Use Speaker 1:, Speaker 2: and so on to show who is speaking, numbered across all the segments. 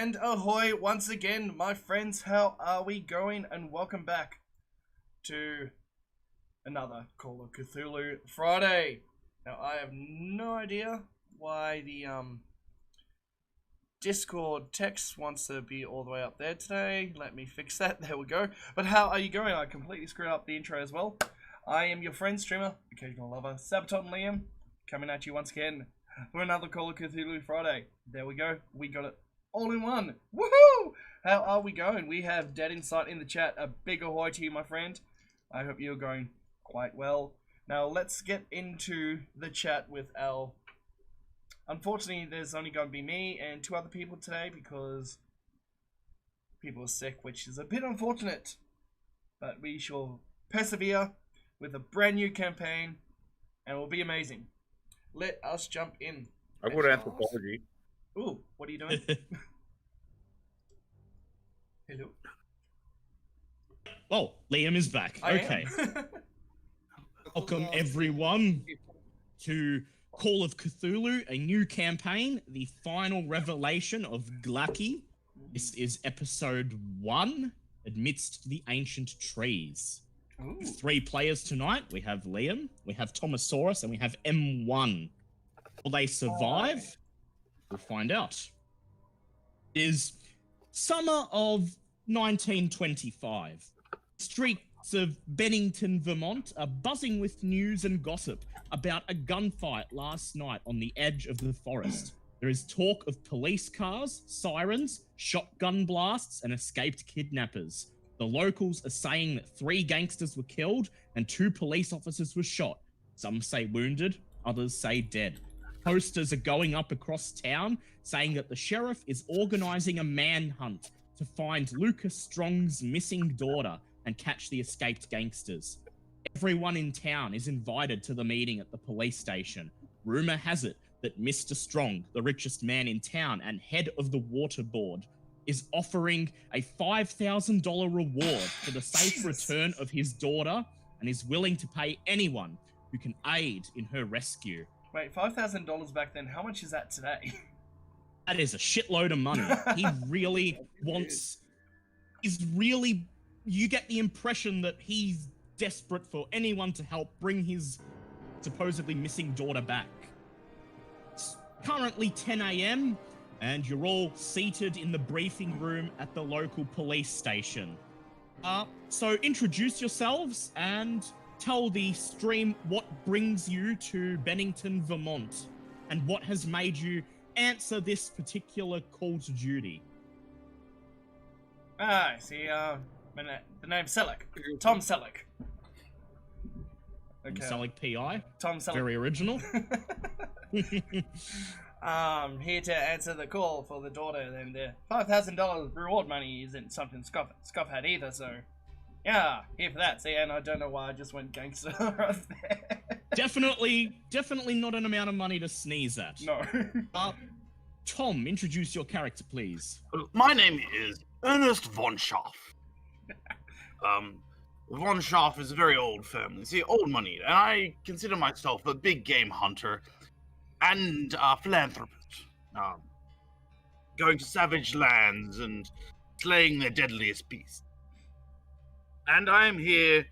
Speaker 1: And ahoy once again, my friends, how are we going? And welcome back to another Call of Cthulhu Friday. Now, I have no idea why the Discord text wants to be all the way up there today. Let me fix that. There we go. But how are you going? I completely screwed up the intro as well. I am your friend, streamer, occasional lover, Sabaton Liam, coming at you once again for another Call of Cthulhu Friday. There we go. We got it all in one. Woohoo! How are we going? We have Dead Insight in the chat. A big ahoy to you, my friend. I hope you're going quite well. Now, let's get into the chat with our... Unfortunately, there's only going to be me and two other people today because people are sick, which is a bit unfortunate. But we shall persevere with a brand new campaign and it will be amazing. Let us jump in.
Speaker 2: I've got anthropology.
Speaker 1: Ooh, what are you doing? Hello?
Speaker 3: Oh, Liam is back. Okay. Welcome, everyone, to Call of Cthulhu, a new campaign, the final revelation of Glaaki. This is episode 1, Amidst the Ancient Trees.
Speaker 1: Ooh.
Speaker 3: 3 players tonight. We have Liam, we have Thomasaurus, and we have M1. Will they survive? We'll find out. It is summer of 1925. Streets of Bennington, Vermont are buzzing with news and gossip about a gunfight last night on the edge of the forest. There is talk of police cars, sirens, shotgun blasts, and escaped kidnappers. The locals are saying that 3 gangsters were killed and 2 police officers were shot. Some say wounded, others say dead. Posters are going up across town saying that the sheriff is organizing a manhunt to find Lucas Strong's missing daughter and catch the escaped gangsters. Everyone in town is invited to the meeting at the police station. Rumor has it that Mr. Strong, the richest man in town and head of the water board, is offering a $5,000 reward for the safe return of his daughter and is willing to pay anyone who can aid in her rescue.
Speaker 1: Wait, $5,000 back then, how much is that today?
Speaker 3: That is a shitload of money. He really wants... You get the impression that he's desperate for anyone to help bring his supposedly missing daughter back. It's currently 10 a.m. and you're all seated in the briefing room at the local police station. So introduce yourselves and tell the stream what brings you to Bennington, Vermont, and what has made you answer this particular call to duty.
Speaker 1: I see, the name's Selleck. Tom Selleck. Okay.
Speaker 3: Selleck PI.
Speaker 1: Tom Selleck.
Speaker 3: Very original.
Speaker 1: Here to answer the call for the daughter, and the $5,000 reward money isn't something Scuff had either, so yeah, here for that. See, and I don't know why I just went gangster right there.
Speaker 3: Definitely not an amount of money to sneeze at.
Speaker 1: No.
Speaker 3: Tom, introduce your character, please.
Speaker 2: My name is Ernest von Schaff. Von Schaff is a very old family. See, old money, and I consider myself a big game hunter and a philanthropist. Going to savage lands and slaying their deadliest beasts. And I am here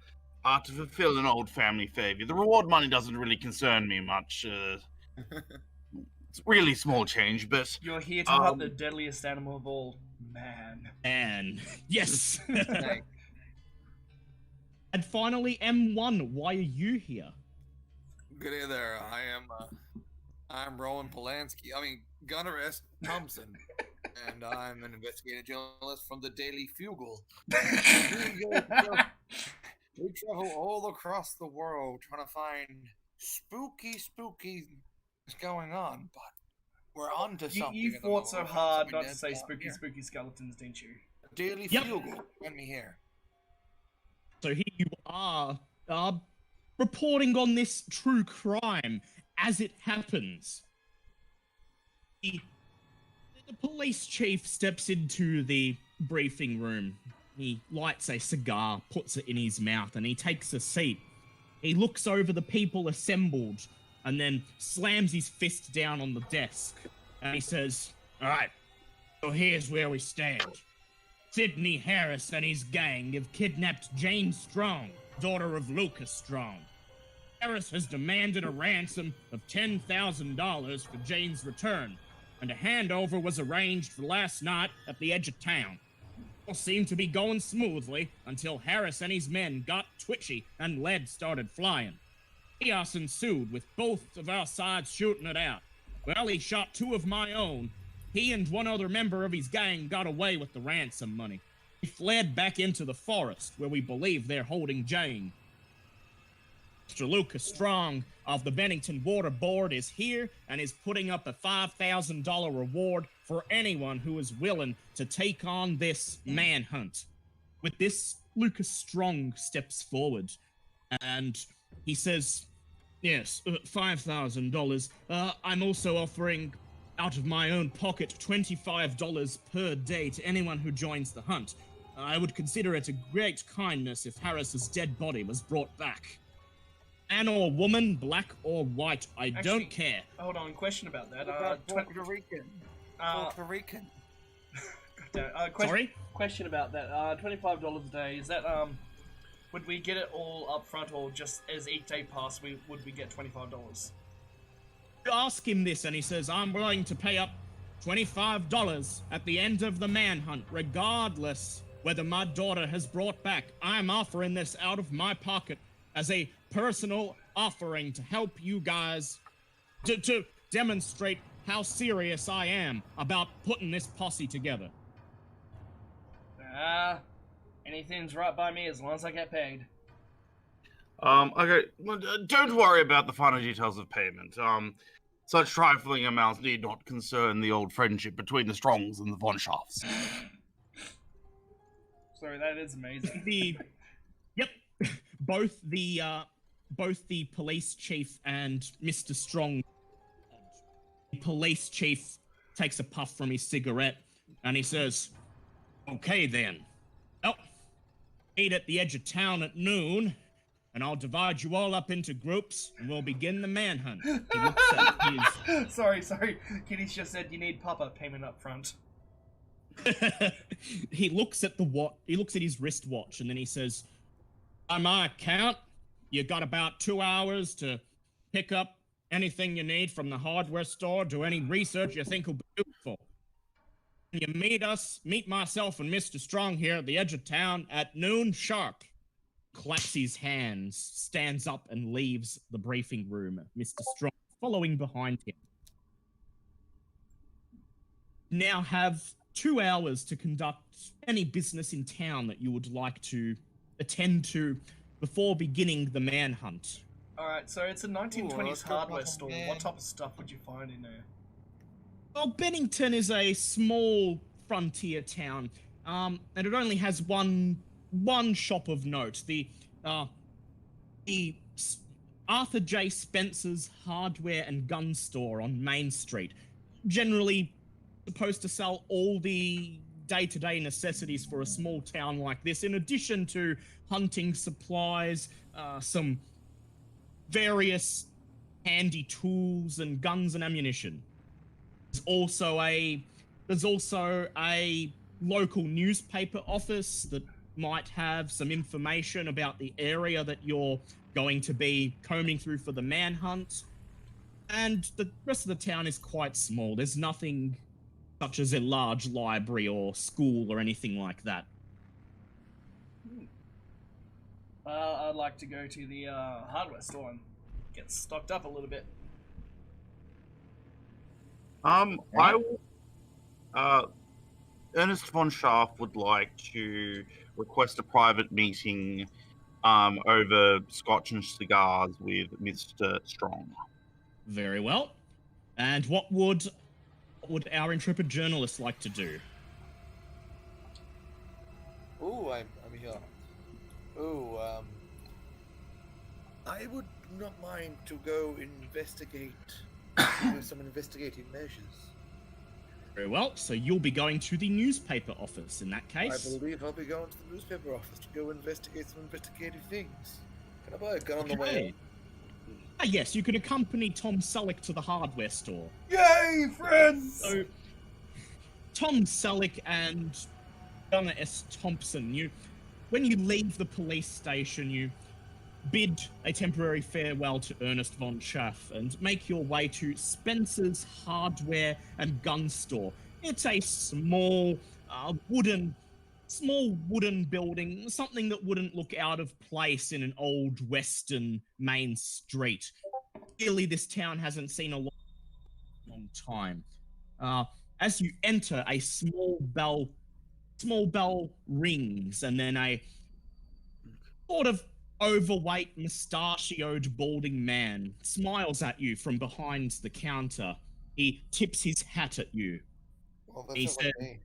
Speaker 2: to fulfill an old family favor. The reward money doesn't really concern me much. It's really small change, but...
Speaker 1: You're here to hunt the deadliest animal of all, man.
Speaker 3: And yes. And finally, M1, why are you here?
Speaker 4: Good day there. I'm Rowan Gunnar S. Thompson, and I'm an investigative journalist from the Daily Fugle. We travel all across the world trying to find spooky what's going on, but we're on to something.
Speaker 1: You fought so hard not to say spooky skeletons, didn't you?
Speaker 4: Daily Fugle, send me here.
Speaker 3: So here you are, reporting on this true crime as it happens. The police chief steps into the briefing room. He lights a cigar, puts it in his mouth, and he takes a seat. He looks over the people assembled and then slams his fist down on the desk. And he says, "All right, So here's where we stand. Sidney Harris and his gang have kidnapped Jane Strong, daughter of Lucas Strong. Harris has demanded a ransom of $10,000 for Jane's return, and a handover was arranged for last night at the edge of town. All seemed to be going smoothly until Harris and his men got twitchy and lead started flying. Chaos ensued with both of our sides shooting it out. Well, he shot 2 of my own. He and one other member of his gang got away with the ransom money. He fled back into the forest where we believe they're holding Jane. Mr. Lucas Strong of the Bennington Water Board is here and is putting up a $5,000 reward for anyone who is willing to take on this manhunt. With this, Lucas Strong steps forward and he says, yes, $5,000. I'm also offering, out of my own pocket, $25 per day to anyone who joins the hunt. I would consider it a great kindness if Harris's dead body was brought back. Man or woman, black or white, I don't care.
Speaker 1: Hold on, question about that.
Speaker 4: Puerto Rican. Puerto Rican.
Speaker 3: Sorry?
Speaker 1: Question about that. $25 a day. Is that would we get it all up front, or just as each day passed, would we get $25?
Speaker 3: You ask him this, and he says, I'm willing to pay up $25 at the end of the manhunt, regardless whether my daughter has brought back. I'm offering this out of my pocket as a personal offering to help you guys to demonstrate how serious I am about putting this posse together.
Speaker 1: Anything's right by me as long as I get paid.
Speaker 2: Okay, well, don't worry about the finer details of payment. Such trifling amounts need not concern the old friendship between the Strongs and the Von Schaffs.
Speaker 1: Sorry, that is amazing.
Speaker 3: Both the police chief and Mr. Strong. The police chief takes a puff from his cigarette and he says, okay then. Well, meet at the edge of town at noon, and I'll divide you all up into groups and we'll begin the manhunt. He looks at his...
Speaker 1: Sorry. Kitty's just said you need Papa payment up front.
Speaker 3: He looks at his wristwatch and then he says, by my account, you got about 2 hours to pick up anything you need from the hardware store, do any research you think will be useful. And you meet myself and Mr. Strong here at the edge of town at noon sharp. Claps his hands, stands up and leaves the briefing room, Mr. Strong following behind him. Now have 2 hours to conduct any business in town that you would like to attend to before beginning the manhunt.
Speaker 1: Alright, so it's a 1920s hardware store. What type of stuff would you find in there?
Speaker 3: Well, Bennington is a small frontier town, and it only has one shop of note. The Arthur J. Spencer's Hardware and Gun Store on Main Street. Generally supposed to sell all the day-to-day necessities for a small town like this, in addition to hunting supplies, some various handy tools and guns and ammunition. There's also a local newspaper office that might have some information about the area that you're going to be combing through for the manhunt. And the rest of the town is quite small. There's nothing such as a large library or school or anything like that.
Speaker 1: I'd like to go to the hardware store and get stocked up a little bit.
Speaker 2: Ernest von Schaff would like to request a private meeting over scotch and cigars with Mr. Strong.
Speaker 3: Very well. And what would our intrepid journalist like to do?
Speaker 4: Ooh, I'm here. Ooh, I would not mind to go investigate, do some investigative measures.
Speaker 3: Very well, so you'll be going to the newspaper office in that case.
Speaker 4: I believe I'll be going to the newspaper office to go investigate some investigative things. Can I buy a gun on the way?
Speaker 3: Yes, you can accompany Tom Selleck to the hardware store.
Speaker 1: Yay, friends!
Speaker 3: Tom Selleck and Gunnar S. Thompson, when you leave the police station, you bid a temporary farewell to Ernest von Schaff and make your way to Spencer's Hardware and Gun Store. It's a small wooden building, something that wouldn't look out of place in an old western main street. Clearly, this town hasn't seen a long time. As you enter, a small bell rings, and then a sort of overweight, mustachioed, balding man smiles at you from behind the counter. He tips his hat at you.
Speaker 4: Well, that's not like me.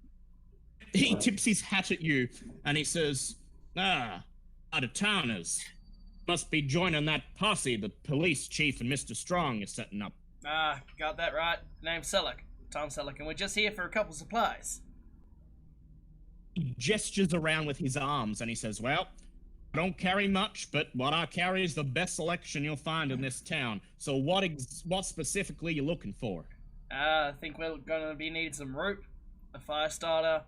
Speaker 3: He tips his hat at you, and he says, out-of-towners. Must be joining that posse the police chief and Mr. Strong is setting up.
Speaker 1: Got that right. Name's Selleck. Tom Selleck, and we're just here for a couple supplies.
Speaker 3: He gestures around with his arms, and he says, well, I don't carry much, but what I carry is the best selection you'll find in this town. So what specifically are you looking for?
Speaker 1: I think we're gonna be needing some rope, a fire starter,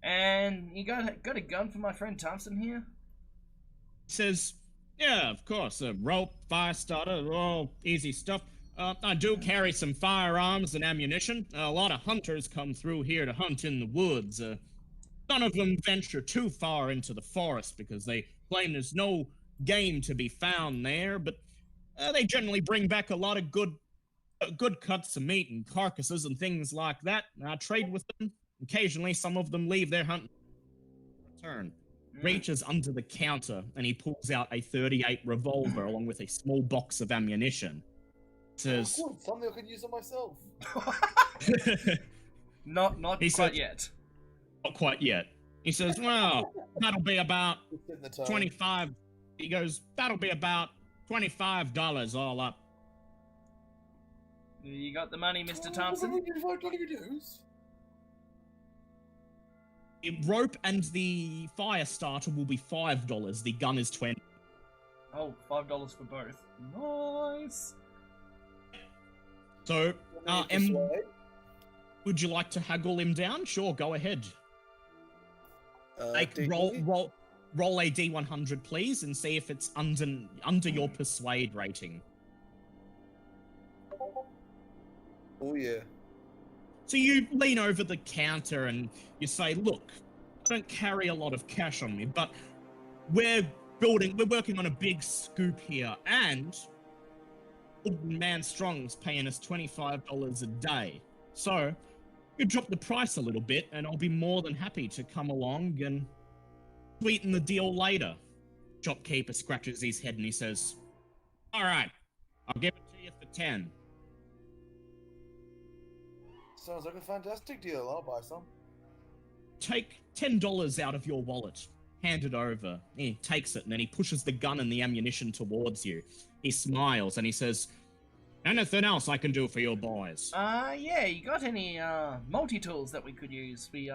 Speaker 1: and you got a gun for my friend Thompson here?
Speaker 3: He says, yeah, of course, a rope, fire starter, all easy stuff. I do carry some firearms and ammunition. A lot of hunters come through here to hunt in the woods. None of them venture too far into the forest because they claim there's no game to be found there, but they generally bring back a lot of good cuts of meat and carcasses and things like that. I trade with them. Occasionally, some of them leave their hunt return. Reaches under the counter and he pulls out a .38 revolver along with a small box of ammunition. Says,
Speaker 4: oh, good. Something I could use on myself.
Speaker 1: Not quite yet.
Speaker 3: Not quite yet. He says, well, that'll be about 25. He goes, that'll be about $25 all up.
Speaker 1: You got the money, Mr. Thompson?
Speaker 3: The rope and the fire starter will be $5. The gun is $20.
Speaker 1: Oh, $5 for both. Nice.
Speaker 3: So, would you like to haggle him down? Sure, go ahead. Roll a D100, please, and see if it's under your persuade rating.
Speaker 4: Oh yeah.
Speaker 3: So you lean over the counter and you say, look, I don't carry a lot of cash on me, but we're working on a big scoop here, and Old Man Strong's paying us $25 a day. So you drop the price a little bit, and I'll be more than happy to come along and sweeten the deal later. Shopkeeper scratches his head and he says, all right, I'll give it to you for 10.
Speaker 4: Sounds like a fantastic deal. I'll buy some.
Speaker 3: Take $10 out of your wallet. Hand it over. He takes it and then he pushes the gun and the ammunition towards you. He smiles and he says, anything else I can do for your boys?
Speaker 1: Yeah, you got any multi-tools that we could use? We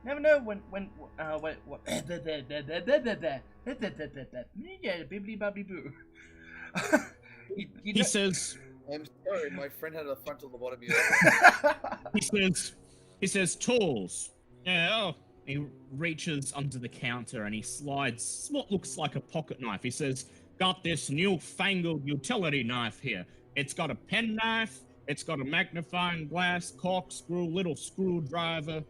Speaker 1: never know when what yeah, bibbly bobbly boo.
Speaker 3: He says,
Speaker 4: I'm sorry, my friend had a frontal lobotomy.
Speaker 3: he says tools. Yeah, oh. He reaches under the counter and he slides what looks like a pocket knife. He says, got this newfangled utility knife here. It's got a penknife, it's got a magnifying glass, corkscrew, little screwdriver.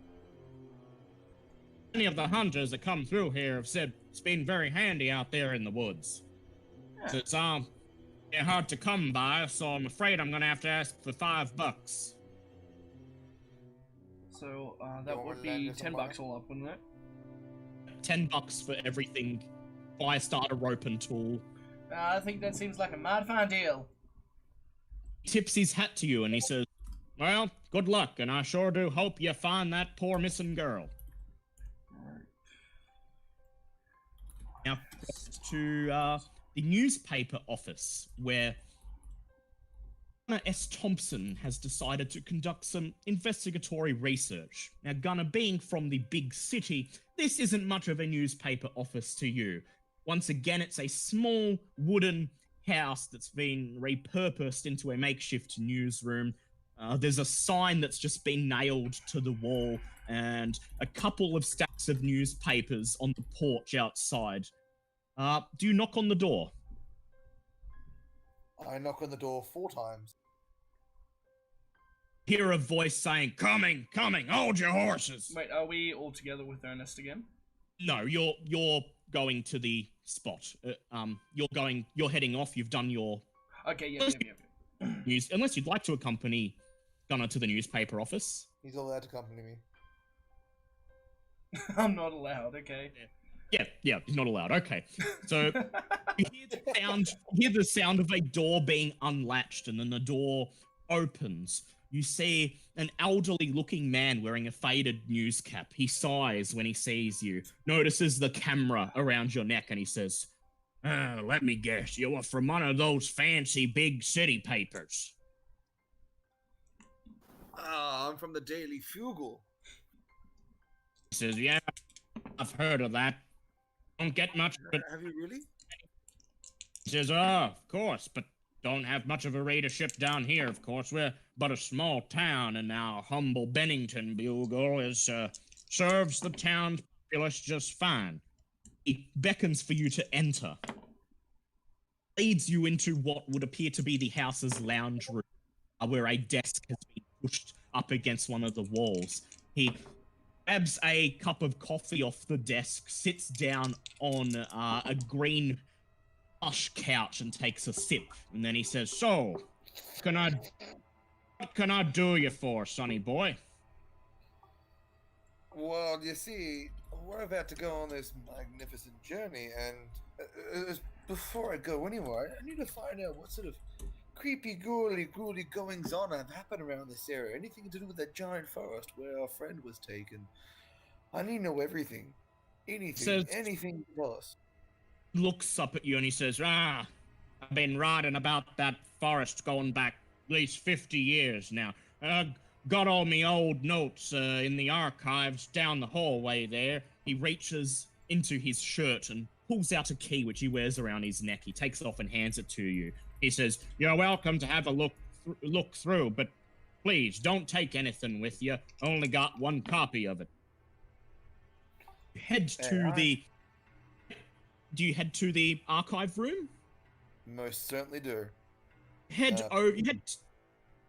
Speaker 3: Many of the hunters that come through here have said it's been very handy out there in the woods. So it's they're hard to come by, so I'm afraid I'm gonna have to ask for $5.
Speaker 1: So that would be $10 all up, wouldn't it?
Speaker 3: $10 for everything. Fire starter, rope, and tool.
Speaker 1: I think that seems like a mighty fine deal.
Speaker 3: He tips his hat to you and he says, well, good luck, and I sure do hope you find that poor missing girl.
Speaker 1: Right.
Speaker 3: Now, to the newspaper office, where Gunnar S. Thompson has decided to conduct some investigatory research. Now, Gunnar, being from the big city, this isn't much of a newspaper office to you. Once again, it's a small wooden house that's been repurposed into a makeshift newsroom. There's a sign that's just been nailed to the wall and a couple of stacks of newspapers on the porch outside. Do you knock on the door?
Speaker 4: I knock on the door 4 times.
Speaker 3: Hear a voice saying, "Coming, coming, hold your horses."
Speaker 1: Wait, are we all together with Ernest again?
Speaker 3: No, you're going to the spot. You're heading off. You've done your
Speaker 1: Okay, yep.
Speaker 3: news, unless you'd like to accompany Gunnar to the newspaper office.
Speaker 4: He's allowed to accompany me.
Speaker 1: I'm not allowed, okay.
Speaker 3: Yeah, he's not allowed. Okay. So you hear the sound of a door being unlatched, and then the door opens. You see an elderly-looking man wearing a faded news cap. He sighs when he sees you, notices the camera around your neck, and he says, "Let me guess, you are from one of those fancy big city papers."
Speaker 4: I'm from the Daily Fugle.
Speaker 3: He says, "Yeah, I've heard of that. Don't get much of it."
Speaker 4: Have you really?
Speaker 3: He says, "Of course, but don't have much of a readership down here, of course. We're but a small town, and our humble Bennington Bugle serves the town's populace just fine." He beckons for you to enter. Leads you into what would appear to be the house's lounge room, where a desk has been pushed up against one of the walls. He grabs a cup of coffee off the desk, sits down on a green plush couch and takes a sip, and then he says, "So, what can I do you for, sonny boy?"
Speaker 4: Well, you see, we're about to go on this magnificent journey, and before I go anywhere, I need to find out what sort of creepy, ghouly goings-on have happened around this area. Anything to do with that giant forest where our friend was taken. I need to know everything. Anything you tell us.
Speaker 3: Looks up at you and he says, "I've been writing about that forest going back at least 50 years now. Got all me old notes in the archives down the hallway there." He reaches into his shirt and pulls out a key which he wears around his neck. He takes it off and hands it to you. He says, "You're welcome to have a look through, but please don't take anything with you. Only got one copy of it." Do you head to the archive room?
Speaker 4: Most certainly do.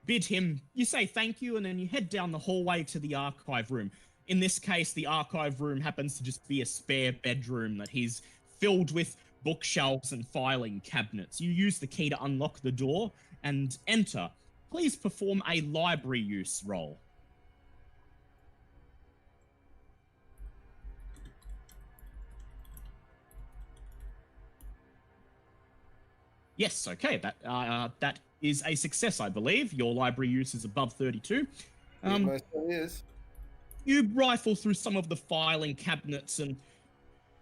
Speaker 3: Bid him, you say thank you, and then you head down the hallway to the archive room. In this case, the archive room happens to just be a spare bedroom that he's filled with bookshelves and filing cabinets. You use the key to unlock the door and enter. Please perform a library use roll. Yes, okay, that is a success, I believe. Your library use is above 32.
Speaker 4: It most certainly is.
Speaker 3: You rifle through some of the filing cabinets and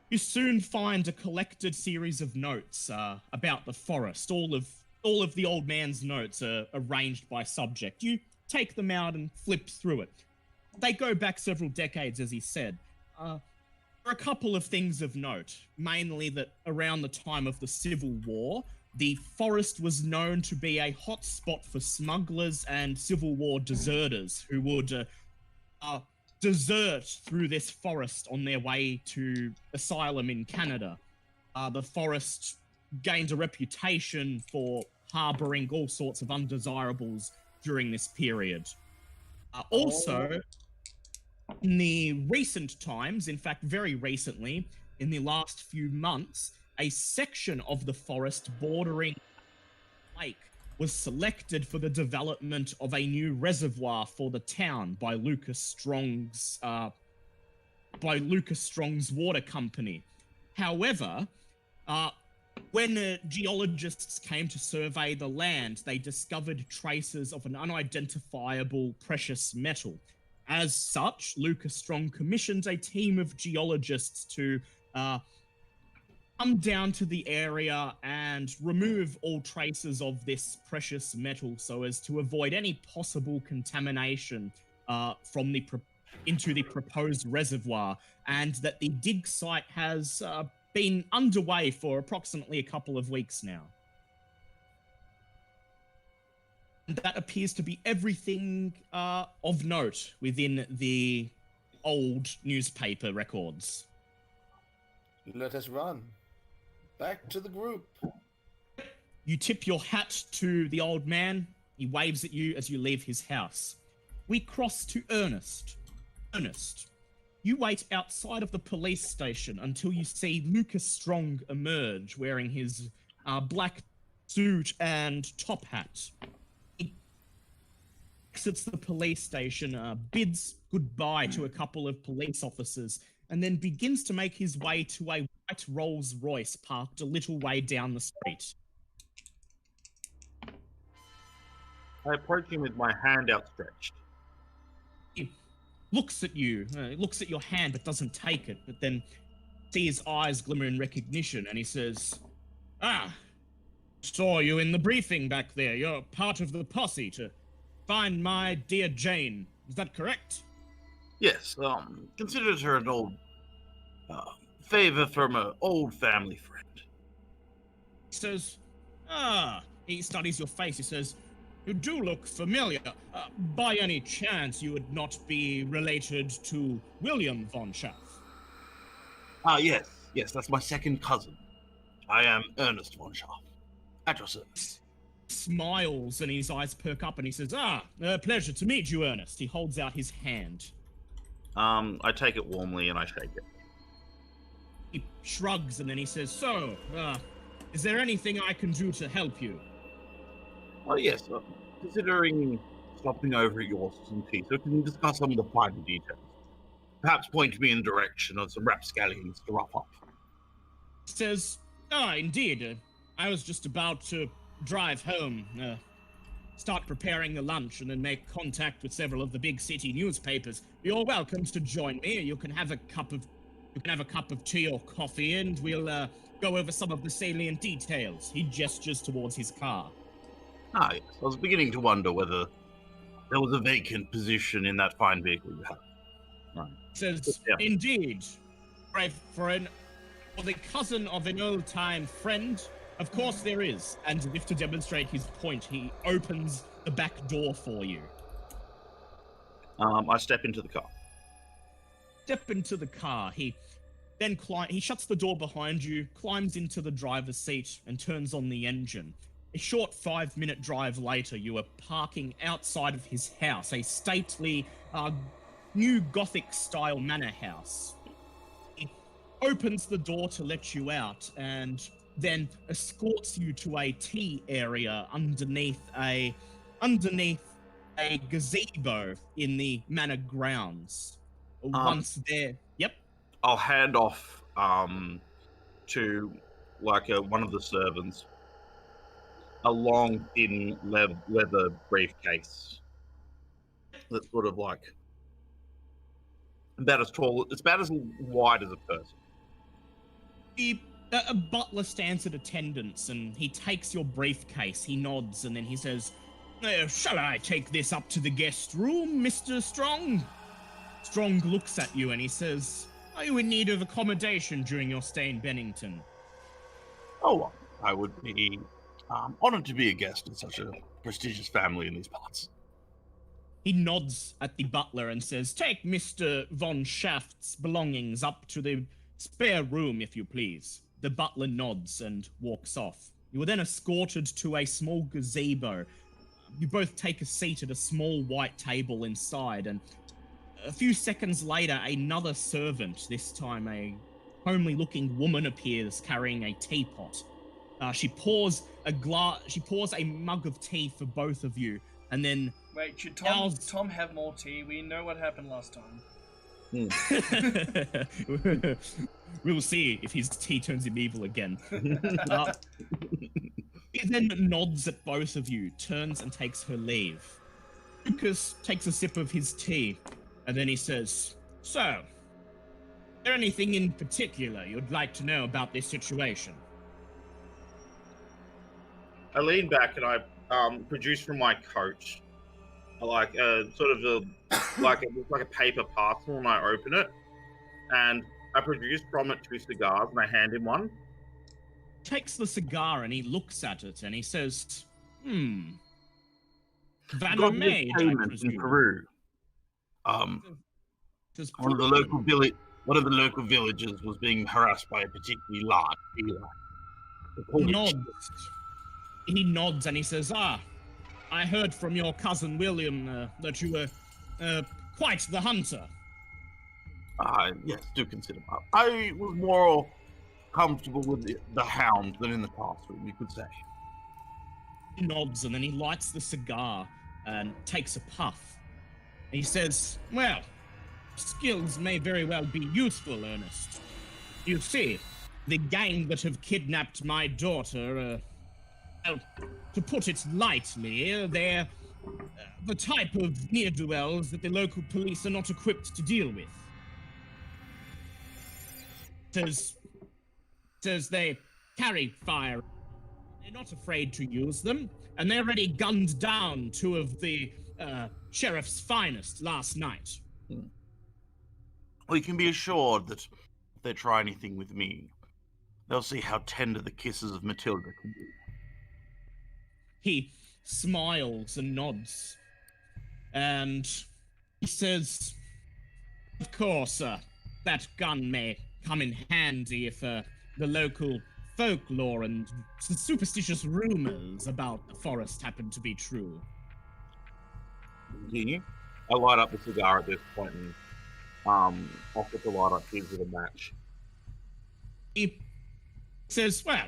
Speaker 3: you soon find a collected series of notes about the forest. All of the old man's notes are arranged by subject. You take them out and flip through it. They go back several decades, as he said. There are a couple of things of note, mainly that around the time of the Civil War, the forest was known to be a hot spot for smugglers and Civil War deserters who would desert through this forest on their way to asylum in Canada. The forest gained a reputation for harboring all sorts of undesirables during this period. Also, in the recent times, in fact, very recently, in the last few months, a section of the forest bordering lake was selected for the development of a new reservoir for the town by Lucas Strong's water company. However, when geologists came to survey the land, they discovered traces of an unidentifiable precious metal. As such, Lucas Strong commissioned a team of geologists to come down to the area and remove all traces of this precious metal so as to avoid any possible contamination into the proposed reservoir, and that the dig site has been underway for approximately a couple of weeks now. And that appears to be everything of note within the old newspaper records.
Speaker 4: Let us run. Back to the group.
Speaker 3: You tip your hat to the old man. He waves at you as you leave his house. We cross to Ernest. Ernest, you wait outside of the police station until you see Lucas Strong emerge wearing his black suit and top hat. He exits the police station, bids goodbye to a couple of police officers, and then begins to make his way to a white Rolls Royce parked a little way down the street.
Speaker 2: I approach him with my hand outstretched.
Speaker 3: He looks at you, looks at your hand but doesn't take it, but then see his eyes glimmer in recognition, and he says, saw you in the briefing back there. You're part of the posse to find my dear Jane. Is that correct?
Speaker 2: Yes, considered her an old favor from an old family friend.
Speaker 3: He says, he studies your face. He says, you do look familiar. By any chance, you would not be related to William von Schaff?
Speaker 2: Yes, that's my second cousin. I am Ernest von Schaff. At your service.
Speaker 3: Smiles and his eyes perk up and he says, pleasure to meet you, Ernest. He holds out his hand.
Speaker 2: I take it warmly and I shake it.
Speaker 3: He shrugs and then he says, so, is there anything I can do to help you?
Speaker 2: Oh yes, considering stopping over at yours for some tea, so we can discuss some of the finer details. Perhaps point me in the direction of some rapscallions to rough up.
Speaker 3: He says, indeed. I was just about to drive home, start preparing the lunch, and then make contact with several of the big city newspapers. You're welcome to join me. You can have a cup of tea or coffee, and we'll go over some of the salient details. He gestures towards his car.
Speaker 2: Yes. I was beginning to wonder whether there was a vacant position in that fine vehicle you have. Right.
Speaker 3: Says, yeah. Indeed. For the cousin of an old-time friend, of course there is. And if to demonstrate his point, he opens the back door for you.
Speaker 2: I step into the car.
Speaker 3: He then he shuts the door behind you, climbs into the driver's seat, and turns on the engine. A short 5-minute drive later, you are parking outside of his house, a stately, new Gothic-style manor house. He opens the door to let you out, and then escorts you to a tea area underneath a gazebo in the manor grounds. Once there, yep.
Speaker 2: I'll hand off to one of the servants a long, thin leather briefcase that's sort of like about as tall, it's about as wide as a person.
Speaker 3: A butler stands at attendance and he takes your briefcase. He nods and then he says, shall I take this up to the guest room, Mr. Strong? Strong looks at you and he says, are you in need of accommodation during your stay in Bennington?
Speaker 2: Oh, I would be honored to be a guest in such a prestigious family in these parts.
Speaker 3: He nods at the butler and says, take Mr. von Schaff's belongings up to the spare room, if you please. The butler nods and walks off. You are then escorted to a small gazebo. You both take a seat at a small white table inside, and a few seconds later, another servant, this time a homely-looking woman, appears carrying a teapot. She pours a mug of tea for both of you, and then...
Speaker 1: Wait, should Tom have more tea? We know what happened last time.
Speaker 3: We'll see if his tea turns him evil again. He then nods at both of you, turns and takes her leave. Lucas takes a sip of his tea, and then he says, so, is there anything in particular you'd like to know about this situation?
Speaker 2: I lean back and I produce from my coat like a paper parcel, and I open it, and I produce from it 2 cigars, and I hand him one.
Speaker 3: He takes the cigar and he looks at it and he says, Valor Maid, I
Speaker 2: in
Speaker 3: presume.
Speaker 2: Peru.
Speaker 3: Does
Speaker 2: One of the local villages was being harassed by a particularly large dealer. They called it
Speaker 3: nods. He nods and he says, I heard from your cousin William that you were quite the hunter.
Speaker 2: Yes, do consider that. I was more comfortable with the hound than in the classroom, you could say.
Speaker 3: He nods and then he lights the cigar and takes a puff. And he says, well, skills may very well be useful, Ernest. You see, the gang that have kidnapped my daughter, well, to put it lightly, they're the type of ne'er-do-wells that the local police are not equipped to deal with. Says they carry fire. They're not afraid to use them, and they already gunned down 2 of the sheriff's finest last night.
Speaker 2: Well, you can be assured that if they try anything with me, they'll see how tender the kisses of Matilda can be.
Speaker 3: He smiles and nods, and he says, of course, that gun may come in handy if the local folklore and superstitious rumors about the forest happen to be true.
Speaker 2: Continue. I light up the cigar at this point and offer to light up his with a match.
Speaker 3: He says, well,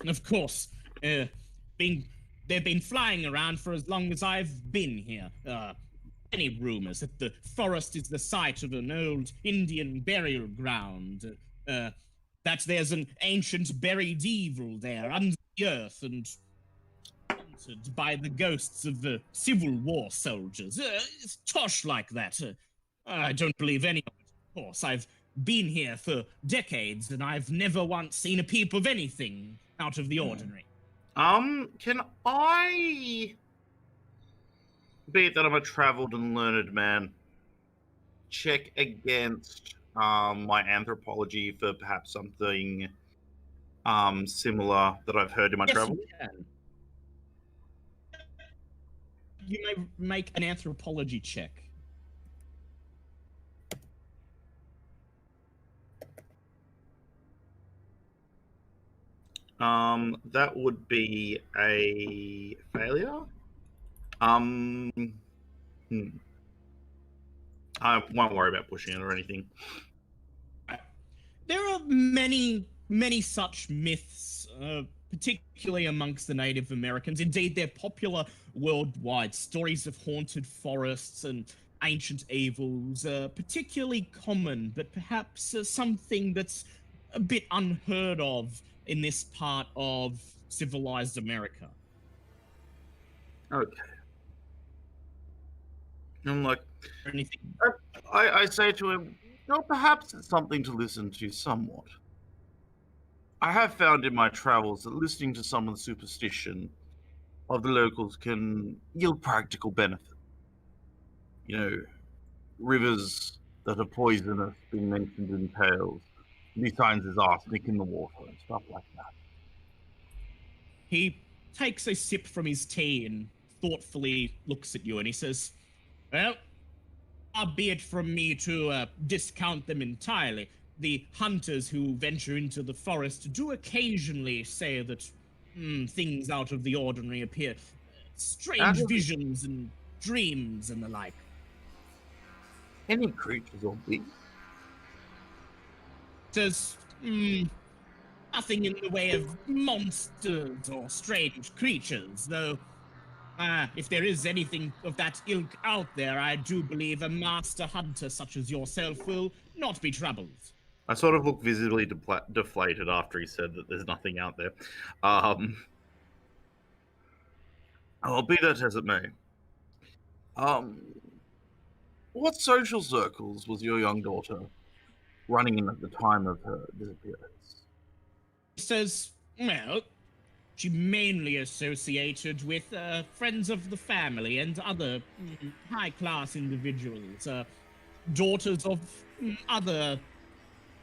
Speaker 3: of course, they've been flying around for as long as I've been here. Any rumors that the forest is the site of an old Indian burial ground, that there's an ancient buried evil there under the earth and haunted by the ghosts of the Civil War soldiers. It's tosh like that. I don't believe any of it, of course. I've been here for decades and I've never once seen a peep of anything out of the ordinary.
Speaker 2: Can I, be it that I'm a traveled and learned man, check against my anthropology for perhaps something similar that I've heard in my travel?
Speaker 3: You can. You may make an anthropology check.
Speaker 2: That would be a failure. I won't worry about pushing it or anything.
Speaker 3: There are many such myths, particularly amongst the Native Americans. Indeed, they're popular worldwide. Stories of haunted forests and ancient evils, particularly common, but perhaps something that's a bit unheard of in this part of civilized America.
Speaker 2: Okay. I'm like,
Speaker 3: Anything?
Speaker 2: I say to him, well, perhaps it's something to listen to somewhat. I have found in my travels that listening to some of the superstition of the locals can yield practical benefit. You know, rivers that are poisonous being mentioned in tales. These signs is arsenic in the water and stuff like that.
Speaker 3: He takes a sip from his tea and thoughtfully looks at you and he says, well, far be it from me to discount them entirely. The hunters who venture into the forest do occasionally say that things out of the ordinary appear. Strange visions and dreams and the like.
Speaker 2: Any creatures or beasts?
Speaker 3: There's nothing in the way of monsters or strange creatures, though if there is anything of that ilk out there, I do believe a master hunter such as yourself will not be troubled.
Speaker 2: I sort of look visibly deflated after he said that there's nothing out there. I'll be that as it may. What social circles was your young daughter running in at the time of her disappearance?
Speaker 3: He says, well, she mainly associated with friends of the family and other high-class individuals, daughters of other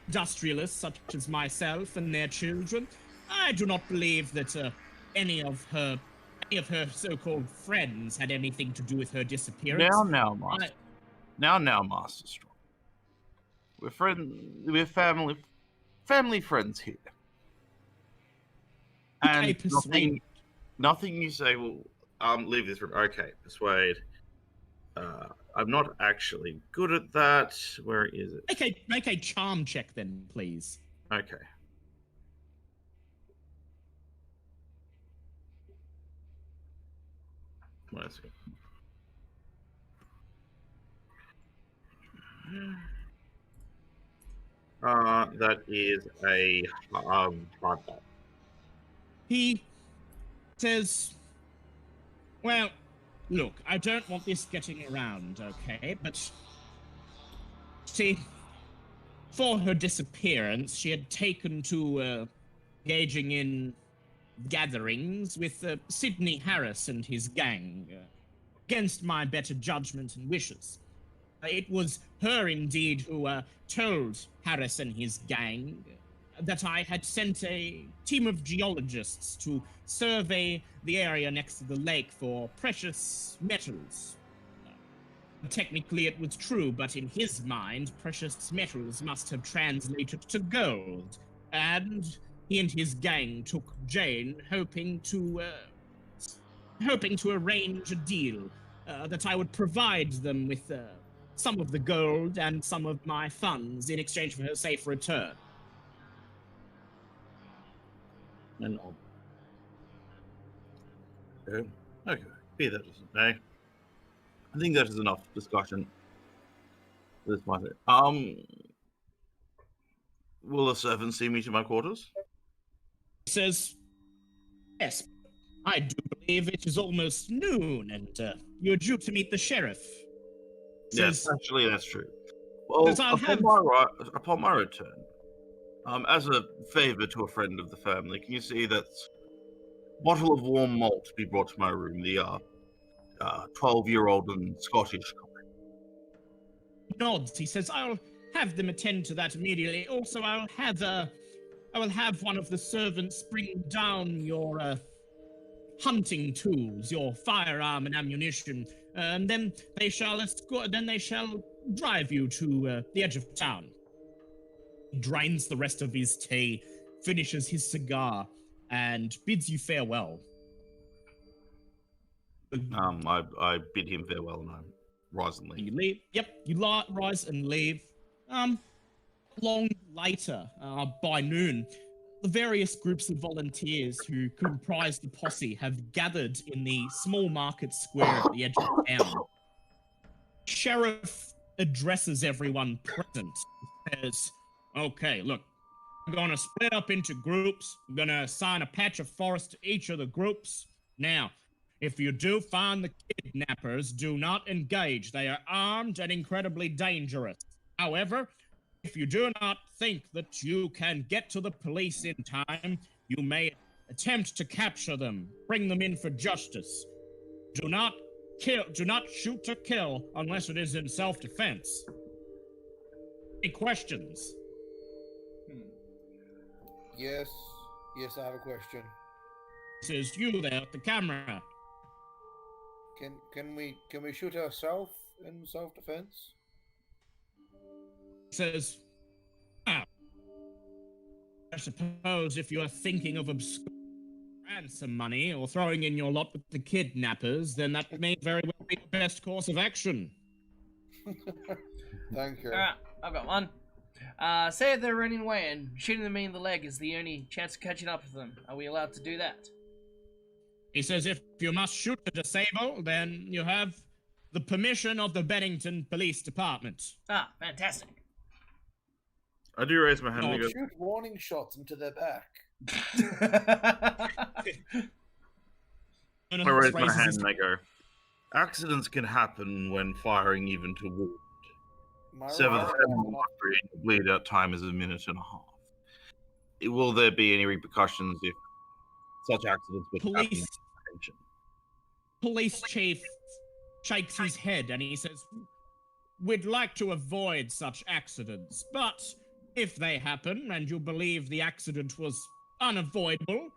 Speaker 3: industrialists such as myself and their children. I do not believe that any of her any of her so-called friends had anything to do with her disappearance.
Speaker 2: Now, Master. Now, Master Strong. We're family friends here. And nothing you say will leave this room. Okay, persuade. I'm not actually good at that. Where is it?
Speaker 3: Make a charm check then, please.
Speaker 2: Okay. Let's go. That is a hard ball.
Speaker 3: He says, well, look, I don't want this getting around, okay? But, see, for her disappearance, she had taken to engaging in gatherings with Sidney Harris and his gang, against my better judgment and wishes. It was her, indeed, who told Harris and his gang that I had sent a team of geologists to survey the area next to the lake for precious metals. Technically, it was true, but in his mind, precious metals must have translated to gold, and he and his gang took Jane, hoping to arrange a deal that I would provide them with some of the gold and some of my funds in exchange for her safe return.
Speaker 2: And okay, be that as it may. I think that is enough discussion. This matter. Will the servant see me to my quarters?
Speaker 3: He says, yes, I do believe it is almost noon, and you're due to meet the sheriff.
Speaker 2: Yes, actually, that's true. Well, upon my return, as a favor to a friend of the family, can you see that bottle of warm malt be brought to my room? The 12-year-old and Scottish.
Speaker 3: Nods. He says, "I'll have them attend to that immediately. Also, I will have one of the servants bring down your hunting tools, your firearm and ammunition, and then they shall drive you to the edge of town." He drains the rest of his tea, finishes his cigar, and bids you farewell.
Speaker 2: I bid him farewell and I rise and leave.
Speaker 3: You leave. Yep, you rise and leave. Long later, by noon, the various groups of volunteers who comprise the posse have gathered in the small market square at the edge of town. Sheriff addresses everyone present. Says, "Okay, look, I'm gonna split up into groups. I'm gonna assign a patch of forest to each of the groups. Now, if you do find the kidnappers, do not engage. They are armed and incredibly dangerous. However, if you do not think that you can get to the police in time, you may attempt to capture them, bring them in for justice. Do not shoot to kill unless it is in self-defense." Any questions?
Speaker 4: Yes, I have a question.
Speaker 3: This is you there at the camera.
Speaker 4: Can we shoot ourselves in self-defense?
Speaker 3: Says, I suppose if you are thinking of ransom money or throwing in your lot with the kidnappers, then that may very well be the best course of action.
Speaker 4: Thank you.
Speaker 1: Alright, I've got one. Say if they're running away and shooting them in the leg is the only chance of catching up with them. Are we allowed to do that?
Speaker 3: He says if you must shoot to disable, then you have the permission of the Bennington Police Department.
Speaker 1: Ah, fantastic.
Speaker 2: I do raise my hand and go,
Speaker 4: Shoot warning shots into their back.
Speaker 2: I raise my hand and I go, accidents can happen when firing even to wound. Sever the artery and bleed out time is a minute and a half. Will there be any repercussions if such accidents would happen?
Speaker 3: Police chief shakes his head and he says, "We'd like to avoid such accidents, but if they happen and you believe the accident was unavoidable,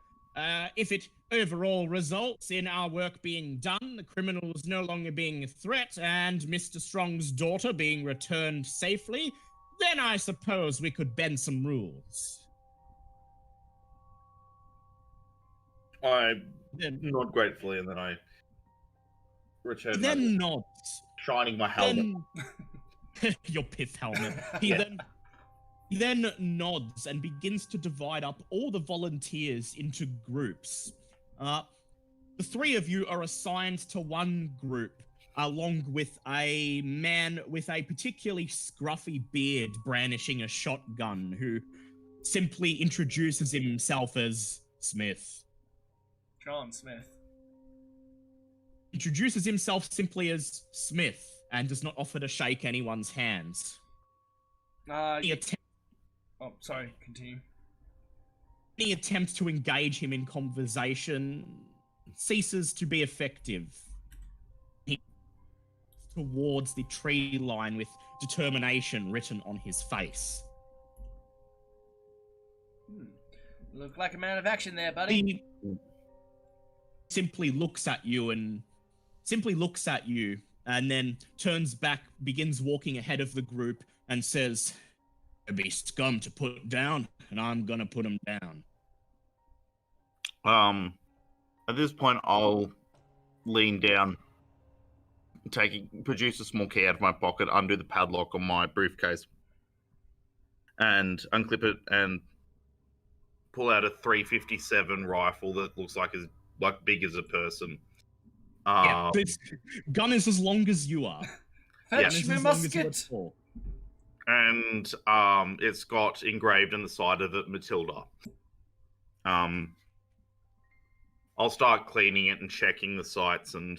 Speaker 3: If it overall results in our work being done, the criminals no longer being a threat, and Mr. Strong's daughter being returned safely, then I suppose we could bend some rules.
Speaker 2: I
Speaker 3: Then,
Speaker 2: nod gratefully, and then I return
Speaker 3: he
Speaker 2: my
Speaker 3: then nods.
Speaker 2: shining my helmet.
Speaker 3: Your pith helmet. He then nods and begins to divide up all the volunteers into groups. The three of you are assigned to one group, along with a man with a particularly scruffy beard brandishing a shotgun, who simply introduces himself as Smith.
Speaker 1: John Smith.
Speaker 3: Introduces himself simply as Smith and does not offer to shake anyone's hands. Any
Speaker 1: Sorry, continue.
Speaker 3: Any attempt to engage him in conversation ceases to be effective. He towards the tree line with determination written on his face.
Speaker 1: Look like a man of action there, buddy.
Speaker 3: He simply looks at you and then turns back, begins walking ahead of the group, and says, "There'll be scum to put down, and I'm gonna put him down."
Speaker 2: At this point, I'll lean down, produce a small key out of my pocket, undo the padlock on my briefcase, and unclip it, and pull out a 357 rifle that looks like big as a person.
Speaker 3: Yeah, this gun is as long as you are.
Speaker 1: Fetch me musket.
Speaker 2: And it's got engraved in the side of it, Matilda. I'll start cleaning it and checking the sights, and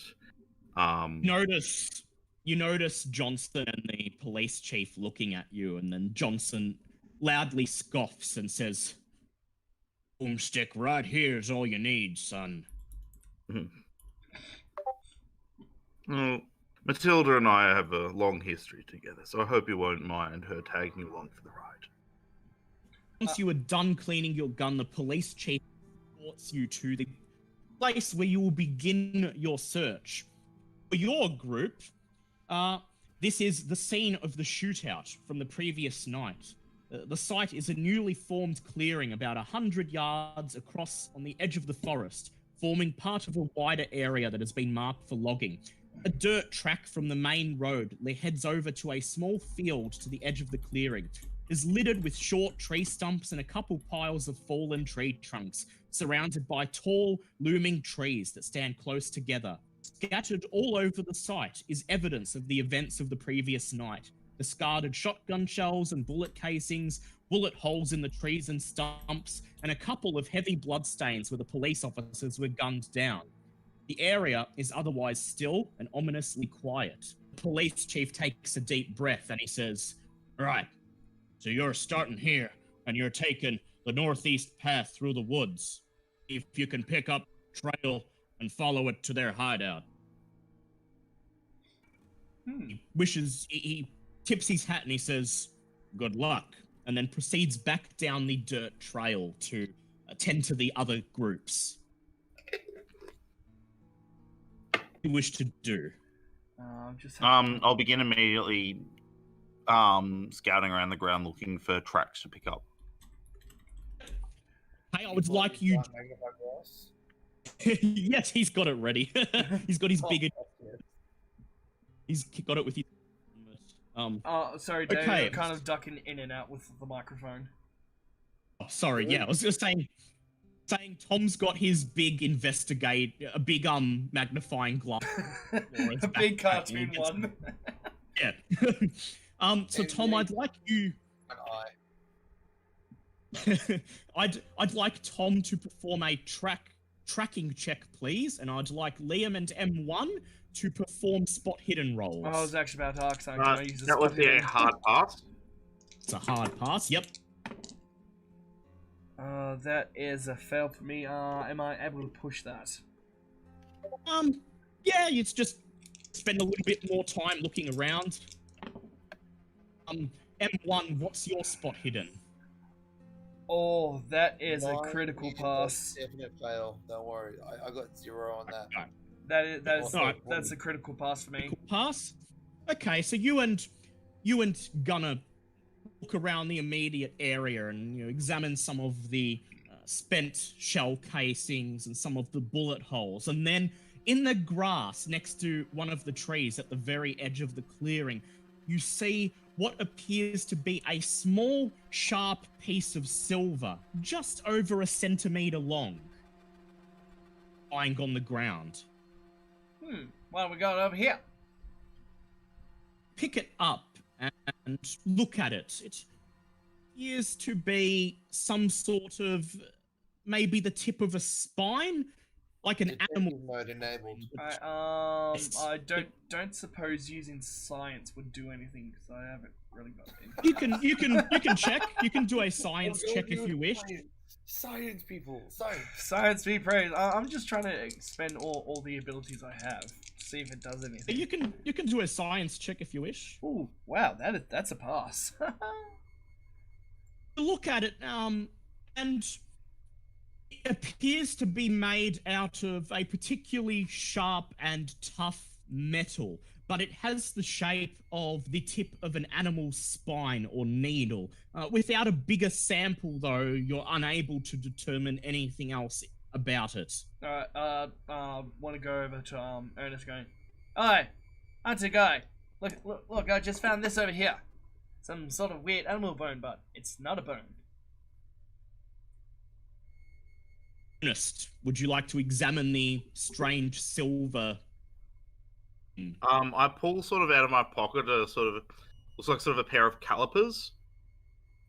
Speaker 3: you notice Johnson and the police chief looking at you, and then Johnson loudly scoffs and says, "Boomstick right here is all you need, son."
Speaker 2: Well, Matilda and I have a long history together, so I hope you won't mind her tagging you along for the ride.
Speaker 3: Once you are done cleaning your gun, the police chief escorts you to the place where you will begin your search. For your group, this is the scene of the shootout from the previous night. The site is a newly formed clearing about 100 yards across on the edge of the forest, forming part of a wider area that has been marked for logging. A dirt track from the main road heads over to a small field to the edge of the clearing. It is littered with short tree stumps and a couple piles of fallen tree trunks, surrounded by tall, looming trees that stand close together. Scattered all over the site is evidence of the events of the previous night. Discarded shotgun shells and bullet casings, bullet holes in the trees and stumps, and a couple of heavy bloodstains where the police officers were gunned down. The area is otherwise still and ominously quiet. The police chief takes a deep breath and he says, "Right, so you're starting here and you're taking the northeast path through the woods. If you can pick up trail and follow it to their hideout." He tips his hat and he says, "Good luck," and then proceeds back down the dirt trail to attend to the other groups. You wish to do?
Speaker 2: I'll begin immediately scouting around the ground looking for tracks to pick up.
Speaker 3: Hey, I would like you... Yes, he's got it ready. He's got his big... He's got it with his...
Speaker 1: Sorry, Dave,
Speaker 3: Okay.
Speaker 1: you're kind of ducking in and out with the microphone.
Speaker 3: Oh, sorry, yeah, I was just saying Tom's got his big magnifying glass.
Speaker 1: A big cartoon one.
Speaker 3: Yeah. So Tom, I'd like you... I'd like Tom to perform a tracking check, please, and I'd like Liam and M1 to perform spot hidden rolls.
Speaker 1: I was actually about to ask, so I'm going to use
Speaker 2: That would be a hard pass.
Speaker 3: It's a hard pass, yep.
Speaker 1: That is a fail for me. Am I able to push that?
Speaker 3: Yeah, it's just spend a little bit more time looking around. M1, what's your spot hidden?
Speaker 1: Oh, that is a
Speaker 4: Mine
Speaker 1: critical
Speaker 4: is a
Speaker 1: pass.
Speaker 4: definite fail. Don't worry. I got 0 on that.
Speaker 3: Alright,
Speaker 1: That's a critical pass for me.
Speaker 3: cool pass. Okay, so you and Gunner look around the immediate area and examine some of the spent shell casings and some of the bullet holes, and then in the grass next to one of the trees at the very edge of the clearing, you see what appears to be a small, sharp piece of silver, just over a centimeter long, lying on the ground.
Speaker 1: Why don't we go over here?
Speaker 3: Pick it up and look at it. It appears to be some sort of, maybe the tip of a spine, like an animal.
Speaker 4: Detective mode enabled.
Speaker 1: I don't suppose using science would do anything because I haven't really got any.
Speaker 3: You can check. You can do a science check if you wish.
Speaker 4: Science, people. Science.
Speaker 1: Science be praised. I'm just trying to expend all the abilities I have. See if it does anything.
Speaker 3: You can do a science check if you wish.
Speaker 1: Ooh, wow, that's a pass.
Speaker 3: Look at it, and it appears to be made out of a particularly sharp and tough metal, but it has the shape of the tip of an animal's spine or needle. Without a bigger sample, though, you're unable to determine anything else about it.
Speaker 1: Alright, want to go over to Ernest going, "Hi, Hunter guy. Look, I just found this over here. Some sort of weird animal bone, but it's not a bone."
Speaker 3: Ernest, would you like to examine the strange silver?
Speaker 2: I pull sort of out of my pocket a sort of looks like sort of a pair of calipers,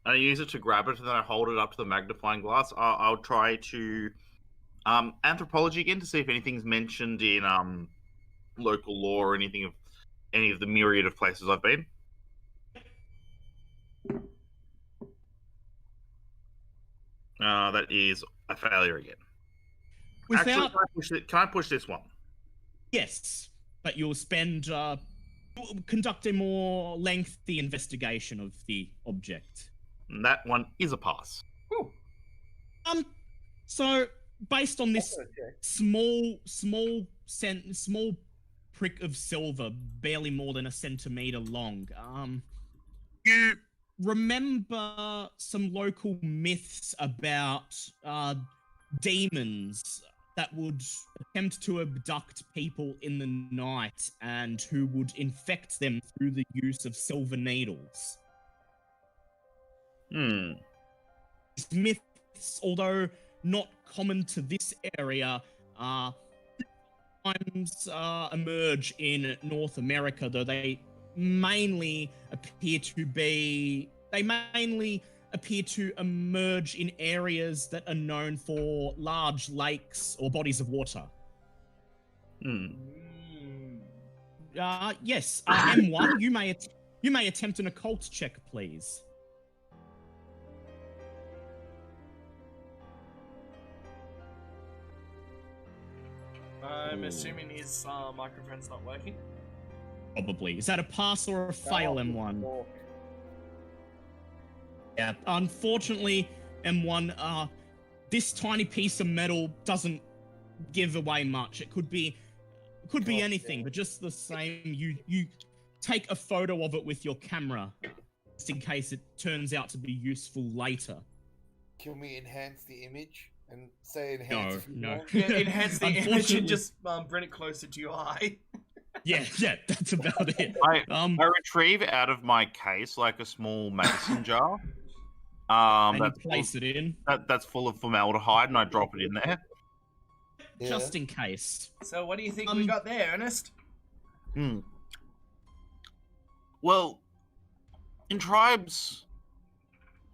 Speaker 2: and I use it to grab it, and then I hold it up to the magnifying glass. I'll try to anthropology again to see if anything's mentioned in local law or anything of any of the myriad of places I've been. That is a failure again.
Speaker 3: Without...
Speaker 2: Actually, can I push this one?
Speaker 3: Yes, but you'll conduct a more lengthy investigation of the object.
Speaker 2: And that one is a pass.
Speaker 1: Ooh.
Speaker 3: So based on this small prick of silver, barely more than a centimeter long, you remember some local myths about demons that would attempt to abduct people in the night and who would infect them through the use of silver needles. These myths, although not common to this area, sometimes emerge in North America, though they mainly appear to emerge in areas that are known for large lakes or bodies of water. Yes, M1, you may attempt an occult check, please.
Speaker 1: I'm assuming his microphone's not working.
Speaker 3: Probably. Is that a pass or a fail, M1? Yeah, unfortunately, M1, this tiny piece of metal doesn't give away much. It could be anything, but just the same, you take a photo of it with your camera, just in case it turns out to be useful later.
Speaker 4: Can we enhance the image and say enhance?
Speaker 3: No.
Speaker 1: Yeah, enhance the image and just bring it closer to your eye.
Speaker 3: Yeah, that's about it.
Speaker 2: I retrieve out of my case like a small medicine jar.
Speaker 3: And you place it in.
Speaker 2: That's full of formaldehyde, and I drop it in there.
Speaker 4: Yeah.
Speaker 3: Just in case.
Speaker 1: So what do you think we got there, Ernest?
Speaker 2: Well, in tribes,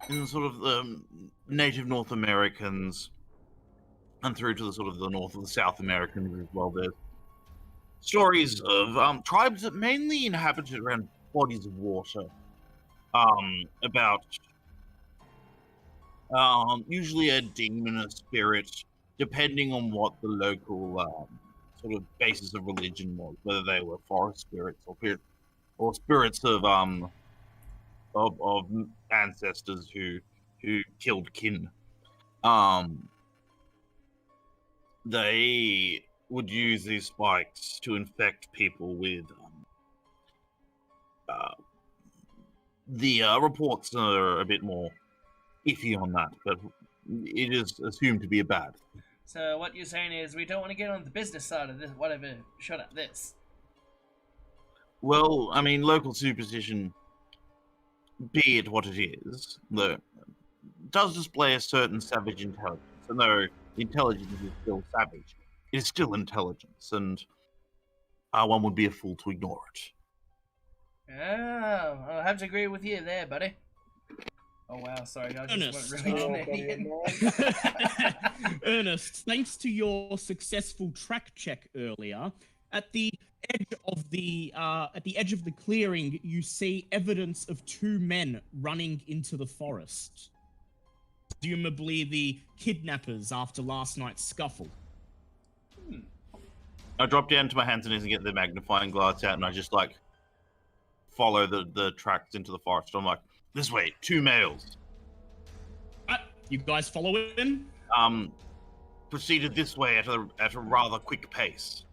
Speaker 2: in sort of the native North Americans, and through to the sort of the North of the South Americans as well, there's stories of tribes that mainly inhabited around bodies of water. About usually a demon, a spirit, depending on what the local sort of basis of religion was, whether they were forest spirits or spirits of ancestors who who killed kin. They would use these spikes to infect people with. The reports are a bit more iffy on that, but it is assumed to be a bad.
Speaker 1: So what you're saying is we don't want to get on the business side of this, whatever, shut up this.
Speaker 2: Well, I mean, local superstition, be it what it is, though, does display a certain savage intelligence. And though the intelligence is still savage, it is still intelligence, and one would be a fool to ignore it.
Speaker 1: Oh, I'll have to agree with you there, buddy. Oh wow, sorry, I just went really Canadian.
Speaker 3: Ernest, thanks to your successful track check earlier, at the edge of the clearing, you see evidence of two men running into the forest. Presumably the kidnappers after last night's scuffle.
Speaker 2: I drop down to my hands and knees and get the magnifying glass out, and I just follow the tracks into the forest. I'm like, this way, two males.
Speaker 3: You guys follow him?
Speaker 2: Proceeded this way at a rather quick pace.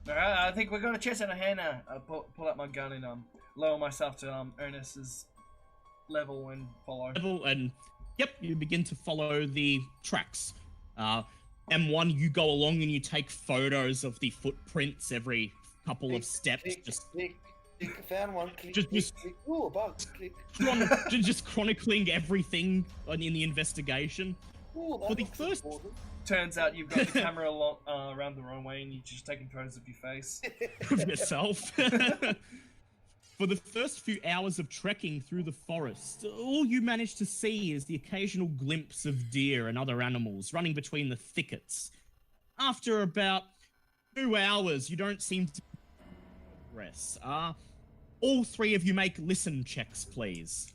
Speaker 1: Alright, I think we're gonna chest in a hand now. I pull out my gun and lower myself to Ernest's level and follow.
Speaker 3: Yep, you begin to follow the tracks. M1, you go along and you take photos of the footprints every couple of steps.
Speaker 4: Click. Found one. Click,
Speaker 3: Just-
Speaker 4: click. Ooh, a bug. Click.
Speaker 3: Just chronicling everything in the investigation.
Speaker 4: Ooh, that
Speaker 3: For the
Speaker 4: looks
Speaker 3: first-
Speaker 4: important.
Speaker 1: Turns out you've got the camera around the wrong way and you're just taking photos of your face.
Speaker 3: Of yourself. For the first few hours of trekking through the forest, all you manage to see is the occasional glimpse of deer and other animals running between the thickets. After about 2 hours, you don't seem to progress. All three of you make listen checks, please.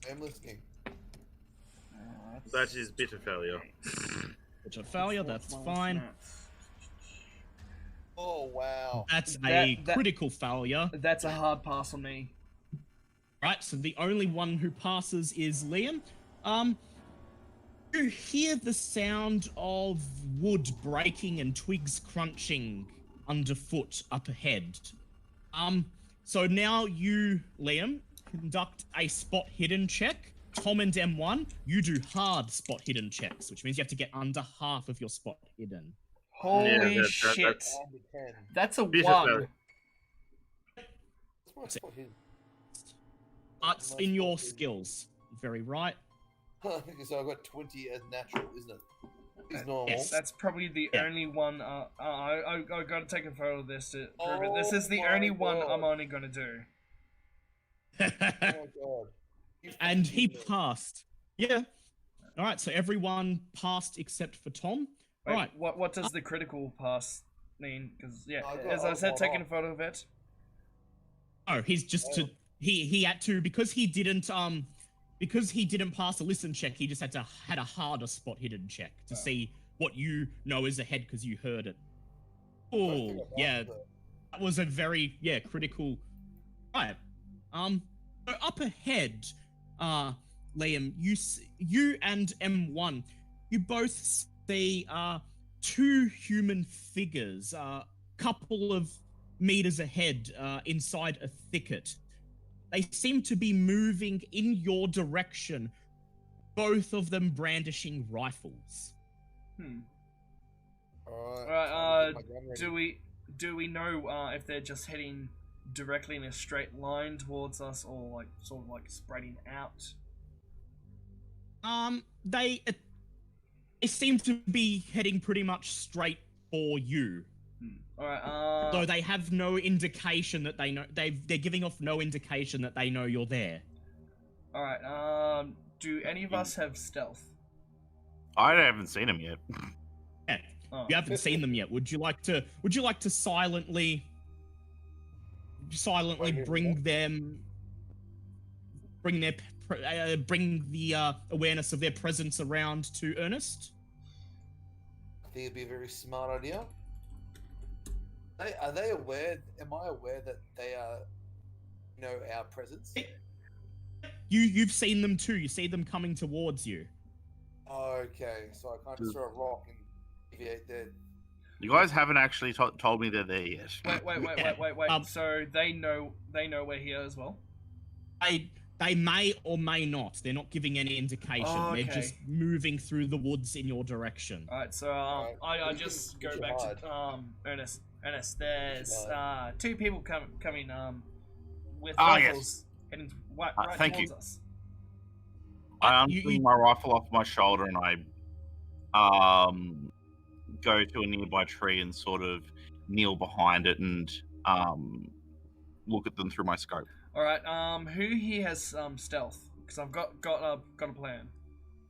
Speaker 4: I'm listening.
Speaker 2: That is bitter failure.
Speaker 3: Which a failure, that's fine.
Speaker 4: Oh, wow.
Speaker 3: That's
Speaker 1: That-
Speaker 3: critical failure.
Speaker 1: That's a hard pass on me.
Speaker 3: Right, so the only one who passes is Liam. You hear the sound of wood breaking and twigs crunching underfoot up ahead. So now you, Liam, conduct a spot hidden check. Tom and M1, you do hard spot hidden checks, which means you have to get under half of your spot hidden.
Speaker 1: Holy shit. That's a
Speaker 2: Bitter
Speaker 1: 1.
Speaker 2: failure.
Speaker 4: That's my spot here.
Speaker 3: It's in your skills. Very right.
Speaker 4: I think so. I got 20 as natural, isn't it? Is normal.
Speaker 3: Yes.
Speaker 1: That's probably the
Speaker 3: Yeah.
Speaker 1: only one. I gotta take a photo of this to prove it. This
Speaker 4: Oh
Speaker 1: is the
Speaker 4: my
Speaker 1: only one
Speaker 4: God.
Speaker 1: I'm only gonna do.
Speaker 4: Oh my god. You
Speaker 3: And he
Speaker 4: fucking-
Speaker 3: passed. Yeah. All right, so everyone passed except for Tom.
Speaker 1: Wait,
Speaker 3: All right.
Speaker 1: What does the critical pass mean? Because yeah,
Speaker 4: I got
Speaker 1: as I said,
Speaker 4: one
Speaker 1: taking a
Speaker 4: off.
Speaker 1: photo of it.
Speaker 3: Oh, he's just to he had to because he didn't pass a listen check. He just had a harder spot hidden check to see what you know is ahead because you heard it. Oh, yeah, that was a very critical. Right. So up ahead, Liam, you and M1, you both see two human figures, couple of meters ahead, inside a thicket. They seem to be moving in your direction, both of them brandishing rifles.
Speaker 1: Alright, do we know if they're just heading directly in a straight line towards us, or like sort of like spreading out?
Speaker 3: They seem to be heading pretty much straight for you.
Speaker 1: Alright,
Speaker 3: Though they have no indication that they know. They're giving off no indication that they know you're there.
Speaker 1: alright, do any of us have stealth?
Speaker 2: I haven't seen him yet.
Speaker 3: Yeah,
Speaker 1: Oh.
Speaker 3: you haven't seen them yet. Would you like to silently bring the awareness of their presence around to Ernest?
Speaker 4: I think it'd be a very smart idea. Are they aware? Am I aware that they know our presence?
Speaker 3: You've seen them too. You see them coming towards you.
Speaker 4: Okay, so I can't just throw a rock and deviate there.
Speaker 2: You guys haven't actually told me they're there yet.
Speaker 1: Wait. So they know we're here as well.
Speaker 3: They may or may not. They're not giving any indication.
Speaker 1: Oh,
Speaker 3: They're just moving through the woods in your direction.
Speaker 1: All right, so I just go back to Ernest. Ernest, there's 2 people coming with rifles heading right towards us.
Speaker 2: I unfling my rifle off my shoulder and I go to a nearby tree and sort of kneel behind it and look at them through my scope.
Speaker 1: All right. Who here has stealth? Because I've got a plan.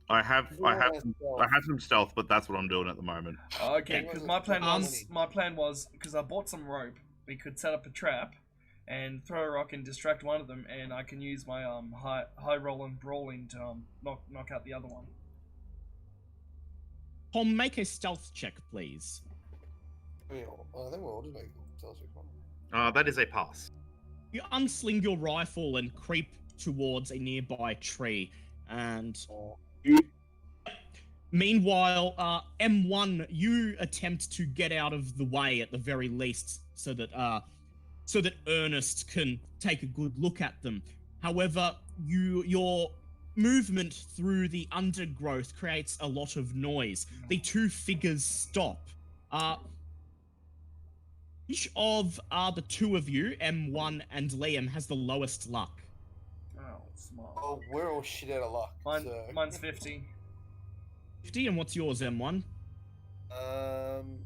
Speaker 2: I have some stealth, but that's what I'm doing at the moment.
Speaker 1: Okay, because my plan was because I bought some rope. We could set up a trap and throw a rock and distract one of them, and I can use my high roll and brawling to knock out the other one.
Speaker 3: Tom, make a stealth check, please.
Speaker 4: I think we'll all just make a stealth check.
Speaker 2: That is a pass.
Speaker 3: You unsling your rifle and creep towards a nearby tree, and meanwhile, M1, you attempt to get out of the way at the very least, so that Ernest can take a good look at them. However, your movement through the undergrowth creates a lot of noise. The 2 figures stop. Each of the 2 of you, M1 and Liam, has the lowest luck.
Speaker 1: Oh, smart.
Speaker 4: Oh, we're all shit out of luck.
Speaker 1: Mine's 50.
Speaker 3: 50, and what's yours, M1?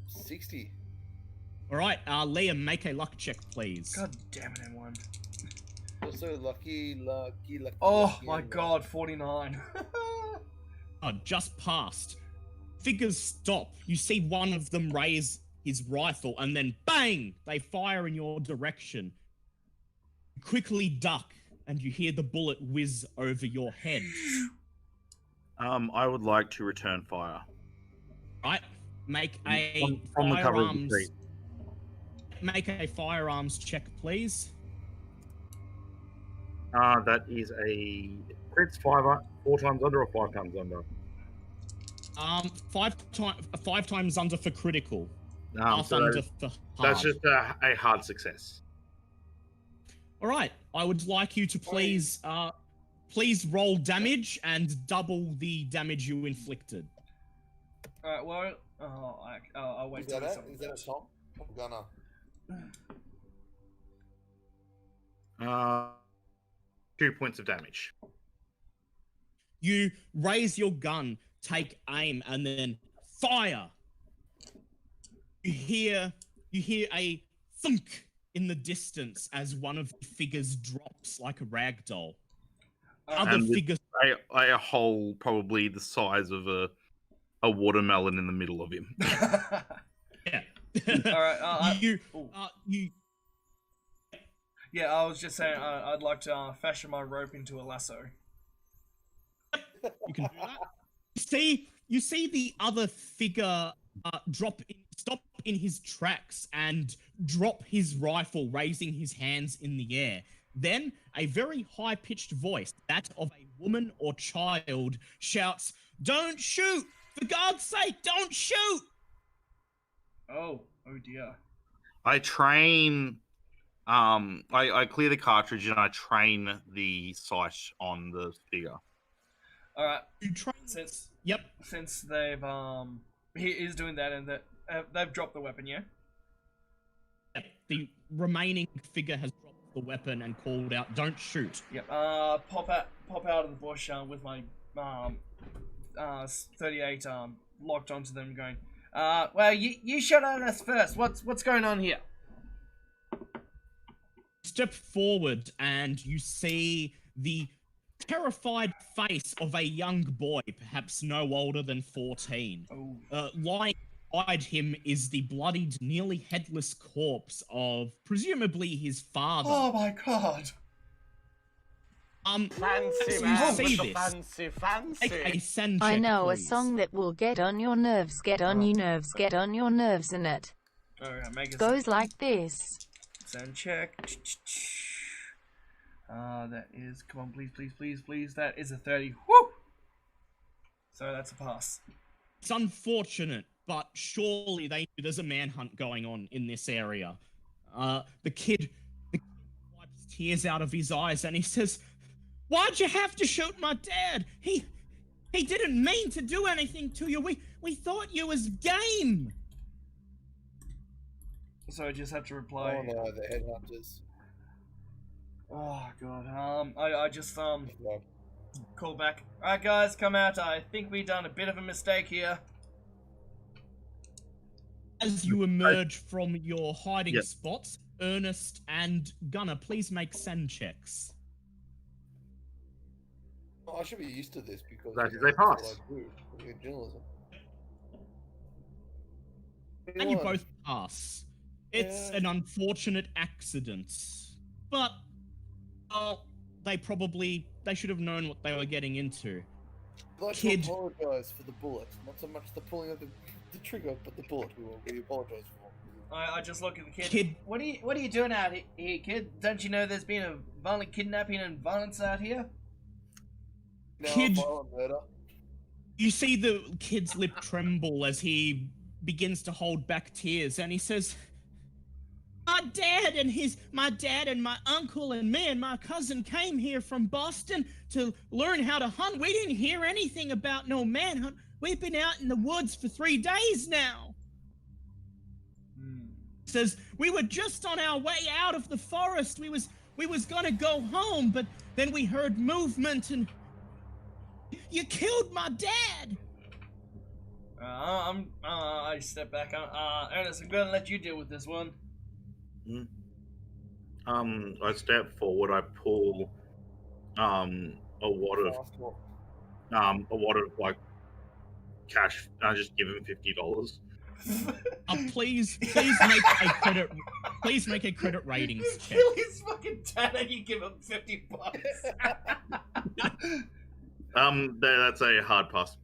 Speaker 4: 60.
Speaker 3: All right, Liam, make a luck check, please.
Speaker 1: God damn it, M1.
Speaker 4: Also lucky.
Speaker 1: Oh my god, 49.
Speaker 3: Oh, just passed. Figures stop. You see one of them raise his rifle, and then bang! They fire in your direction. You quickly duck, and you hear the bullet whiz over your head.
Speaker 2: I would like to return fire.
Speaker 3: Right, make a
Speaker 2: from the cover of the
Speaker 3: firearms.
Speaker 2: tree.
Speaker 3: Make a firearms check, please.
Speaker 2: That is a crits 4 times under or 5 times under.
Speaker 3: 5 times under for critical. Half
Speaker 2: So
Speaker 3: under for hard.
Speaker 2: that's just a hard success.
Speaker 3: All right, I would like you to please roll damage and double the damage you inflicted.
Speaker 1: All right. Well, I'll wait.
Speaker 4: Is that it? Is that a Tom? I'm gonna.
Speaker 2: 2 points of damage.
Speaker 3: You raise your gun, take aim, and then fire. You hear a thunk in the distance as one of the figures drops like a rag doll. Other figures.
Speaker 2: A hole probably the size of a watermelon in the middle of him.
Speaker 3: Yeah.
Speaker 1: All right.
Speaker 3: You.
Speaker 1: Yeah, I was just saying I'd like to fashion my rope into a lasso.
Speaker 3: You can do that. You see the other figure stop in his tracks and drop his rifle, raising his hands in the air. Then a very high-pitched voice, that of a woman or child, shouts, "Don't shoot! For God's sake, don't shoot!"
Speaker 1: Oh dear.
Speaker 2: I train. I clear the cartridge and I train the sight on the figure.
Speaker 1: All right.
Speaker 3: You train
Speaker 1: Since they've he is doing that and that they've dropped the weapon, yeah.
Speaker 3: Yep. The remaining figure has dropped the weapon and called out, "Don't shoot."
Speaker 1: Yep. Pop out of the bush with my 38 locked onto them, going. Well, you shot at us first. What's going on here?
Speaker 3: Step forward and you see the terrified face of a young boy, perhaps no older than 14. Lying beside him is the bloodied, nearly headless corpse of presumably his father.
Speaker 1: Oh my god!
Speaker 5: Fancy.
Speaker 3: I
Speaker 5: know a song that will get on your nerves, get on your nerves, get on your nerves in it.
Speaker 1: Alright, make it
Speaker 5: Goes like this.
Speaker 1: Send check. That is, come on, please. That is a 30. Woo! So that's a pass.
Speaker 3: It's unfortunate, but surely they knew there's a manhunt going on in this area. The kid wipes tears out of his eyes and he says, "Why'd you have to shoot my dad? He didn't mean to do anything to you. We thought you was game."
Speaker 1: So I just have to reply.
Speaker 4: Oh no, the headhunters.
Speaker 1: Oh god. I just
Speaker 4: No.
Speaker 1: call back. Alright guys, come out. I think we done a bit of a mistake here.
Speaker 3: As you emerge from your hiding
Speaker 2: Yep.
Speaker 3: spots, Ernest and Gunnar, please make send checks.
Speaker 4: Oh, I should be used to this because
Speaker 2: That is a
Speaker 4: that's what
Speaker 2: pass.
Speaker 4: I do in journalism.
Speaker 3: And you
Speaker 4: 21.
Speaker 3: both pass. It's
Speaker 4: Yeah.
Speaker 3: an unfortunate accident. But, they should have known what they were getting into.
Speaker 4: I'd like
Speaker 3: Kid.
Speaker 4: to apologise for the bullet. Not so much the pulling of the trigger, but the bullet we apologise for.
Speaker 1: I just look at the kid.
Speaker 3: Kid.
Speaker 1: What are you doing out here, kid? Don't you know there's been a violent kidnapping and violence out here?
Speaker 4: Now
Speaker 3: Kid.
Speaker 4: violent murder.
Speaker 3: You see the kid's lip tremble as he begins to hold back tears, and he says, my dad and my uncle and me and my cousin came here from Boston to learn how to hunt. We didn't hear anything about no manhunt. We've been out in the woods for 3 days now." Says, "We were just on our way out of the forest. We was gonna go home, but then we heard movement and you killed my dad."
Speaker 1: I step back. Ernest, I'm gonna let you deal with this one.
Speaker 2: I step forward. I pull a wad of like cash. I just give him $50.
Speaker 3: Please make a credit ratings
Speaker 1: You
Speaker 3: check.
Speaker 1: kill his fucking dad and you give him $50.
Speaker 2: That's a hard pass.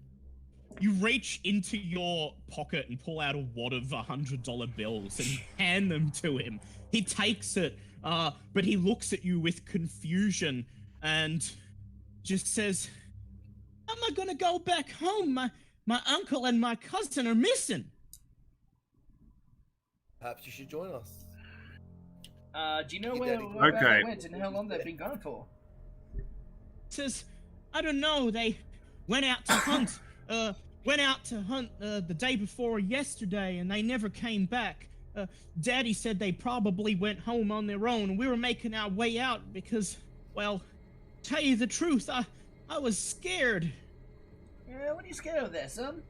Speaker 3: You reach into your pocket and pull out a wad of $100 bills and hand them to him. He takes it, but he looks at you with confusion and just says, "How am I gonna go back home? My uncle and my cousin are missing."
Speaker 4: Perhaps you should join us.
Speaker 1: Do you know
Speaker 4: Your
Speaker 1: where
Speaker 4: daddy-
Speaker 1: they
Speaker 2: Okay.
Speaker 1: went and how long they've been gone for?
Speaker 3: Says, "I don't know. They went out to hunt. The day before yesterday, and they never came back. Daddy said they probably went home on their own, and we were making our way out because, well, tell you the truth, I was scared."
Speaker 1: Yeah, what are you scared of there, son?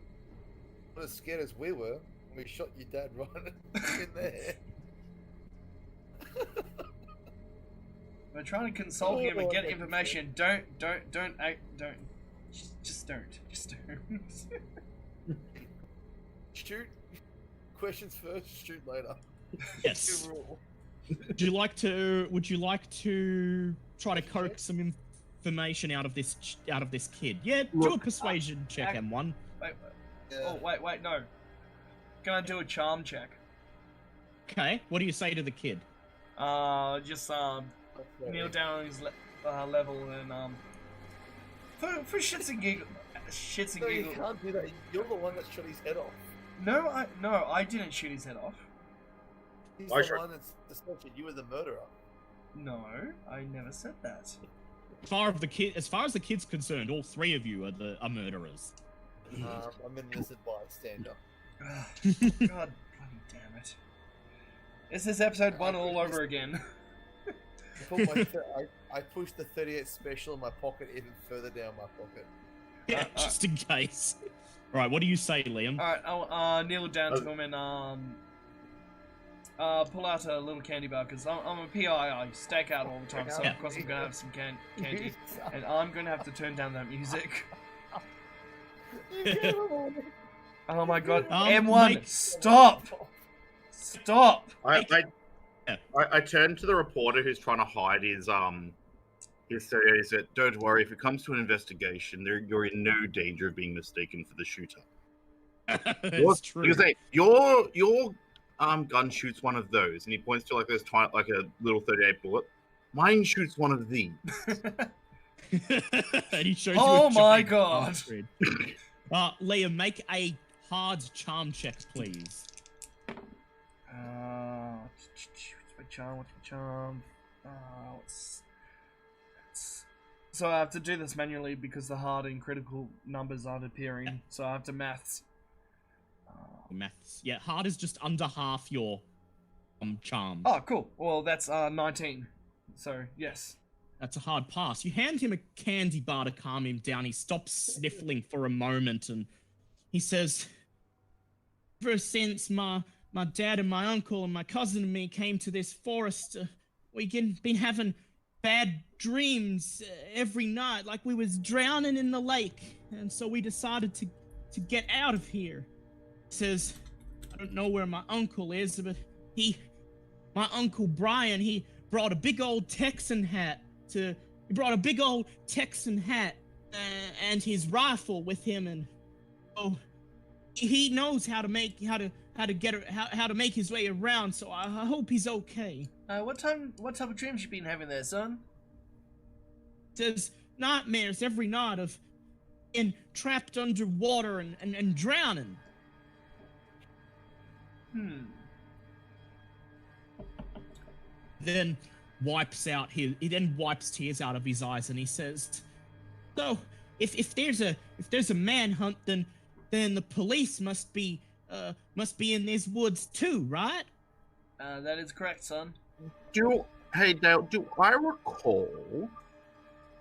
Speaker 4: Not as scared as we were when we shot your dad right in there.
Speaker 1: We're trying to console him and
Speaker 4: Oh,
Speaker 1: get
Speaker 4: I
Speaker 1: information. Don't. Just don't.
Speaker 4: Shoot. Questions first, shoot later.
Speaker 3: Yes.
Speaker 4: Good rule.
Speaker 3: Would you like to try to coax some information out of this kid? Yeah, do a
Speaker 2: Look,
Speaker 3: persuasion check, M1.
Speaker 1: Wait,
Speaker 4: Yeah.
Speaker 1: oh, wait, no. Can I do a charm check?
Speaker 3: Okay, what do you say to the kid?
Speaker 1: Just kneel down on his level and for shits and giggles.
Speaker 4: No, you can't do that. You're the one that shot his head off.
Speaker 1: No, I didn't shoot his head off.
Speaker 4: He's
Speaker 2: I
Speaker 4: the
Speaker 2: shot-
Speaker 4: one that's said you were the murderer.
Speaker 1: No, I never said that.
Speaker 3: As far as the kid's concerned, all three of you are murderers.
Speaker 4: I'm an innocent bystander.
Speaker 1: God bloody damn it. Is this episode 1 all over again?
Speaker 4: I pushed the 38 special in my pocket even further down my pocket.
Speaker 3: Yeah, just in case. Right, what do you say, Liam?
Speaker 1: Alright, I'll kneel down to him and pull out a little candy bar because I'm a PI. I stake out all the time, so of course I'm gonna have some candy, and I'm gonna have to turn down that music. Oh my god, M1,
Speaker 3: Mike.
Speaker 1: stop!
Speaker 2: I turn to the reporter who's trying to hide his theory. He said, "Don't worry. If it comes to an investigation, you're in no danger of being mistaken for the shooter."
Speaker 3: That's true.
Speaker 2: You say your gun shoots one of those, and he points to like a little 38 bullet. Mine shoots one of these.
Speaker 3: And he shows
Speaker 1: Oh
Speaker 3: you a
Speaker 1: my
Speaker 3: giant
Speaker 1: God.
Speaker 3: cartridge. Liam, make a hard charm check, please.
Speaker 1: What's my charm? What's my charm? So I have to do this manually because the hard and critical numbers aren't appearing. So I have to maths.
Speaker 3: Maths. Yeah, hard is just under half your charm.
Speaker 1: Oh, cool. Well, that's 19. So yes.
Speaker 3: That's a hard pass. You hand him a candy bar to calm him down. He stops sniffling for a moment and he says, ever since my dad and my uncle and my cousin and me came to this forest, we've been having bad dreams every night, like we was drowning in the lake. And so we decided to get out of here. He says, I don't know where my uncle is, but my uncle Brian, he brought a big old Texan hat and his rifle with him, and he knows how to make his way around. So I hope he's okay.
Speaker 1: What type of dreams you been having there, son?
Speaker 3: There's nightmares every night of being trapped underwater and drowning. Then he then wipes tears out of his eyes and he says, so if there's a manhunt, then the police must be in these woods too, right?
Speaker 1: That is correct, son.
Speaker 2: Hey Dale, do I recall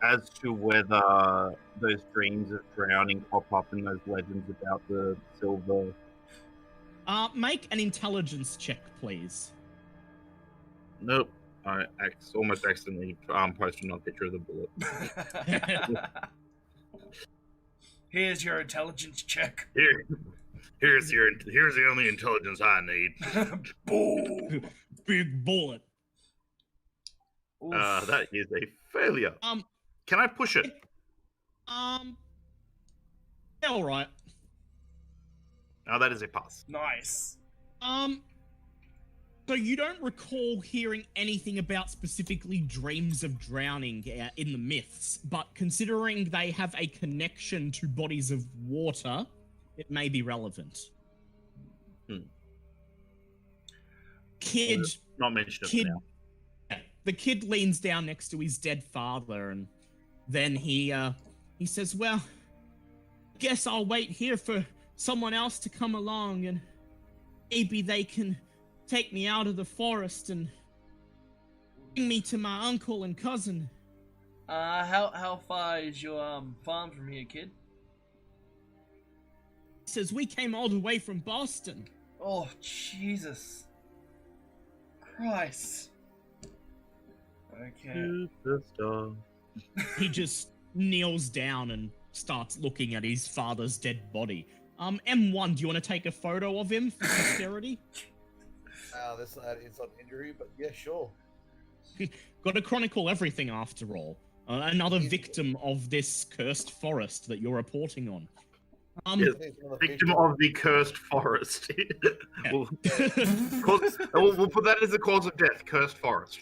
Speaker 2: as to whether those dreams of drowning pop up in those legends about the silver?
Speaker 3: Make an intelligence check, please.
Speaker 2: Nope. I almost accidentally posted a picture of the bullet.
Speaker 1: Here's your intelligence check.
Speaker 2: Here's the only intelligence I need.
Speaker 1: Boom.
Speaker 3: Big bullet.
Speaker 2: That is a failure. Can I push it?
Speaker 3: Yeah, all right.
Speaker 2: That is a pass.
Speaker 1: Nice.
Speaker 3: So you don't recall hearing anything about specifically dreams of drowning in the myths, but considering they have a connection to bodies of water, it may be relevant.
Speaker 2: Not mentioned it now.
Speaker 3: The kid leans down next to his dead father, and then he says, well, guess I'll wait here for someone else to come along, and maybe they can take me out of the forest and bring me to my uncle and cousin.
Speaker 1: How far is your farm from here, kid?
Speaker 3: He says, we came all the way from Boston.
Speaker 1: Oh, Jesus Christ. Okay.
Speaker 2: Superstar.
Speaker 3: He just kneels down and starts looking at his father's dead body. M1, do you want to take a photo of him for posterity?
Speaker 4: This lad is on injury, but yeah, sure.
Speaker 3: Got to chronicle everything after all. Another victim of this cursed forest that you're reporting on.
Speaker 2: Yes, victim of the cursed forest. we'll put that as the cause of death, cursed forest.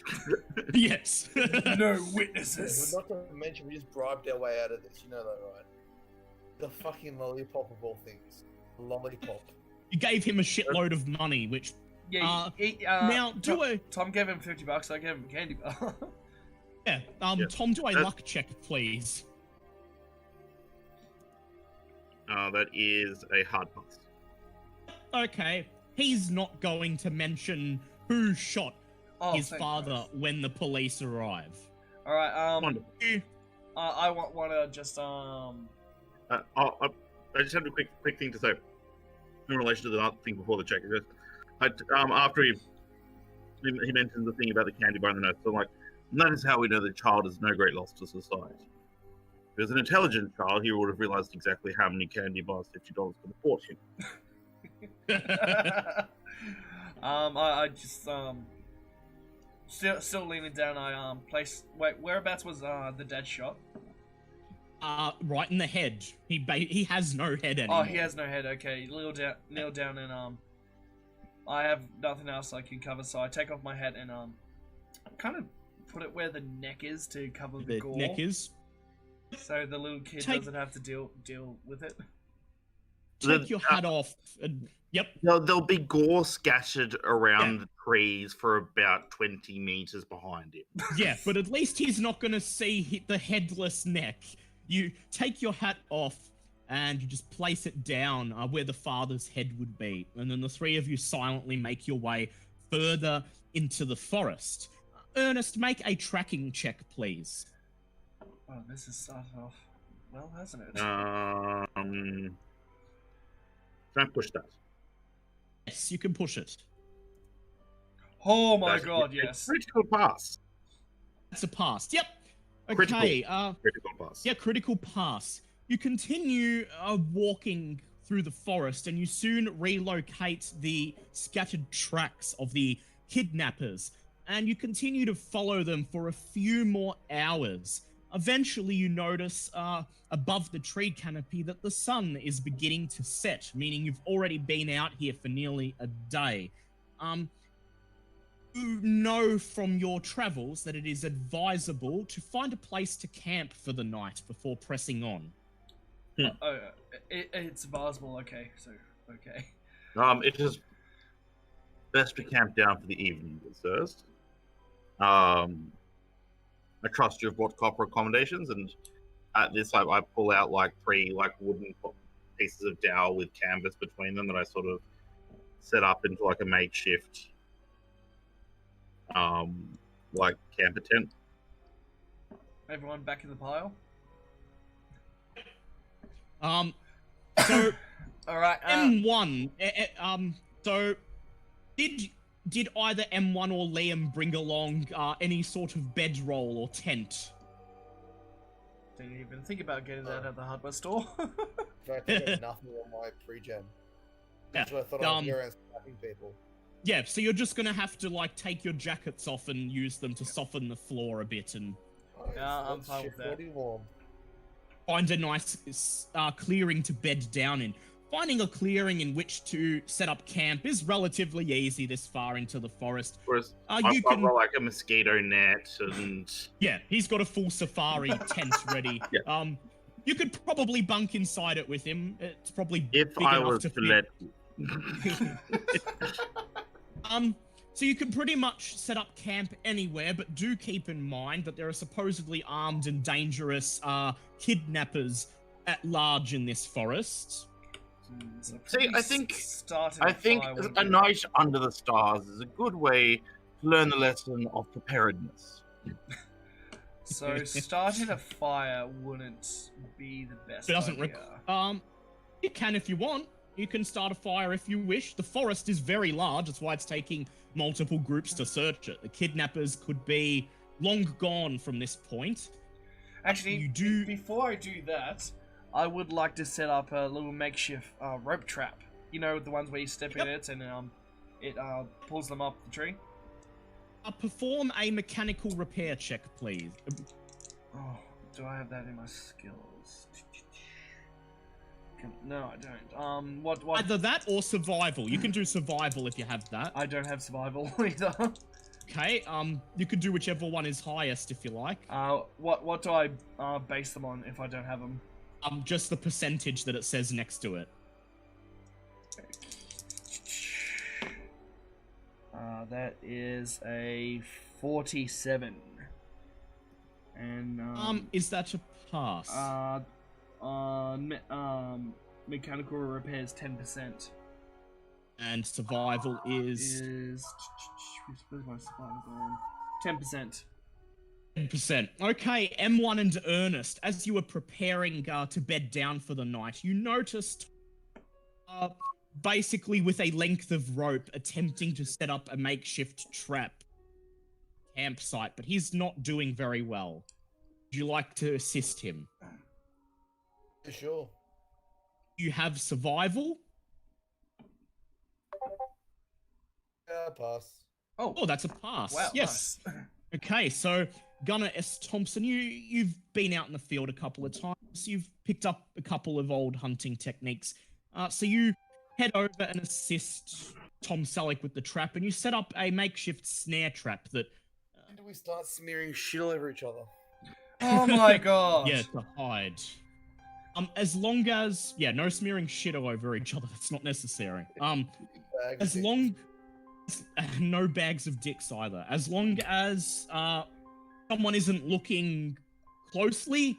Speaker 3: Yes.
Speaker 1: No witnesses.
Speaker 4: Not to mention we just bribed our way out of this, you know that, right? The fucking lollipop of all things. Lollipop.
Speaker 3: You gave him a shitload of money, which...
Speaker 1: Yeah,
Speaker 3: now,
Speaker 1: Tom gave him $50, I gave him a candy bar.
Speaker 3: Yeah, Tom, do a luck check, please.
Speaker 2: That is a hard pass.
Speaker 3: Okay, he's not going to mention who shot his father when the police arrive.
Speaker 1: Alright,
Speaker 3: Wonderful.
Speaker 1: I want to just,
Speaker 2: I just have a quick thing to say in relation to the other thing before the check. After he mentions the thing about the candy bar in the notes, so that is how we know the child is no great loss to society. If he was an intelligent child, he would have realized exactly how many candy bars $50 could afford him.
Speaker 1: I just still leaning down. I place. Wait, whereabouts was the dead shot?
Speaker 3: Right in the head. He has no head anymore.
Speaker 1: Oh, he has no head. Okay, kneel down, and I have nothing else I can cover, so I take off my hat and kind of put it where the neck is to cover the gore.
Speaker 3: Neck is.
Speaker 1: So the little kid doesn't have to deal with it.
Speaker 3: take your hat off. And, yep.
Speaker 2: There'll be gore scattered around the trees for about 20 meters behind him.
Speaker 3: Yeah, but at least he's not going to see the headless neck. You take your hat off and you just place it down where the father's head would be. And then the three of you silently make your way further into the forest. Ernest, make a tracking check, please.
Speaker 1: Oh, this has started off well, hasn't it?
Speaker 2: Can I push that?
Speaker 3: Yes, you can push it.
Speaker 1: Oh my
Speaker 2: That's
Speaker 1: god,
Speaker 2: a
Speaker 1: yes.
Speaker 2: critical pass.
Speaker 3: That's a pass. Yep. Okay.
Speaker 2: Critical pass.
Speaker 3: Yeah, critical pass. You continue walking through the forest and you soon relocate the scattered tracks of the kidnappers and you continue to follow them for a few more hours. Eventually you notice above the tree canopy that the sun is beginning to set, meaning you've already been out here for nearly a day. You know from your travels that it is advisable to find a place to camp for the night before pressing on.
Speaker 1: It's advisable, okay, so, okay.
Speaker 2: It is best to camp down for the evening first. I trust you've bought copper accommodations, and at this I pull out like 3 like wooden pieces of dowel with canvas between them that I sort of set up into like a makeshift like camper tent.
Speaker 1: Everyone back in the pile?
Speaker 3: So
Speaker 1: Alright,
Speaker 3: M1, so did either M1 or Liam bring along any sort of bedroll or tent?
Speaker 1: didn't even think about getting that at the hardware store.
Speaker 4: In fact, I got nothing on my pre-gen.
Speaker 3: Yeah,
Speaker 4: So I thought I was around slapping people.
Speaker 3: Yeah, so you're just gonna have to like take your jackets off and use them to soften the floor a bit and
Speaker 1: I'm fine with that.
Speaker 4: Warm.
Speaker 3: find a nice clearing to bed down in. Finding a clearing in which to set up camp is relatively easy this far into the forest.
Speaker 2: Whereas
Speaker 3: You can,
Speaker 2: like a mosquito net and
Speaker 3: yeah, he's got a full safari tent ready.
Speaker 2: Yeah.
Speaker 3: You could probably bunk inside it with him. It's probably
Speaker 2: if
Speaker 3: big
Speaker 2: I
Speaker 3: enough
Speaker 2: was
Speaker 3: to
Speaker 2: to
Speaker 3: fit.
Speaker 2: let
Speaker 3: So you can pretty much set up camp anywhere, but do keep in mind that there are supposedly armed and dangerous kidnappers at large in this forest.
Speaker 2: See, I think
Speaker 1: a
Speaker 2: a night under the stars is a good way to learn the lesson of preparedness.
Speaker 1: So starting a fire wouldn't be the best
Speaker 3: It doesn't
Speaker 1: idea.
Speaker 3: You can if you want. You can start a fire if you wish. The forest is very large. That's why it's taking multiple groups to search it. The kidnappers could be long gone from this point.
Speaker 1: Actually, before I do that, I would like to set up a little makeshift rope trap. You know, the ones where you step in it and it pulls them up the tree.
Speaker 3: Perform a mechanical repair check, please.
Speaker 1: Oh, do I have that in my skills? No, I don't. What?
Speaker 3: Either that or survival. You can do survival if you have that.
Speaker 1: I don't have survival either.
Speaker 3: Okay, you could do whichever one is highest if you like.
Speaker 1: What do I base them on if I don't have them?
Speaker 3: Just the percentage that it says next to it.
Speaker 1: That is a 47. And
Speaker 3: is that a pass?
Speaker 1: Mechanical repairs 10%.
Speaker 3: And survival is
Speaker 1: Where's my survival going? 10%.
Speaker 3: 10%. Okay, M1 and Ernest, as you were preparing to bed down for the night, you noticed basically with a length of rope attempting to set up a makeshift trap campsite, but he's not doing very well. Would you like to assist him?
Speaker 4: Sure.
Speaker 3: You have survival?
Speaker 4: Pass.
Speaker 3: Oh, that's a pass.
Speaker 1: Wow.
Speaker 3: Yes.
Speaker 1: Nice.
Speaker 3: Okay, so Gunnar S. Thompson, you've been out in the field a couple of times. You've picked up a couple of old hunting techniques. So you head over and assist Tom Selleck with the trap, and you set up a makeshift snare trap that...
Speaker 4: When do we start smearing shit all over each other?
Speaker 1: Oh my god.
Speaker 3: Yeah, to hide. As long as no smearing shit all over each other. That's not necessary. As long no bags of dicks either. As long as someone isn't looking closely,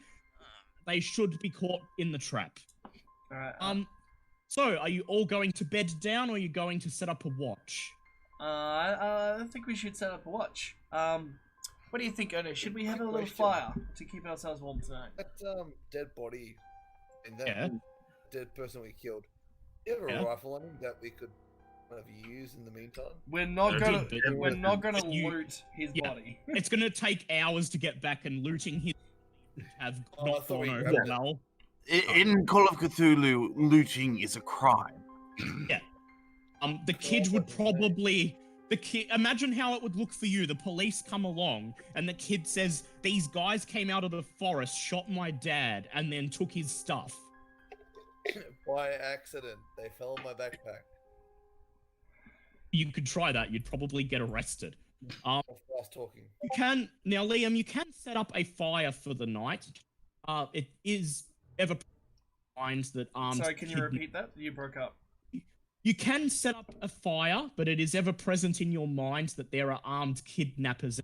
Speaker 3: they should be caught in the trap.
Speaker 1: Alright.
Speaker 3: So are you all going to bed down, or are you going to set up a watch?
Speaker 1: I think we should set up a watch. What do you think, Ono? Should we have a little fire to keep ourselves warm tonight?
Speaker 4: That dead body and that
Speaker 3: Yeah.
Speaker 4: dead person we killed. Do you have a
Speaker 3: Yeah.
Speaker 4: rifle on him that we could kind of use in the meantime?
Speaker 1: We're not gonna
Speaker 3: You-
Speaker 1: loot his
Speaker 3: Yeah.
Speaker 1: body.
Speaker 3: It's gonna take hours to get back, and looting his have
Speaker 4: Oh, I
Speaker 3: not
Speaker 4: thought we
Speaker 3: gone over
Speaker 4: grabbed it.
Speaker 3: well.
Speaker 2: In Call of Cthulhu, looting is a crime.
Speaker 3: The kid would probably imagine how it would look for you. The police come along and the kid says, "These guys came out of the forest, shot my dad, and then took his stuff."
Speaker 4: By accident, they fell in my backpack.
Speaker 3: You could try that. You'd probably get arrested.
Speaker 4: Of fast talking.
Speaker 3: You can now, Liam. You can set up a fire for the night. It is ever finds that armed.
Speaker 1: Sorry, can you repeat that? You broke up.
Speaker 3: You can set up a fire, but it is ever present in your mind that there are armed kidnappers.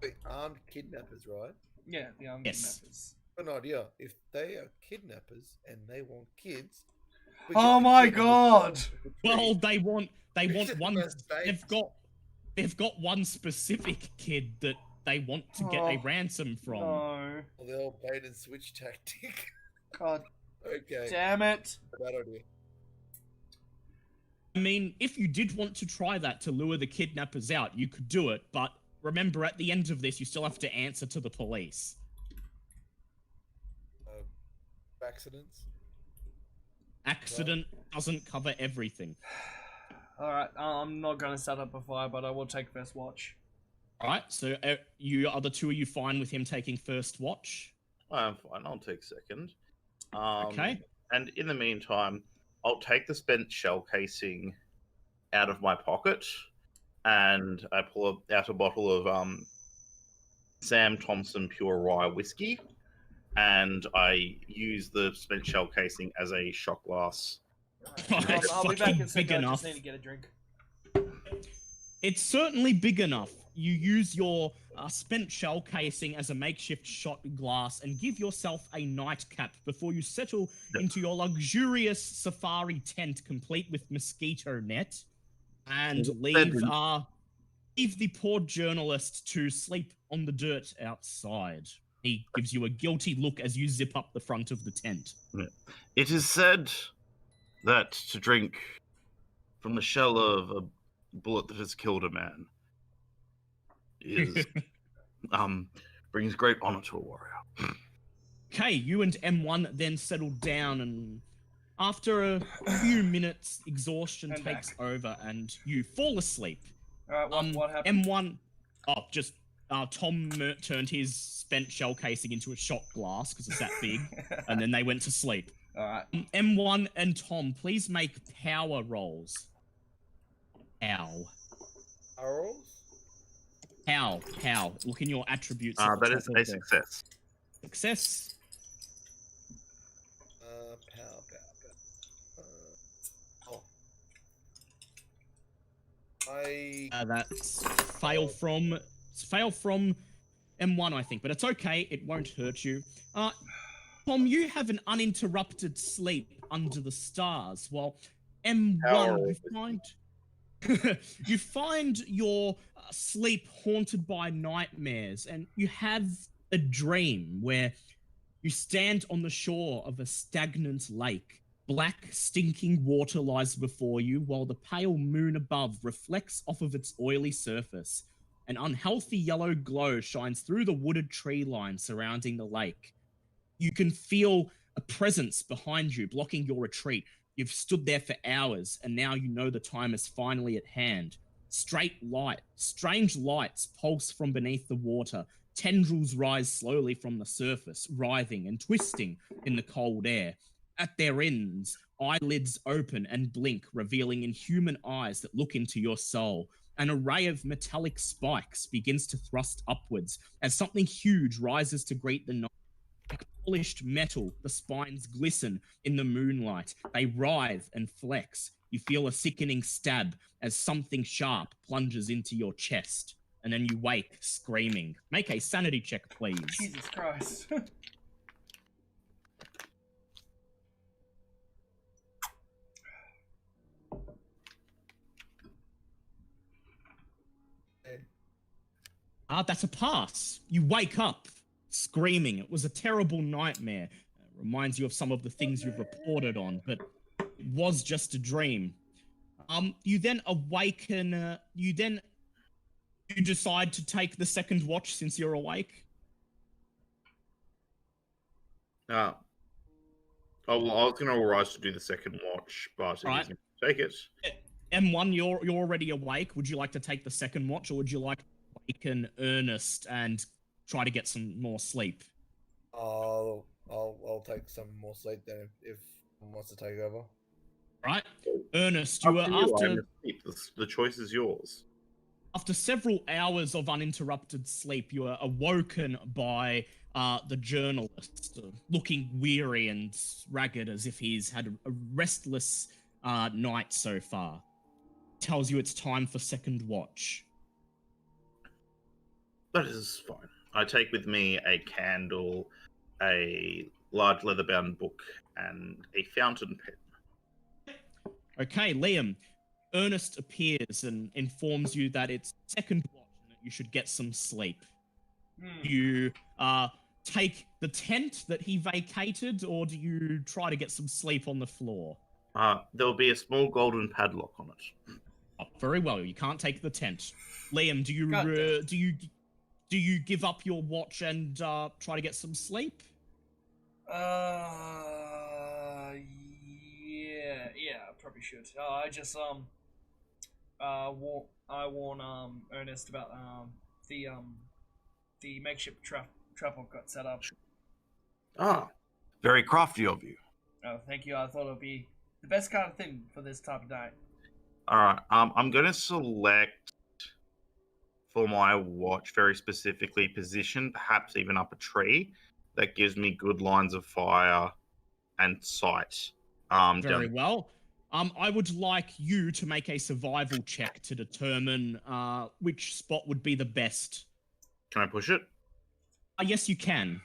Speaker 4: Wait, armed kidnappers, right?
Speaker 1: Yeah, the armed
Speaker 3: Yes.
Speaker 1: kidnappers.
Speaker 4: An idea. If they are kidnappers and they want kids. we
Speaker 1: Oh
Speaker 4: get
Speaker 1: my
Speaker 4: the kid
Speaker 1: god!
Speaker 3: Well, they want
Speaker 4: Just
Speaker 3: one.
Speaker 4: as babes.
Speaker 3: They've got one specific kid that they want to get a
Speaker 1: Oh,
Speaker 3: ransom from.
Speaker 1: No.
Speaker 4: Well, the old bait and switch tactic.
Speaker 1: God
Speaker 4: Okay.
Speaker 1: damn it.
Speaker 4: Bad idea.
Speaker 3: I mean, if you did want to try that to lure the kidnappers out, you could do it. But remember, at the end of this, you still have to answer to the police.
Speaker 4: Accidents.
Speaker 3: Accident doesn't cover everything.
Speaker 1: Alright, I'm not gonna set up a fire, but I will take first watch.
Speaker 3: All right. So, you are the two of you fine with him taking first watch?
Speaker 2: I'm fine. I'll take second.
Speaker 3: Okay.
Speaker 2: And in the meantime, I'll take the spent shell casing out of my pocket, and I pull out a bottle of Sam Thompson Pure Rye whiskey, and I use the spent shell casing as a shot glass.
Speaker 3: It's
Speaker 1: I'll be back
Speaker 3: fucking
Speaker 1: in a second.
Speaker 3: big
Speaker 1: I
Speaker 3: enough.
Speaker 1: just need to get a drink.
Speaker 3: It's certainly big enough. You use your spent shell casing as a makeshift shot glass and give yourself a nightcap before you settle into your luxurious safari tent complete with mosquito net and leave the poor journalist to sleep on the dirt outside. He gives you a guilty look as you zip up the front of the tent.
Speaker 2: It is said that to drink from the shell of a bullet that has killed a man is brings great honor to a warrior.
Speaker 3: Okay, you and M1 then settle down, and after a few minutes, exhaustion
Speaker 1: I'm
Speaker 3: takes
Speaker 1: back.
Speaker 3: over, and you fall asleep.
Speaker 1: Alright, what happened?
Speaker 3: M1, Tom turned his spent shell casing into a shot glass because it's that big, and then they went to sleep.
Speaker 1: Alright.
Speaker 3: M1 and Tom, please make power rolls. Ow.
Speaker 4: Arrows?
Speaker 3: How? Look in your attributes. at the
Speaker 2: That
Speaker 3: top
Speaker 2: is
Speaker 3: of
Speaker 2: a
Speaker 3: the-
Speaker 2: success.
Speaker 3: Success.
Speaker 4: Power.
Speaker 3: That's fail from M1, I think, but it's okay. It won't hurt you. Tom, you have an uninterrupted sleep under the stars, while M1 you find your sleep haunted by nightmares, and you have a dream where you stand on the shore of a stagnant lake. Black, stinking water lies before you, while the pale moon above reflects off of its oily surface. An unhealthy yellow glow shines through the wooded tree line surrounding the lake. You can feel a presence behind you, blocking your retreat. You've stood there for hours, and now you know the time is finally at hand. Strange lights pulse from beneath the water. Tendrils rise slowly from the surface, writhing and twisting in the cold air. At their ends, eyelids open and blink, revealing inhuman eyes that look into your soul. An array of metallic spikes begins to thrust upwards as something huge rises to greet the night. polished metal. The spines glisten in the moonlight. They writhe and flex. You feel a sickening stab as something sharp plunges into your chest. And then you wake, screaming. Make a sanity check, please.
Speaker 1: Jesus Christ.
Speaker 3: That's a pass. You wake up, screaming. It was a terrible nightmare. Reminds you of some of the things you've reported on, but it was just a dream. You then awaken. You decide to take the second watch since you're awake.
Speaker 2: Oh, well, I was going to rise to do the second watch, but if
Speaker 3: Right.
Speaker 2: you can take it.
Speaker 3: M1, you're already awake. Would you like to take the second watch, or would you like to awaken Ernest and try to get some more sleep?
Speaker 4: I'll take some more sleep then if someone wants to take over.
Speaker 3: Right, Ernest, you were
Speaker 2: The choice is yours.
Speaker 3: After several hours of uninterrupted sleep, you are awoken by the journalist, looking weary and ragged as if he's had a restless night so far. Tells you it's time for second watch.
Speaker 2: That is fine. I take with me a candle, a large leather-bound book, and a fountain pen.
Speaker 3: Okay, Liam. Ernest appears and informs you that it's second watch and that you should get some sleep. You take the tent that he vacated, or do you try to get some sleep on the floor?
Speaker 2: There will be a small golden padlock on it.
Speaker 3: Oh, very well. You can't take the tent. Liam, do you give up your watch and try to get some sleep?
Speaker 1: Yeah, I probably should. I just warn Ernest about the makeshift trap I've got set up.
Speaker 2: Very crafty of you.
Speaker 1: Oh, thank you. I thought it would be the best kind of thing for this type of day.
Speaker 2: All right. I'm going to select for my watch very specifically position, perhaps even up a tree, that gives me good lines of fire and sight.
Speaker 3: Very well. I would like you to make a survival check to determine which spot would be the best.
Speaker 2: Can I push it?
Speaker 3: Yes, you can.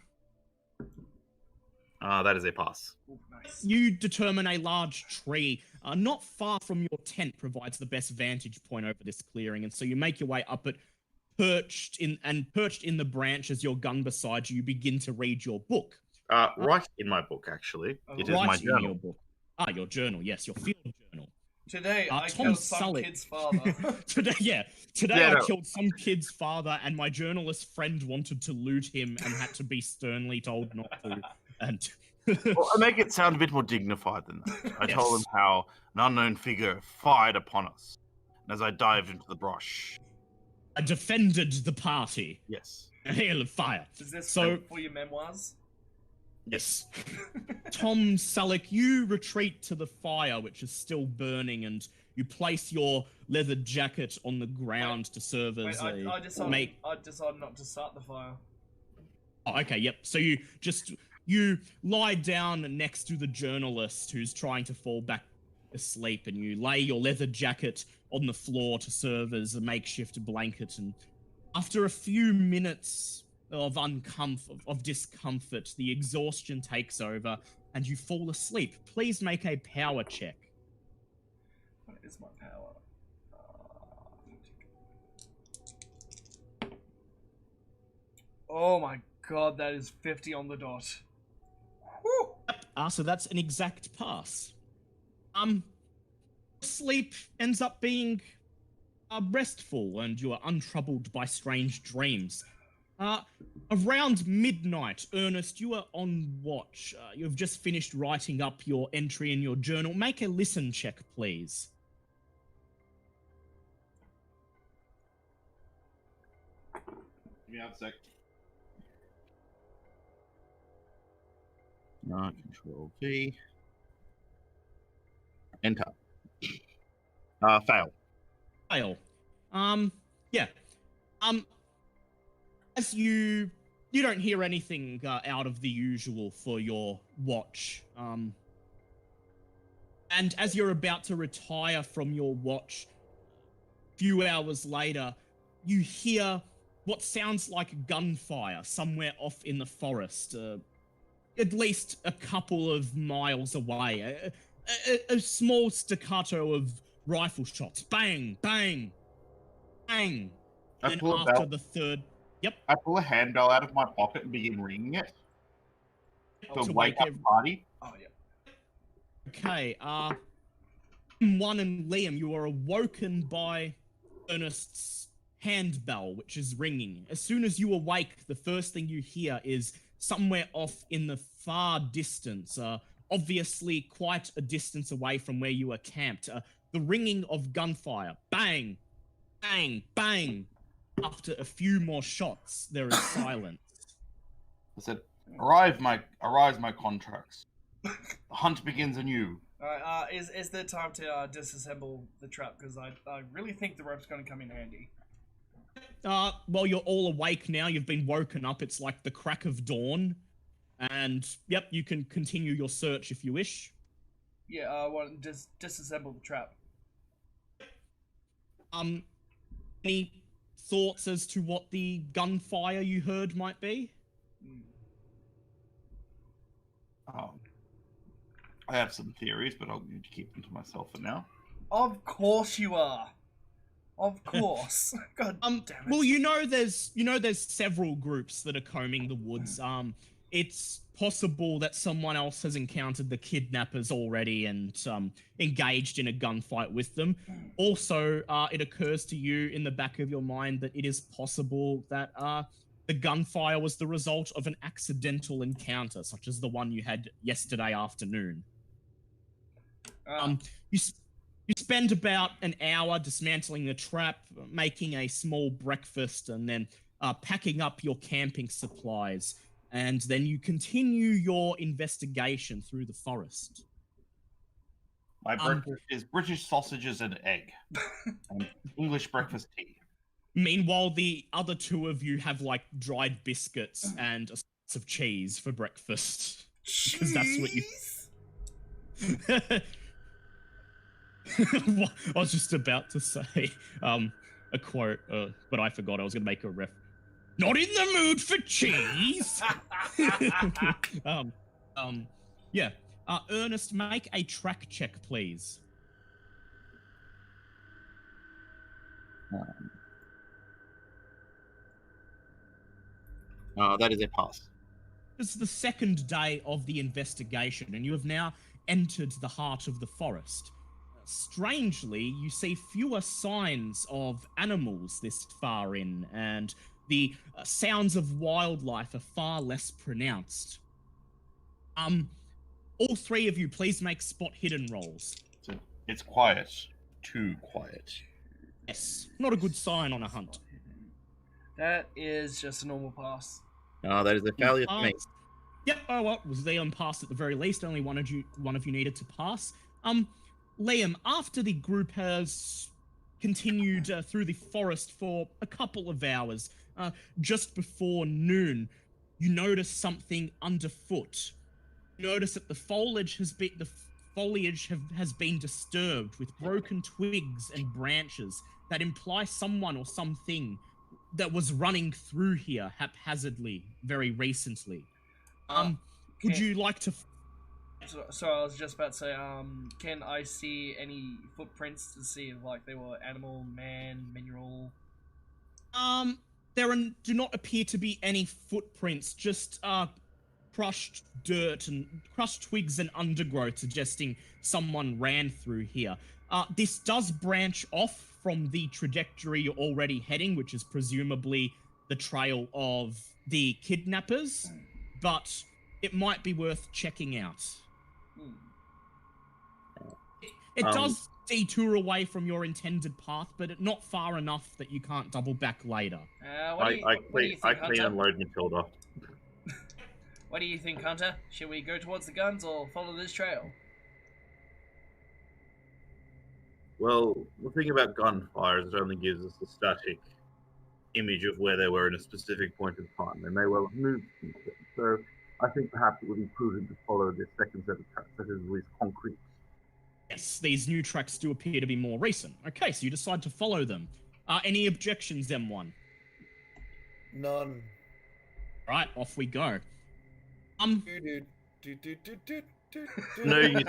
Speaker 2: That is a pass.
Speaker 1: Ooh, nice.
Speaker 3: You determine a large tree not far from your tent provides the best vantage point over this clearing, and so you make your way up it, perched in the branches, your gun beside you. You begin to read your book.
Speaker 2: Right in my book, actually. It is
Speaker 3: right
Speaker 2: my
Speaker 3: in
Speaker 2: journal.
Speaker 3: your book. Your journal. Yes, your field journal.
Speaker 1: Today I
Speaker 3: Tom
Speaker 1: killed some
Speaker 3: Selleck.
Speaker 1: kid's father.
Speaker 3: Today I killed some kid's father, and my journalist friend wanted to loot him and had to be sternly told not to. And
Speaker 2: Well, I make it sound a bit more dignified than that. I told him how an unknown figure fired upon us, and as I dived into the brush.
Speaker 3: I defended the party.
Speaker 2: Yes.
Speaker 3: A hail of fire.
Speaker 1: Is this
Speaker 3: So-
Speaker 1: for your memoirs?
Speaker 3: Yes. Tom Selleck, you retreat to the fire, which is still burning, and you place your leather jacket on the ground to serve as
Speaker 1: I decided not to start the fire.
Speaker 3: Oh, okay, yep. So you lie down next to the journalist who's trying to fall back asleep, and you lay your leather jacket on the floor to serve as a makeshift blanket. And after a few minutes of discomfort, the exhaustion takes over, and you fall asleep. Please make a power check.
Speaker 1: What is my power? Oh my god, that is 50 on the dot. Whew.
Speaker 3: So that's an exact pass. Sleep ends up being restful, and you are untroubled by strange dreams. Around midnight, Ernest, you are on watch. You've just finished writing up your entry in your journal. Make a listen check, please.
Speaker 2: Give me a sec. Control V. Enter. Fail.
Speaker 3: Fail. Yeah. As you you don't hear anything out of the usual for your watch. And as you're about to retire from your watch, a few hours later, you hear what sounds like gunfire somewhere off in the forest, at least a couple of miles away. A small staccato of rifle shots. Bang, bang, bang.
Speaker 2: I
Speaker 3: And
Speaker 2: pull a
Speaker 3: after
Speaker 2: bell.
Speaker 3: the third... Yep.
Speaker 2: I pull a handbell out of my pocket and begin ringing it to
Speaker 3: to
Speaker 2: wake up the party.
Speaker 1: Oh yeah.
Speaker 3: Okay, One and Liam, you are awoken by Ernest's handbell, which is ringing. As soon as you awake, the first thing you hear is somewhere off in the far distance, obviously quite a distance away from where you are camped, the ringing of gunfire. Bang, bang, bang. After a few more shots, there is silence.
Speaker 2: I said, arise my contracts. The hunt begins anew.
Speaker 1: Alright, is there time to disassemble the trap? Because I really think the rope's going to come in handy.
Speaker 3: Well, you're all awake now. You've been woken up. It's like the crack of dawn. And, yep, you can continue your search if you wish.
Speaker 1: Yeah, I want to disassemble the trap.
Speaker 3: Any thoughts as to what the gunfire you heard might be?
Speaker 2: I have some theories, but I'll need to keep them to myself for now.
Speaker 1: Of course you are. Of course. God damn it.
Speaker 3: Well, there's several groups that are combing the woods. It's possible that someone else has encountered the kidnappers already and engaged in a gunfight with them. Also, it occurs to you in the back of your mind that it is possible that the gunfire was the result of an accidental encounter, such as the one you had yesterday afternoon. You spend about an hour dismantling the trap, making a small breakfast, and then packing up your camping supplies. And then you continue your investigation through the forest.
Speaker 2: My breakfast is British sausages and egg. And English breakfast tea.
Speaker 3: Meanwhile, the other two of you have like dried biscuits and a slice of cheese for breakfast. Because that's what you... I was just about to say a quote, but I forgot. I was going to make a ref. Not in the mood for cheese. Yeah. Ernest, make a track check, please.
Speaker 2: That is a pass.
Speaker 3: This is the second day of the investigation, and you have now entered the heart of the forest. Strangely, you see fewer signs of animals this far in, and the sounds of wildlife are far less pronounced. All three of you, please make spot hidden rolls.
Speaker 2: It's quiet. Too quiet.
Speaker 3: Yes, not a good sign on a hunt.
Speaker 1: That is just a normal pass.
Speaker 2: That is a failure for me.
Speaker 3: Yep. Oh well, was Liam passed at the very least? Only one of you needed to pass. Liam, after the group has continued through the forest for a couple of hours, just before noon, you notice something underfoot. You notice that the foliage has been disturbed with broken twigs and branches that imply someone or something that was running through here haphazardly very recently. Would you like to...
Speaker 1: So I was just about to say, can I see any footprints to see if, like, they were animal, man, mineral?
Speaker 3: There do not appear to be any footprints, just crushed dirt and crushed twigs and undergrowth suggesting someone ran through here. This does branch off from the trajectory you're already heading, which is presumably the trail of the kidnappers, but it might be worth checking out. It does detour away from your intended path, but not far enough that you can't double back later.
Speaker 1: What do you think,
Speaker 2: I clean
Speaker 1: Hunter?
Speaker 2: and load Matilda.
Speaker 1: What do you think, Hunter? Should we go towards the guns or follow this trail?
Speaker 2: Well, the thing about gunfire is it only gives us a static image of where they were in a specific point in time. They may well have moved since then. So I think perhaps it would be prudent to follow this second set of tracks that is at least concrete.
Speaker 3: Yes, these new tracks do appear to be more recent. Okay, so you decide to follow them. Any objections, M1?
Speaker 4: None.
Speaker 3: Right, off we go.
Speaker 2: No use,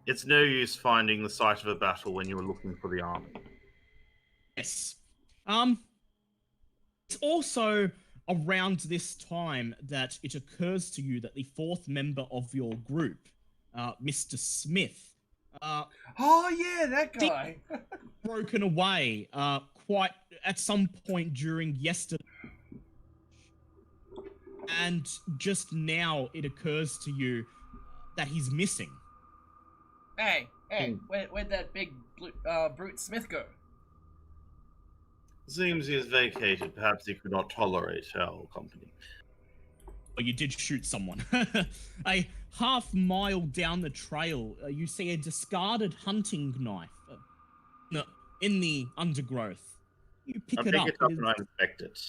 Speaker 2: it's no use finding the site of a battle when you were looking for the army.
Speaker 3: Yes. It's also around this time that it occurs to you that the fourth member of your group, Mr. Smith,
Speaker 1: Oh yeah, that guy.
Speaker 3: broken away quite at some point during yesterday. And just now it occurs to you that he's missing.
Speaker 1: Hey, where'd that big brute Smith go?
Speaker 2: Seems he has vacated. Perhaps he could not tolerate our company.
Speaker 3: Well, you did shoot someone. A half-mile down the trail, you see a discarded hunting knife in the undergrowth. You pick it up.
Speaker 2: And I inspect it.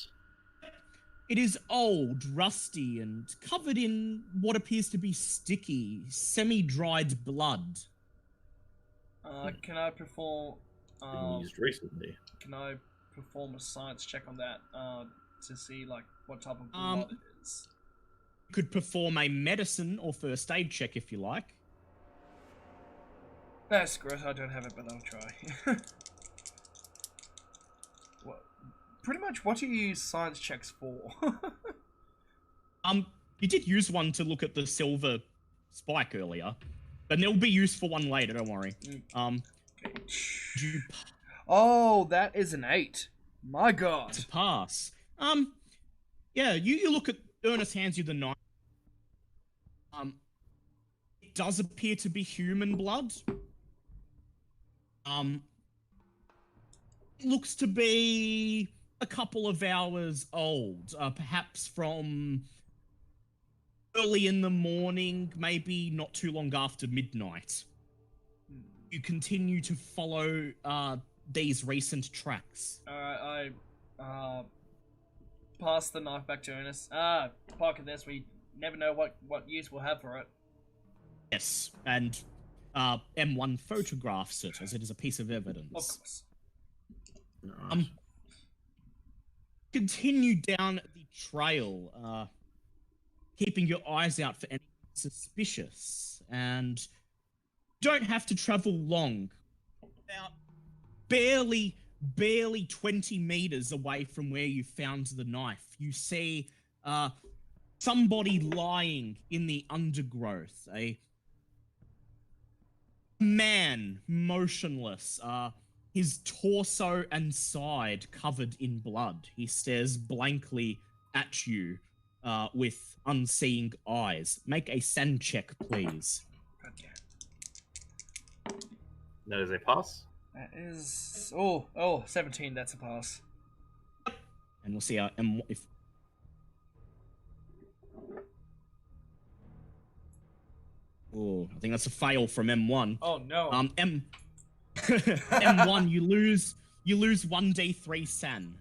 Speaker 3: It is old, rusty, and covered in what appears to be sticky, semi-dried blood.
Speaker 1: Can I perform?
Speaker 2: Been used recently.
Speaker 1: Can I perform a science check on that to see like what type of blood it is?
Speaker 3: You could perform a medicine or first aid check if you like.
Speaker 1: That's gross. I don't have it, but I'll try. Pretty much, what do you use science checks for?
Speaker 3: You did use one to look at the silver spike earlier, but there'll be use for one later. Don't worry.
Speaker 1: Oh, that is an 8. My God.
Speaker 3: To pass. Yeah. You look at Ernest hands you the knife. It does appear to be human blood. It looks to be a couple of hours old, perhaps from early in the morning, maybe not too long after midnight. You continue to follow these recent tracks.
Speaker 1: Alright, I pass the knife back to Ernest. Pocket this, we never know what use we'll have for it.
Speaker 3: Yes, and M1 photographs it as it is a piece of evidence.
Speaker 1: Of course.
Speaker 2: Nice.
Speaker 3: Continue down the trail, keeping your eyes out for anything suspicious, and don't have to travel long. About barely 20 meters away from where you found the knife, you see somebody lying in the undergrowth, a man, motionless, his torso and side covered in blood. He stares blankly at you with unseeing eyes. Make a sand check, please.
Speaker 2: That is a pass.
Speaker 1: That is... Oh, 17, that's a pass.
Speaker 3: And we'll see if... Oh, I think that's a fail from M1.
Speaker 1: Oh, no.
Speaker 3: M1, you lose 1d3 san.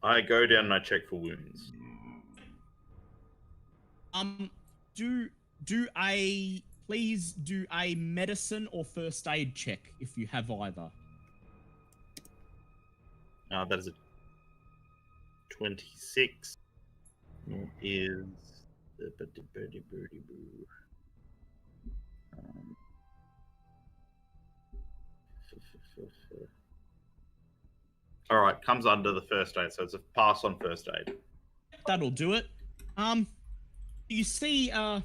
Speaker 2: I go down and I check for wounds.
Speaker 3: Please do a medicine or first aid check if you have either.
Speaker 2: That is a 26. Is all right, comes under the first aid, so it's a pass on first aid.
Speaker 3: That'll do it. You see a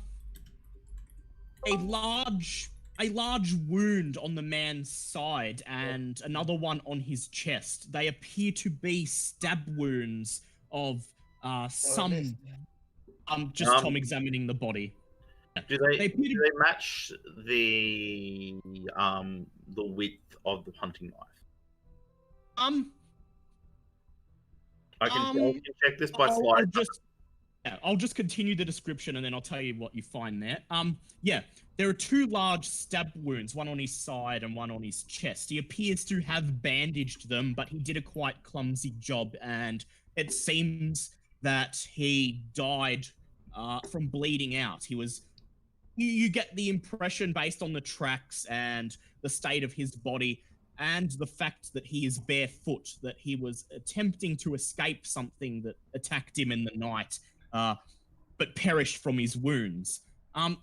Speaker 3: large wound on the man's side and another one on his chest. They appear to be stab wounds of some. Tom examining the body.
Speaker 2: Do they match the width of the hunting knife? I can check this by slide.
Speaker 3: I'll just continue the description and then I'll tell you what you find there. there are 2 large stab wounds, one on his side and one on his chest. He appears to have bandaged them, but he did a quite clumsy job, and it seems that he died from bleeding out. He was... You get the impression, based on the tracks and the state of his body and the fact that he is barefoot, that he was attempting to escape something that attacked him in the night, but perished from his wounds.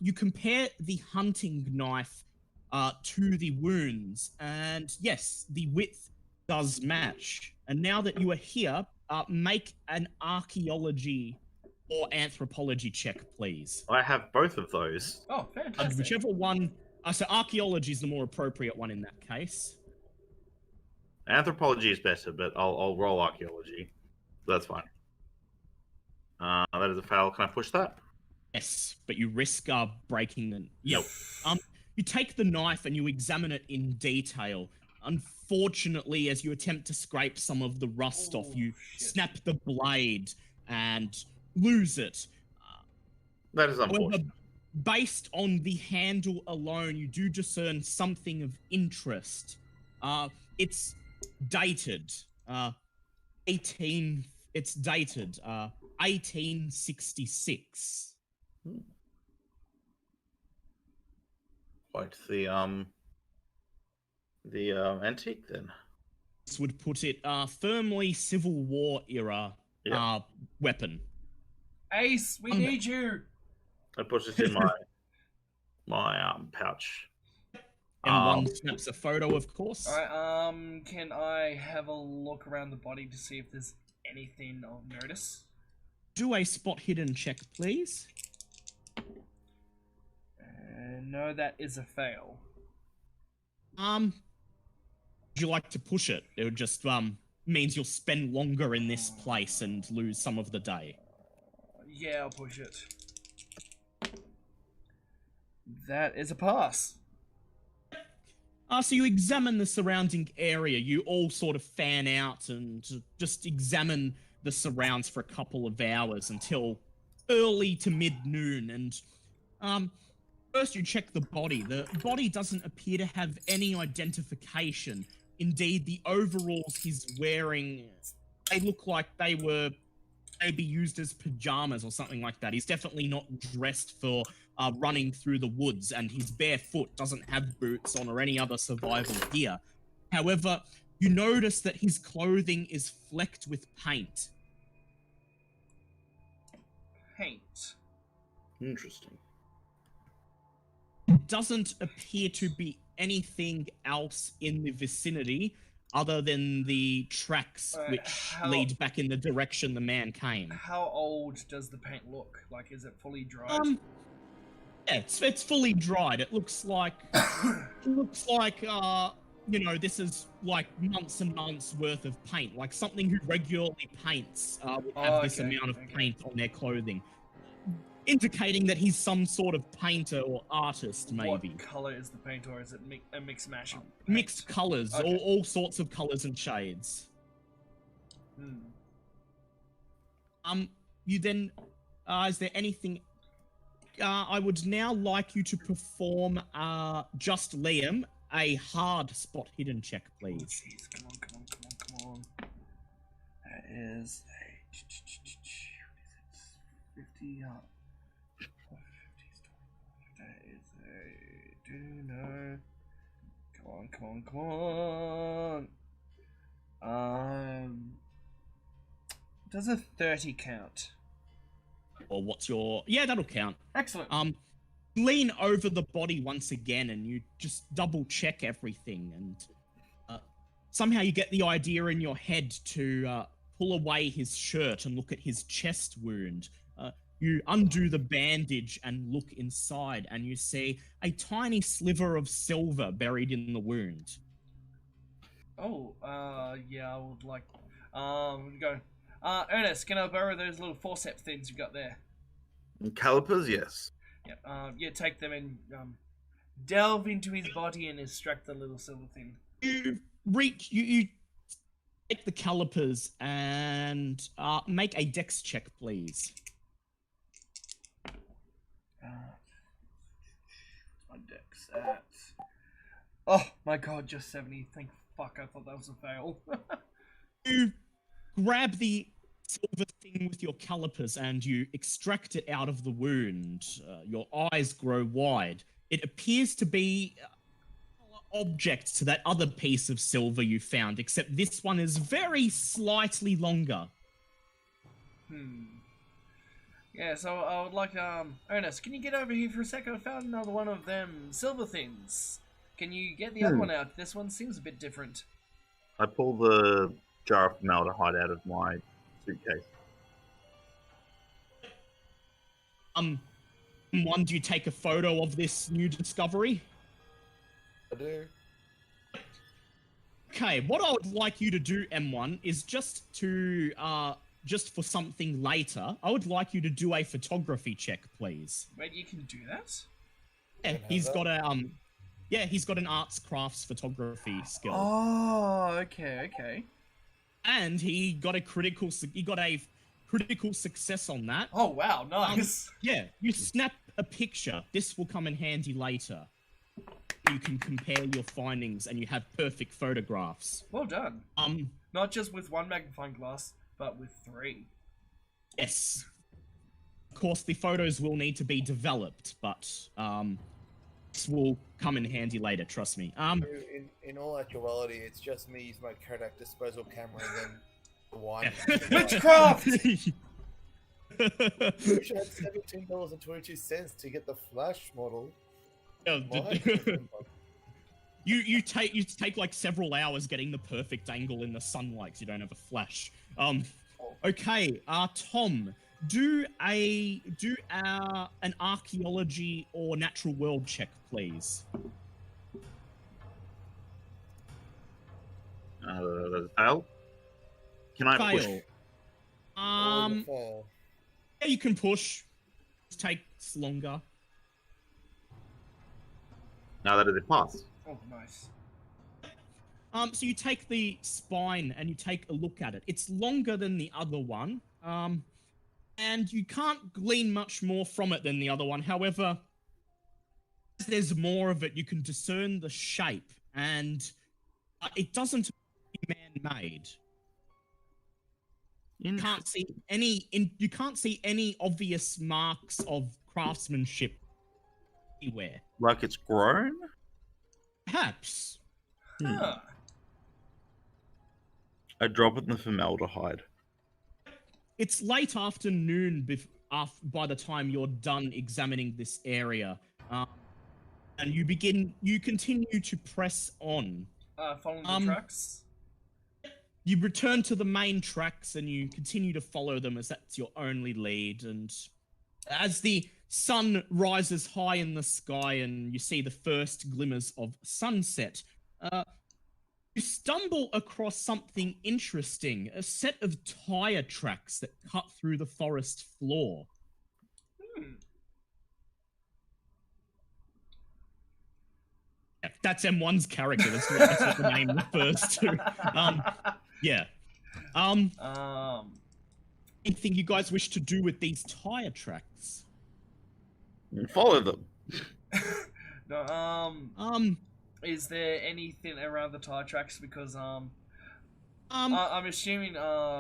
Speaker 3: You compare the hunting knife to the wounds, and yes, the width does match. And now that you are here, make an archaeology or anthropology check, please.
Speaker 6: I have both of those.
Speaker 1: Oh, fantastic.
Speaker 3: Whichever one... so archaeology is the more appropriate one in that case.
Speaker 6: Anthropology is better, but I'll roll archaeology. That's fine. That is a fail. Can I push that?
Speaker 3: Yes, but you risk breaking the... Yep. You take the knife and you examine it in detail. Unfortunately, as you attempt to scrape some of the rust off, you snap the blade and lose it.
Speaker 6: That is unfortunate.
Speaker 3: However, based on the handle alone, you do discern something of interest. It's dated. It's dated 1866.
Speaker 6: Quite the antique then.
Speaker 3: This would put it firmly Civil War era weapon.
Speaker 1: Ace, we need you.
Speaker 6: I put it in my pouch.
Speaker 3: And one snaps a photo, of course.
Speaker 1: Alright, can I have a look around the body to see if there's anything of notice?
Speaker 3: Do a spot hidden check, please.
Speaker 1: No, that is a fail.
Speaker 3: Would you like to push it? It would just means you'll spend longer in this place and lose some of the day.
Speaker 1: Yeah, I'll push it. That is a pass.
Speaker 3: So you examine the surrounding area. You all sort of fan out and just examine the surrounds for a couple of hours until early to mid-noon. And first you check the body. The body doesn't appear to have any identification. Indeed, the overalls he's wearing, they look like they were maybe used as pajamas or something like that. He's definitely not dressed for running through the woods, and his bare foot doesn't have boots on or any other survival gear. However, you notice that his clothing is flecked with paint.
Speaker 1: Paint.
Speaker 6: Interesting.
Speaker 3: Doesn't appear to be anything else in the vicinity other than the tracks which lead back in the direction the man came.
Speaker 1: How old does the paint look? Like, is it fully dried?
Speaker 3: Yeah, it's fully dried. It looks like you know, this is like months and months worth of paint. Like something who regularly paints would have this amount of paint on their clothing, indicating that he's some sort of painter or artist, maybe.
Speaker 1: What color is the paint, or is it a mixed mash of paint?
Speaker 3: Mixed colors, all sorts of colors and shades. You then, is there anything? I would now like you to perform, just Liam, a hard spot hidden check, please.
Speaker 1: Jeez, come on. That is a 50. That is a come on. Does a 30 count?
Speaker 3: Or what's your... Yeah, that'll count.
Speaker 1: Excellent.
Speaker 3: Lean over the body once again and you just double check everything, and somehow you get the idea in your head to pull away his shirt and look at his chest wound. You undo the bandage and look inside, and you see a tiny sliver of silver buried in the wound.
Speaker 1: Oh, yeah, I would like... go... Ernest, can I borrow those little forceps things you got there?
Speaker 6: Calipers, yes.
Speaker 1: Yeah, take them and delve into his body and extract the little silver thing.
Speaker 3: You take the calipers and make a dex check, please.
Speaker 1: My Dex at... Oh my god, just 70. Thank fuck, I thought that was a fail.
Speaker 3: You grab the silver thing with your calipers and you extract it out of the wound. Your eyes grow wide. It appears to be an object to that other piece of silver you found, except this one is very slightly longer.
Speaker 1: Yeah, so I would like, Ernest, can you get over here for a second? I found another one of them silver things. Can you get the other one out? This one seems a bit different.
Speaker 6: I pull the jar of formaldehyde out of my suitcase.
Speaker 3: One, do you take a photo of this new discovery?
Speaker 4: I do.
Speaker 3: Okay, what I would like you to do, M1, is just for something later, I would like you to do a photography check, please.
Speaker 1: Wait, you can do that?
Speaker 3: Yeah, he's got an arts crafts photography skill.
Speaker 1: Oh, okay.
Speaker 3: And he got a critical success on that.
Speaker 1: Oh, wow, nice.
Speaker 3: Yeah, you snap a picture. This will come in handy later. You can compare your findings and you have perfect photographs.
Speaker 1: Well done. Not just with one magnifying glass, but with 3.
Speaker 3: Yes. Of course, the photos will need to be developed, but this will come in handy later, trust me.
Speaker 4: In all actuality, it's just me using my Kodak disposal camera and then the wine.
Speaker 1: Witchcraft!
Speaker 4: Which had $17.22 to get the Flash model.
Speaker 3: You take like several hours getting the perfect angle in the sunlight 'cause you don't have a flash. Okay, Tom, do an archaeology or natural world check, please.
Speaker 6: Fail. Can I push?
Speaker 3: Fail.
Speaker 4: Fail.
Speaker 3: Yeah, you can push. It takes longer.
Speaker 6: Now that it passed.
Speaker 1: Oh, nice.
Speaker 3: So you take the spine and you take a look at it. It's longer than the other one, and you can't glean much more from it than the other one. However, as there's more of it, you can discern the shape, and it doesn't appear man-made. You can't see any obvious marks of craftsmanship anywhere.
Speaker 6: Like it's grown?
Speaker 3: Perhaps.
Speaker 1: Huh.
Speaker 6: I drop it in the formaldehyde.
Speaker 3: It's late afternoon by the time you're done examining this area, and you continue to press on.
Speaker 1: Following the tracks?
Speaker 3: You return to the main tracks and you continue to follow them as that's your only lead. And as the sun rises high in the sky and you see the first glimmers of sunset, you stumble across something interesting, a set of tire tracks that cut through the forest floor. Yeah, that's M1's character. That's what the name refers to. Yeah. Anything you guys wish to do with these tire tracks?
Speaker 6: Follow them.
Speaker 1: No, is there anything around the tire tracks? Because I'm assuming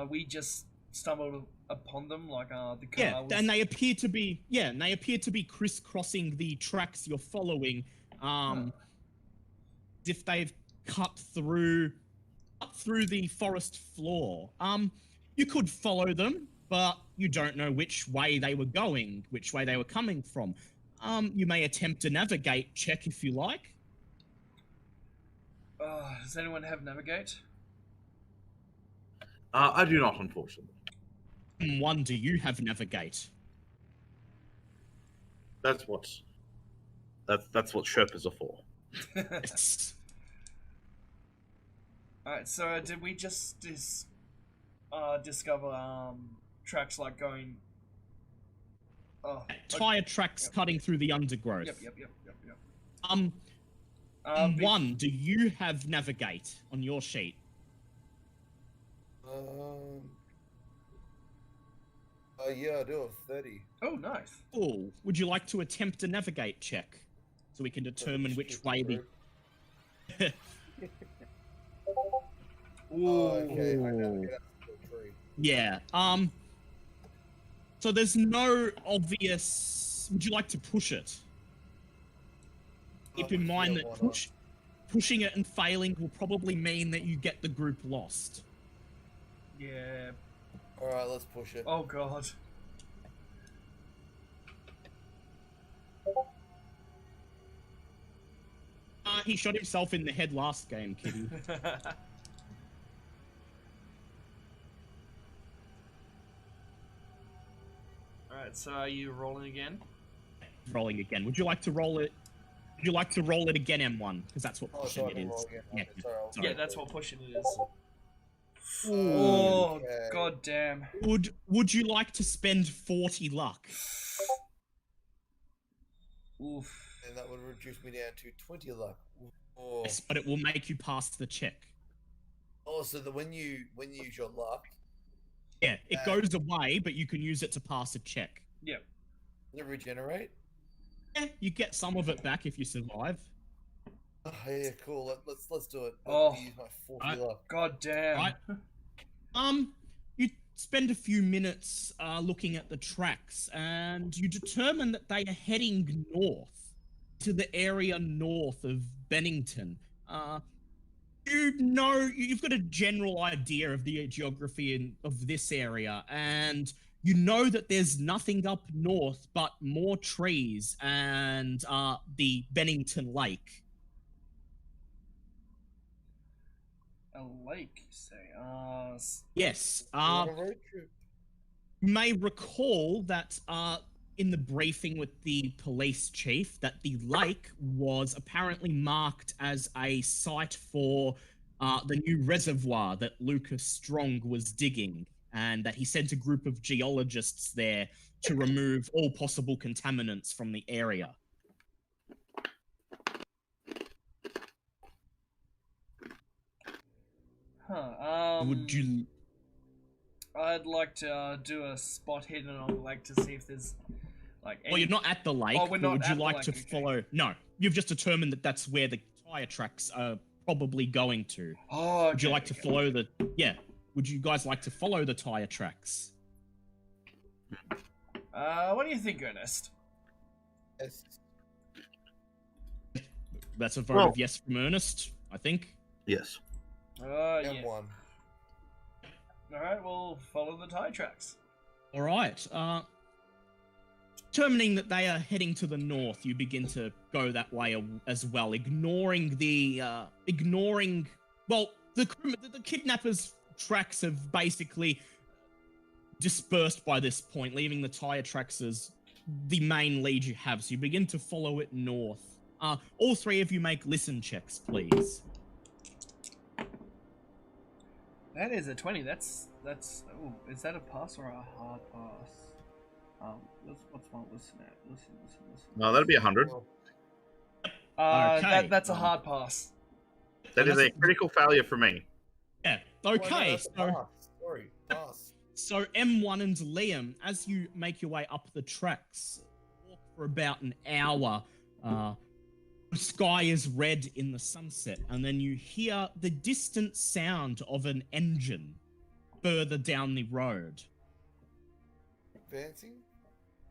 Speaker 1: we just stumbled upon them, like the car was...
Speaker 3: and they appear to be crisscrossing the tracks you're following, as if they've cut through the forest floor. You could follow them, but you don't know which way they were going, which way they were coming from. You may attempt a navigate check if you like.
Speaker 1: Does anyone have navigate?
Speaker 6: I do not, unfortunately.
Speaker 3: One, do you have navigate?
Speaker 6: That's what Sherpas are for.
Speaker 3: Yes.
Speaker 1: Alright, so did we just discover tracks like going...
Speaker 3: Tire tracks cutting through the undergrowth.
Speaker 1: Yep.
Speaker 3: One, do you have navigate on your sheet?
Speaker 4: Yeah, I do have 30.
Speaker 1: Oh, nice.
Speaker 3: Oh, would you like to attempt a navigate check? so we can determine which way the.
Speaker 4: Oh, okay. I know. Get up to the tree.
Speaker 3: Yeah. So there's no obvious. Would you like to push it? Keep in mind that pushing it and failing will probably mean that you get the group lost.
Speaker 1: Yeah.
Speaker 4: All right, let's push it.
Speaker 1: Oh god.
Speaker 3: He shot himself in the head last game, Kitty.
Speaker 1: Alright, so are you rolling again?
Speaker 3: Rolling again. Would you like to roll it? Would you like to roll it again, M1? Because that's what
Speaker 4: Oh,
Speaker 3: pushing
Speaker 4: so I
Speaker 3: it
Speaker 4: can
Speaker 3: is.
Speaker 4: roll again.
Speaker 3: Yeah.
Speaker 4: Okay, sorry, I'll-
Speaker 3: Sorry.
Speaker 1: Yeah, that's what pushing it is.
Speaker 3: Ooh.
Speaker 1: Oh,
Speaker 4: Okay.
Speaker 1: god damn.
Speaker 3: Would you like to spend 40 luck?
Speaker 1: Oof.
Speaker 4: And that would reduce me down to 20 luck. Oh,
Speaker 3: Yes, but it will make you pass the check.
Speaker 4: oh, so that when you use your luck,
Speaker 3: Yeah, it goes away, but you can use it to pass a check.
Speaker 1: Yep.
Speaker 4: does it regenerate?
Speaker 3: Yeah, you get some of it back if you survive.
Speaker 4: Oh, yeah, cool. Let's do it.
Speaker 1: Oh.
Speaker 4: Let me use my 40
Speaker 3: Right.
Speaker 4: luck.
Speaker 1: God damn.
Speaker 3: Right. You spend a few minutes looking at the tracks, and you determine that they are heading north to the area north of Bennington. You've got a general idea of the geography of this area, and you know that there's nothing up north but more trees and the Bennington Lake.
Speaker 1: A lake, you say?
Speaker 3: Yes.
Speaker 4: On a road trip.
Speaker 3: You may recall that in the briefing with the police chief that the lake was apparently marked as a site for the new reservoir that Lucas Strong was digging, and that he sent a group of geologists there to remove all possible contaminants from the area.
Speaker 1: Huh.
Speaker 3: Would you?
Speaker 1: I'd like to do a spot hidden on the lake to see if there's like.
Speaker 3: Well, you're not at the lake.
Speaker 1: Oh, we're
Speaker 3: but
Speaker 1: not
Speaker 3: would you
Speaker 1: at the
Speaker 3: like
Speaker 1: lake,
Speaker 3: to
Speaker 1: okay.
Speaker 3: follow? No, you've just determined that that's where the tire tracks are probably going to.
Speaker 1: Oh,
Speaker 3: Would you
Speaker 1: okay,
Speaker 3: like to
Speaker 1: okay.
Speaker 3: follow the? Yeah. Would you guys like to follow the tire tracks?
Speaker 1: What do you think, Ernest?
Speaker 4: Yes.
Speaker 3: That's a vote
Speaker 6: Well-
Speaker 3: of yes from Ernest, I think.
Speaker 6: Yes.
Speaker 1: Yeah.
Speaker 4: M1.
Speaker 1: Alright, we'll follow the tire tracks.
Speaker 3: All right. Determining that they are heading to the north, you begin to go that way as well, ignoring the kidnappers' tracks have basically dispersed by this point, leaving the tire tracks as the main lead you have. So you begin to follow it north. All three of you make listen checks, please.
Speaker 1: That is a 20. That's. Oh, is that a pass or a hard pass? What's my listen at? Listen.
Speaker 6: No, that'd be 100.
Speaker 3: Okay,
Speaker 1: That's a hard pass.
Speaker 6: That is a critical failure for me.
Speaker 3: Yeah.
Speaker 4: Oh, no,
Speaker 3: Okay.
Speaker 4: that's a pass. Sorry, pass.
Speaker 3: So M1 and Liam, as you make your way up the tracks, walk for about an hour. The sky is red in the sunset, and then you hear the distant sound of an engine further down the road.
Speaker 4: Advancing?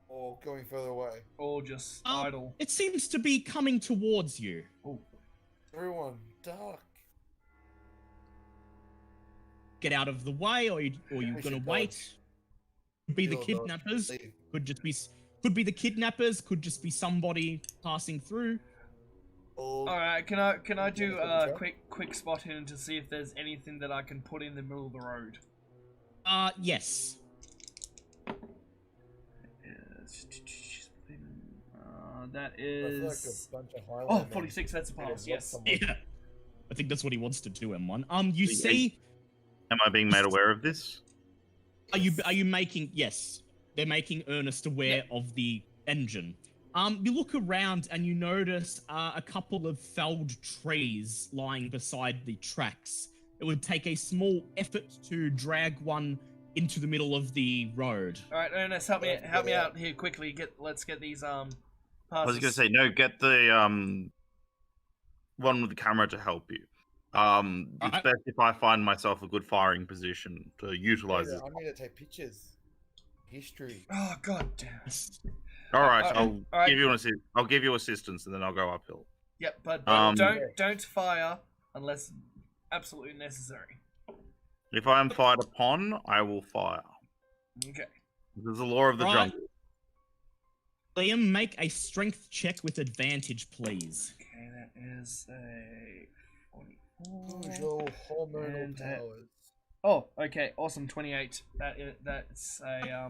Speaker 4: Or going further away?
Speaker 1: Or just idle.
Speaker 3: It seems to be coming towards you.
Speaker 1: Oh.
Speaker 4: Everyone, duck.
Speaker 3: Get out of the way, or you're
Speaker 4: We
Speaker 3: gonna
Speaker 4: should
Speaker 3: wait.
Speaker 4: dodge.
Speaker 3: Could be the
Speaker 4: We'll dodge.
Speaker 3: kidnappers.
Speaker 4: Leave.
Speaker 3: Could be the kidnappers. Could just be somebody passing through.
Speaker 1: Alright, can I do
Speaker 4: wanna
Speaker 1: a
Speaker 4: double check?
Speaker 1: quick spot hidden to see if there's anything that I can put in the middle of the road?
Speaker 3: Yes.
Speaker 1: That
Speaker 4: I feel like
Speaker 1: is.
Speaker 4: a bunch of
Speaker 1: Oh,
Speaker 4: Highlandmen
Speaker 1: 46, that's a
Speaker 4: might have
Speaker 1: pass,
Speaker 4: lost
Speaker 1: yes.
Speaker 4: someone.
Speaker 3: Yeah. I think that's what he wants to do, M1. You
Speaker 6: Yeah.
Speaker 3: see,
Speaker 6: Am I being made aware of this?
Speaker 3: are you making, yes, they're making Ernest aware of the engine. You look around and you notice a couple of felled trees lying beside the tracks. It would take a small effort to drag one into the middle of the road.
Speaker 1: Alright, Ernest, help me out here quickly. Let's get these
Speaker 6: I was
Speaker 1: Passes.
Speaker 6: gonna say no. Get the one with the camera to help you. It's
Speaker 3: Alright.
Speaker 6: best if I find myself a good firing position to utilize this.
Speaker 4: I need to take pictures. History.
Speaker 1: Oh god damn.
Speaker 6: All right,
Speaker 1: Alright,
Speaker 6: I'll
Speaker 1: alright.
Speaker 6: give you I'll give you assistance, and then I'll go uphill.
Speaker 1: Yep, but
Speaker 6: Um,
Speaker 1: don't fire unless absolutely necessary.
Speaker 6: If I am fired upon, I will fire.
Speaker 1: Okay.
Speaker 6: This is the law of the
Speaker 3: Right.
Speaker 6: jungle.
Speaker 3: Liam, make a strength check with advantage, please.
Speaker 1: Okay, that is a 44.
Speaker 4: Use your hormonal
Speaker 1: And,
Speaker 4: powers.
Speaker 1: Oh, okay, awesome. 28. That's a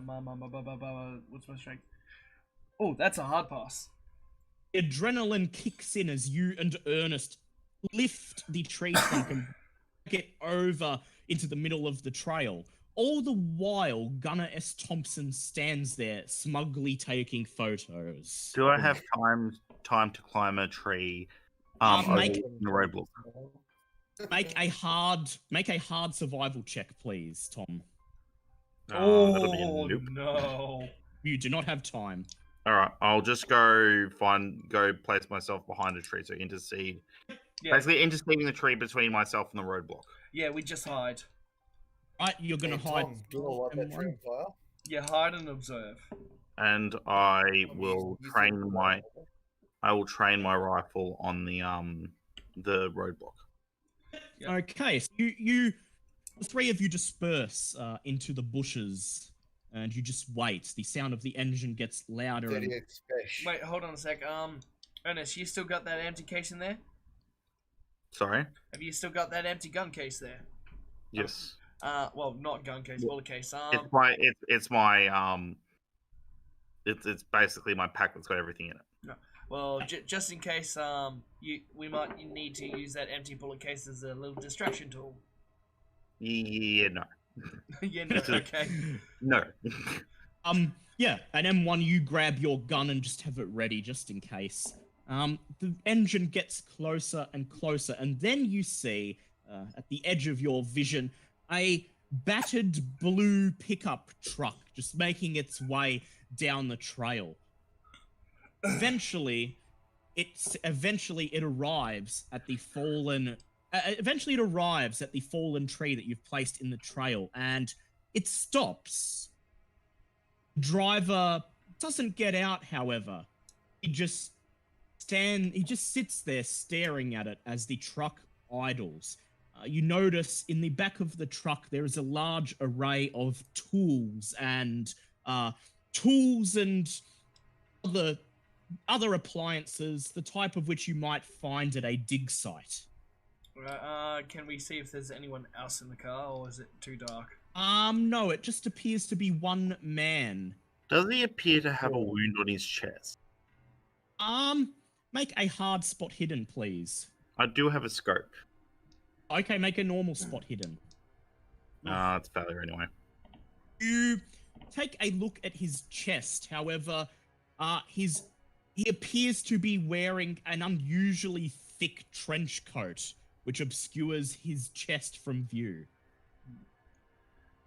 Speaker 1: what's my strength? Oh, that's a hard pass.
Speaker 3: Adrenaline kicks in as you and Ernest lift the tree trunk and get over into the middle of the trail. All the while, Gunnar S. Thompson stands there, smugly taking photos.
Speaker 6: Do I have time to climb a tree? Over
Speaker 3: Make-
Speaker 6: the roadblock.
Speaker 3: Make a hard survival check, please, Tom.
Speaker 6: That'll be a
Speaker 1: Oh
Speaker 6: nope.
Speaker 1: no.
Speaker 3: You do not have time.
Speaker 6: All right, I'll just go place myself behind a tree to intercede.
Speaker 1: Yeah,
Speaker 6: Basically, interceding the tree between myself and the roadblock.
Speaker 1: yeah, we just hide.
Speaker 3: Right, you're gonna
Speaker 4: Hey,
Speaker 3: hide.
Speaker 4: Tom, do you want to light that tree on fire?
Speaker 1: Yeah, hide and observe.
Speaker 6: And I
Speaker 4: Tom,
Speaker 6: will
Speaker 4: use
Speaker 6: train
Speaker 4: your-
Speaker 6: my rifle on the roadblock.
Speaker 1: Yep.
Speaker 3: Okay, so you the three of you disperse into the bushes, and you just wait. The sound of the engine gets louder. And
Speaker 4: 38 special.
Speaker 1: Wait, hold on a sec. Ernest, you still got that empty case in there?
Speaker 6: Sorry.
Speaker 1: Have you still got that empty gun case there?
Speaker 6: Yes.
Speaker 1: Well, not gun case, bullet case.
Speaker 6: It's basically my pack that's got everything in it.
Speaker 1: Well, just in case, we might need to use that empty bullet case as a little distraction tool.
Speaker 6: Yeah, no.
Speaker 1: Yeah, no, okay.
Speaker 6: No.
Speaker 3: Yeah, an M1, you grab your gun and just have it ready just in case. The engine gets closer and closer, and then you see, at the edge of your vision, a battered blue pickup truck just making its way down the trail. Eventually it arrives at the fallen tree that you've placed in the trail, and it stops. Driver doesn't get out, however. He just sits there staring at it as the truck idles. You notice in the back of the truck there is a large array of tools and other appliances, the type of which you might find at a dig site.
Speaker 1: Can we see if there's anyone else in the car, or is it too dark?
Speaker 3: No, it just appears to be one man.
Speaker 6: Does he appear to have a wound on his chest?
Speaker 3: Make a hard spot hidden, please.
Speaker 6: I do have a scope.
Speaker 3: Okay, make a normal spot hidden.
Speaker 6: It's failure anyway.
Speaker 3: You take a look at his chest, however, he appears to be wearing an unusually thick trench coat, which obscures his chest from view.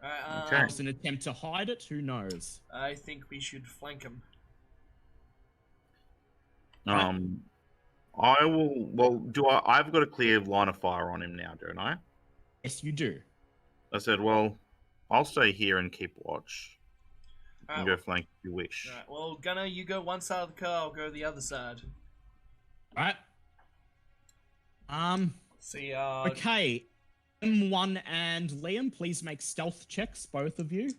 Speaker 6: Okay.
Speaker 3: Perhaps an attempt to hide it, who knows?
Speaker 1: I think we should flank him.
Speaker 6: I will. Well, I've got a clear line of fire on him now, don't I?
Speaker 3: Yes, you do.
Speaker 6: I said, well, I'll stay here and keep watch. You can
Speaker 1: Alright,
Speaker 6: go flank if you wish.
Speaker 1: Alright, well, Gunnar, you go one side of the car, I'll go the other side.
Speaker 3: Right.
Speaker 1: See,
Speaker 3: Okay. M1 and Liam, please make stealth checks, both of you.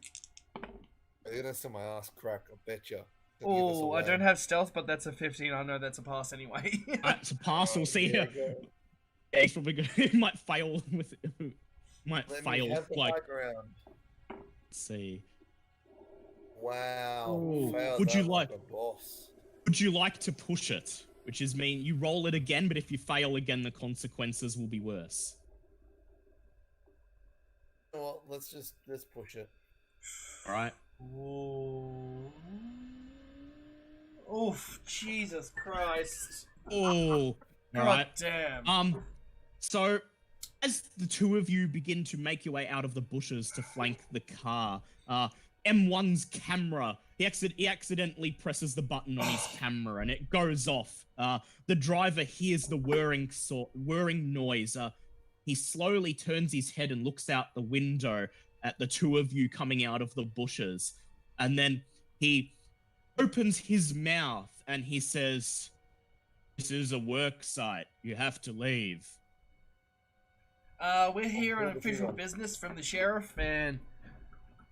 Speaker 4: You're gonna see my ass crack, I bet you.
Speaker 1: Oh, I don't have stealth, but that's a 15. I know that's a pass anyway.
Speaker 3: It's a pass. We'll see.
Speaker 4: Yeah,
Speaker 3: Yeah, he's probably gonna. He might fail with. Might
Speaker 4: Let
Speaker 3: fail.
Speaker 4: me have the
Speaker 3: Like,
Speaker 4: high ground.
Speaker 3: let's see.
Speaker 4: Wow.
Speaker 3: Ooh.
Speaker 4: failed
Speaker 3: Would you
Speaker 4: that
Speaker 3: like-
Speaker 4: a boss?
Speaker 3: Would you like to push it? Which is mean you roll it again, but if you fail again, the consequences will be worse.
Speaker 4: Well, let's push it.
Speaker 3: All right.
Speaker 1: Ooh. Oof, Jesus Christ.
Speaker 3: Oh. All
Speaker 1: God
Speaker 3: right.
Speaker 1: damn.
Speaker 3: So as the two of you begin to make your way out of the bushes to flank the car, M1's camera. He accidentally presses the button on his camera and it goes off. The driver hears the whirring noise. He slowly turns his head and looks out the window at the two of you coming out of the bushes. And then he opens his mouth and he says, "This is a work site. You have to leave."
Speaker 1: We're here on official business from the sheriff and...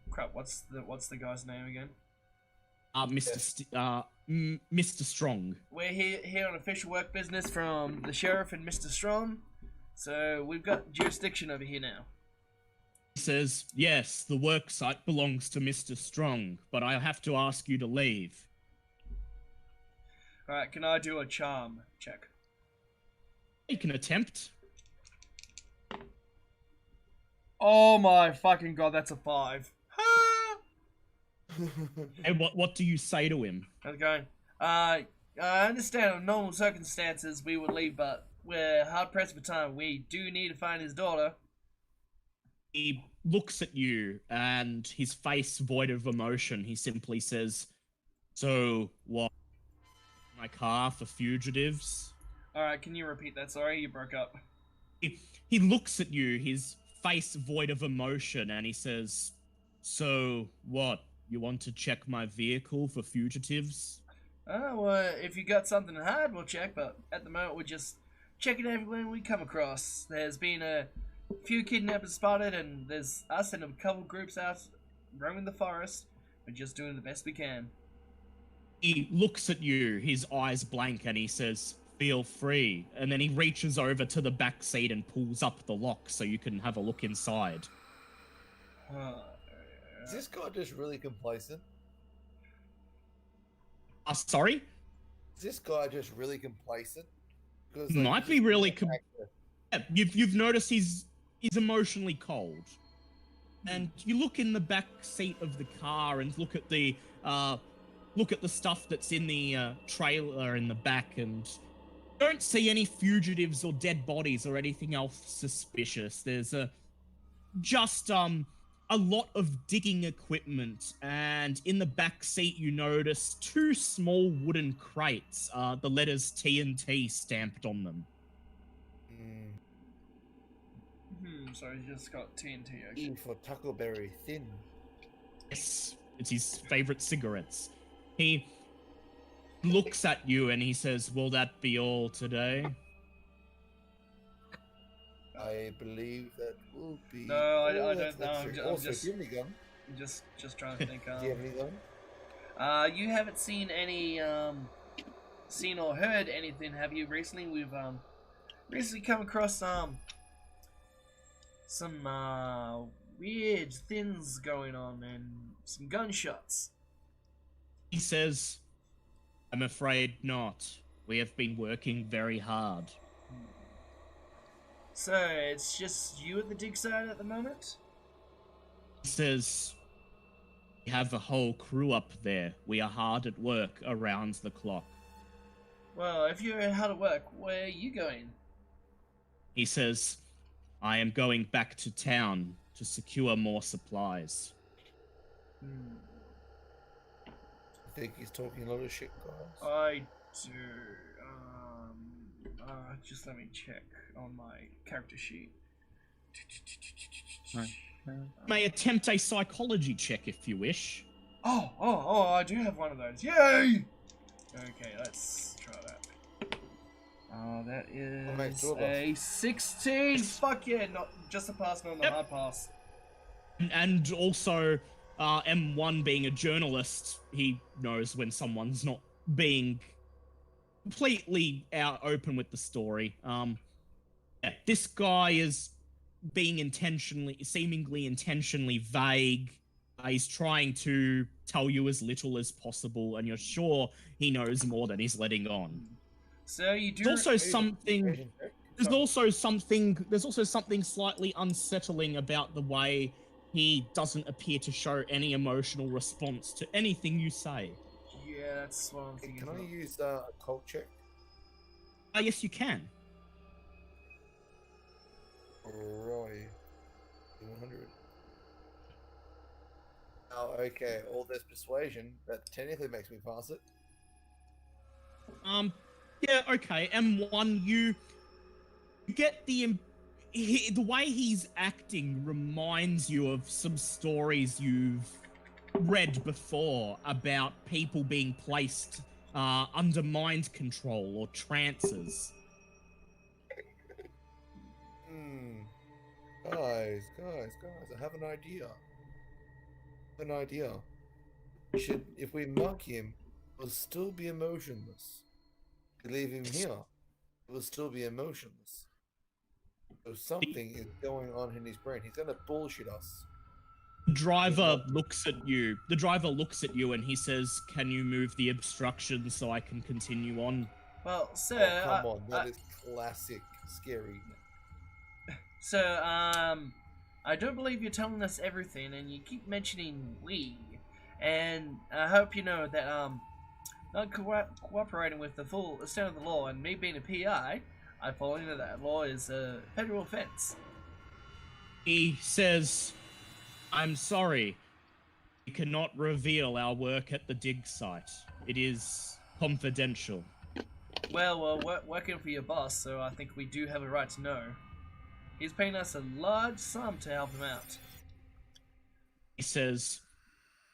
Speaker 1: Crap, what's the guy's name again?
Speaker 3: Mr. Strong.
Speaker 1: We're here on official work business from the sheriff and Mr. Strong. So we've got jurisdiction over here now.
Speaker 3: He says, "Yes, the work site belongs to Mr. Strong, but I have to ask you to leave."
Speaker 1: Alright, can I do a charm check?
Speaker 3: You can attempt.
Speaker 1: Oh my fucking god, that's a 5.
Speaker 3: And what do you say to him?
Speaker 1: How's it going? I understand in normal circumstances we would leave, but we're hard pressed for time. We do need to find his daughter.
Speaker 3: He looks at you and his face void of emotion. He simply says, "So what? My car for fugitives?"
Speaker 1: Alright, can you repeat that? Sorry, you broke up.
Speaker 3: He looks at you, his face void of emotion, and he says, "So what? You want to check my vehicle for fugitives?"
Speaker 1: Oh, well, if you got something to hide, we'll check, but at the moment we're just checking everyone we come across. There's been a few kidnappers spotted, and there's us and a couple groups out roaming the forest. We're just doing the best we can.
Speaker 3: He looks at you, his eyes blank, and he says, "Feel free." And then he reaches over to the back seat and pulls up the lock so you can have a look inside.
Speaker 4: Is this guy just really complacent?
Speaker 3: Sorry?
Speaker 4: Is this guy just really complacent? Because
Speaker 3: Might be really Yeah, you've noticed he's emotionally cold. And you look in the back seat of the car and look at the stuff that's in the trailer in the back, and don't see any fugitives or dead bodies or anything else suspicious. There's just a lot of digging equipment, and in the back seat you notice 2 small wooden crates, the letters TNT stamped on them.
Speaker 1: So he's just got TNT, okay.
Speaker 4: E for Tackleberry Thin.
Speaker 3: Yes, it's his favorite cigarettes. He looks at you and he says, "Will that be all today?"
Speaker 4: I believe that will be.
Speaker 1: No, I don't know. I'm
Speaker 4: Also,
Speaker 1: just-
Speaker 4: do you have any gun?
Speaker 1: I'm just trying to think.
Speaker 4: Do you have any gun?
Speaker 1: You haven't seen any, seen or heard anything, have you, recently? We've, recently come across, some, weird things going on and some gunshots.
Speaker 3: He says, "I'm afraid not. We have been working very hard."
Speaker 1: So, it's just you at the dig site at the moment?
Speaker 3: He says, "We have a whole crew up there. We are hard at work around the clock."
Speaker 1: Well, if you're hard at work, where are you going?
Speaker 3: He says, "I am going back to town to secure more supplies."
Speaker 4: I think he's talking a lot of shit, guys.
Speaker 1: I do. Just let me check on my character sheet.
Speaker 3: May attempt a psychology check if you wish.
Speaker 1: Oh, I do have one of those. Yay! Okay, let's try that. That is a 16. Fuck yeah, not just a pass, not a hard pass.
Speaker 3: And also, M1 being a journalist, he knows when someone's not being completely out open with the story. Yeah, this guy is being seemingly intentionally vague. He's trying to tell you as little as possible, and you're sure he knows more than he's letting on.
Speaker 1: So you do.
Speaker 3: There's also something slightly unsettling about the way he doesn't appear to show any emotional response to anything you say.
Speaker 1: Yeah, that's what I'm
Speaker 4: Hey,
Speaker 1: thinking.
Speaker 4: can I
Speaker 1: about.
Speaker 4: use a cult check?
Speaker 3: Yes, you can.
Speaker 4: Roy. 100. Oh, okay. All this persuasion that technically makes me pass it.
Speaker 3: Yeah, okay. M1, you get the way he's acting reminds you of some stories you've read before about people being placed under mind control or trances.
Speaker 4: Guys, I have an idea. If we mug him, he'll still be emotionless. If we leave him here, he will still be emotionless. So something is going on in his brain. He's gonna bullshit us.
Speaker 3: The driver looks at you. The driver looks at you and he says, "Can you move the obstruction so I can continue on?"
Speaker 1: Well, sir.
Speaker 4: Oh, come on, that is classic scary.
Speaker 1: Sir, I don't believe you're telling us everything, and you keep mentioning we. And I hope you know that, not cooperating with the full extent of the law, and me being a PI, I fall into that law is a federal offense.
Speaker 3: He says, "I'm sorry. We cannot reveal our work at the dig site. It is confidential."
Speaker 1: Well, we're working for your boss, so I think we do have a right to know. He's paying us a large sum to help him out.
Speaker 3: He says,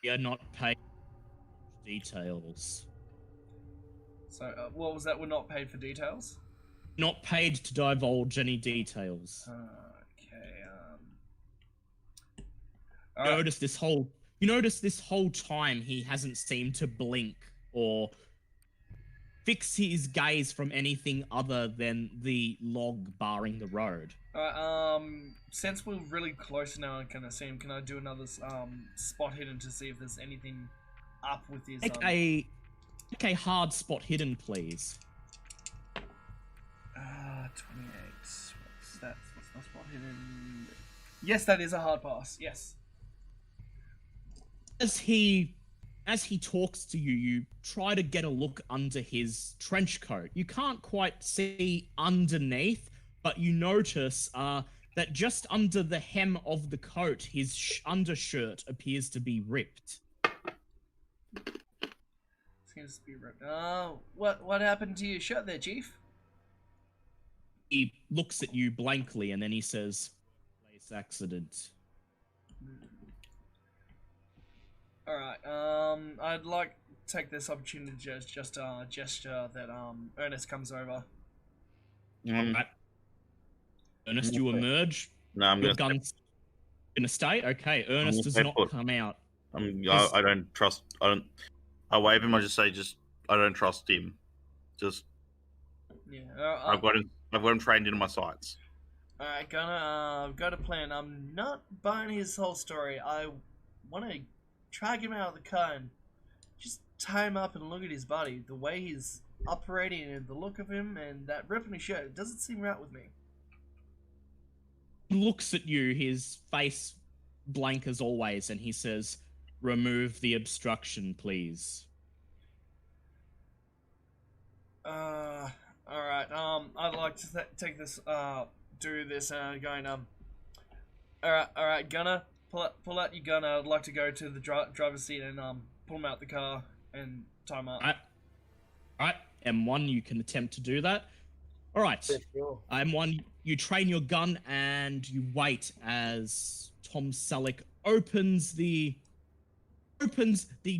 Speaker 3: "We are not paid details."
Speaker 1: So, what was that? We're not paid for details?
Speaker 3: Not paid to divulge any details.
Speaker 1: Okay,
Speaker 3: You notice this whole time he hasn't seemed to blink or fix his gaze from anything other than the log barring the road.
Speaker 1: Alright, since we're really close now and can see him, can I do another spot hidden to see if there's anything up with his
Speaker 3: Make a hard spot hidden, please.
Speaker 1: 28. What's that? That's not spot hidden. Yes, that is a hard pass. Yes.
Speaker 3: As he talks to you, you try to get a look under his trench coat. You can't quite see underneath, but you notice that just under the hem of the coat, his undershirt appears to be ripped.
Speaker 1: Seems to be ripped. What happened to your shirt there, Chief?
Speaker 3: He looks at you blankly and then he says, "Workplace accident."
Speaker 1: Alright, I'd like to take this opportunity to just gesture that Ernest comes over.
Speaker 3: Right. Ernest, you emerge.
Speaker 6: No, I'm
Speaker 3: Your
Speaker 6: gonna.
Speaker 3: gun's gonna stay. Okay, Ernest does
Speaker 6: stay
Speaker 3: not
Speaker 6: put.
Speaker 3: come out.
Speaker 6: I don't trust. I wave him. I just say, I don't trust him. Just.
Speaker 1: Yeah.
Speaker 6: I've got him trained into my sights.
Speaker 1: Alright, I've got a plan. I'm not buying his whole story. I want to drag him out of the car and just tie him up and look at his body. The way he's operating and the look of him and that rip in his shirt, it doesn't seem right with me.
Speaker 3: He looks at you, his face blank as always, and he says, "Remove the obstruction, please."
Speaker 1: Alright, I'd like to take this, do this, going, alright, Gunner, pull out your gun. I'd like to go to the driver's seat and, pull him out the car and tie him up.
Speaker 3: Alright, M1, you can attempt to do that. Alright,
Speaker 4: Sure.
Speaker 3: M1, you train your gun and you wait as Tom Selleck opens the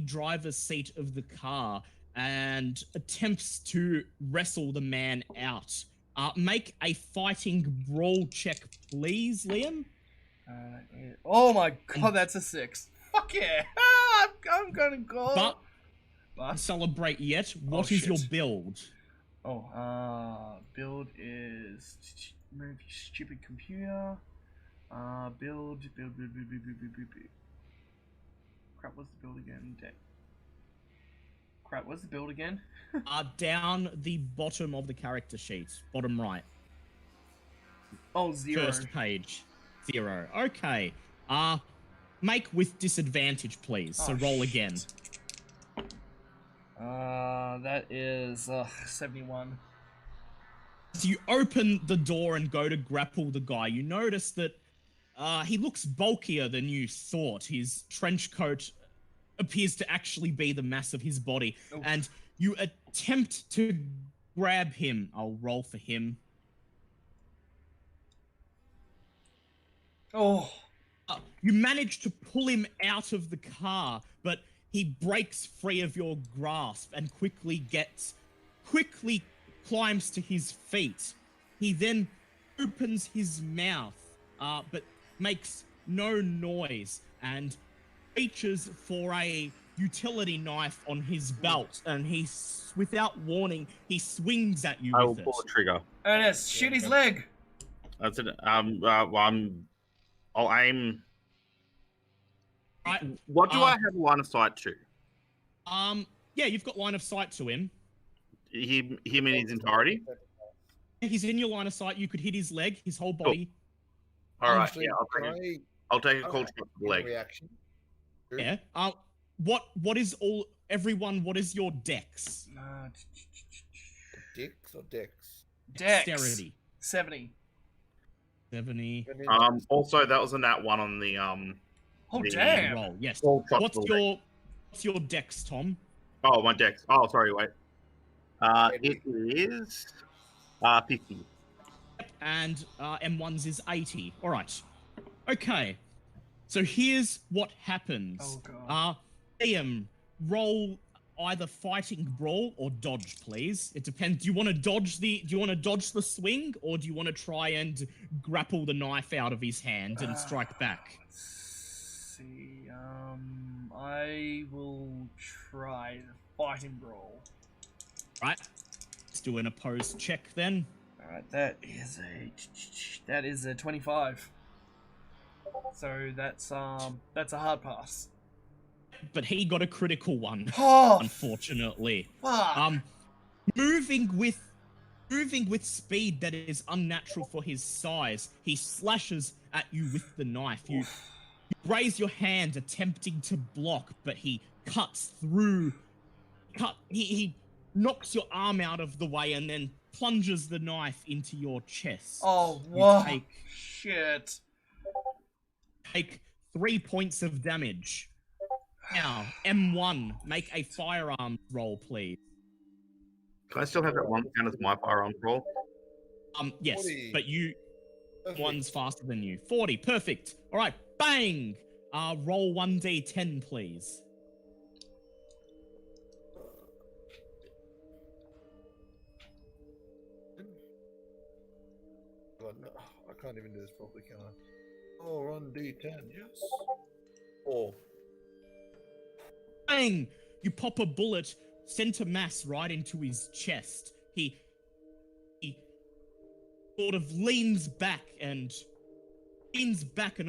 Speaker 3: driver's seat of the car and attempts to wrestle the man out. Make a fighting brawl check, please, Liam.
Speaker 1: Oh my god, that's a 6. Fuck yeah! I'm gonna go.
Speaker 3: But celebrate yet. What is your build?
Speaker 1: Build is move your stupid computer. Build. Crap, what's the build again? Crap, what's the build again?
Speaker 3: Down the bottom of the character sheet, bottom right.
Speaker 1: Oh, 0.
Speaker 3: First page, 0. Okay. Make with disadvantage, please. So roll again.
Speaker 1: That is 71.
Speaker 3: As you open the door and go to grapple the guy, you notice that He looks bulkier than you thought. His trench coat appears to actually be the mass of his body.
Speaker 1: Oof.
Speaker 3: And you attempt to grab him. I'll roll for him.
Speaker 1: Oh.
Speaker 3: You manage to pull him out of the car, but he breaks free of your grasp and quickly climbs to his feet. He then opens his mouth, but makes no noise and reaches for a utility knife on his belt, and without warning, he swings at you
Speaker 6: I will
Speaker 3: with it.
Speaker 6: pull the trigger.
Speaker 1: Ernest, shoot his leg.
Speaker 6: That's it. I'll aim.
Speaker 3: Right.
Speaker 6: What do I have line of sight to?
Speaker 3: Yeah, you've got line of sight to him.
Speaker 6: Him in his entirety.
Speaker 3: He's in your line of sight. You could hit his leg, his whole body.
Speaker 6: All right.
Speaker 4: Actually,
Speaker 6: Yeah,
Speaker 4: can
Speaker 6: I'll take a
Speaker 4: I-
Speaker 6: cold shot to the leg.
Speaker 4: Reaction. Sure.
Speaker 3: Yeah. What is all everyone? What is your dex?
Speaker 4: Dicks or dicks?
Speaker 1: Dex.
Speaker 3: Dexterity.
Speaker 1: 70.
Speaker 3: 70.
Speaker 6: Also, that was a nat 1 on the
Speaker 1: Oh,
Speaker 6: The
Speaker 1: damn.
Speaker 3: Roll. Yes.
Speaker 6: cold shot
Speaker 3: What's
Speaker 6: to the leg.
Speaker 3: your dex, Tom?
Speaker 6: Oh, my dex. Oh, sorry, wait. It is 50.
Speaker 3: And M1's is 80. All right. Okay. So here's what happens.
Speaker 1: Oh, God.
Speaker 3: Liam, roll either fighting brawl or dodge, please. It depends. Do you want to dodge the swing, or do you want to try and grapple the knife out of his hand and strike back?
Speaker 1: Let's see. I will try the fighting brawl.
Speaker 3: Right. Let's do an opposed check then.
Speaker 1: Alright, that is a 25. So that's a hard pass.
Speaker 3: But he got a critical one,
Speaker 1: Oh,
Speaker 3: unfortunately.
Speaker 1: fuck.
Speaker 3: Moving with speed that is unnatural for his size, he slashes at you with the knife. You raise your hand attempting to block, but he cuts through. He knocks your arm out of the way and then plunges the knife into your chest.
Speaker 1: Oh,
Speaker 3: You
Speaker 1: what?
Speaker 3: take
Speaker 1: Shit.
Speaker 3: 3 points of damage. Now, M1, make a firearms roll, please.
Speaker 6: Can I still have that one count as my firearm roll?
Speaker 3: Yes,
Speaker 4: 40.
Speaker 3: but
Speaker 4: Perfect.
Speaker 3: one's faster than you. 40, perfect. All right, bang! Roll 1d10, please.
Speaker 4: God, no, I can't even do this properly, can I? Oh, run D10, yes. 4.
Speaker 3: Bang! You pop a bullet, center mass right into his chest. He sort of leans back and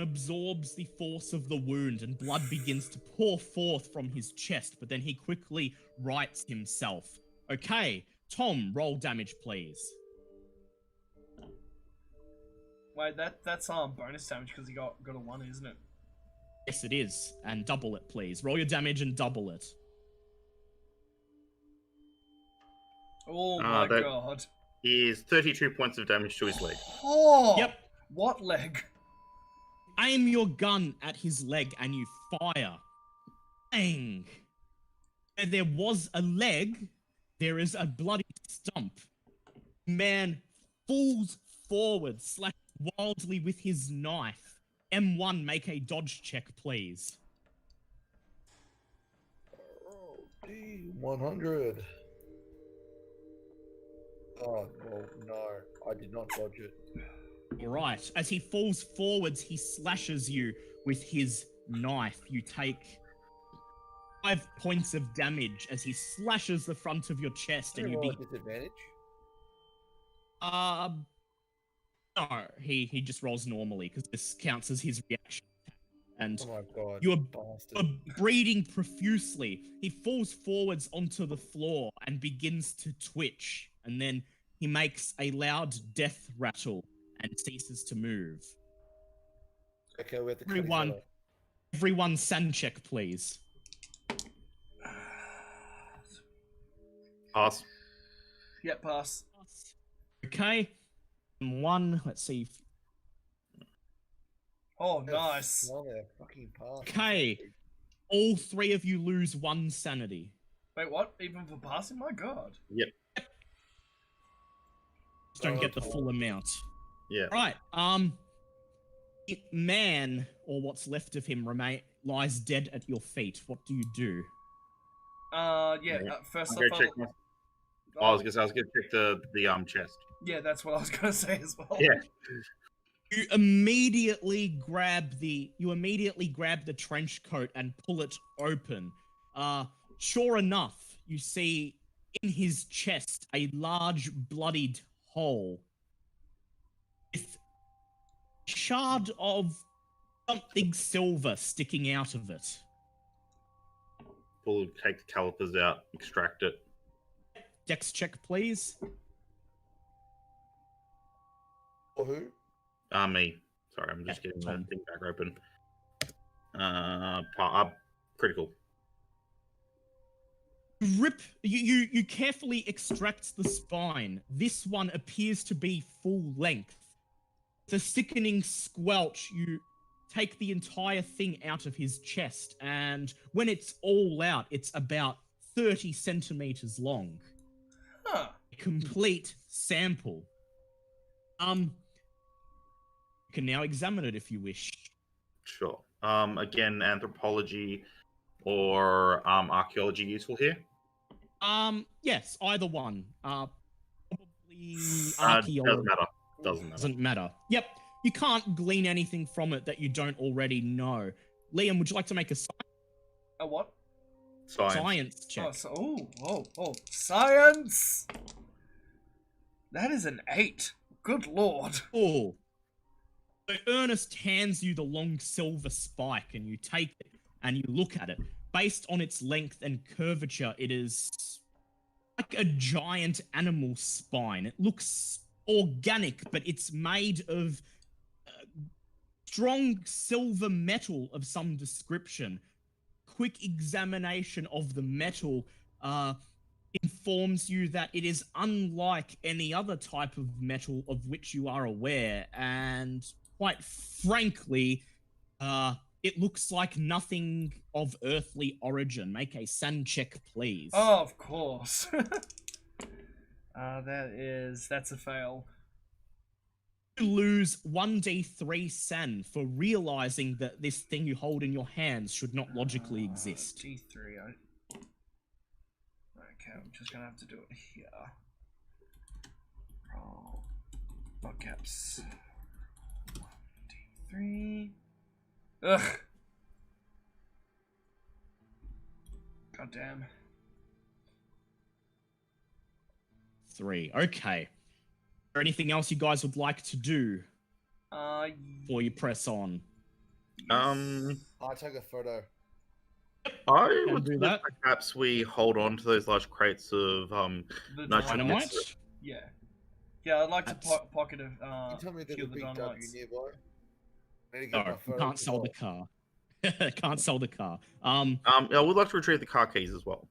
Speaker 3: absorbs the force of the wound, and blood begins to pour forth from his chest, but then he quickly rights himself. Okay, Tom, roll damage, please.
Speaker 1: Wait, that's bonus damage because he got a 1, isn't it?
Speaker 3: Yes, it is. And double it, please. Roll your damage and double it.
Speaker 1: Oh my
Speaker 6: that-
Speaker 1: god.
Speaker 6: Is 32 points of damage to his leg.
Speaker 1: Oh!
Speaker 3: Yep.
Speaker 1: What leg?
Speaker 3: Aim your gun at his leg and you fire. Bang! Where there was a leg, there is a bloody stump. Man falls forward, slashes wildly with his knife. M1, make a dodge check, please.
Speaker 4: Oh, D100. Oh, well, no, I did not dodge it.
Speaker 3: Alright, as he falls forwards, he slashes you with his knife. You take 5 points of damage as he slashes the front of your chest, and you
Speaker 4: roll
Speaker 3: be
Speaker 4: at disadvantage.
Speaker 3: no, he just rolls normally because this counts as his reaction. And
Speaker 4: Oh my god,
Speaker 3: you are
Speaker 4: bastard.
Speaker 3: bleeding profusely. He falls forwards onto the floor and begins to twitch, and then he makes a loud death rattle and ceases to move.
Speaker 4: Okay, we have to cut each
Speaker 3: Everyone,
Speaker 4: other.
Speaker 3: everyone, sand check, please.
Speaker 6: Pass.
Speaker 1: Yep, pass.
Speaker 3: Okay, one. Let's see.
Speaker 1: Oh, nice.
Speaker 4: Oh, they're fucking pass.
Speaker 3: Okay. All 3 of you lose 1 sanity.
Speaker 1: Wait, what? Even for passing? My god.
Speaker 6: Yep.
Speaker 3: Just don't get the full amount.
Speaker 6: Yeah.
Speaker 3: Right. The man, or what's left of him, lies dead at your feet. What do you do?
Speaker 1: First
Speaker 6: I'll go
Speaker 1: off,
Speaker 6: check my... I was gonna check the chest.
Speaker 1: Yeah, that's what I was gonna say as well.
Speaker 6: Yeah.
Speaker 3: You immediately grab the trench coat and pull it open. Sure enough, you see in his chest a large bloodied hole with a shard of something silver sticking out of it.
Speaker 6: Take the calipers out, extract it.
Speaker 3: Dex check, please.
Speaker 4: For who?
Speaker 6: Me. Sorry, I'm just getting
Speaker 3: Tom.
Speaker 6: that thing back open. Critical.
Speaker 3: You carefully extract the spine. This one appears to be full length. It's a sickening squelch. You take the entire thing out of his chest, and when it's all out, it's about 30 centimeters long.
Speaker 1: Huh.
Speaker 3: A complete sample. You can now examine it if you wish.
Speaker 6: Sure. Again, anthropology or archaeology useful here?
Speaker 3: Yes, either one. Probably
Speaker 6: Doesn't
Speaker 3: archaeology.
Speaker 6: matter. Doesn't matter.
Speaker 3: Doesn't matter. Yep. You can't glean anything from it that you don't already know. Liam, would you like to make a
Speaker 1: A what?
Speaker 3: science check?
Speaker 1: Oh, science! That is an 8. Good lord.
Speaker 3: Oh. So Ernest hands you the long silver spike, and you take it and you look at it. Based on its length and curvature, it is like a giant animal spine. It looks organic, but it's made of strong silver metal of some description. Quick examination of the metal informs you that it is unlike any other type of metal of which you are aware, and quite frankly, it looks like nothing of earthly origin. Make a sand check, please.
Speaker 1: Oh, of course. That's a fail.
Speaker 3: You lose 1d3 sand for realizing that this thing you hold in your hands should not logically exist.
Speaker 1: D3. Okay, I'm just gonna have to do it here. Roll. Not caps. 1d3. Ugh. God damn.
Speaker 3: 3. Okay. Is there anything else you guys would like to do before you press on?
Speaker 4: I'll take a photo.
Speaker 6: I
Speaker 3: Can
Speaker 6: would
Speaker 3: do
Speaker 6: suggest
Speaker 3: that.
Speaker 6: perhaps we hold on to those large crates of
Speaker 1: The
Speaker 6: nitrogen.
Speaker 3: Dynamite?
Speaker 1: Yeah. Yeah, I'd like to
Speaker 3: That's-
Speaker 1: pocket
Speaker 4: Can you tell me
Speaker 1: a
Speaker 4: there's
Speaker 1: few
Speaker 4: a
Speaker 1: of the
Speaker 4: big W
Speaker 1: dynamites.
Speaker 4: nearby? I need to get
Speaker 3: No,
Speaker 4: my
Speaker 3: you
Speaker 4: photo
Speaker 3: can't sell the car. Can't sell the car.
Speaker 6: I would like to retrieve the car keys as well.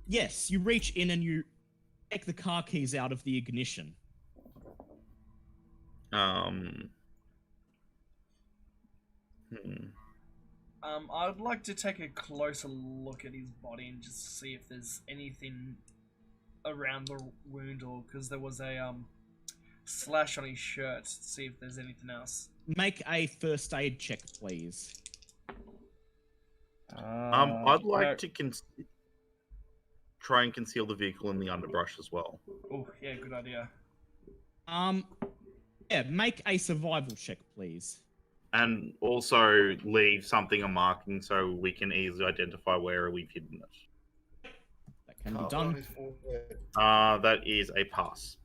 Speaker 3: Yes, you reach in and you take the car keys out of the ignition.
Speaker 1: I'd like to take a closer look at his body and just see if there's anything around the wound, or because there was a slash on his shirt. See if there's anything else.
Speaker 3: Make a first aid check, please.
Speaker 6: I'd like to try and conceal the vehicle in the underbrush as well.
Speaker 1: Oh, yeah, good idea.
Speaker 3: Yeah, make a survival check, please.
Speaker 6: And also leave something a marking so we can easily identify where we've hidden it.
Speaker 3: That can be
Speaker 4: Carl on
Speaker 3: done.
Speaker 4: his forehead.
Speaker 6: That is a pass.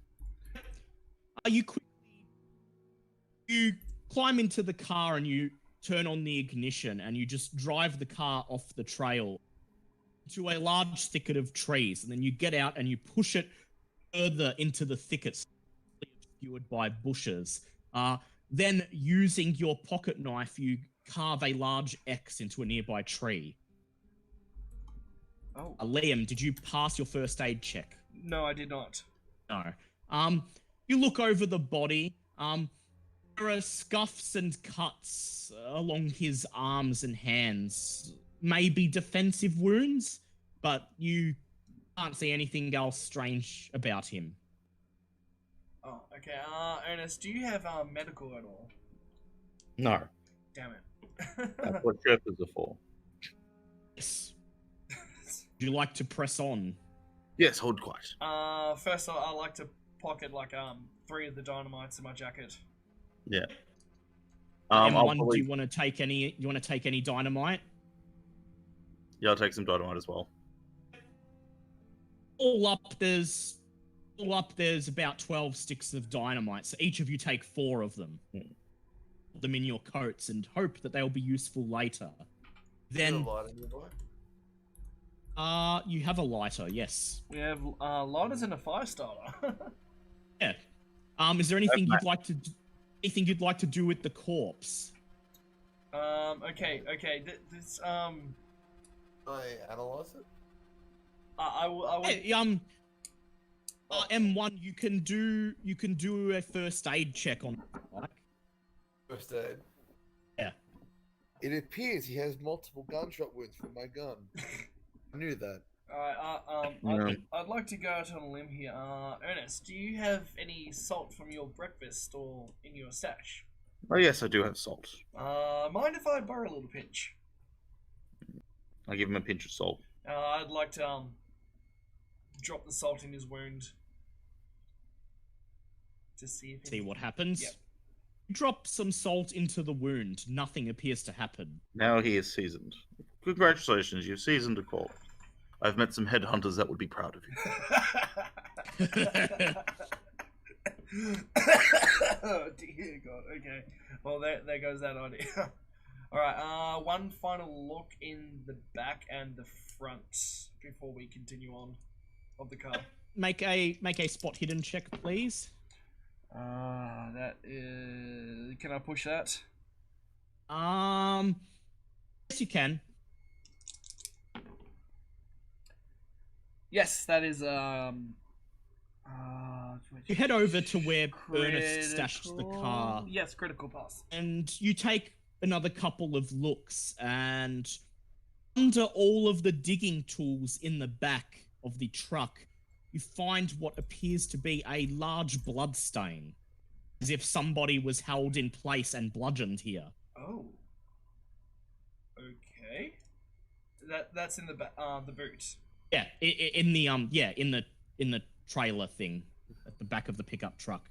Speaker 3: You climb into the car and you turn on the ignition and you just drive the car off the trail to a large thicket of trees, and then you get out and you push it further into the thickets, obscured by bushes. Then, using your pocket knife, you carve a large X into a nearby tree.
Speaker 1: Oh,
Speaker 3: Liam, did you pass your first aid check?
Speaker 1: no, I did not.
Speaker 3: No. You look over the body. There are scuffs and cuts along his arms and hands. Maybe defensive wounds, but you can't see anything else strange about him.
Speaker 1: Oh, okay. Ernest, do you have medical at all?
Speaker 6: No,
Speaker 1: Damn it.
Speaker 6: that's what Sherpas are for.
Speaker 3: Yes. Would you like to press on?
Speaker 6: Yes, hold quiet.
Speaker 1: First I like to pocket like 3 of the dynamites in my jacket.
Speaker 6: Yeah.
Speaker 3: M1,
Speaker 6: I'll
Speaker 3: do
Speaker 6: probably,
Speaker 3: you want to take any? You want to take any dynamite?
Speaker 6: yeah, I'll take some dynamite as well.
Speaker 3: All up, there's about 12 sticks of dynamite. So each of you take 4 of them. Put them in your coats and hope that they'll be useful later. Then, you have a lighter, yes.
Speaker 1: We have lighters and a fire starter.
Speaker 3: Yeah. Is there anything you'd like to? Anything you'd like to do with the corpse?
Speaker 1: Okay. This
Speaker 4: I analyze it.
Speaker 1: I will.
Speaker 3: Hey, M1, you can do a first aid check on. Like,
Speaker 4: First aid.
Speaker 3: Yeah.
Speaker 4: It appears he has multiple gunshot wounds from my gun. I knew that.
Speaker 1: Alright, I'd like to go out on a limb here. Ernest, do you have any salt from your breakfast or in your stash?
Speaker 6: Oh yes, I do have salt.
Speaker 1: Mind if I borrow a little pinch?
Speaker 6: I give him a pinch of salt.
Speaker 1: I'd like to drop the salt in his wound to see if
Speaker 3: see what happens.
Speaker 1: Yep.
Speaker 3: Drop some salt into the wound. Nothing appears to happen.
Speaker 6: Now he is seasoned. Congratulations, you've seasoned a corpse. I've met some headhunters that would be proud of you.
Speaker 1: Oh dear God. Okay. Well, there goes that idea. All right. One final look in the back and the front before we continue on of the car.
Speaker 3: Make a spot hidden check, please.
Speaker 1: That is. Can I push that?
Speaker 3: Yes, you can.
Speaker 1: Yes, that is
Speaker 3: You head over to where Ernest stashed the car.
Speaker 1: Yes, critical pass.
Speaker 3: And you take another couple of looks, and under all of the digging tools in the back of the truck, you find what appears to be a large blood stain, as if somebody was held in place and bludgeoned here.
Speaker 1: Oh. Okay. That's in the the boot.
Speaker 3: Yeah, in the trailer thing at the back of the pickup truck.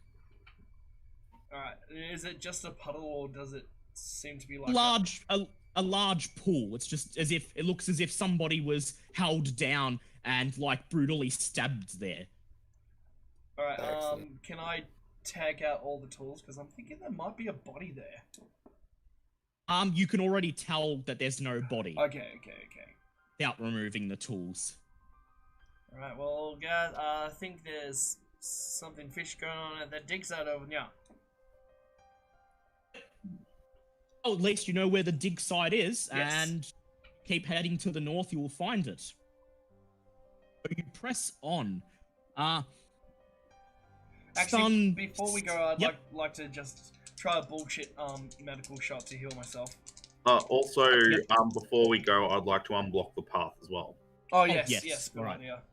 Speaker 1: All right. Is it just a puddle, or does it seem to be like
Speaker 3: a large pool? It's just as if it looks as if somebody was held down and like brutally stabbed there.
Speaker 1: All right.
Speaker 4: Excellent.
Speaker 1: Can I tag out all the tools, because I'm thinking there might be a body there.
Speaker 3: You can already tell that there's no body
Speaker 1: Okay.
Speaker 3: without removing the tools.
Speaker 1: All right. Well, guys, I think there's something fish going on at that dig site over there.
Speaker 3: Oh, at least you know where the dig site is,
Speaker 1: Yes.
Speaker 3: and keep heading to the north, you will find it. So you press on.
Speaker 1: Actually, before we go, I'd
Speaker 3: Yep.
Speaker 1: like to just try a bullshit medical shot to heal myself.
Speaker 6: Also, before we go, I'd like to unblock the path as well.
Speaker 1: Oh yes,
Speaker 3: yes.
Speaker 1: good
Speaker 3: Alright.
Speaker 1: idea.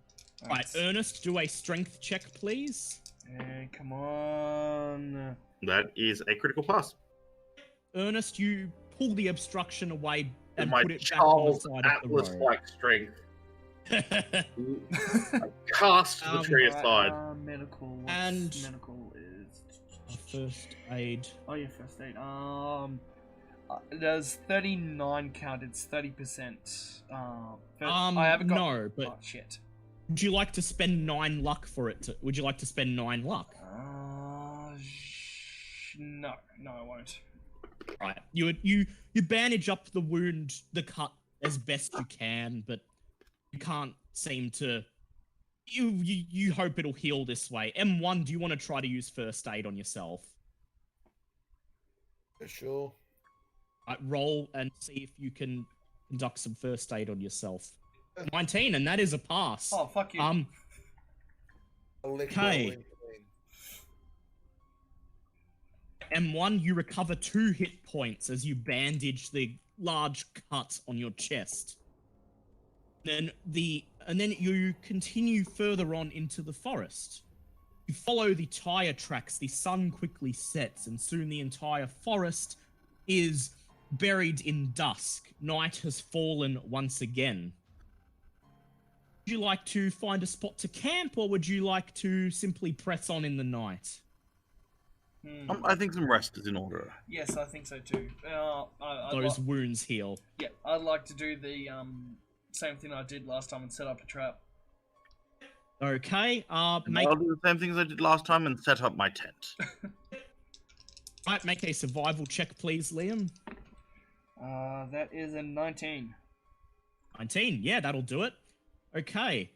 Speaker 3: Right, Ernest, do a strength check, please.
Speaker 1: Come on.
Speaker 6: That is a critical pass.
Speaker 3: Ernest, you pull the obstruction away and
Speaker 6: My
Speaker 3: put it
Speaker 6: Charles
Speaker 3: back on the side of the road.
Speaker 6: Atlas-like strength. I cast the tree aside.
Speaker 1: Medical.
Speaker 3: And-
Speaker 1: medical is.
Speaker 3: First aid.
Speaker 1: Oh yeah, first aid. Does 39 count? It's 30%. I haven't got.
Speaker 3: No, but
Speaker 1: Oh shit.
Speaker 3: would you like to spend 9 luck for it? Would you like to spend 9 luck?
Speaker 1: No, I won't.
Speaker 3: Right. You bandage up the wound, the cut as best you can, but you can't seem to. You hope it'll heal this way. M1, do you want to try to use first aid on yourself?
Speaker 4: Sure.
Speaker 3: Right, roll and see if you can conduct some first aid on yourself. 19, and that is a pass.
Speaker 1: Oh fuck you.
Speaker 4: I'll lick
Speaker 3: Okay.
Speaker 4: rolling clean.
Speaker 3: M1, you recover 2 hit points as you bandage the large cut on your chest. And then you continue further on into the forest. You follow the tire tracks, the sun quickly sets, and soon the entire forest is buried in dusk. Night has fallen once again. Would you like to find a spot to camp, or would you like to simply press on in the night?
Speaker 6: I think some rest is in order.
Speaker 1: Yes, I think so too.
Speaker 3: Those wounds heal.
Speaker 1: Yeah, I'd like to do the same thing I did last time and set up a trap.
Speaker 3: Okay,
Speaker 6: I'll do the same things I did last time and set up my tent.
Speaker 3: Right, make a survival check, please, Liam.
Speaker 1: That is a 19.
Speaker 3: 19, yeah, that'll do it. Okay.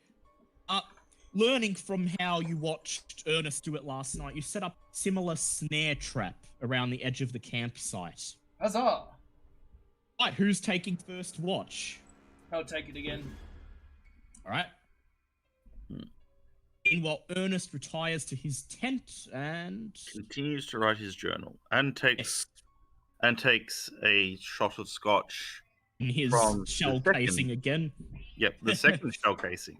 Speaker 3: Learning from how you watched Ernest do it last night, you set up a similar snare trap around the edge of the campsite.
Speaker 1: Huzzah!
Speaker 3: Right, who's taking first watch?
Speaker 1: I'll take it again.
Speaker 3: Alright. Meanwhile, Ernest retires to his tent and
Speaker 6: Continues to write his journal and takes a shot of scotch
Speaker 3: in his
Speaker 6: from
Speaker 3: shell
Speaker 6: the second.
Speaker 3: casing again.
Speaker 6: Yep, the second shell casing.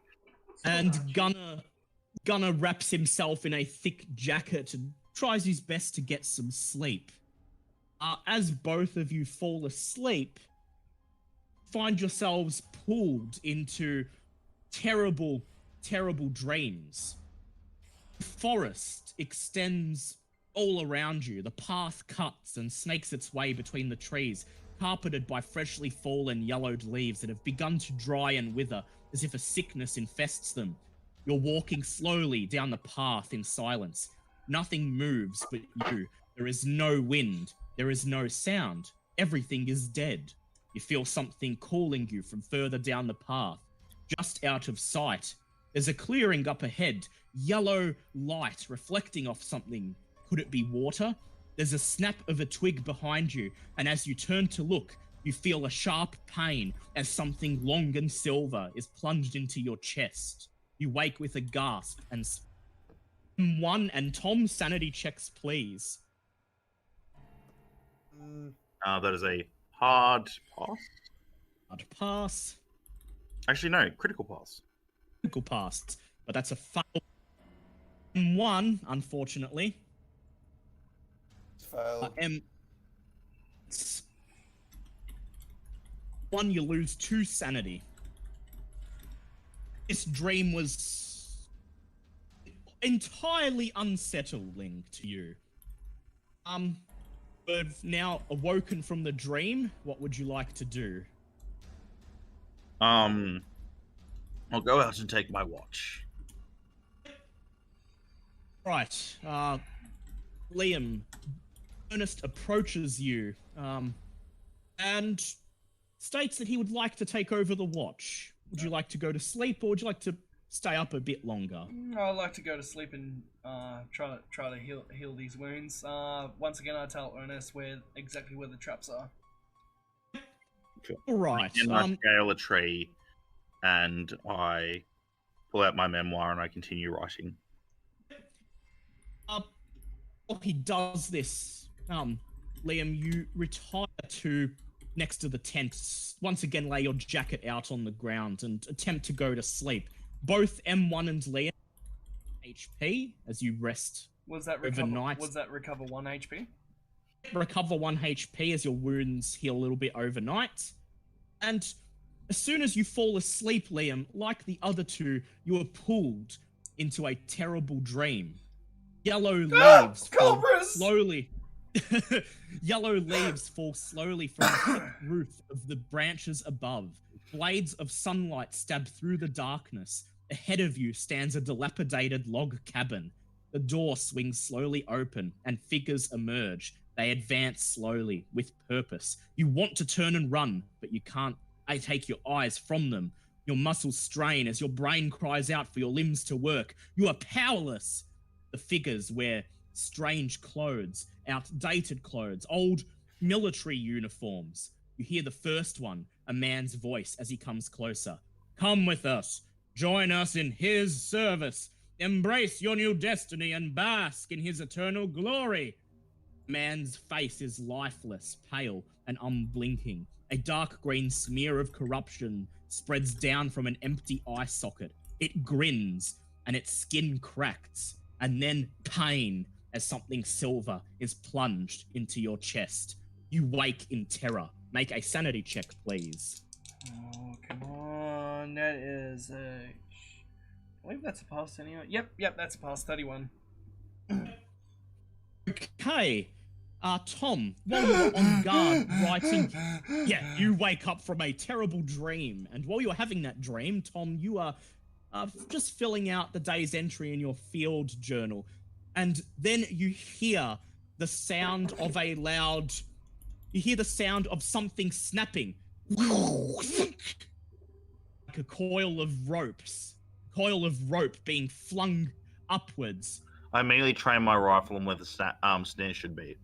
Speaker 3: And Gunner wraps himself in a thick jacket and tries his best to get some sleep. As both of you fall asleep, find yourselves pulled into terrible, terrible dreams. The forest extends all around you. The path cuts and snakes its way between the trees, carpeted by freshly fallen yellowed leaves that have begun to dry and wither as if a sickness infests them. You're walking slowly down the path in silence. Nothing moves but you. There is no wind. There is no sound. Everything is dead. You feel something calling you from further down the path. Just out of sight, there's a clearing up ahead. Yellow light reflecting off something. Could it be water? There's a snap of a twig behind you, and as you turn to look, you feel a sharp pain as something long and silver is plunged into your chest. You wake with a gasp, and one and Tom, sanity checks, please.
Speaker 6: That is a hard pass.
Speaker 3: Hard pass.
Speaker 6: Actually, no, critical pass.
Speaker 3: Critical pass, but that's a fail. One, unfortunately.
Speaker 4: Failed.
Speaker 3: One, you lose 2 sanity. This dream was entirely unsettling to you. You've now awoken from the dream. What would you like to do?
Speaker 6: I'll go out and take my watch.
Speaker 3: Right. Liam, Ernest approaches you and states that he would like to take over the watch. Would you like to go to sleep, or would you like to stay up a bit longer?
Speaker 1: I'd like to go to sleep and try to heal these wounds. Once again, I tell Ernest exactly where the traps are.
Speaker 6: Sure.
Speaker 3: All right.
Speaker 6: And I scale a tree, and I pull out my memoir, and I continue writing.
Speaker 3: While he does this, Liam, you retire to next to the tent. Once again, lay your jacket out on the ground and attempt to go to sleep. Both M1 and Liam HP as you rest overnight.
Speaker 1: Was that recover 1 HP?
Speaker 3: Recover 1 HP as your wounds heal a little bit overnight. And as soon as you fall asleep, Liam, like the other two, you are pulled into a terrible dream. Yellow leaves fall slowly. Yellow leaves fall slowly from the thick roof of the branches above. Blades of sunlight stab through the darkness. Ahead of you stands a dilapidated log cabin. The door swings slowly open, and figures emerge. They advance slowly, with purpose. You want to turn and run, but you can't take your eyes from them. Your muscles strain as your brain cries out for your limbs to work. You are powerless. The figures wear strange clothes, outdated clothes, old military uniforms. You hear the first one, a man's voice as he comes closer. Come with us. Join us in his service. Embrace your new destiny and bask in his eternal glory. Man's face is lifeless, pale, and unblinking. A dark green smear of corruption spreads down from an empty eye socket. It grins, and its skin cracks, and then pain as something silver is plunged into your chest. You wake in terror. Make a sanity check, please.
Speaker 1: Oh, come on. That is a... I believe that's a pass anyway. Yep, that's a pass. 31.
Speaker 3: Okay. Tom, while you're on guard writing... Yeah, you wake up from a terrible dream. And while you're having that dream, Tom, you are just filling out the day's entry in your field journal. And then you hear the sound of a loud... You hear the sound of something snapping. Like a coil of rope being flung upwards.
Speaker 6: I immediately train my rifle on where the snare should be.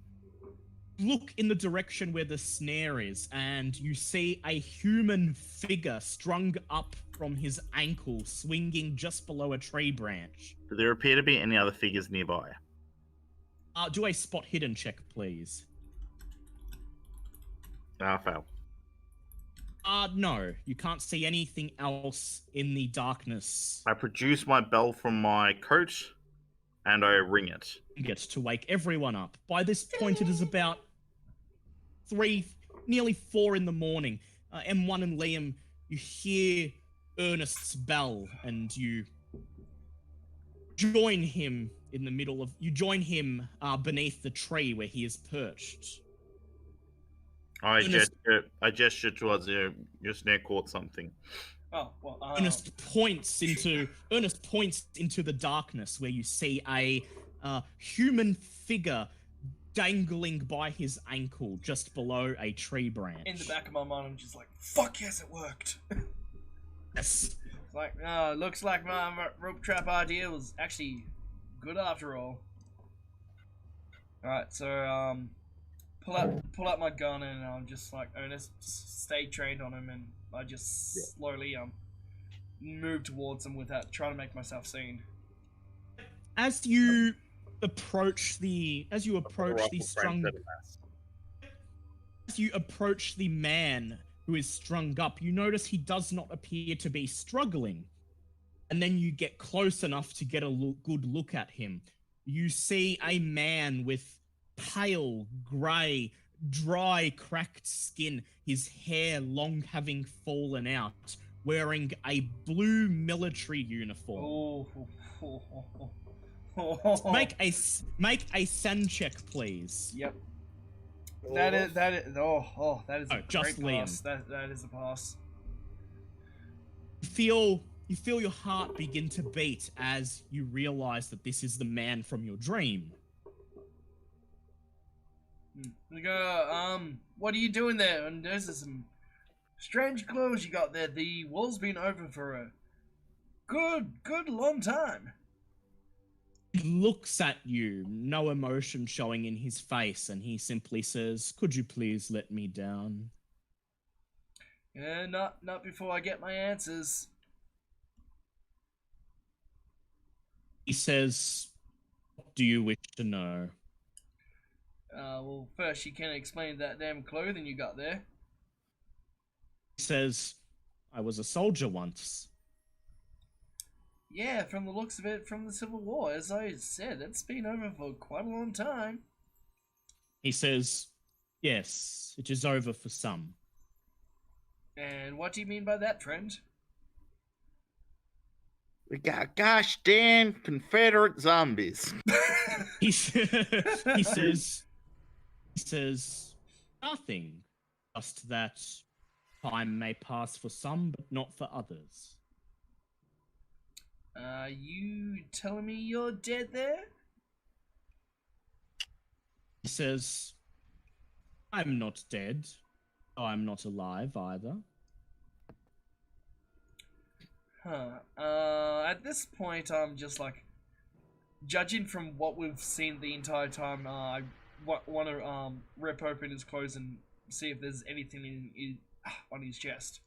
Speaker 3: Look in the direction where the snare is, and you see a human figure strung up from his ankle, swinging just below a tree branch.
Speaker 6: Do there appear to be any other figures nearby?
Speaker 3: Do a spot hidden check, please.
Speaker 6: Fail.
Speaker 3: No, you can't see anything else in the darkness.
Speaker 6: I produce my bell from my coat, and I ring it.
Speaker 3: Get to wake everyone up. By this point, it is about nearly 4 in the morning. M1 and Liam, you hear Ernest's bell, and you join him beneath the tree where he is perched.
Speaker 6: I gesture towards you. Your snare caught something.
Speaker 1: Oh, well,
Speaker 3: Ernest points into the darkness where you see a human figure dangling by his ankle just below a tree branch.
Speaker 1: in the back of my mind, I'm just like, fuck yes, it worked.
Speaker 3: Yes.
Speaker 1: Like, looks like my rope trap idea was actually good after all. Alright, so, pull out my gun, and I'm just like, Ernest, stay trained on him, and I just slowly, move towards him without trying to make myself seen.
Speaker 3: As you approach the man who is strung up, you notice he does not appear to be struggling. And then you get close enough to get a good look at him. You see a man with pale, grey, dry, cracked skin, his hair long having fallen out, wearing a blue military uniform. Make a sand check, please.
Speaker 1: Yep. That is that is a
Speaker 3: just
Speaker 1: great
Speaker 3: Liam.
Speaker 1: pass. That is a pass.
Speaker 3: You feel your heart begin to beat as you realize that this is the man from your dream.
Speaker 1: We go, what are you doing there? And there's some strange clothes you got there. The war's been over for a good long time.
Speaker 3: He looks at you, no emotion showing in his face, and he simply says, "Could you please let me down?"
Speaker 1: Yeah, not before I get my answers.
Speaker 3: He says, "What do you wish to know?"
Speaker 1: Well, first you can explain that damn clothing you got there.
Speaker 3: He says, "I was a soldier once."
Speaker 1: Yeah, from the looks of it, from the Civil War, as I said, it's been over for quite a long time.
Speaker 3: He says, "Yes, it is over for some."
Speaker 1: And what do you mean by that, friend?
Speaker 6: We got gosh damn Confederate zombies.
Speaker 3: He says, "Nothing, just that time may pass for some, but not for others."
Speaker 1: You telling me you're dead there?
Speaker 3: He says, "I'm not dead. I'm not alive either."
Speaker 1: At this point, I'm just like, judging from what we've seen the entire time, I want to rip open his clothes and see if there's anything on his chest.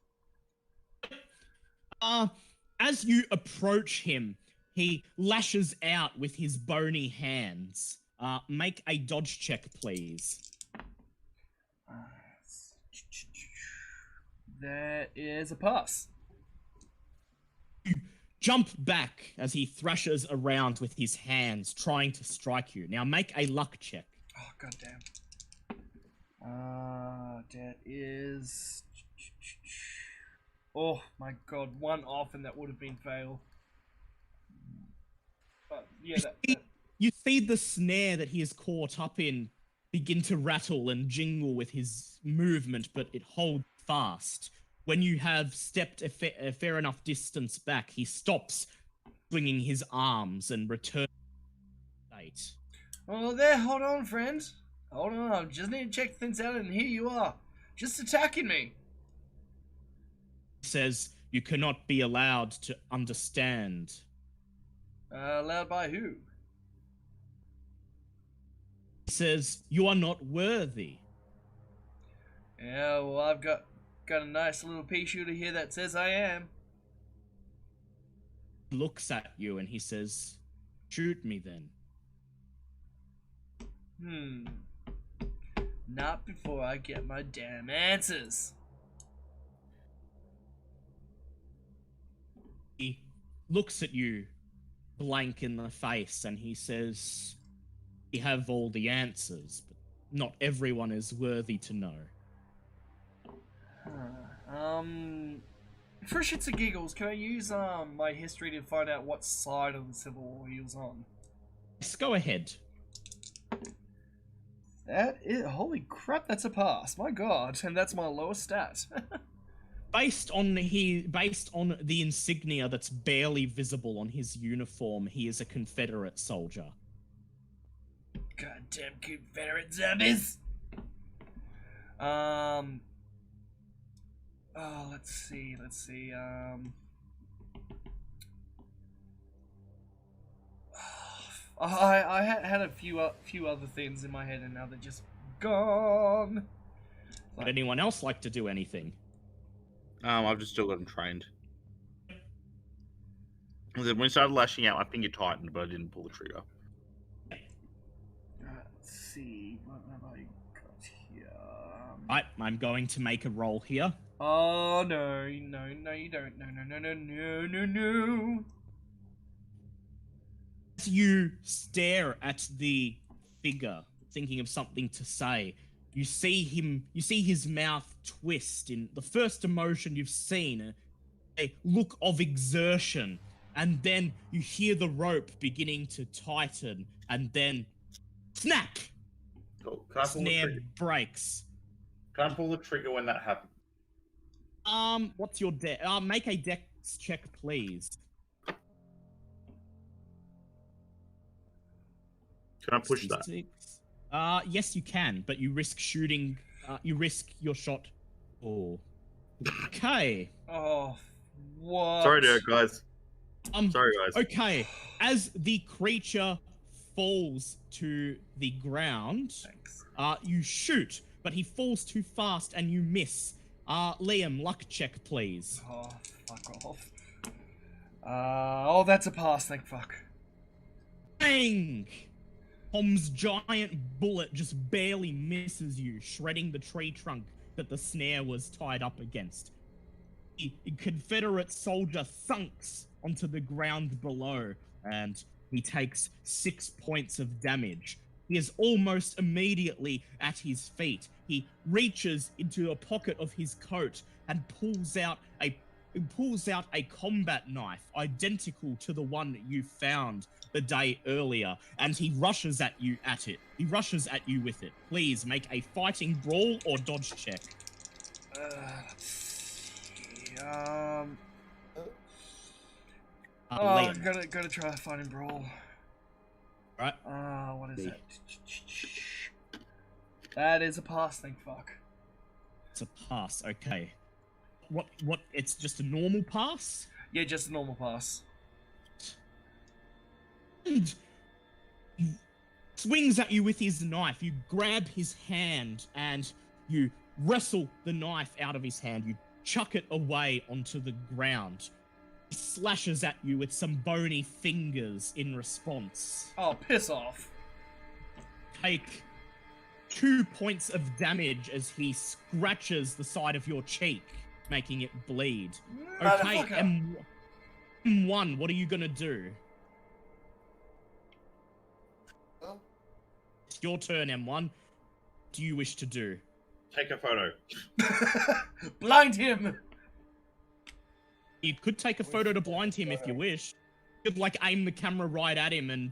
Speaker 3: As you approach him, he lashes out with his bony hands, Make a dodge check, please.
Speaker 1: There is a pass.
Speaker 3: Jump back as he thrashes around with his hands, trying to strike you. Now make a luck check.
Speaker 1: Oh, goddamn. That is... Oh, my God. One off and that would have been fail. But, yeah,
Speaker 3: You see the snare that he is caught up in begin to rattle and jingle with his movement, but it holds fast. When you have stepped a fair enough distance back, he stops swinging his arms and returns to state.
Speaker 1: Oh, there. Hold on, friend. Hold on. I just need to check things out, and here you are. Just attacking me.
Speaker 3: He says, you cannot be allowed to understand.
Speaker 1: Allowed by who?
Speaker 3: He says, you are not worthy.
Speaker 1: Yeah, well, I've got a nice little pea shooter here that says I am.
Speaker 3: He looks at you and he says, shoot me then.
Speaker 1: Not before I get my damn answers.
Speaker 3: He looks at you blank in the face and he says, we have all the answers, but not everyone is worthy to know.
Speaker 1: For shits and giggles, can I use my history to find out what side of the Civil War he was on?
Speaker 3: Yes, go ahead.
Speaker 1: That is, holy crap, that's a pass. My God, and that's my lowest stat.
Speaker 3: Based on the insignia that's barely visible on his uniform, he is a Confederate soldier.
Speaker 1: Goddamn Confederate zombies! Oh, let's see. I had a few other things in my head, and now they're just gone.
Speaker 3: Would anyone else like to do anything?
Speaker 6: I've just still got him trained. When he started lashing out, my finger tightened, but I didn't pull the trigger.
Speaker 1: Let's see. What have I got here?
Speaker 3: I'm going to make a roll here.
Speaker 1: Oh, no, you don't. No.
Speaker 3: As you stare at the figure, thinking of something to say, you see his mouth twist in the first emotion you've seen, a look of exertion, and then you hear the rope beginning to tighten, and then snap!
Speaker 6: Cool. Can I pull the
Speaker 3: Snare
Speaker 6: trigger?
Speaker 3: breaks.
Speaker 6: Can I pull the trigger when that happens?
Speaker 3: What's your make a dex check, please.
Speaker 6: Can I push that?
Speaker 3: 66. Yes, you can, but you risk shooting. You risk your shot. Oh. Okay.
Speaker 1: Oh, what?
Speaker 6: Sorry, there, guys. Sorry, guys.
Speaker 3: Okay. As the creature falls to the ground,
Speaker 1: Thanks.
Speaker 3: you shoot, but he falls too fast and you miss. Liam, luck check, please.
Speaker 1: Oh, fuck off. Oh, that's a pass, thank fuck.
Speaker 3: Bang! Tom's giant bullet just barely misses you, shredding the tree trunk that the snare was tied up against. The Confederate soldier thunks onto the ground below, and he takes 6 points of damage. He is almost immediately at his feet. He reaches into a pocket of his coat and pulls out a combat knife identical to the one you found the day earlier, and he rushes at you with it. Please make a fighting brawl or dodge check.
Speaker 1: Let's see.
Speaker 3: Liam.
Speaker 1: Gotta try fighting brawl.
Speaker 3: Right.
Speaker 1: What is that? That is a pass, thank fuck.
Speaker 3: It's a pass, okay. What, it's just a normal pass?
Speaker 1: Yeah, just a normal pass.
Speaker 3: And he swings at you with his knife. You grab his hand and you wrestle the knife out of his hand. You chuck it away onto the ground. He slashes at you with some bony fingers in response.
Speaker 1: Oh, piss off.
Speaker 3: take 2 points of damage as he scratches the side of your cheek, making it bleed. Okay,
Speaker 1: Motherfucker.
Speaker 3: M1, what are you gonna do?
Speaker 4: Huh?
Speaker 3: It's your turn, M1. What do you wish to do?
Speaker 6: Take a photo.
Speaker 1: Blind him.
Speaker 3: You could take a photo to blind him if you wish. You could like aim the camera right at him and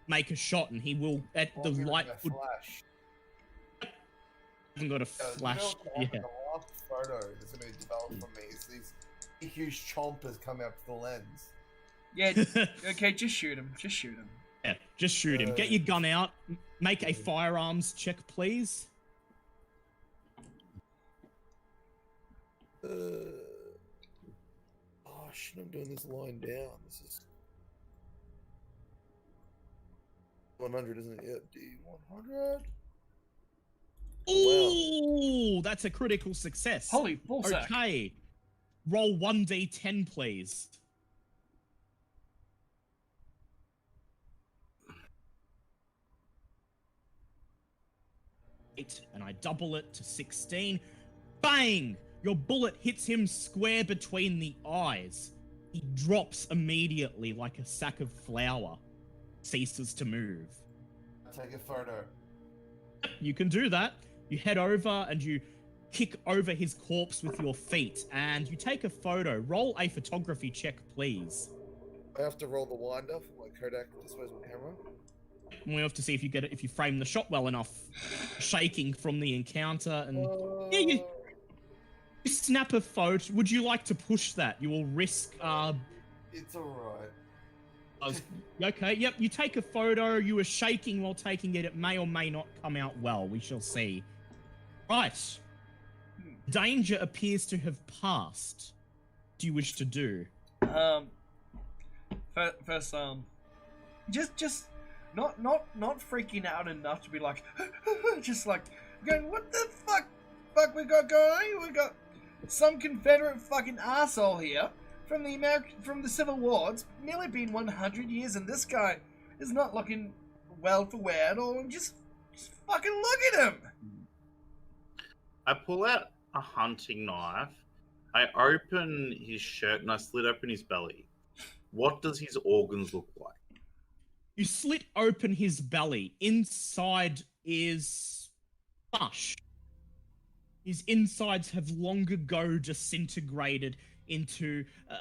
Speaker 3: make a shot, and he will at the light would.
Speaker 4: Flash.
Speaker 3: Hasn't got a flash. Yeah.
Speaker 4: The last photo that's going to be developed from me is these huge chompers come out to the lens.
Speaker 1: Yeah. Okay, just shoot him. Just shoot him.
Speaker 3: Yeah, just shoot him. Get your gun out. Make a firearms check, please.
Speaker 4: Oh, shit, I'm doing this lying down. This is 100, isn't it? Yep, D100.
Speaker 3: Ooh, that's a critical success.
Speaker 1: Holy bullsack.
Speaker 3: Okay. Roll 1d10, please. And I double it to 16. Bang! Your bullet hits him square between the eyes. He drops immediately like a sack of flour. Ceases to move.
Speaker 4: Take a photo.
Speaker 3: You can do that. You head over and you kick over his corpse with your feet, and you take a photo. Roll a photography check, please.
Speaker 4: I have to roll the winder for my Kodak disposable camera.
Speaker 3: And we have to see if you get it, if you frame the shot well enough. Shaking from the encounter, and yeah, you snap a photo. Would you like to push that? You will risk.
Speaker 4: It's alright.
Speaker 3: Okay, yep. You take a photo. You were shaking while taking it. It may or may not come out well. We shall see. Right. Danger appears to have passed. What do you wish to do?
Speaker 1: First, just not freaking out enough to be like, just like going, what the fuck we got going on? We got some Confederate fucking asshole here from the Civil War. It's nearly been 100 years, and this guy is not looking well for wear at all. And just fucking look at him.
Speaker 6: I pull out a hunting knife. I open his shirt and I slit open his belly. What does his organs look like?
Speaker 3: You slit open his belly. Inside is mush. His insides have long ago disintegrated into a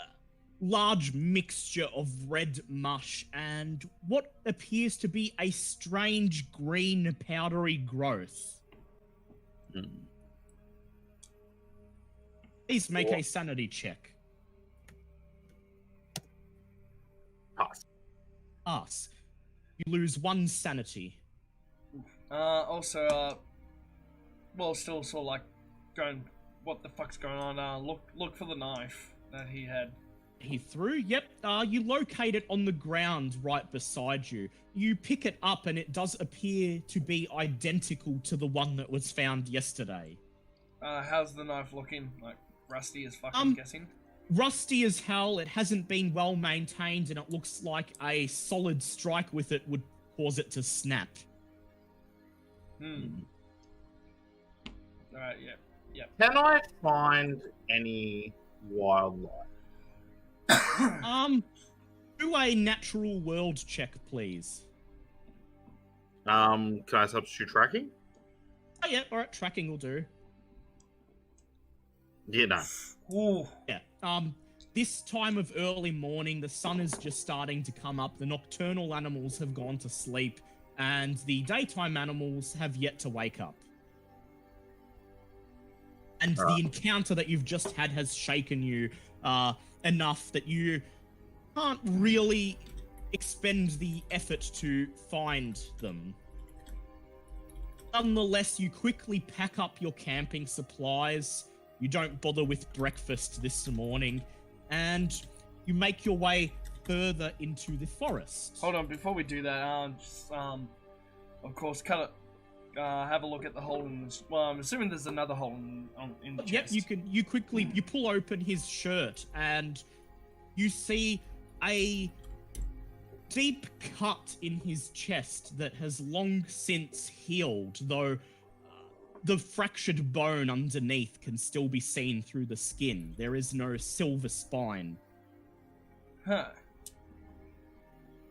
Speaker 3: large mixture of red mush and what appears to be a strange green powdery growth. Please make a sanity check. Pass. You lose 1 sanity.
Speaker 1: Also, well, still sort of like going, what the fuck's going on? Look for the knife that he had.
Speaker 3: He threw? Yep. You locate it on the ground right beside you. You pick it up and it does appear to be identical to the one that was found yesterday.
Speaker 1: How's the knife looking? Like, rusty as fuck, I'm guessing?
Speaker 3: Rusty as hell. It hasn't been well maintained and it looks like a solid strike with it would cause it to snap.
Speaker 1: Alright, yeah.
Speaker 6: Can I find any wildlife?
Speaker 3: Do a natural world check, please.
Speaker 6: Can I substitute tracking?
Speaker 3: Oh yeah, alright, tracking will do.
Speaker 6: Yeah, no.
Speaker 1: Ooh.
Speaker 3: Yeah. This time of early morning, the sun is just starting to come up, the nocturnal animals have gone to sleep, and the daytime animals have yet to wake up. And the encounter that you've just had has shaken you enough that you can't really expend the effort to find them. Nonetheless, you quickly pack up your camping supplies. You don't bother with breakfast this morning, and you make your way further into the forest.
Speaker 1: Hold on, before we do that, of course, have a look at the hole in the... Well, I'm assuming there's another hole in the chest.
Speaker 3: Yep, you pull open his shirt, and you see a deep cut in his chest that has long since healed, though the fractured bone underneath can still be seen through the skin. There is no silver spine.
Speaker 1: Huh.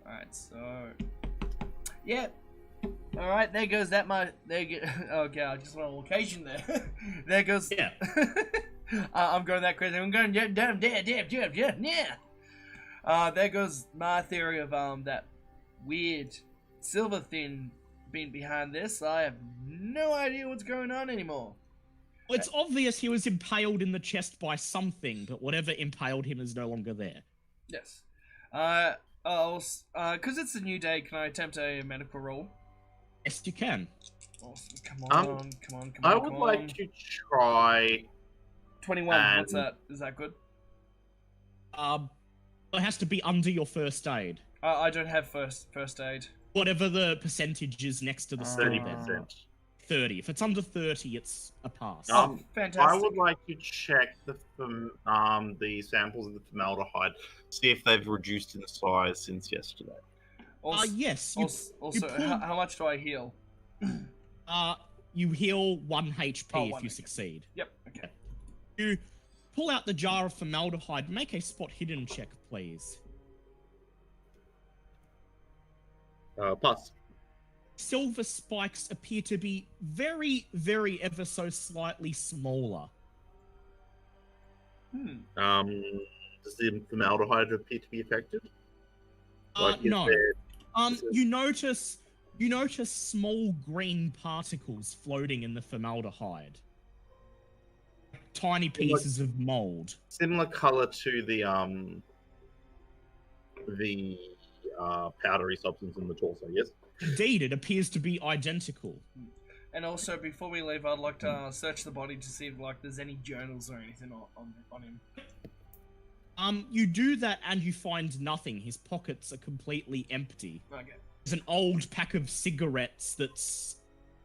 Speaker 1: Alright, so... Yeah. Alright, there goes that much... Okay, I just went on location there. There goes...
Speaker 3: Yeah.
Speaker 1: I'm going that crazy. I'm going... Yeah. There goes my theory of that weird silver thing being behind this. I have no idea what's going on anymore.
Speaker 3: Well, it's obvious he was impaled in the chest by something, but whatever impaled him is no longer there.
Speaker 1: Yes. Because it's a new day, can I attempt a medical roll?
Speaker 3: Yes, you can.
Speaker 1: Awesome. Come on.
Speaker 6: I would like to try.
Speaker 1: 21. What's that? Is that good?
Speaker 3: It has to be under your first aid.
Speaker 1: I don't have first aid.
Speaker 3: Whatever the percentage is next to the score there.
Speaker 6: 30%.
Speaker 3: 30. If it's under 30, it's a pass.
Speaker 1: Oh, fantastic.
Speaker 6: I would like to check the samples of the formaldehyde, see if they've reduced in size since yesterday.
Speaker 3: Yes.
Speaker 1: How much do I heal?
Speaker 3: You heal 1 HP
Speaker 1: Oh,
Speaker 3: if
Speaker 1: 1
Speaker 3: you
Speaker 1: HP.
Speaker 3: succeed.
Speaker 1: Yep, okay.
Speaker 3: You pull out the jar of formaldehyde. Make a spot hidden check, please.
Speaker 6: Plus.
Speaker 3: Silver spikes appear to be very, very ever so slightly smaller.
Speaker 6: Does the formaldehyde appear to be affected?
Speaker 3: No. You notice small green particles floating in the formaldehyde. Tiny pieces of mold.
Speaker 6: Similar color to the powdery substance in the torso, yes?
Speaker 3: Indeed, it appears to be identical.
Speaker 1: And also, before we leave, I'd like to search the body to see if there's any journals or anything on him.
Speaker 3: You do that and you find nothing. His pockets are completely empty.
Speaker 1: Okay.
Speaker 3: There's an old pack of cigarettes that's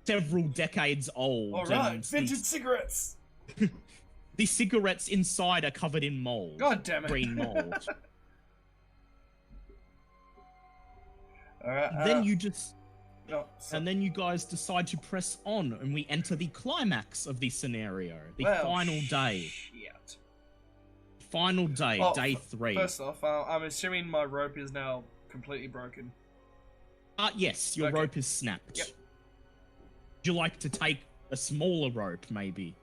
Speaker 3: several decades old.
Speaker 1: Alright, vintage cigarettes!
Speaker 3: The cigarettes inside are covered in mold.
Speaker 1: God damn it.
Speaker 3: Green mold.
Speaker 1: Alright,
Speaker 3: Then you just...
Speaker 1: No,
Speaker 3: And then you guys decide to press on, and we enter the climax of the scenario. The
Speaker 1: well,
Speaker 3: final day.
Speaker 1: Shit.
Speaker 3: Final day,
Speaker 1: Oh,
Speaker 3: day 3.
Speaker 1: First off, I'm assuming my rope is now completely broken.
Speaker 3: Yes, your
Speaker 1: Okay.
Speaker 3: rope is snapped.
Speaker 1: Yep.
Speaker 3: Would you like to take a smaller rope, maybe?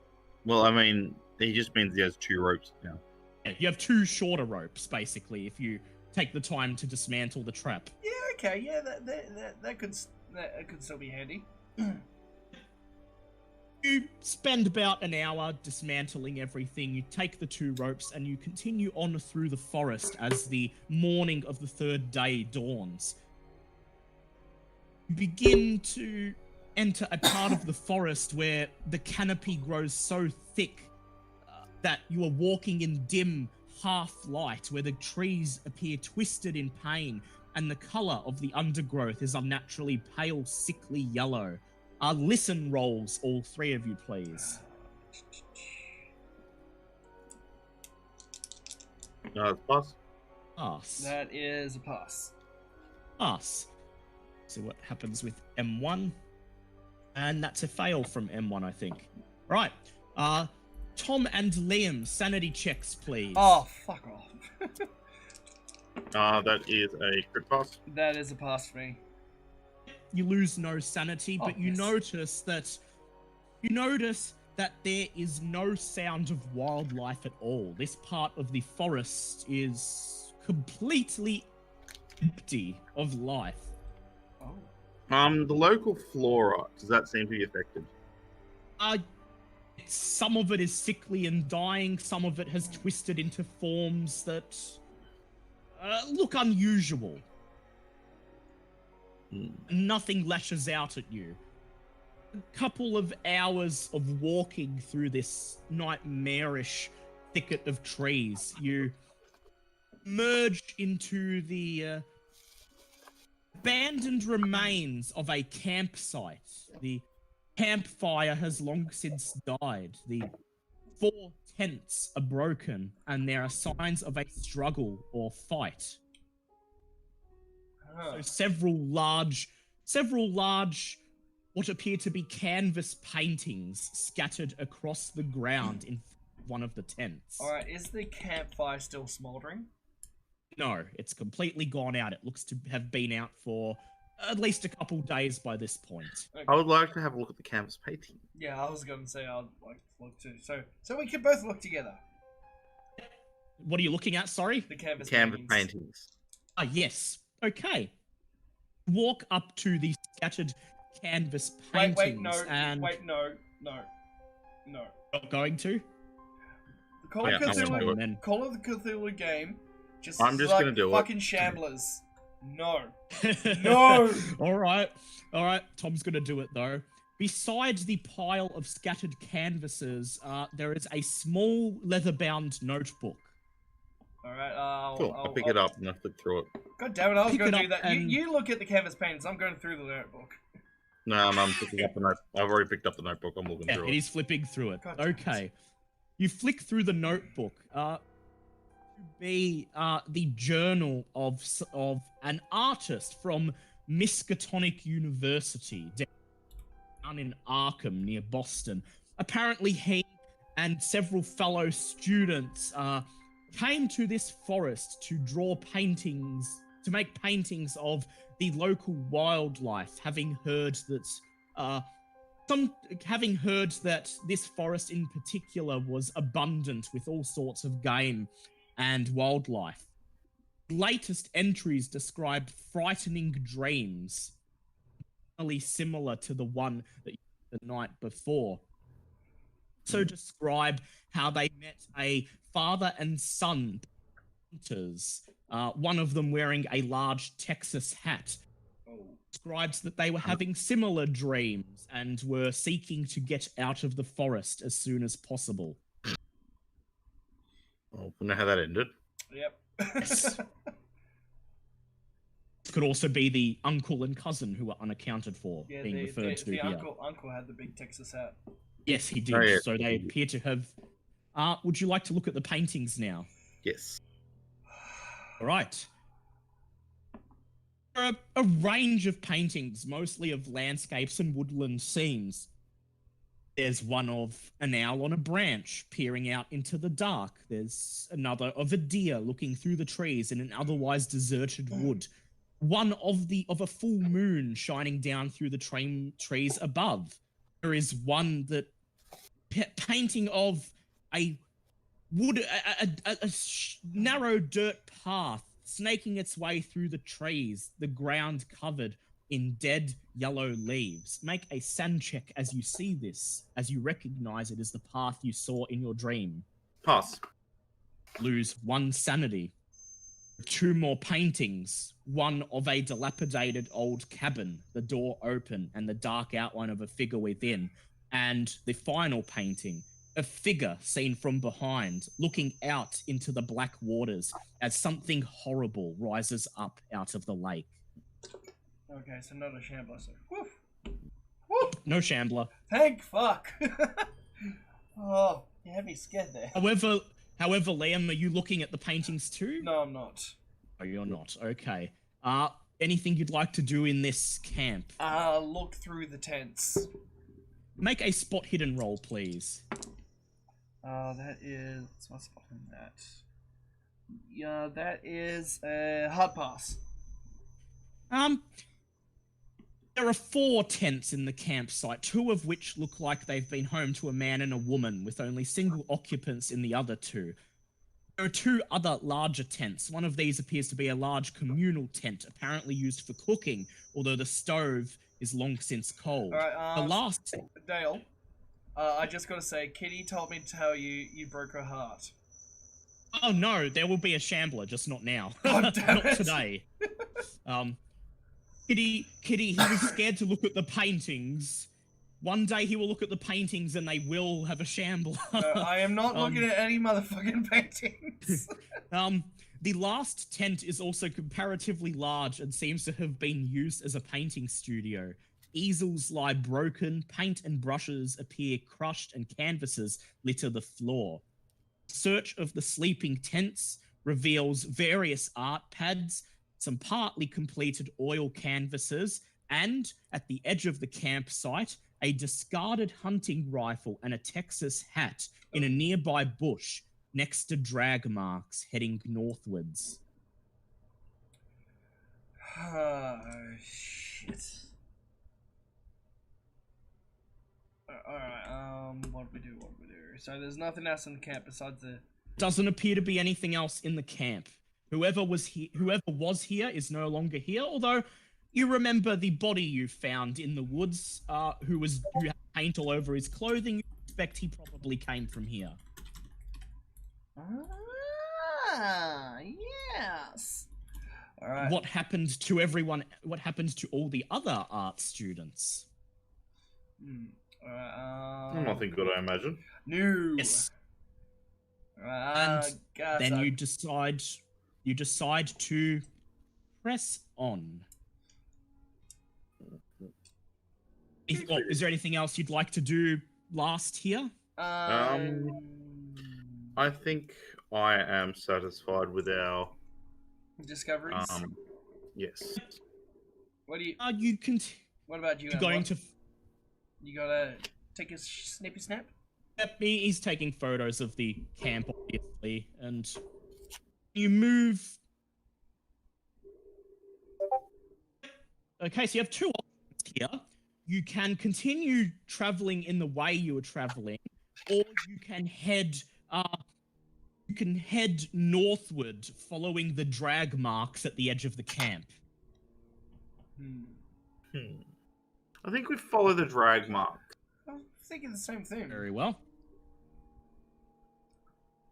Speaker 6: Well, I mean, he just means he has 2 ropes now.
Speaker 3: Yeah, you have 2 shorter ropes, basically, if you take the time to dismantle the trap.
Speaker 1: Yeah, okay, yeah, that could still be handy.
Speaker 3: You spend about an hour dismantling everything. You take the 2 ropes and you continue on through the forest as the morning of the 3rd day dawns. You begin to enter a part of the forest where the canopy grows so thick that you are walking in dim half-light, where the trees appear twisted in pain and the colour of the undergrowth is unnaturally pale, sickly yellow. Listen rolls, all 3 of you, please.
Speaker 6: Plus.
Speaker 3: Pass.
Speaker 1: That is a pass.
Speaker 3: Pass. So what happens with M1? And that's a fail from M1, I think. Right. Tom and Liam, sanity checks, please.
Speaker 1: Oh, fuck off.
Speaker 6: That is a crit pass.
Speaker 1: That is a pass for me.
Speaker 3: You lose no sanity, but you
Speaker 1: yes.
Speaker 3: notice that there is no sound of wildlife at all. This part of the forest is completely empty of life.
Speaker 1: Oh.
Speaker 6: The local flora, does that seem to be affected?
Speaker 3: Some of it is sickly and dying, some of it has twisted into forms that look unusual. Nothing lashes out at you. A couple of hours of walking through this nightmarish thicket of trees, you merge into the abandoned remains of a campsite. The campfire has long since died. The 4 tents are broken, and there are signs of a struggle or fight. So several large, what appear to be canvas paintings scattered across the ground in one of the tents.
Speaker 1: All right, is the campfire still smoldering?
Speaker 3: No, it's completely gone out. It looks to have been out for at least a couple days by this point.
Speaker 6: I would like to have a look at the canvas painting.
Speaker 1: Yeah, I was going to say I'd like to look too. So we can both look together.
Speaker 3: What are you looking at? Sorry?
Speaker 1: The canvas
Speaker 6: Canvas
Speaker 1: paintings.
Speaker 6: paintings.
Speaker 3: Ah, yes. Okay. Walk up to the scattered canvas paintings
Speaker 1: Wait, no.
Speaker 3: and...
Speaker 1: Wait, no.
Speaker 3: Not going to?
Speaker 1: The Call of
Speaker 6: Yeah, I'm gonna do
Speaker 1: Cthulhu,
Speaker 3: it.
Speaker 1: Call of the Cthulhu game.
Speaker 6: I'm just
Speaker 1: like
Speaker 6: gonna do it.
Speaker 1: fucking shamblers. No. No.
Speaker 3: All right. Tom's gonna do it though. Besides the pile of scattered canvases, there is a small leather-bound notebook.
Speaker 1: All right.
Speaker 6: Cool. I'll pick it up and I'll flip through it.
Speaker 1: God damn it! I was
Speaker 3: Pick
Speaker 1: going
Speaker 3: it
Speaker 1: to do
Speaker 3: up
Speaker 1: that.
Speaker 3: and-
Speaker 1: You look at the canvas paintings. I'm going through the notebook.
Speaker 6: No, I'm picking up the note. I've already picked up the notebook. I'm looking
Speaker 3: Yeah,
Speaker 6: through
Speaker 3: it
Speaker 6: it.
Speaker 3: is flipping through it.
Speaker 1: God damn it.
Speaker 3: Okay. You flick through the notebook. Be the journal of an artist from Miskatonic University down in Arkham near Boston. Apparently, he and several fellow students came to this forest to draw paintings, to make paintings of the local wildlife, having heard that this forest in particular was abundant with all sorts of game and wildlife. Latest entries describe frightening dreams, really similar to the one that you had the night before. So describe how they met a father and son hunters, one of them wearing a large Texas hat. Describes that they were having similar dreams and were seeking to get out of the forest as soon as possible.
Speaker 6: Oh, you know how that ended?
Speaker 1: Yep.
Speaker 3: Yes. Could also be the uncle and cousin who were unaccounted for
Speaker 1: Yeah,
Speaker 3: being referred to
Speaker 1: the
Speaker 3: here.
Speaker 1: uncle had the big Texas hat.
Speaker 3: Yes, he did.
Speaker 6: Oh, yeah.
Speaker 3: So they appear to have. Would you like to look at the paintings now?
Speaker 6: Yes.
Speaker 3: All right. There are a range of paintings, mostly of landscapes and woodland scenes. There's one of an owl on a branch peering out into the dark. There's another of a deer looking through the trees in an otherwise deserted wood. One of a full moon shining down through the trees above. There is one that painting of a narrow dirt path snaking its way through the trees, the ground covered in dead yellow leaves. Make a sand check as you see this, as you recognize it as the path you saw in your dream.
Speaker 6: Pass.
Speaker 3: Lose 1 sanity. 2 more paintings. One of a dilapidated old cabin, the door open and the dark outline of a figure within. And the final painting, a figure seen from behind, looking out into the black waters as something horrible rises up out of the lake.
Speaker 1: Okay, so not a shambler. So, woof. Woof.
Speaker 3: No shambler.
Speaker 1: Thank fuck. Oh, you had me scared there.
Speaker 3: However, Liam, are you looking at the paintings too?
Speaker 1: No, I'm not.
Speaker 3: Oh, you're not. Okay. Anything you'd like to do in this camp?
Speaker 1: Look through the tents.
Speaker 3: Make a spot hidden roll, please.
Speaker 1: That is. What's my spot in that? Yeah, that is a hard pass.
Speaker 3: There are 4 tents in the campsite, 2 of which look like they've been home to a man and a woman, with only single occupants in the other 2. There are 2 other larger tents. One of these appears to be a large communal tent, apparently used for cooking, although the stove is long since cold.
Speaker 1: Alright,
Speaker 3: The last...
Speaker 1: Dale, I just gotta say, Kitty told me to tell you you broke her heart.
Speaker 3: Oh no, there will be a shambler, just not now.
Speaker 1: God damn
Speaker 3: Not
Speaker 1: it.
Speaker 3: today. Kitty, he was scared to look at the paintings. One day he will look at the paintings and they will have a shambler.
Speaker 1: I am not looking at any motherfucking paintings.
Speaker 3: The last tent is also comparatively large and seems to have been used as a painting studio. Easels lie broken, paint and brushes appear crushed, and canvases litter the floor. Search of the sleeping tents reveals various art pads, some partly completed oil canvases, and at the edge of the campsite, a discarded hunting rifle and a Texas hat in a nearby bush next to drag marks heading northwards.
Speaker 1: Oh, shit. Alright, what do we do? So there's nothing else in the camp besides the...
Speaker 3: Doesn't appear to be anything else in the camp. Whoever was here is no longer here, although you remember the body you found in the woods, who had paint all over his clothing. You suspect he probably came from here.
Speaker 1: Ah, yes. All right.
Speaker 3: What happened to everyone? What happened to all the other art students?
Speaker 6: Nothing good, I imagine.
Speaker 1: No.
Speaker 3: Yes.
Speaker 1: And
Speaker 3: then you decide to press on. Is there anything else you'd like to do last here?
Speaker 6: I think I am satisfied with our
Speaker 1: discoveries.
Speaker 6: Yes.
Speaker 1: What do you? What about you?
Speaker 3: You're going to.
Speaker 1: You gotta take a snippy snap.
Speaker 3: Yep, he's taking photos of the camp, obviously, and you move. Okay, so you have two options here. You can continue traveling in the way you were traveling, or you can head northward, following the drag marks at the edge of the camp.
Speaker 6: I think we follow the drag mark.
Speaker 1: I'm thinking the same thing.
Speaker 3: Very well.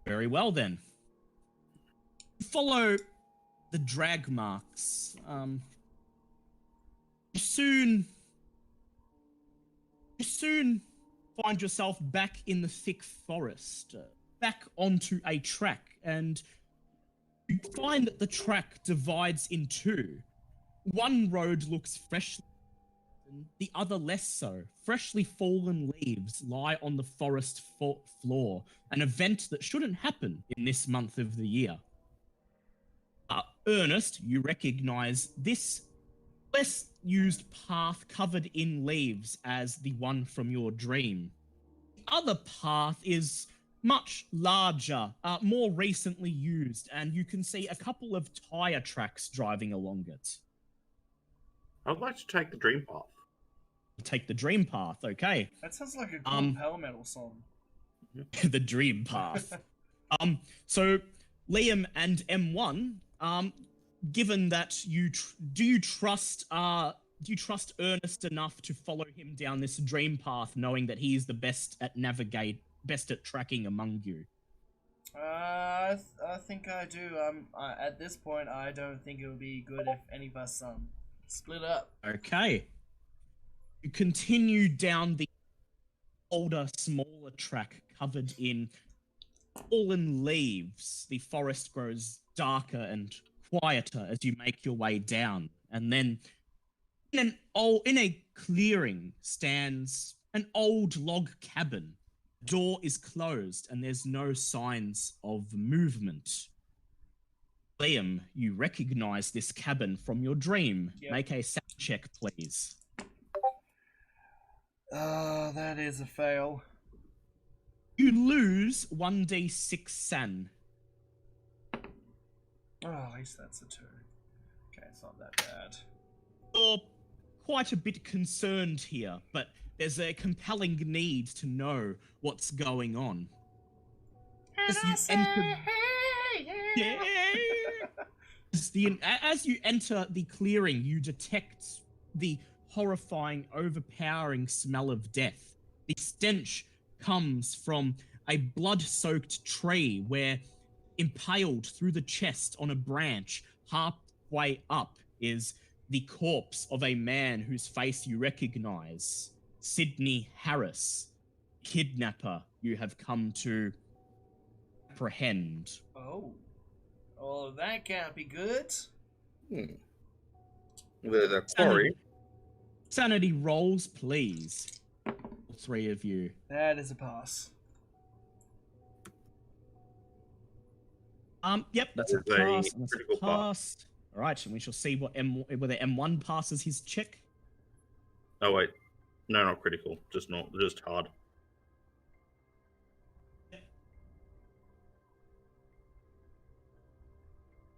Speaker 3: Very well, then. Follow the drag marks. You soon find yourself back in the thick forest, back onto a track, and you find that the track divides in two. One road looks freshly, the other less so. Freshly fallen leaves lie on the forest floor, an event that shouldn't happen in this month of the year. Ernest, you recognize this less used path covered in leaves as the one from your dream. The other path is much larger, more recently used, and you can see a couple of tire tracks driving along it.
Speaker 6: I'd like to take the dream path.
Speaker 3: Take the dream path, okay.
Speaker 1: That sounds like a cool power metal song.
Speaker 3: The dream path. So Liam and M1, given that do you trust Ernest enough to follow him down this dream path, knowing that he is the best at tracking among you?
Speaker 1: I think I do. At this point, I don't think it would be good if any of us split up.
Speaker 3: Okay. You continue down the older, smaller track covered in fallen leaves. The forest grows darker and quieter as you make your way down. And then in a clearing stands an old log cabin. The door is closed and there's no signs of movement. Liam, you recognize this cabin from your dream. Yep. Make a sound check, please.
Speaker 1: That is a fail.
Speaker 3: You lose 1d6 san.
Speaker 1: Oh, at least that's a 2. Okay, it's not that bad.
Speaker 3: You're quite a bit concerned here, but there's a compelling need to know what's going on. As you enter the clearing, you detect the horrifying, overpowering smell of death. The stench comes from a blood-soaked tree where, impaled through the chest on a branch, halfway up is the corpse of a man whose face you recognize. Sydney Harris, kidnapper you have come to apprehend.
Speaker 1: Oh, that can't be good.
Speaker 6: There's a quarry.
Speaker 3: Sanity rolls, please. All three of you.
Speaker 1: That is a pass.
Speaker 3: Yep, that's a pass. That's a pass. All right, and we shall see whether M1 passes his check.
Speaker 6: Oh wait, no, not critical. Just hard.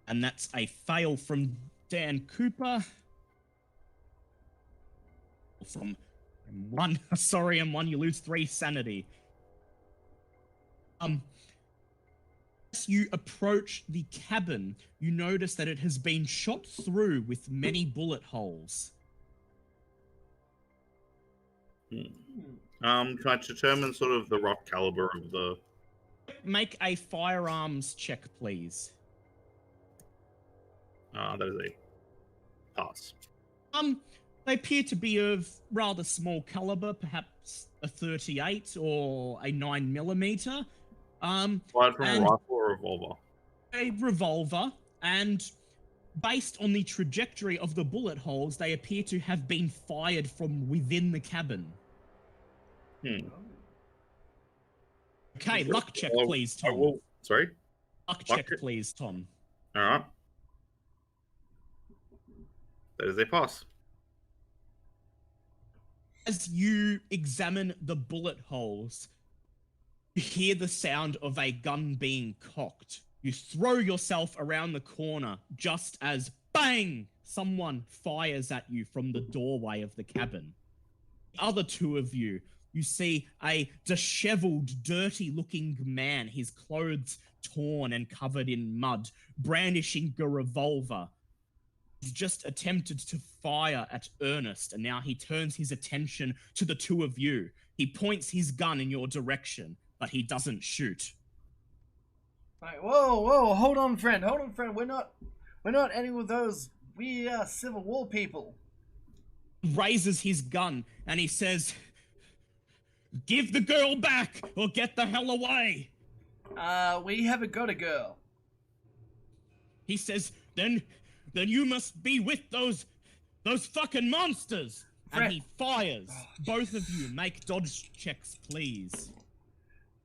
Speaker 3: And that's a fail from Dan Cooper. From M1. Sorry, M1, you lose 3 sanity. As you approach the cabin, you notice that it has been shot through with many bullet holes.
Speaker 6: Can I determine sort of the rough caliber of the...
Speaker 3: Make a firearms check, please.
Speaker 6: That is a pass.
Speaker 3: They appear to be of rather small caliber, perhaps a 38 or a 9mm.
Speaker 6: Fired from a rifle or a revolver?
Speaker 3: A revolver, and based on the trajectory of the bullet holes, they appear to have been fired from within the cabin. Okay, luck check, please, Tom.
Speaker 6: Sorry?
Speaker 3: Luck check, please, Tom.
Speaker 6: Alright. That is a pass.
Speaker 3: As you examine the bullet holes, you hear the sound of a gun being cocked. You throw yourself around the corner just as bang! Someone fires at you from the doorway of the cabin. The other 2 of you see a disheveled, dirty-looking man, his clothes torn and covered in mud, brandishing a revolver. He's just attempted to fire at Ernest, and now he turns his attention to the 2 of you. He points his gun in your direction, but he doesn't shoot.
Speaker 1: Right, whoa, hold on, friend. We're not any of those. We are Civil War people.
Speaker 3: He raises his gun, and he says, "Give the girl back, or get the hell away."
Speaker 1: We haven't got a girl.
Speaker 3: He says, then you must be with those fucking monsters. And he fires. Both of you make dodge checks, please.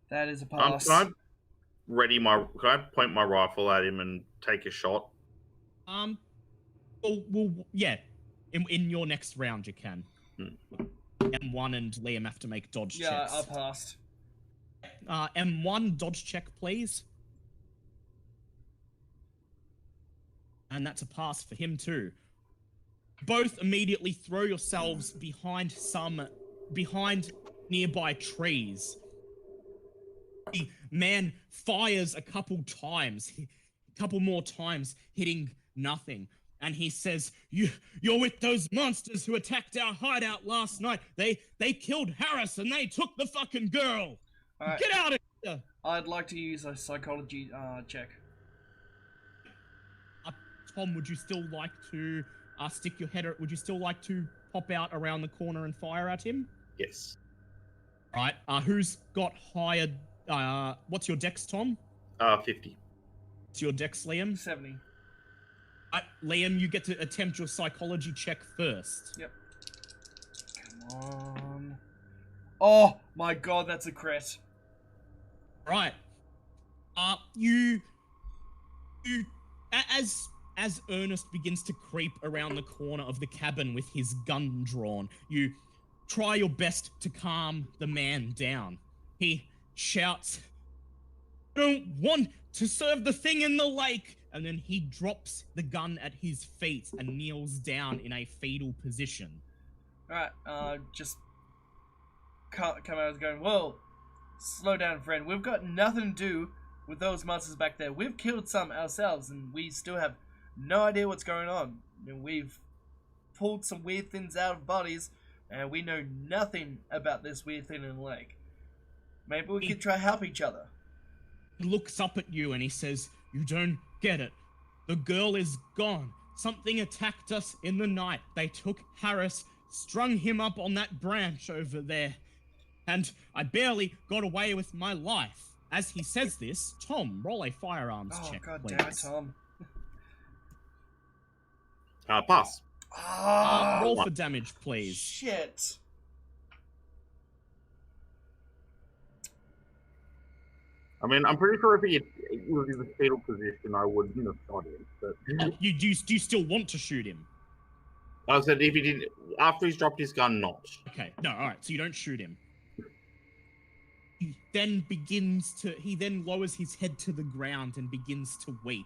Speaker 1: That is a pass.
Speaker 6: Can I point my rifle at him and take a shot?
Speaker 3: Yeah. In your next round, you can. M1 and Liam have to make dodge checks.
Speaker 1: Yeah, I passed.
Speaker 3: M1, dodge check, please. And that's a pass for him too. Both immediately throw yourselves behind nearby trees. The man fires a couple more times, hitting nothing. And he says, "You're with those monsters who attacked our hideout last night. They killed Harris and they took the fucking girl. Right. Get out of here!"
Speaker 1: I'd like to use a psychology check.
Speaker 3: Tom, would you still like to stick your head? Would you still like to pop out around the corner and fire at him?
Speaker 6: Yes.
Speaker 3: Right. Who's got higher? What's your dex, Tom?
Speaker 6: 50.
Speaker 3: What's your dex, Liam?
Speaker 1: 70.
Speaker 3: Liam, you get to attempt your psychology check first.
Speaker 1: Yep. Come on. Oh my god, that's a crit.
Speaker 3: Right. As Ernest begins to creep around the corner of the cabin with his gun drawn, you try your best to calm the man down. He shouts, "I don't want to serve the thing in the lake!" And then he drops the gun at his feet and kneels down in a fetal position.
Speaker 1: Alright, just come out going, "Whoa, slow down, friend. We've got nothing to do with those monsters back there. We've killed some ourselves, and we still have no idea what's going on. And we've pulled some weird things out of bodies, and we know nothing about this weird thing in the lake. Maybe we could try help each other."
Speaker 3: He looks up at you and he says, "You don't get it. The girl is gone. Something attacked us in the night. They took Harris, strung him up on that branch over there, and I barely got away with my life." As he says this, Tom, roll a firearms check,
Speaker 1: god
Speaker 3: please.
Speaker 1: damn it, Tom.
Speaker 6: Pass.
Speaker 3: Roll for damage, please.
Speaker 1: Shit.
Speaker 6: I mean, I'm pretty sure if he was in the fetal position, I wouldn't have shot him. But
Speaker 3: Do you still want to shoot him?
Speaker 6: I said if he didn't, after he's dropped his gun, not.
Speaker 3: Okay, no, all right. So you don't shoot him. He then lowers his head to the ground and begins to weep,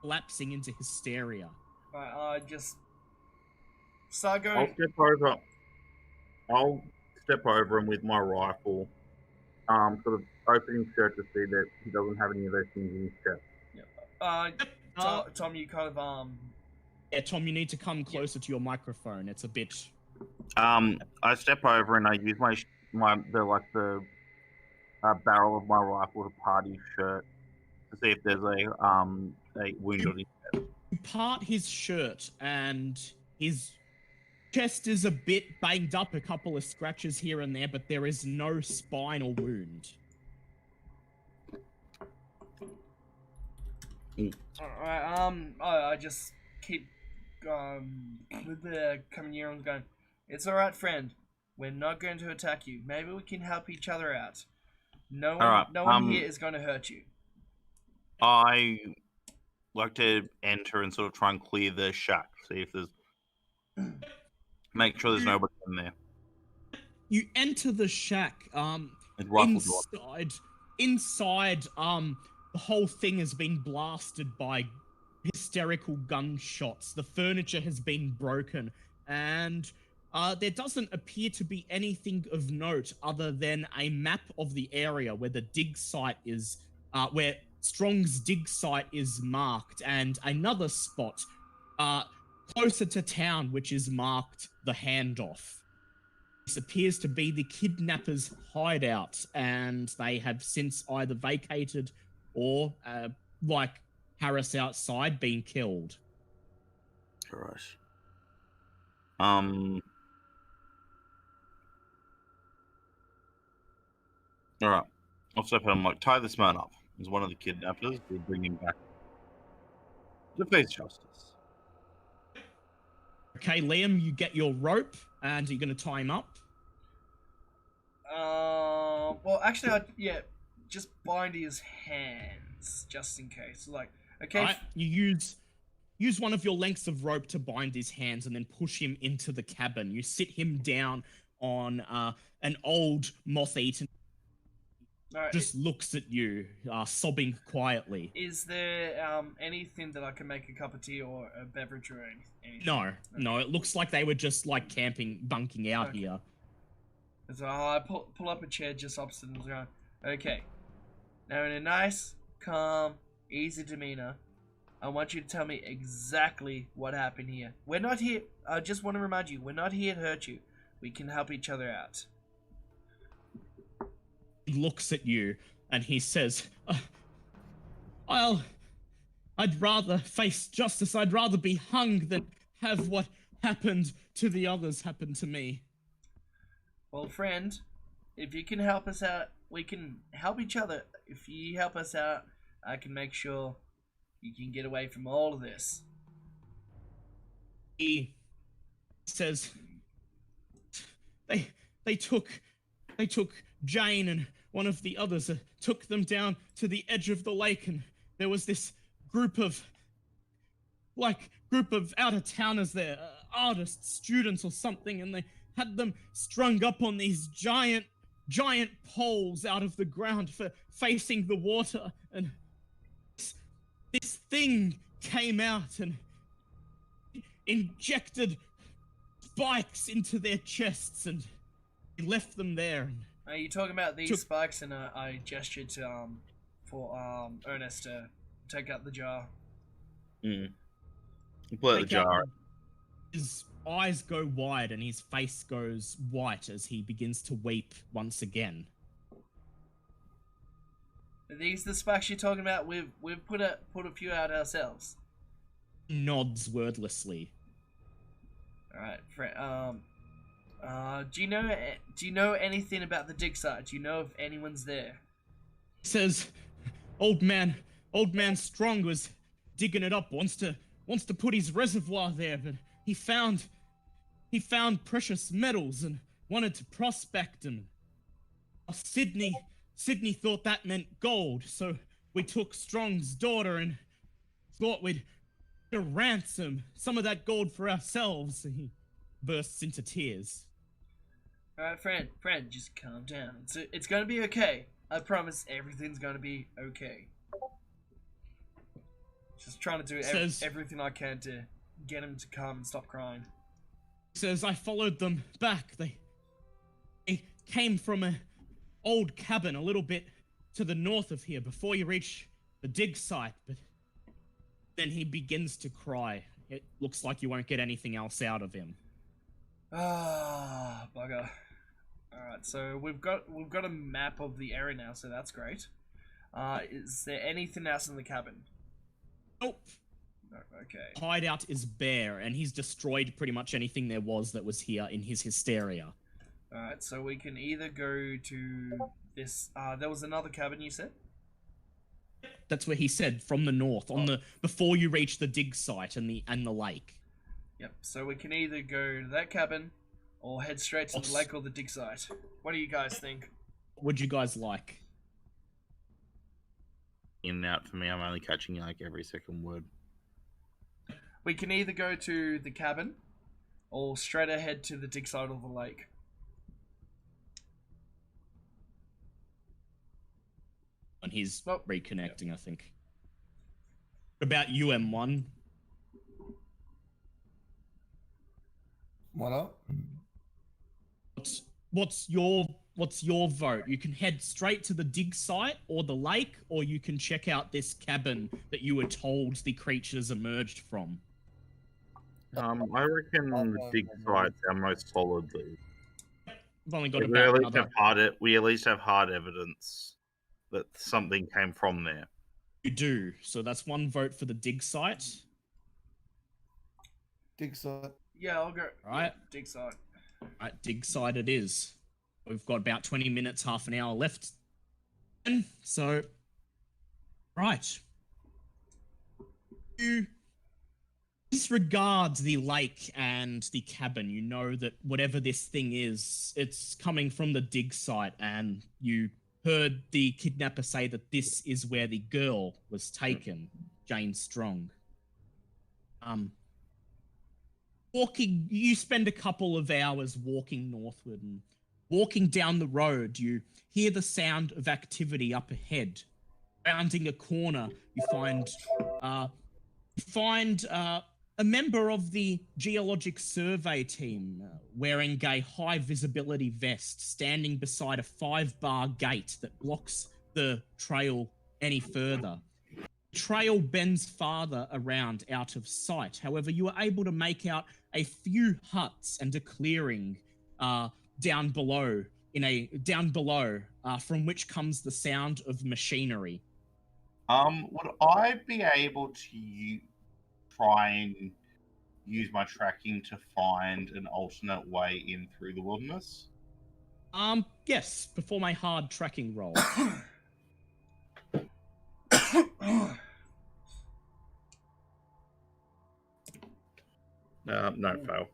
Speaker 3: collapsing into hysteria.
Speaker 1: Right, I just start
Speaker 6: I'll
Speaker 1: going.
Speaker 6: step over him with my rifle, sort of opening his shirt to see that he doesn't have any of those things in his chest.
Speaker 1: Tom, you kind of
Speaker 3: Yeah, Tom, you need to come closer to your microphone. It's a bit.
Speaker 6: I step over and I use the barrel of my rifle to part his shirt to see if there's a wound on his head.
Speaker 3: You part his shirt, and his chest is a bit banged up, a couple of scratches here and there, but there is no spinal wound.
Speaker 1: Alright, I just keep with the coming here and going, it's alright, friend. We're not going to attack you. Maybe we can help each other out. No one here is going to hurt you.
Speaker 6: I like to enter and sort of try and clear the shack, see if there's make sure there's nobody in there.
Speaker 3: You enter the shack. Inside, the whole thing has been blasted by hysterical gunshots. The furniture has been broken, and there doesn't appear to be anything of note other than a map of the area where the dig site is, where Strong's dig site is marked, and another spot closer to town which is marked the Handoff. This appears to be the kidnappers' hideout, and they have since either vacated or, like Harris outside, been killed.
Speaker 6: Right. Alright. I'll step in and like, tie this man up. He's one of the kidnappers. We'll bring him back to face justice.
Speaker 3: Okay, Liam, you get your rope, and you're going to tie him up.
Speaker 1: Well, actually, just bind his hands, just in case. Like, okay.
Speaker 3: Right, you use one of your lengths of rope to bind his hands, and then push him into the cabin. You sit him down on an old moth-eaten.
Speaker 1: Right.
Speaker 3: Just looks at you, sobbing quietly.
Speaker 1: Is there anything that I can make a cup of tea or a beverage or anything?
Speaker 3: No. It looks like they were just like camping, bunking out here.
Speaker 1: So I pull up a chair just opposite him and go, okay. Now in a nice, calm, easy demeanor, I want you to tell me exactly what happened here. We're not here. I just want to remind you, we're not here to hurt you. We can help each other out.
Speaker 3: He looks at you and he says, I'd rather face justice. I'd rather be hung than have what happened to the others happen to me.
Speaker 1: Well, friend, if you can help us out, we can help each other. If you help us out, I can make sure you can get away from all of this.
Speaker 3: He says, they took Jane and one of the others, took them down to the edge of the lake, and there was this group of out-of-towners there, artists, students or something, and they had them strung up on these giant poles out of the ground for facing the water, and this thing came out and injected spikes into their chests, and he left them there.
Speaker 1: Are you talking about these spikes? And I gestured to for Ernest to take out the jar.
Speaker 6: Pull out the jar.
Speaker 3: His eyes go wide and his face goes white as he begins to weep once again.
Speaker 1: Are these the spikes you're talking about? We've put a few out ourselves.
Speaker 3: Nods wordlessly.
Speaker 1: All right, friend. Do you know anything about the dig site? Do you know if anyone's there?
Speaker 3: He says, old man Strong was digging it up, wants to put his reservoir there, but he found precious metals and wanted to prospect them. Sydney Sydney thought that meant gold, so we took Strong's daughter and thought we'd get a ransom, some of that gold for ourselves. He bursts into tears.
Speaker 1: Alright, friend, just calm down. It's gonna be okay. I promise everything's gonna be okay. Just trying to do everything I can to get him to calm and stop crying.
Speaker 3: He says, I followed them back. They came from an old cabin a little bit to the north of here before you reach the dig site, but then he begins to cry. It looks like you won't get anything else out of him.
Speaker 1: Ah, bugger. Alright, so we've got a map of the area now, so that's great. Is there anything else in the cabin?
Speaker 3: Nope.
Speaker 1: No, okay.
Speaker 3: Hideout is bare, and he's destroyed pretty much anything there was that was here in his hysteria.
Speaker 1: Alright, so we can either go to this, there was another cabin you said?
Speaker 3: That's where he said, from the north, before you reach the dig site and the lake.
Speaker 1: Yep, so we can either go to that cabin, or head straight to the lake or the dig site. What do you guys think?
Speaker 3: What would you guys like?
Speaker 6: In and out for me, I'm only catching like every second word.
Speaker 1: We can either go to the cabin, or straight ahead to the dig site or the lake.
Speaker 3: And he's reconnecting, I think. What about you, M1?
Speaker 4: What up?
Speaker 3: What's your vote? You can head straight to the dig site or the lake, or you can check out this cabin that you were told the creatures emerged from.
Speaker 6: I reckon the dig site's our most solid lead.
Speaker 3: We've only got
Speaker 6: We at
Speaker 3: about
Speaker 6: least have hard evidence that something came from there.
Speaker 3: You do. So that's one vote for the dig site.
Speaker 4: Dig site.
Speaker 1: Yeah, I'll go.
Speaker 3: Right.
Speaker 1: Yeah, dig site.
Speaker 3: Right, dig site it is. We've got about 20 minutes, half an hour left. And so, right. You disregard the lake and the cabin. You know that whatever this thing is, it's coming from the dig site, and you heard the kidnapper say that this is where the girl was taken, Jane Strong. You spend a couple of hours walking northward, and walking down the road, you hear the sound of activity up ahead. Rounding a corner, you find a member of the Geologic Survey team wearing a high visibility vest, standing beside a 5-bar gate that blocks the trail any further. The trail bends farther around out of sight. However, you are able to make out a few huts and a clearing down below, from which comes the sound of machinery.
Speaker 6: Would I be able to try and use my tracking to find an alternate way in through the wilderness?
Speaker 3: Yes, perform a hard tracking roll.
Speaker 6: No, fail.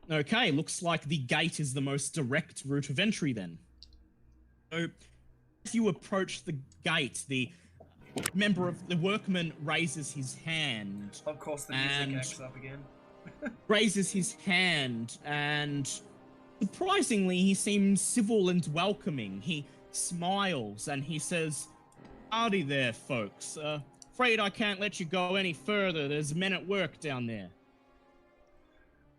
Speaker 3: Okay, looks like the gate is the most direct route of entry then. So, as you approach the gate, the workman raises his hand.
Speaker 1: Of course, the music acts up again.
Speaker 3: Raises his hand, and surprisingly, he seems civil and welcoming. He smiles and he says, "Howdy there, folks. Afraid I can't let you go any further. There's men at work down there."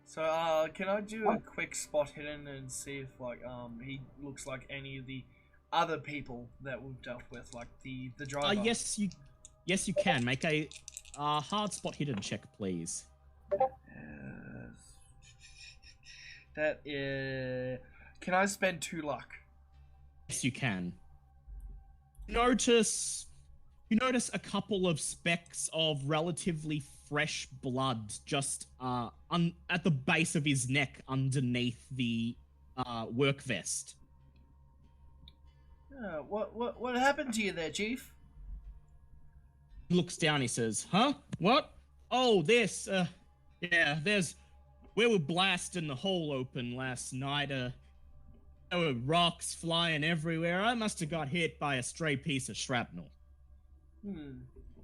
Speaker 1: So, can I do a quick spot hidden and see if, like, he looks like any of the other people that we've dealt with, like the driver?
Speaker 3: Yes, you can. Make a hard spot hidden check, please.
Speaker 1: That is... Can I spend 2 luck?
Speaker 3: Yes, you can. You notice a couple of specks of relatively fresh blood just at the base of his neck underneath the work vest.
Speaker 1: What happened to you there, Chief?
Speaker 3: He looks down, he says, "Huh? What? Oh, this, yeah, we were blasting the hole open last night. There were rocks flying everywhere. I must have got hit by a stray piece of shrapnel.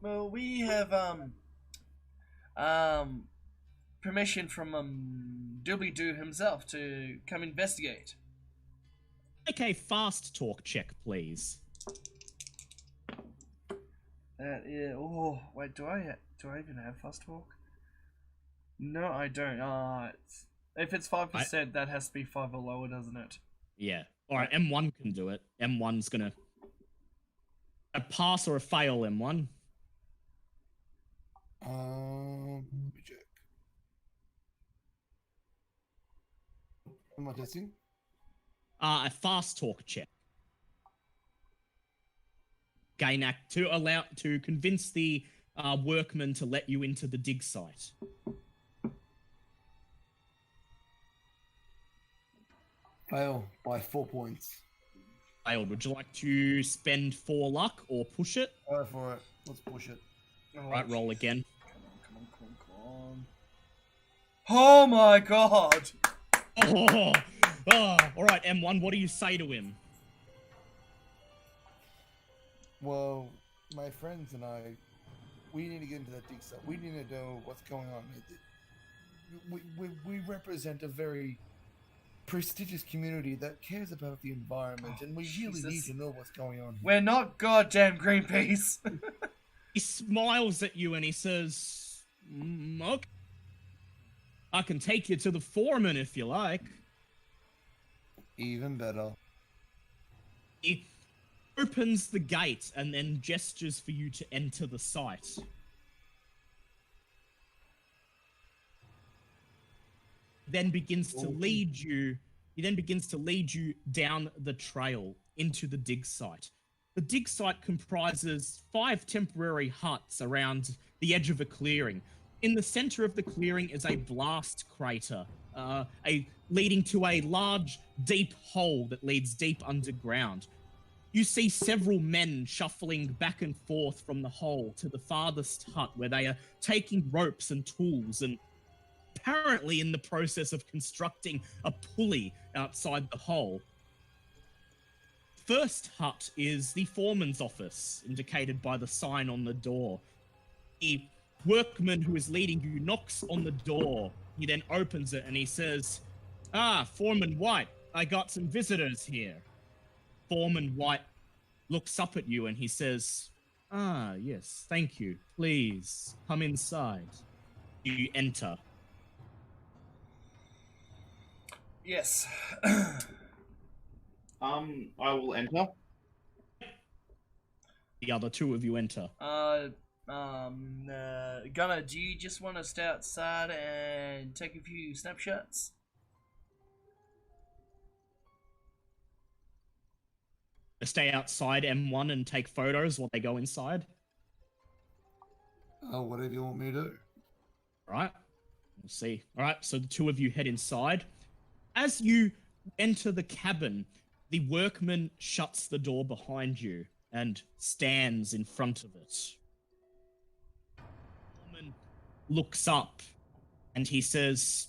Speaker 1: Well, we have permission from Doobly-Doo himself to come investigate.
Speaker 3: Make a fast talk check, please.
Speaker 1: Oh, wait, do I even have fast talk? No, I don't. If it's 5%, that has to be 5 or lower, doesn't it?
Speaker 3: Yeah. All right, M1 can do it. M1's gonna a pass or a fail. M1.
Speaker 4: Let me check. Am I testing?
Speaker 3: A fast talk check. Gain act to convince the workmen to let you into the dig site.
Speaker 4: Fail by 4 points.
Speaker 3: Failed. Would you like to spend 4 luck or push it?
Speaker 4: Go for it. Let's push it.
Speaker 3: Right, roll again.
Speaker 1: Come on. Oh my god!
Speaker 3: Oh, all right, M1. What do you say to him?
Speaker 4: Well, my friends and I, we need to get into that dig site. We need to know what's going on. We represent a very prestigious community that cares about the environment, and we really need to know what's going on here.
Speaker 1: We're not goddamn Greenpeace.
Speaker 3: He smiles at you and he says, okay. I can take you to the foreman if you like.
Speaker 4: Even better.
Speaker 3: He opens the gate and then gestures for you to enter the site. Then begins to lead you. He then begins to lead you down the trail into the dig site. The dig site comprises 5 temporary huts around the edge of a clearing. In the center of the clearing is a blast crater, leading to a large, deep hole that leads deep underground. You see several men shuffling back and forth from the hole to the farthest hut, where they are taking ropes and tools and apparently in the process of constructing a pulley outside the hole. First hut is the foreman's office, indicated by the sign on the door. The workman who is leading you knocks on the door. He then opens it and he says, Foreman White, I got some visitors here. Foreman White looks up at you and he says, yes, thank you. Please, come inside. You enter.
Speaker 1: Yes.
Speaker 6: I will enter.
Speaker 3: The other 2 of you enter.
Speaker 1: Gunnar, do you just want to stay outside and take a few snapshots?
Speaker 3: Stay outside M1 and take photos while they go inside?
Speaker 4: Whatever you want me to do.
Speaker 3: All right. We'll see. All right, so the 2 of you head inside. As you enter the cabin, the workman shuts the door behind you and stands in front of it. The woman looks up and he says,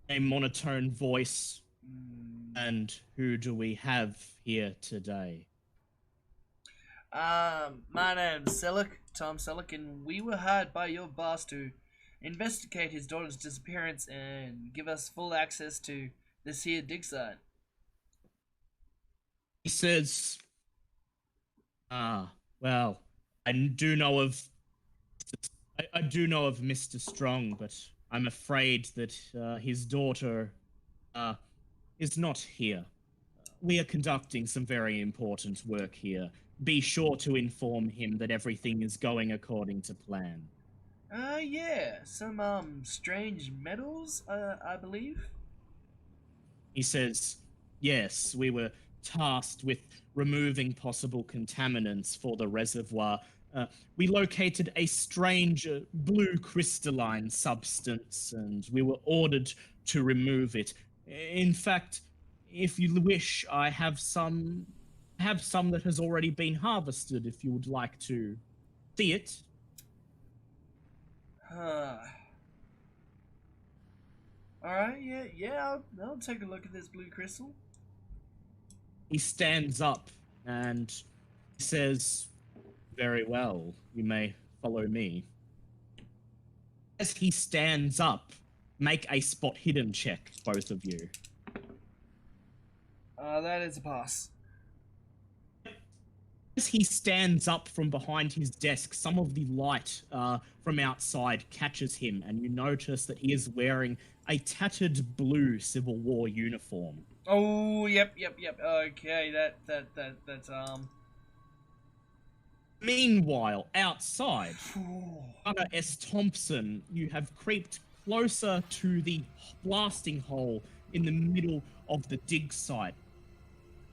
Speaker 3: a monotone voice, and who do we have here today?
Speaker 1: My name's Selleck, Tom Selleck, and we were hired by your boss to investigate his daughter's disappearance and give us full access to this here dig site.
Speaker 3: He says, well, I do know of Mr. Strong, but I'm afraid that his daughter is not here. We are conducting some very important work here. Be sure to inform him that everything is going according to plan.
Speaker 1: Yeah, some strange metals, I believe.
Speaker 3: He says, yes, we were tasked with removing possible contaminants for the reservoir. We located a strange blue crystalline substance, and we were ordered to remove it. In fact, if you wish, I have some that has already been harvested, if you would like to see it.
Speaker 1: Alright, yeah, I'll take a look at this blue crystal.
Speaker 3: he stands up and says, "Very well, you may follow me." As he stands up, make a spot hidden check, both of you.
Speaker 1: That is a pass.
Speaker 3: As he stands up from behind his desk, some of the light from outside catches him, and you notice that he is wearing a tattered blue Civil War uniform.
Speaker 1: Oh, yep. Okay, that's
Speaker 3: Meanwhile, outside, Gunnar S. Thompson, you have creeped closer to the blasting hole in the middle of the dig site.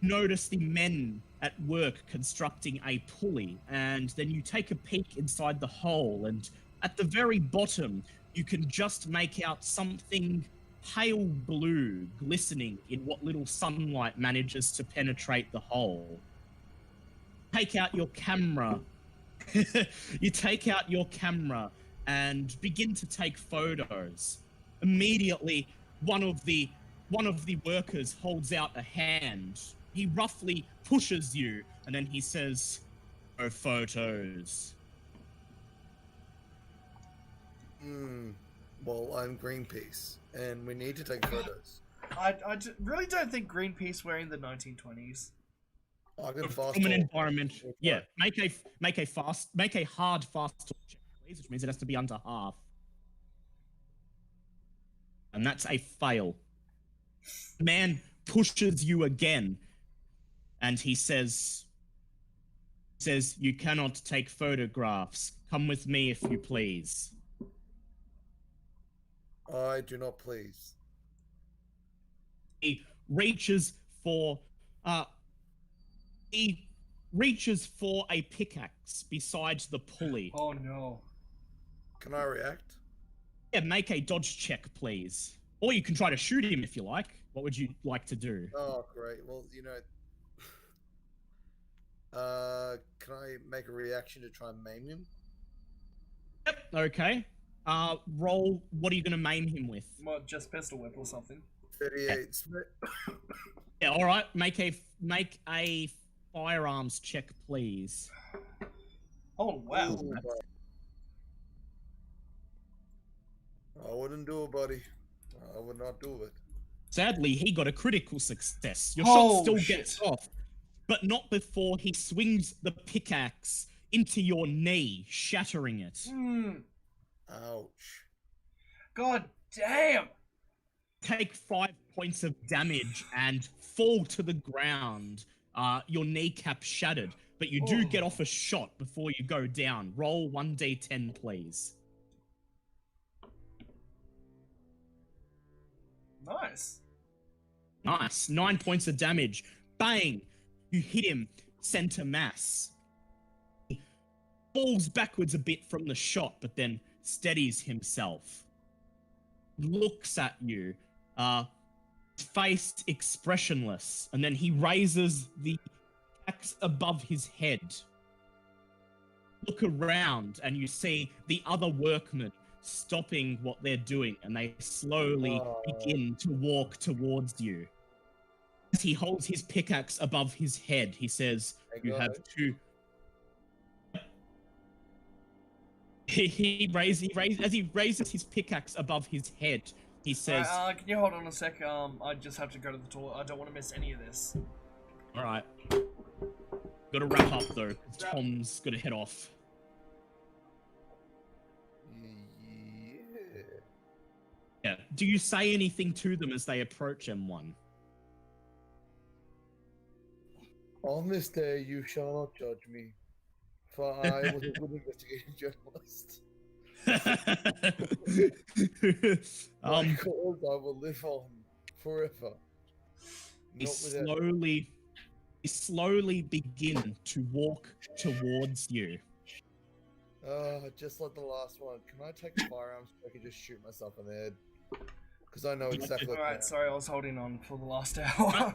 Speaker 3: Notice the men at work constructing a pulley, and then you take a peek inside the hole, and at the very bottom, you can just make out something pale blue glistening in what little sunlight manages to penetrate the hole. Take out your camera. You take out your camera and begin to take photos. Immediately, one of the workers holds out a hand. He roughly pushes you, and then he says, "No photos."
Speaker 4: Well, I'm Greenpeace, and we need to take photos.
Speaker 1: really don't think Greenpeace were in the 1920s.
Speaker 4: I can fast
Speaker 3: From an
Speaker 4: talk.
Speaker 3: environment, yeah. Make a hard fast talk check, please, which means it has to be under half, and that's a fail. The man pushes you again, and he says, "You cannot take photographs. Come with me, if you please."
Speaker 4: I do not please.
Speaker 3: He reaches for a pickaxe beside the pulley.
Speaker 1: Oh no.
Speaker 4: Can I react?
Speaker 3: Yeah, make a dodge check, please. Or you can try to shoot him if you like. What would you like to do?
Speaker 4: Oh, great. Well, can I make a reaction to try and maim him?
Speaker 3: Yep, okay. Roll, what are you going to maim him with?
Speaker 1: Well, just pistol whip or something.
Speaker 4: 38.
Speaker 3: Yeah, all right. Make a firearms check, please.
Speaker 1: Oh wow.
Speaker 4: Ooh, I wouldn't do it, buddy. I would not do it.
Speaker 3: Sadly, he got a critical success. Your
Speaker 1: Oh,
Speaker 3: shot still
Speaker 1: shit.
Speaker 3: gets off, but not before he swings the pickaxe into your knee, shattering it.
Speaker 4: Ouch.
Speaker 1: God damn.
Speaker 3: Take 5 points of damage and fall to the ground. Your kneecap shattered, but you do get off a shot before you go down. Roll 1d10, please.
Speaker 1: Nice.
Speaker 3: Nice. 9 points of damage. Bang! You hit him center mass. He falls backwards a bit from the shot, but then steadies himself. Looks at you, face expressionless, and then he raises the axe above his head. Look around, and you see the other workmen stopping what they're doing, and they slowly begin to walk towards you. As he holds his pickaxe above his head, he says, "You have two." As he raises his pickaxe above his head, he says,
Speaker 1: can you hold on a sec? I just have to go to the toilet. I don't want to miss any of this.
Speaker 3: "All right, got to wrap up though. 'Cause Tom's got to head off." Yeah. Do you say anything to them as they approach M1?
Speaker 4: On this day, you shall not judge me, for I was a good investigative journalist. My cause I will live on forever.
Speaker 3: He slowly begin to walk towards you.
Speaker 4: Just like the last one. Can I take a firearm so I can just shoot myself in the head? Because I know exactly what
Speaker 1: Alright, sorry, I was holding on for the last hour.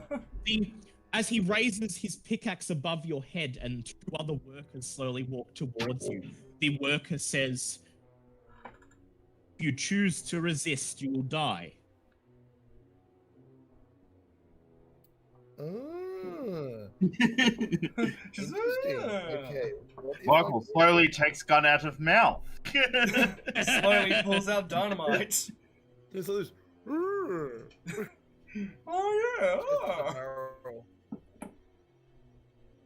Speaker 3: As he raises his pickaxe above your head and 2 other workers slowly walk towards you, the worker says, "If you choose to resist, you will die."
Speaker 4: Oh.
Speaker 1: Just,
Speaker 4: Interesting.
Speaker 1: "Ah."
Speaker 4: Okay. What if
Speaker 6: Michael slowly takes gun out of mouth.
Speaker 1: Slowly pulls out dynamite.
Speaker 4: There's all this.
Speaker 1: Oh yeah. ah.
Speaker 4: Barrel.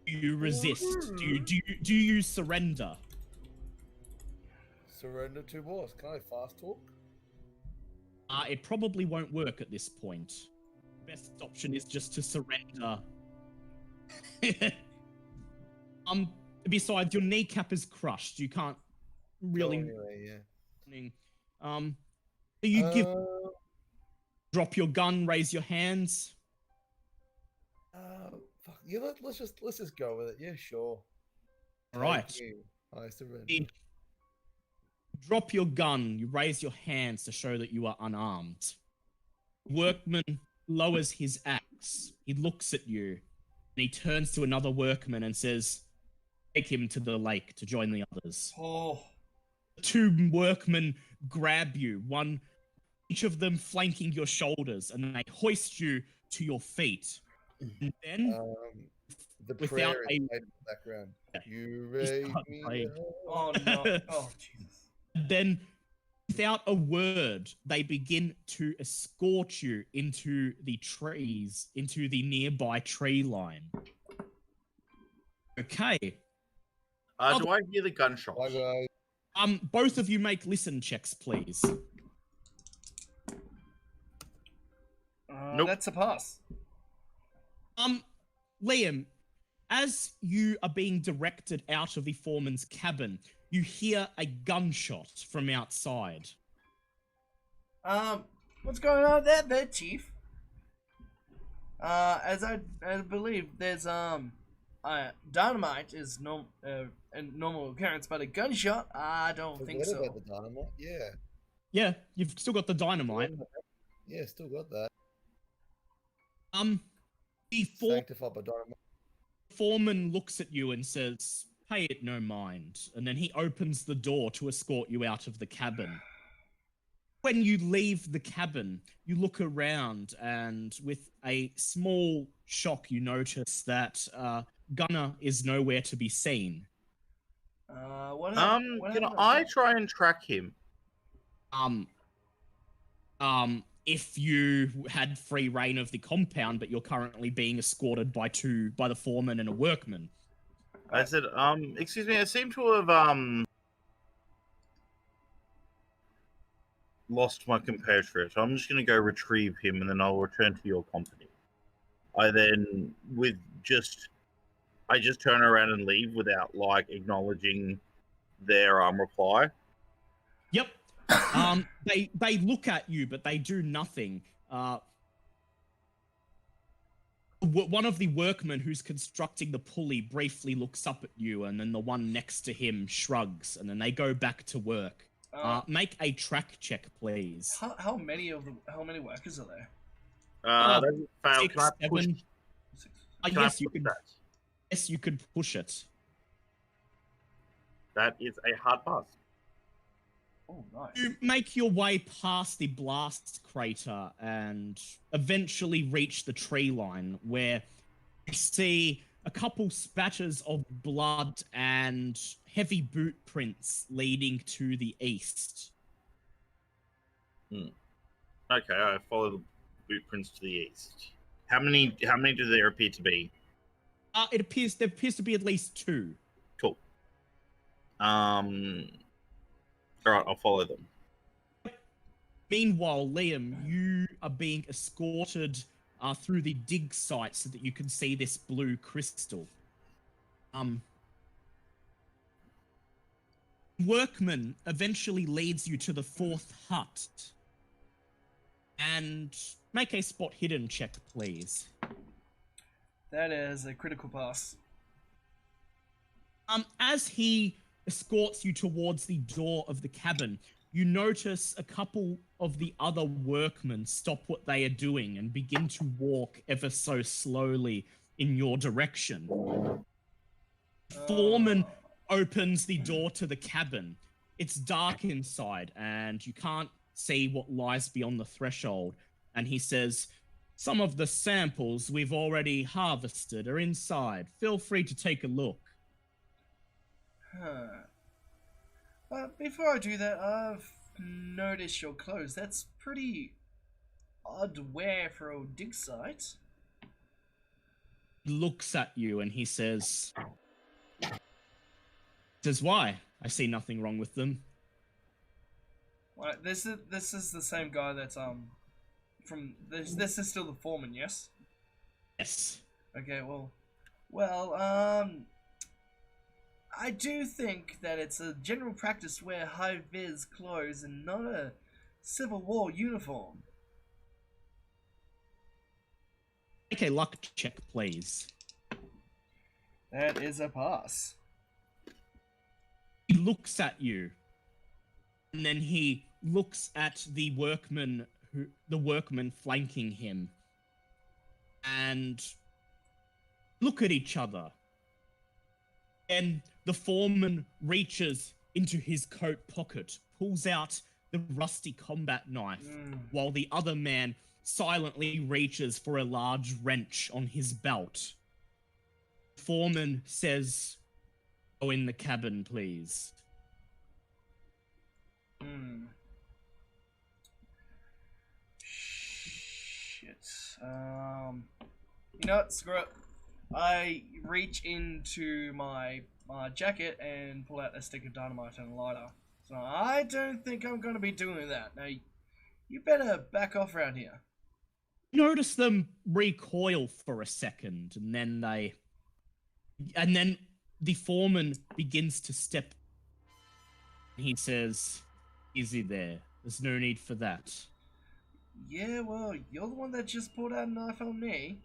Speaker 3: Do you resist? Do you surrender?
Speaker 4: Surrender to boss. Can I fast talk?
Speaker 3: It probably won't work at this point. Best option is just to surrender. Besides, your kneecap is crushed. You can't really.
Speaker 4: Oh, anyway, yeah.
Speaker 3: Do you give?
Speaker 4: Uh,
Speaker 3: Drop your gun. Raise your hands.
Speaker 4: fuck. Yeah, let's just go with it. Yeah, sure.
Speaker 3: All right.
Speaker 4: Thank you. I surrender.
Speaker 3: You drop your gun. You raise your hands to show that you are unarmed. Workman lowers his axe. He looks at you, and he turns to another workman and says, "Take him to the lake to join the others."
Speaker 1: Oh.
Speaker 3: Two workmen grab you, each of them flanking your shoulders, and they hoist you to your feet. And then,
Speaker 4: The
Speaker 3: without
Speaker 4: prayer is played in the background. You raise
Speaker 3: start
Speaker 4: me
Speaker 3: praying.
Speaker 4: up.
Speaker 1: Oh no. Oh Jesus.
Speaker 3: then, without a word, they begin to escort you into the trees, into the nearby tree line. Okay.
Speaker 6: Do I hear the gunshot?
Speaker 4: Bye, guys.
Speaker 3: Both of you make listen checks, please.
Speaker 6: Nope.
Speaker 1: That's a pass.
Speaker 3: Liam, as you are being directed out of the foreman's cabin, you hear a gunshot from outside.
Speaker 1: What's going on there, Chief? As I believe there's dynamite is a normal occurrence, but a gunshot, I don't think
Speaker 4: Forget
Speaker 1: so.
Speaker 4: about the dynamite. Yeah.
Speaker 3: Yeah, you've still got the dynamite.
Speaker 4: Yeah, still got that.
Speaker 3: The
Speaker 4: Sanctify by dynamite.
Speaker 3: foreman looks at you and says, "Pay it no mind," and then he opens the door to escort you out of the cabin. When you leave the cabin, you look around, and with a small shock, you notice that Gunner is nowhere to be seen.
Speaker 1: What
Speaker 6: Can I try and track him?
Speaker 3: If you had free reign of the compound, but you're currently being escorted by the foreman and a workman.
Speaker 6: I said, excuse me, I seem to have lost my compatriot. I'm just gonna go retrieve him and then I'll return to your company. I just turn around and leave without like acknowledging their reply.
Speaker 3: Yep. They look at you, but they do nothing. One of the workmen who's constructing the pulley briefly looks up at you, and then the one next to him shrugs, and then they go back to work. Make a track check, please.
Speaker 1: How many workers are there?
Speaker 6: That failed.
Speaker 3: 6,
Speaker 6: Can I push?
Speaker 3: 7.
Speaker 6: Can I
Speaker 3: Yes, you
Speaker 6: push
Speaker 3: could.
Speaker 6: that?
Speaker 3: Yes, you could push it.
Speaker 6: That is a hard pass.
Speaker 1: Oh, nice.
Speaker 3: You make your way past the blast crater and eventually reach the tree line, where you see a couple spatters of blood and heavy boot prints leading to the east.
Speaker 6: Okay, I follow the boot prints to the east. How many do there appear to be?
Speaker 3: There appears to be at least 2.
Speaker 6: Cool. Alright, I'll follow them.
Speaker 3: Meanwhile, Liam, you are being escorted through the dig site so that you can see this blue crystal. Workman eventually leads you to the 4th hut. And make a spot hidden check, please.
Speaker 1: That is a critical pass.
Speaker 3: As he escorts you towards the door of the cabin, you notice a couple of the other workmen stop what they are doing and begin to walk ever so slowly in your direction. Foreman opens the door to the cabin. It's dark inside and you can't see what lies beyond the threshold. And he says, Some of the samples we've already harvested are inside. Feel free to take a look.
Speaker 1: Before I do that, I've noticed your clothes. That's pretty odd wear for a dig site.
Speaker 3: He looks at you and he says, why? I see nothing wrong with them.
Speaker 1: Right, this is the same guy that's from this is still the foreman, yes?
Speaker 3: Yes.
Speaker 1: Okay, well, I do think that it's a general practice to wear high-vis clothes and not a Civil War uniform.
Speaker 3: Make a luck check, please.
Speaker 1: That is a pass.
Speaker 3: He looks at you, and then he looks at the workman flanking him, and look at each other. And the foreman reaches into his coat pocket, pulls out the rusty combat knife, while the other man silently reaches for a large wrench on his belt. The foreman says, "Go in the cabin, please."
Speaker 1: Shit. You know what? Screw it. I reach into my jacket and pull out a stick of dynamite and a lighter. So I don't think I'm going to be doing that. Now, you better back off around here.
Speaker 3: Notice them recoil for a second, and then the foreman begins to step. He says, "Easy there. There's no need for that."
Speaker 1: Yeah, well, you're the one that just pulled out a knife on me.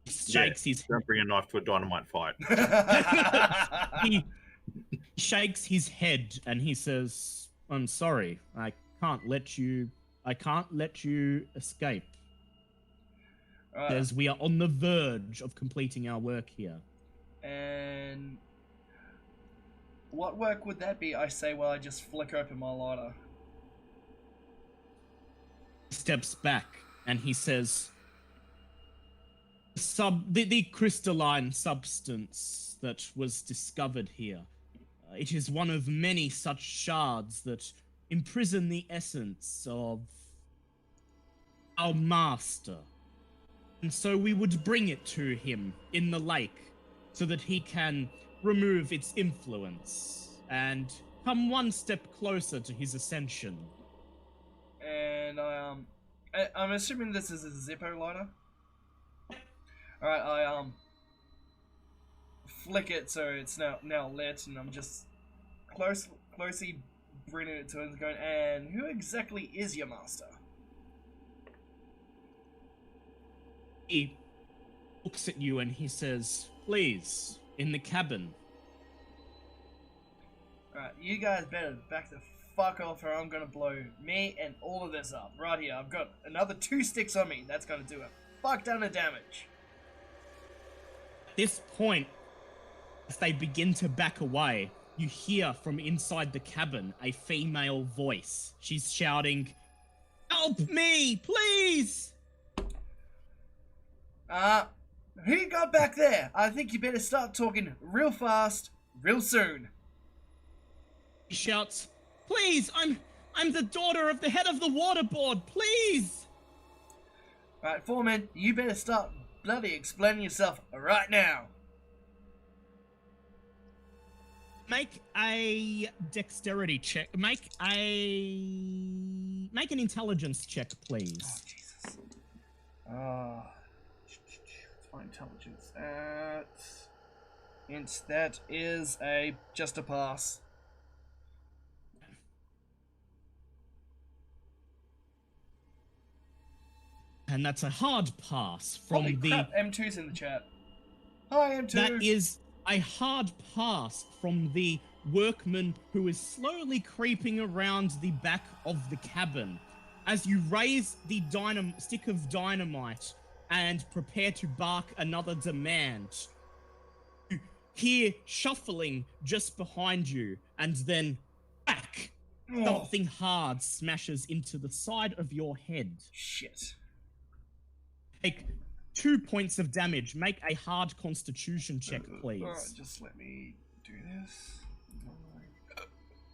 Speaker 3: He shakes his
Speaker 6: Don't bring a knife to a dynamite fight.
Speaker 3: he shakes his head and he says, "I'm sorry. I can't let you escape. As we are on the verge of completing our work here."
Speaker 1: And what work would that be? I say while I just flick open my lighter.
Speaker 3: He steps back and he says, the crystalline substance that was discovered here. It is one of many such shards that imprison the essence of our master. And so we would bring it to him in the lake so that he can remove its influence and come one step closer to his ascension.
Speaker 1: And I'm assuming this is a Zippo lighter. Alright, I flick it so it's now lit, and I'm just closely bringing it to him and going, "And who exactly is your master?"
Speaker 3: He looks at you and he says, "Please, in the cabin."
Speaker 1: Alright, you guys better back the fuck off or I'm gonna blow me and all of this up. Right here, I've got another 2 sticks on me. That's gonna do a fuck ton of damage.
Speaker 3: At this point, as they begin to back away, you hear from inside the cabin a female voice. She's shouting, "Help me, please!"
Speaker 1: Who you got back there? I think you better start talking real fast, real soon.
Speaker 3: He shouts, "Please, I'm the daughter of the head of the water board, please!"
Speaker 1: Right, foreman, you better start bloody explaining yourself right now.
Speaker 3: Make a dexterity check. Make an intelligence check, please.
Speaker 1: Oh, Jesus. What's my intelligence at? That is just a pass.
Speaker 3: And that's a hard pass from
Speaker 1: Holy
Speaker 3: the...
Speaker 1: crap, M2's in the chat. Hi, M2.
Speaker 3: That is a hard pass from the workman who is slowly creeping around the back of the cabin. As you raise the stick of dynamite and prepare to bark another demand, you hear shuffling just behind you, and then back Something hard smashes into the side of your head.
Speaker 1: Shit.
Speaker 3: Take 2 points of damage. Make a hard constitution check, please.
Speaker 1: Alright, just let me do this.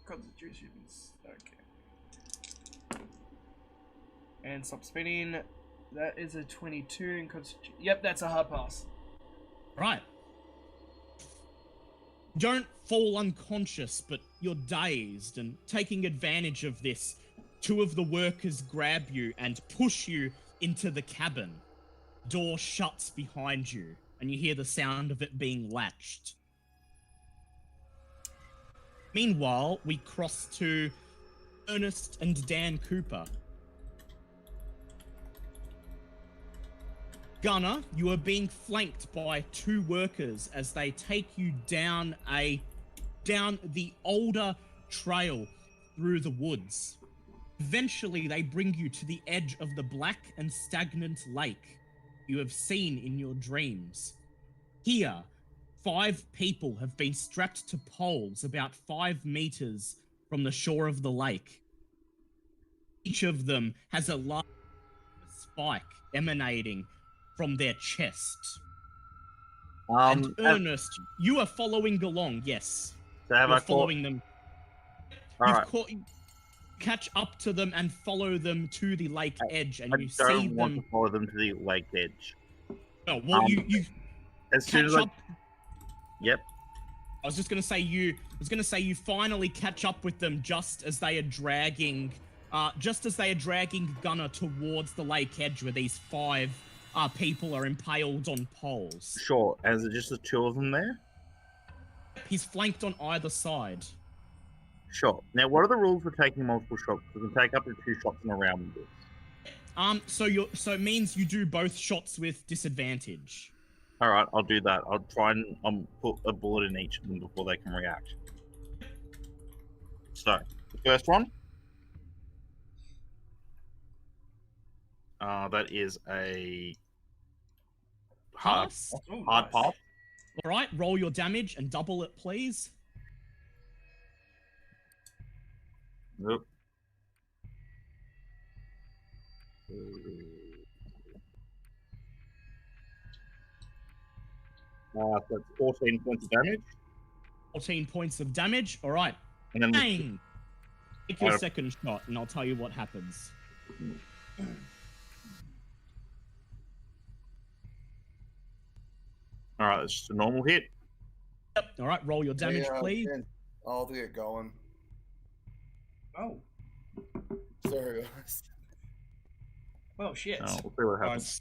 Speaker 1: Constitution is okay. And stop spinning. That is a 22 in constitution. Yep, that's a hard pass.
Speaker 3: Right. Don't fall unconscious, but you're dazed, and taking advantage of this, 2 of the workers grab you and push you into the cabin. Door shuts behind you, and you hear the sound of it being latched. Meanwhile, we cross to Ernest and Dan Cooper. Gunner, you are being flanked by 2 workers as they take you down the older trail through the woods. Eventually, they bring you to the edge of the black and stagnant lake you have seen in your dreams. Here, 5 people have been strapped to poles about 5 meters from the shore of the lake. Each of them has a large spike emanating from their chest. And Ernest, you are following along, yes.
Speaker 6: So have
Speaker 3: You're
Speaker 6: I
Speaker 3: following them.
Speaker 6: Alright.
Speaker 3: Catch up to them and follow them to the lake edge, and
Speaker 6: I
Speaker 3: you
Speaker 6: don't
Speaker 3: see
Speaker 6: want
Speaker 3: them.
Speaker 6: to follow them to the lake edge.
Speaker 3: Oh, well, you
Speaker 6: As soon
Speaker 3: catch
Speaker 6: as
Speaker 3: up.
Speaker 6: Yep.
Speaker 3: I was going to say you finally catch up with them just as they are dragging Gunner towards the lake edge where these 5 people are impaled on poles.
Speaker 6: Sure. And is it just the 2 of them there?
Speaker 3: He's flanked on either side.
Speaker 6: Sure. Now, what are the rules for taking multiple shots? We can take up to 2 shots in a round with this.
Speaker 3: So it means you do both shots with disadvantage.
Speaker 6: All right, I'll do that. I'll try and put a bullet in each of them before they can react. So, the first one. That is a
Speaker 3: Pass.
Speaker 6: hard pass.
Speaker 3: All right, roll your damage and double it, please.
Speaker 6: Nope. So that's 14 points of damage.
Speaker 3: 14 points of damage. All right.
Speaker 6: And then
Speaker 3: Bang! Take your second shot, and I'll tell you what happens.
Speaker 6: All right, it's just a normal hit.
Speaker 3: Yep. All right, roll your damage, please.
Speaker 4: I'll get going.
Speaker 1: Oh.
Speaker 4: Sorry, guys.
Speaker 1: Oh, shit.
Speaker 6: We'll see what happens.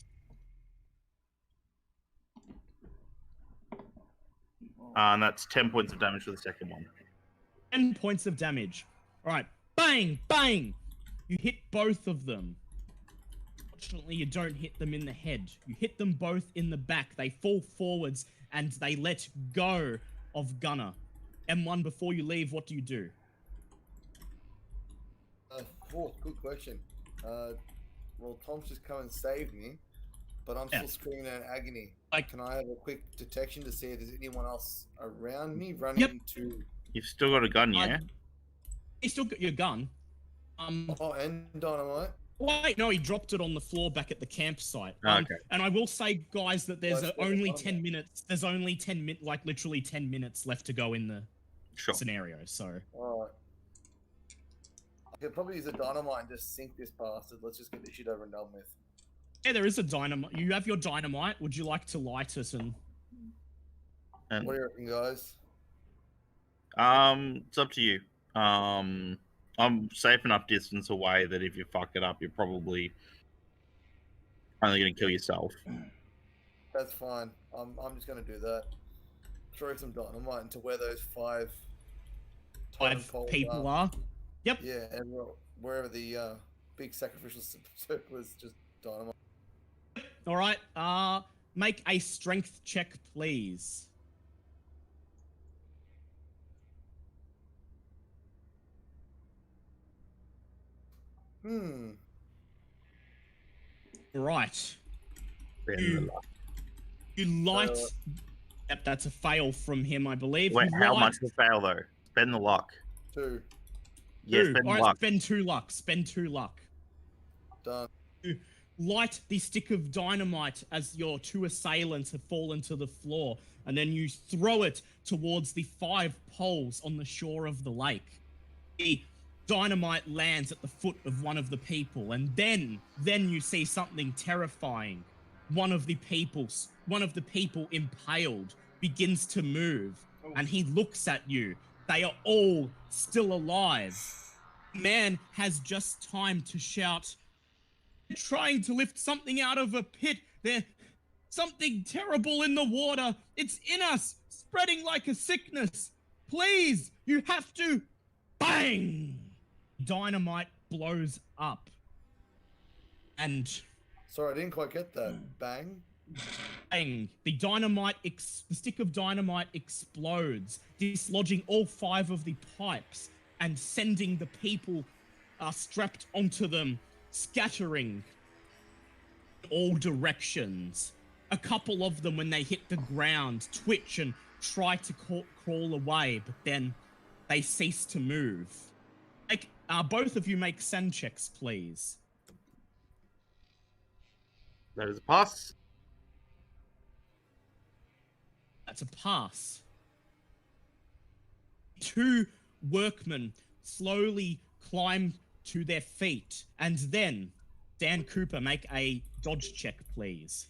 Speaker 6: And that's 10 points of damage for the second one.
Speaker 3: 10 points of damage. All right. Bang! Bang! You hit both of them. Fortunately, you don't hit them in the head. You hit them both in the back. They fall forwards, and they let go of Gunner. M1, before you leave, what do you do?
Speaker 4: Good question. Well, Tom's just come and saved me, but I'm still screaming in agony. Can I have a quick detection to see if there's anyone else around me running into...
Speaker 6: You've still got a gun, yeah?
Speaker 3: You still got your gun.
Speaker 4: Oh, and dynamite?
Speaker 3: Wait, no, he dropped it on the floor back at the campsite.
Speaker 6: Okay.
Speaker 3: And I will say, guys, that there's only 10 minutes. There's only 10 minutes, like literally 10 minutes left to go in the scenario. So.
Speaker 4: All right. I could probably use a dynamite and just sink this bastard. Let's just get this shit over and done with.
Speaker 3: Yeah, there is a dynamite. You have your dynamite. Would you like to light it and?
Speaker 4: What do you reckon, guys?
Speaker 6: It's up to you. I'm safe enough distance away that if you fuck it up, you're probably only going to kill yourself.
Speaker 4: That's fine. I'm just going to do that. Throw some dynamite into where those 5
Speaker 3: people are. Yep.
Speaker 4: Yeah, and wherever the big sacrificial circle is, just dynamite.
Speaker 3: All right. Make a strength check, please. Right. You light. Yep, that's a fail from him, I believe.
Speaker 6: Wait, how much to fail though? Spend the luck.
Speaker 4: 2.
Speaker 6: Yes,
Speaker 3: Two.
Speaker 6: spend
Speaker 3: All right,
Speaker 6: luck.
Speaker 3: spend 2 luck. Spend 2 luck.
Speaker 4: Done.
Speaker 3: You light the stick of dynamite as your 2 assailants have fallen to the floor, and then you throw it towards the 5 poles on the shore of the lake. The dynamite lands at the foot of one of the people, and then you see something terrifying. One of the people impaled begins to move, and he looks at you. They are all still alive. Man has just time to shout, "They're trying to lift something out of a pit. There's something terrible in the water. It's in us, spreading like a sickness. Please, you have to." Bang! Dynamite blows up. And
Speaker 4: Sorry, I didn't quite get that. Bang.
Speaker 3: bang! The stick of dynamite explodes, dislodging all 5 of the pipes and sending the people strapped onto them scattering in all directions. A couple of them, when they hit the ground, twitch and try to crawl away, but then they cease to move. Both of you make send checks, please.
Speaker 6: That is a pass.
Speaker 3: That's a pass. 2 workmen slowly climb to their feet, and then Dan Cooper, make a dodge check, please.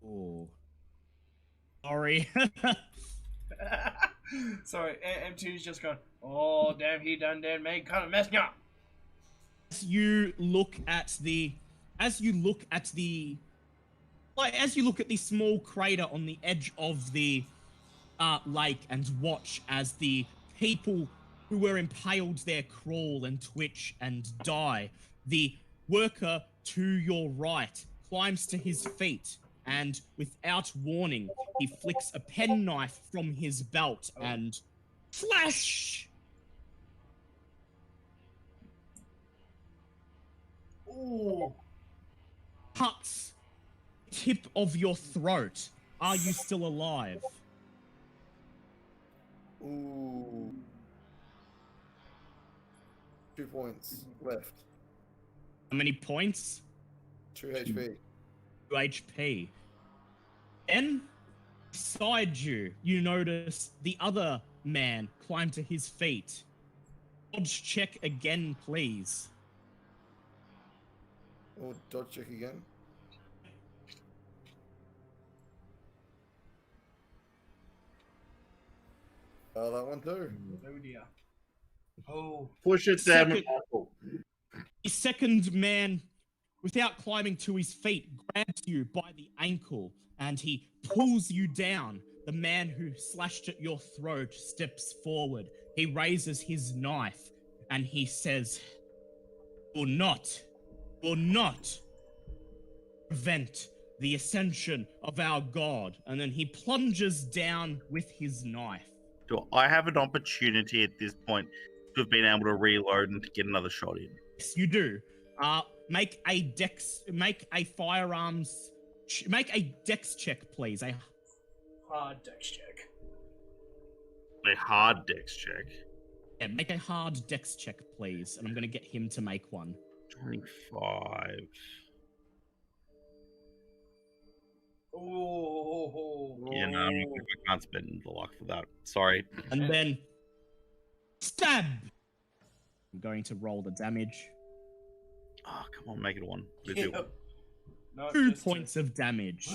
Speaker 3: Oh. Sorry.
Speaker 1: Sorry, M2's just going, oh, damn, he done me, kind of messed me up.
Speaker 3: As you look at the small crater on the edge of the lake and watch as the people who were impaled there crawl and twitch and die, the worker to your right climbs to his feet and, without warning, he flicks a penknife from his belt and flash!
Speaker 1: Ooh.
Speaker 3: Cuts tip of your throat. Are you still alive?
Speaker 4: Ooh. 2 points left.
Speaker 3: How many points?
Speaker 4: 2 HP.
Speaker 3: 2 HP. Then, beside you, you notice the other man climb to his feet. Dodge check again, please.
Speaker 4: Oh, dodge check again. That one too.
Speaker 1: Oh dear. Oh.
Speaker 6: Push it down.
Speaker 3: The second man, without climbing to his feet, grabs you by the ankle and he pulls you down. The man who slashed at your throat steps forward. He raises his knife and he says, will not prevent the ascension of our God. And then he plunges down with his knife.
Speaker 6: Do I have an opportunity at this point to have been able to reload and to get another shot in?
Speaker 3: Yes, you do. Make a dex check, please. A
Speaker 1: hard dex check.
Speaker 6: A hard dex check.
Speaker 3: Yeah, make a hard dex check, please. And I'm going to get him to make one.
Speaker 6: 25.
Speaker 1: Oh.
Speaker 6: Yeah, no, I can't spend the luck for that. Sorry.
Speaker 3: And then stab. I'm going to roll the damage.
Speaker 6: Oh, come on, make it a 1.
Speaker 1: No,
Speaker 3: 2 points of damage.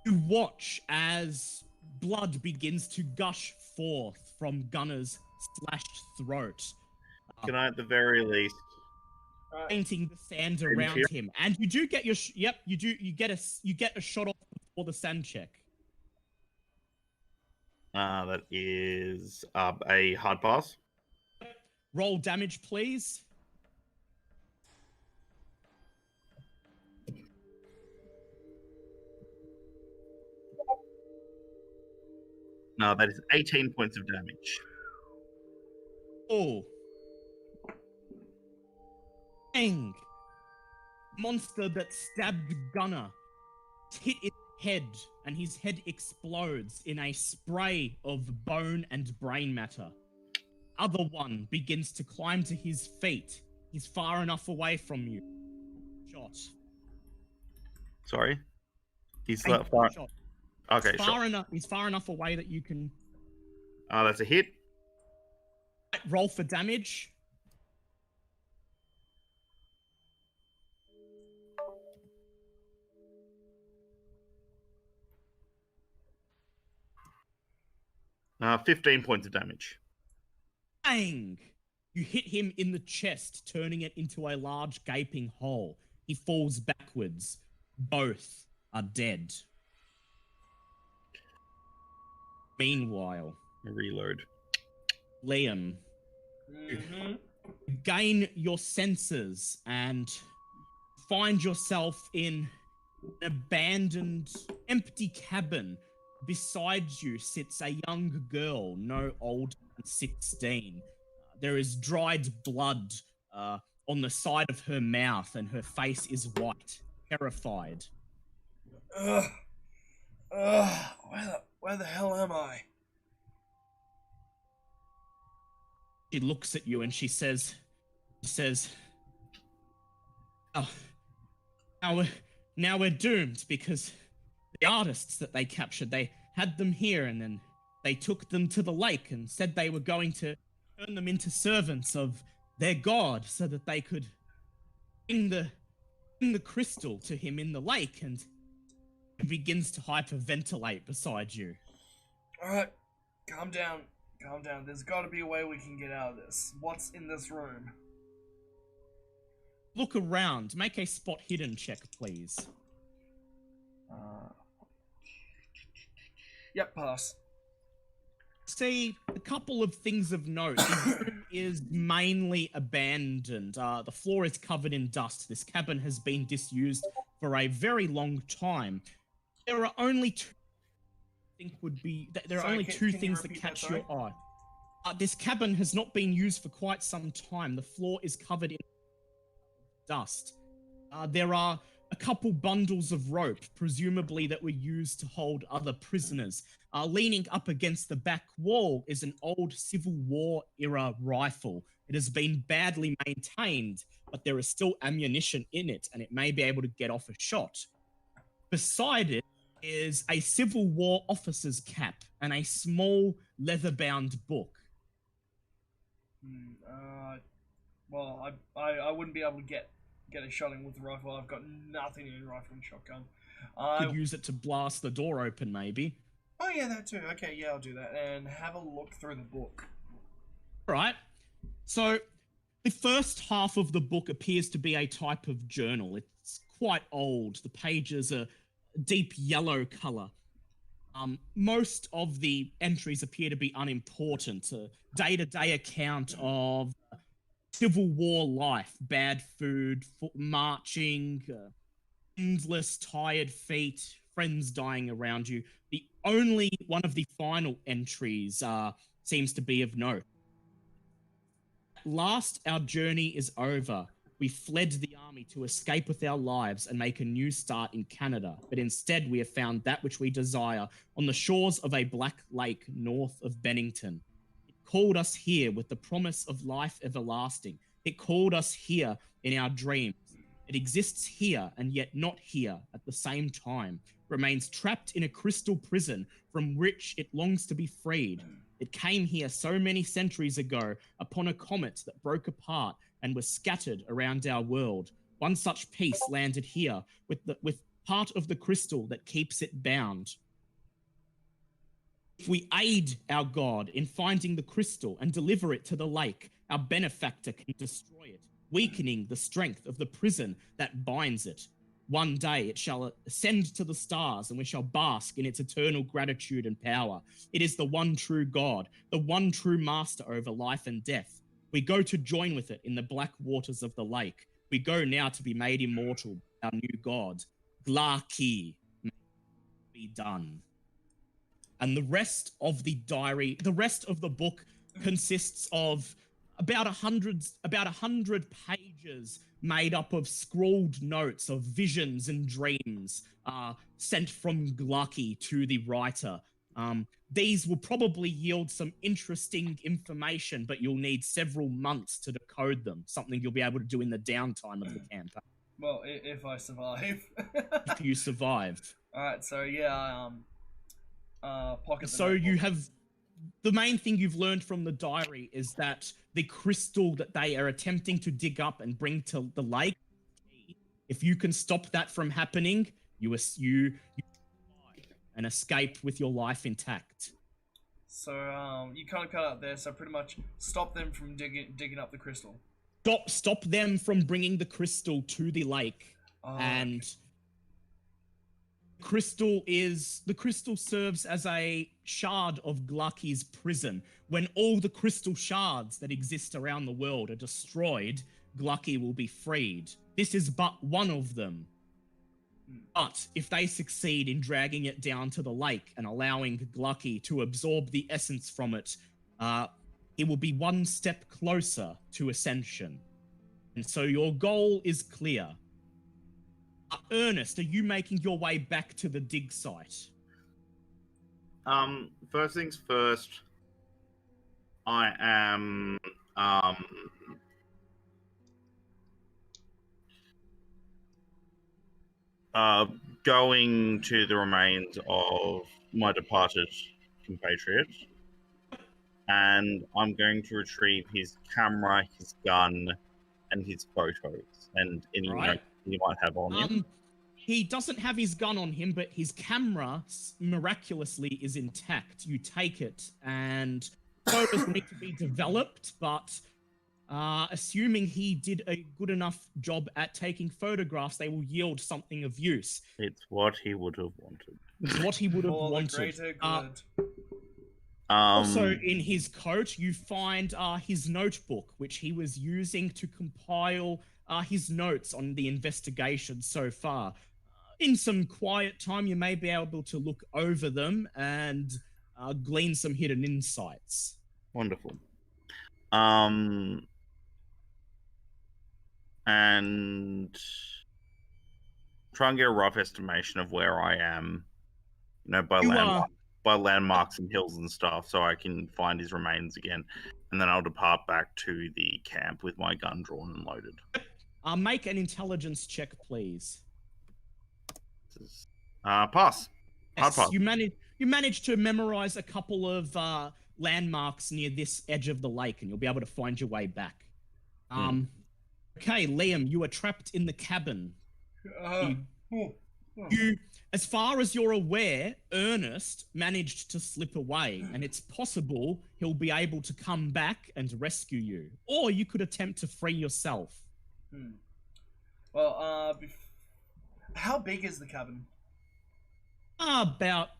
Speaker 3: You watch as blood begins to gush forth from Gunner's slashed throat.
Speaker 6: Can I, at the very least,
Speaker 3: painting the sand around him, and you do get your you get a shot off before the sand check.
Speaker 6: That is a hard pass.
Speaker 3: Roll damage, please.
Speaker 6: No, that is 18 points of damage.
Speaker 3: Oh. Dang. Monster that stabbed Gunner hit its head, and his head explodes in a spray of bone and brain matter. Other one begins to climb to his feet. He's far enough away from you. Shot.
Speaker 6: Sorry. He's
Speaker 3: Take
Speaker 6: that far.
Speaker 3: shot.
Speaker 6: Okay,
Speaker 3: He's far enough away that you can
Speaker 6: that's a hit.
Speaker 3: roll for damage.
Speaker 6: Uh, 15 points of damage.
Speaker 3: Bang! You hit him in the chest, turning it into a large gaping hole. He falls backwards. Both are dead. Meanwhile,
Speaker 6: Reload.
Speaker 3: Liam,
Speaker 1: Mm-hmm.
Speaker 3: gain your senses and find yourself in an abandoned, empty cabin. Beside you sits a young girl, no older than 16. There is dried blood on the side of her mouth, and her face is white, terrified.
Speaker 1: Ugh. Where the hell am I?
Speaker 3: She looks at you and she says, oh, now we're doomed, because the artists that they captured, they had them here, and then they took them to the lake and said they were going to turn them into servants of their god so that they could bring the crystal to him in the lake, and he begins to hyperventilate beside you.
Speaker 1: Alright, calm down. Calm down. There's gotta be a way we can get out of this. What's in this room?
Speaker 3: Look around. Make a spot hidden check, please.
Speaker 1: Yep, pass.
Speaker 3: See, a couple of things of note. The room is mainly abandoned. The floor is covered in dust. This cabin has been disused for a very long time. There are only two things that catch your eye. This cabin has not been used for quite some time. The floor is covered in dust. There are a couple bundles of rope, presumably that were used to hold other prisoners. Leaning up against the back wall is an old Civil War era rifle. It has been badly maintained, but there is still ammunition in it, and it may be able to get off a shot. Beside it is a Civil War officer's cap and a small leather-bound book.
Speaker 1: Well, I wouldn't be able to get a shot in with the rifle. I've got nothing in rifle and shotgun.
Speaker 3: Could use it to blast the door open, maybe.
Speaker 1: Oh yeah, that too. Okay, yeah, I'll do that. And have a look through the book.
Speaker 3: Right. So, the first half of the book appears to be a type of journal. It's quite old. The pages are deep yellow color. Most of the entries appear to be unimportant. A day-to-day account of Civil War life, bad food, marching, endless tired feet, friends dying around you. The only one of the final entries seems to be of note. At last, our journey is over. We fled the army to escape with our lives and make a new start in Canada, but instead we have found that which we desire on the shores of a black lake north of Bennington. It called us here with the promise of life everlasting. It called us here in our dreams. It exists here and yet not here at the same time. Remains trapped in a crystal prison from which it longs to be freed. It came here so many centuries ago upon a comet that broke apart and was scattered around our world. One such piece landed here with part of the crystal that keeps it bound. If we aid our God in finding the crystal and deliver it to the lake, our benefactor can destroy it, weakening the strength of the prison that binds it. One day it shall ascend to the stars, and we shall bask in its eternal gratitude and power. It is the one true God, the one true master over life and death. We go to join with it in the black waters of the lake. We go now to be made immortal by our new God. Glaki, may it be done. And the rest of the diary, the rest of the book consists of about 100 pages made up of scrawled notes of visions and dreams sent from Glucky to the writer. These will probably yield some interesting information, but you'll need several months to decode them, something you'll be able to do in the downtime of the campaign.
Speaker 1: Well, if I survive.
Speaker 3: If you survive.
Speaker 1: Alright, so yeah, pocket the
Speaker 3: So
Speaker 1: notebook.
Speaker 3: you have... The main thing you've learned from the diary is that the crystal that they are attempting to dig up and bring to the lake, if you can stop that from happening, you survive and escape with your life intact.
Speaker 1: So, you can't cut out there, so pretty much stop them from digging up the crystal.
Speaker 3: Stop them from bringing the crystal to the lake.
Speaker 1: Oh,
Speaker 3: And the crystal serves as a shard of Glucky's prison. When all the crystal shards that exist around the world are destroyed, Glucky will be freed. This is but one of them. But if they succeed in dragging it down to the lake and allowing Glucky to absorb the essence from it, he will be one step closer to ascension. And so your goal is clear. Ernest, are you making your way back to the dig site?
Speaker 6: First things first, I am going to the remains of my departed compatriot, and I'm going to retrieve his camera, his gun, and his photos, and any notes he might have on him.
Speaker 3: He doesn't have his gun on him, but his camera miraculously is intact. You take it, and photos need to be developed, but assuming he did a good enough job at taking photographs, they will yield something of use.
Speaker 6: It's what he would have wanted.
Speaker 3: It's what he would have
Speaker 1: for the
Speaker 3: wanted.
Speaker 1: greater good.
Speaker 3: Also, in his coat, you find his notebook, which he was using to compile his notes on the investigation so far. In some quiet time, you may be able to look over them and glean some hidden insights.
Speaker 6: Wonderful. And try and get a rough estimation of where I am, by landmarks and hills and stuff, so I can find his remains again, and then I'll depart back to the camp with my gun drawn and loaded.
Speaker 3: Make an intelligence check, please.
Speaker 6: Pass. Hard
Speaker 3: Yes,
Speaker 6: pass.
Speaker 3: you manage to memorize a couple of landmarks near this edge of the lake, and you'll be able to find your way back. Okay, Liam, you are trapped in the cabin. You, as far as you're aware, Ernest managed to slip away, and it's possible he'll be able to come back and rescue you. Or you could attempt to free yourself.
Speaker 1: Well, how big is the cabin?
Speaker 3: About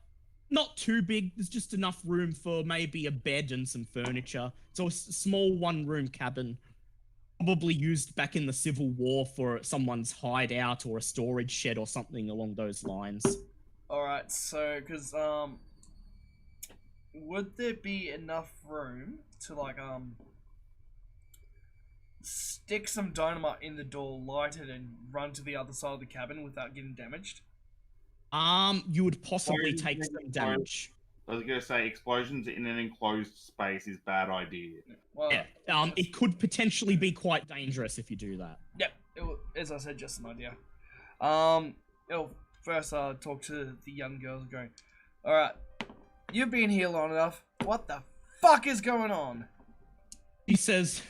Speaker 3: not too big. There's just enough room for maybe a bed and some furniture. So a small one-room cabin, probably used back in the Civil War for someone's hideout or a storage shed or something along those lines.
Speaker 1: Alright, so, because, would there be enough room to, like, stick some dynamite in the door, light it, and run to the other side of the cabin without getting damaged?
Speaker 3: You would possibly take some damage.
Speaker 6: I was going to say, explosions in an enclosed space is a bad idea.
Speaker 1: Well,
Speaker 3: Yeah, it could potentially be quite dangerous if you do that.
Speaker 1: Yep, as I said, just an idea. First I'll talk to the young girls going, alright, you've been here long enough. What the fuck is going on?
Speaker 3: He says,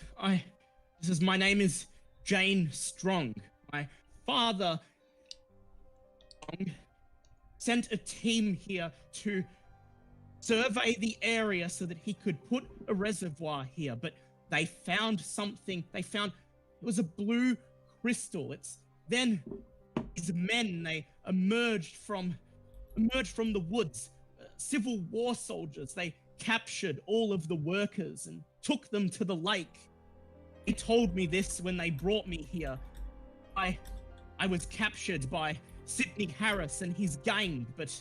Speaker 3: my name is Jane Strong. My father sent a team here to survey the area so that he could put a reservoir here, but they found something. It was a blue crystal. Then these men, they emerged from the woods, Civil War soldiers. They captured all of the workers and took them to the lake. They told me this when they brought me here. I was captured by Sidney Harris and his gang, but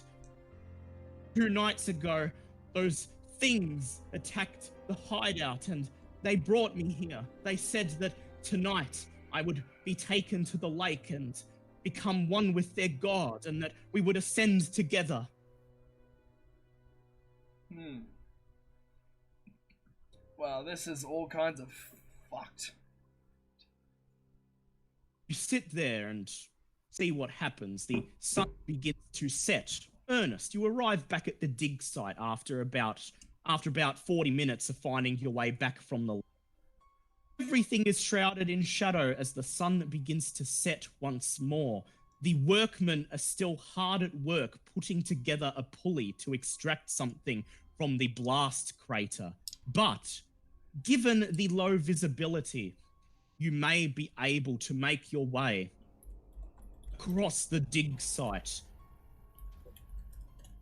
Speaker 3: 2 nights ago, those things attacked the hideout, and They brought me here. They said that tonight I would be taken to the lake and become one with their god, and that we would ascend together.
Speaker 1: Wow, this is all kinds of fucked.
Speaker 3: You sit there and see what happens. The sun begins to set. Ernest, you arrive back at the dig site after about 40 minutes of finding your way back from the lake. Everything is shrouded in shadow as the sun begins to set once more. The workmen are still hard at work putting together a pulley to extract something from the blast crater. But, given the low visibility, you may be able to make your way across the dig site.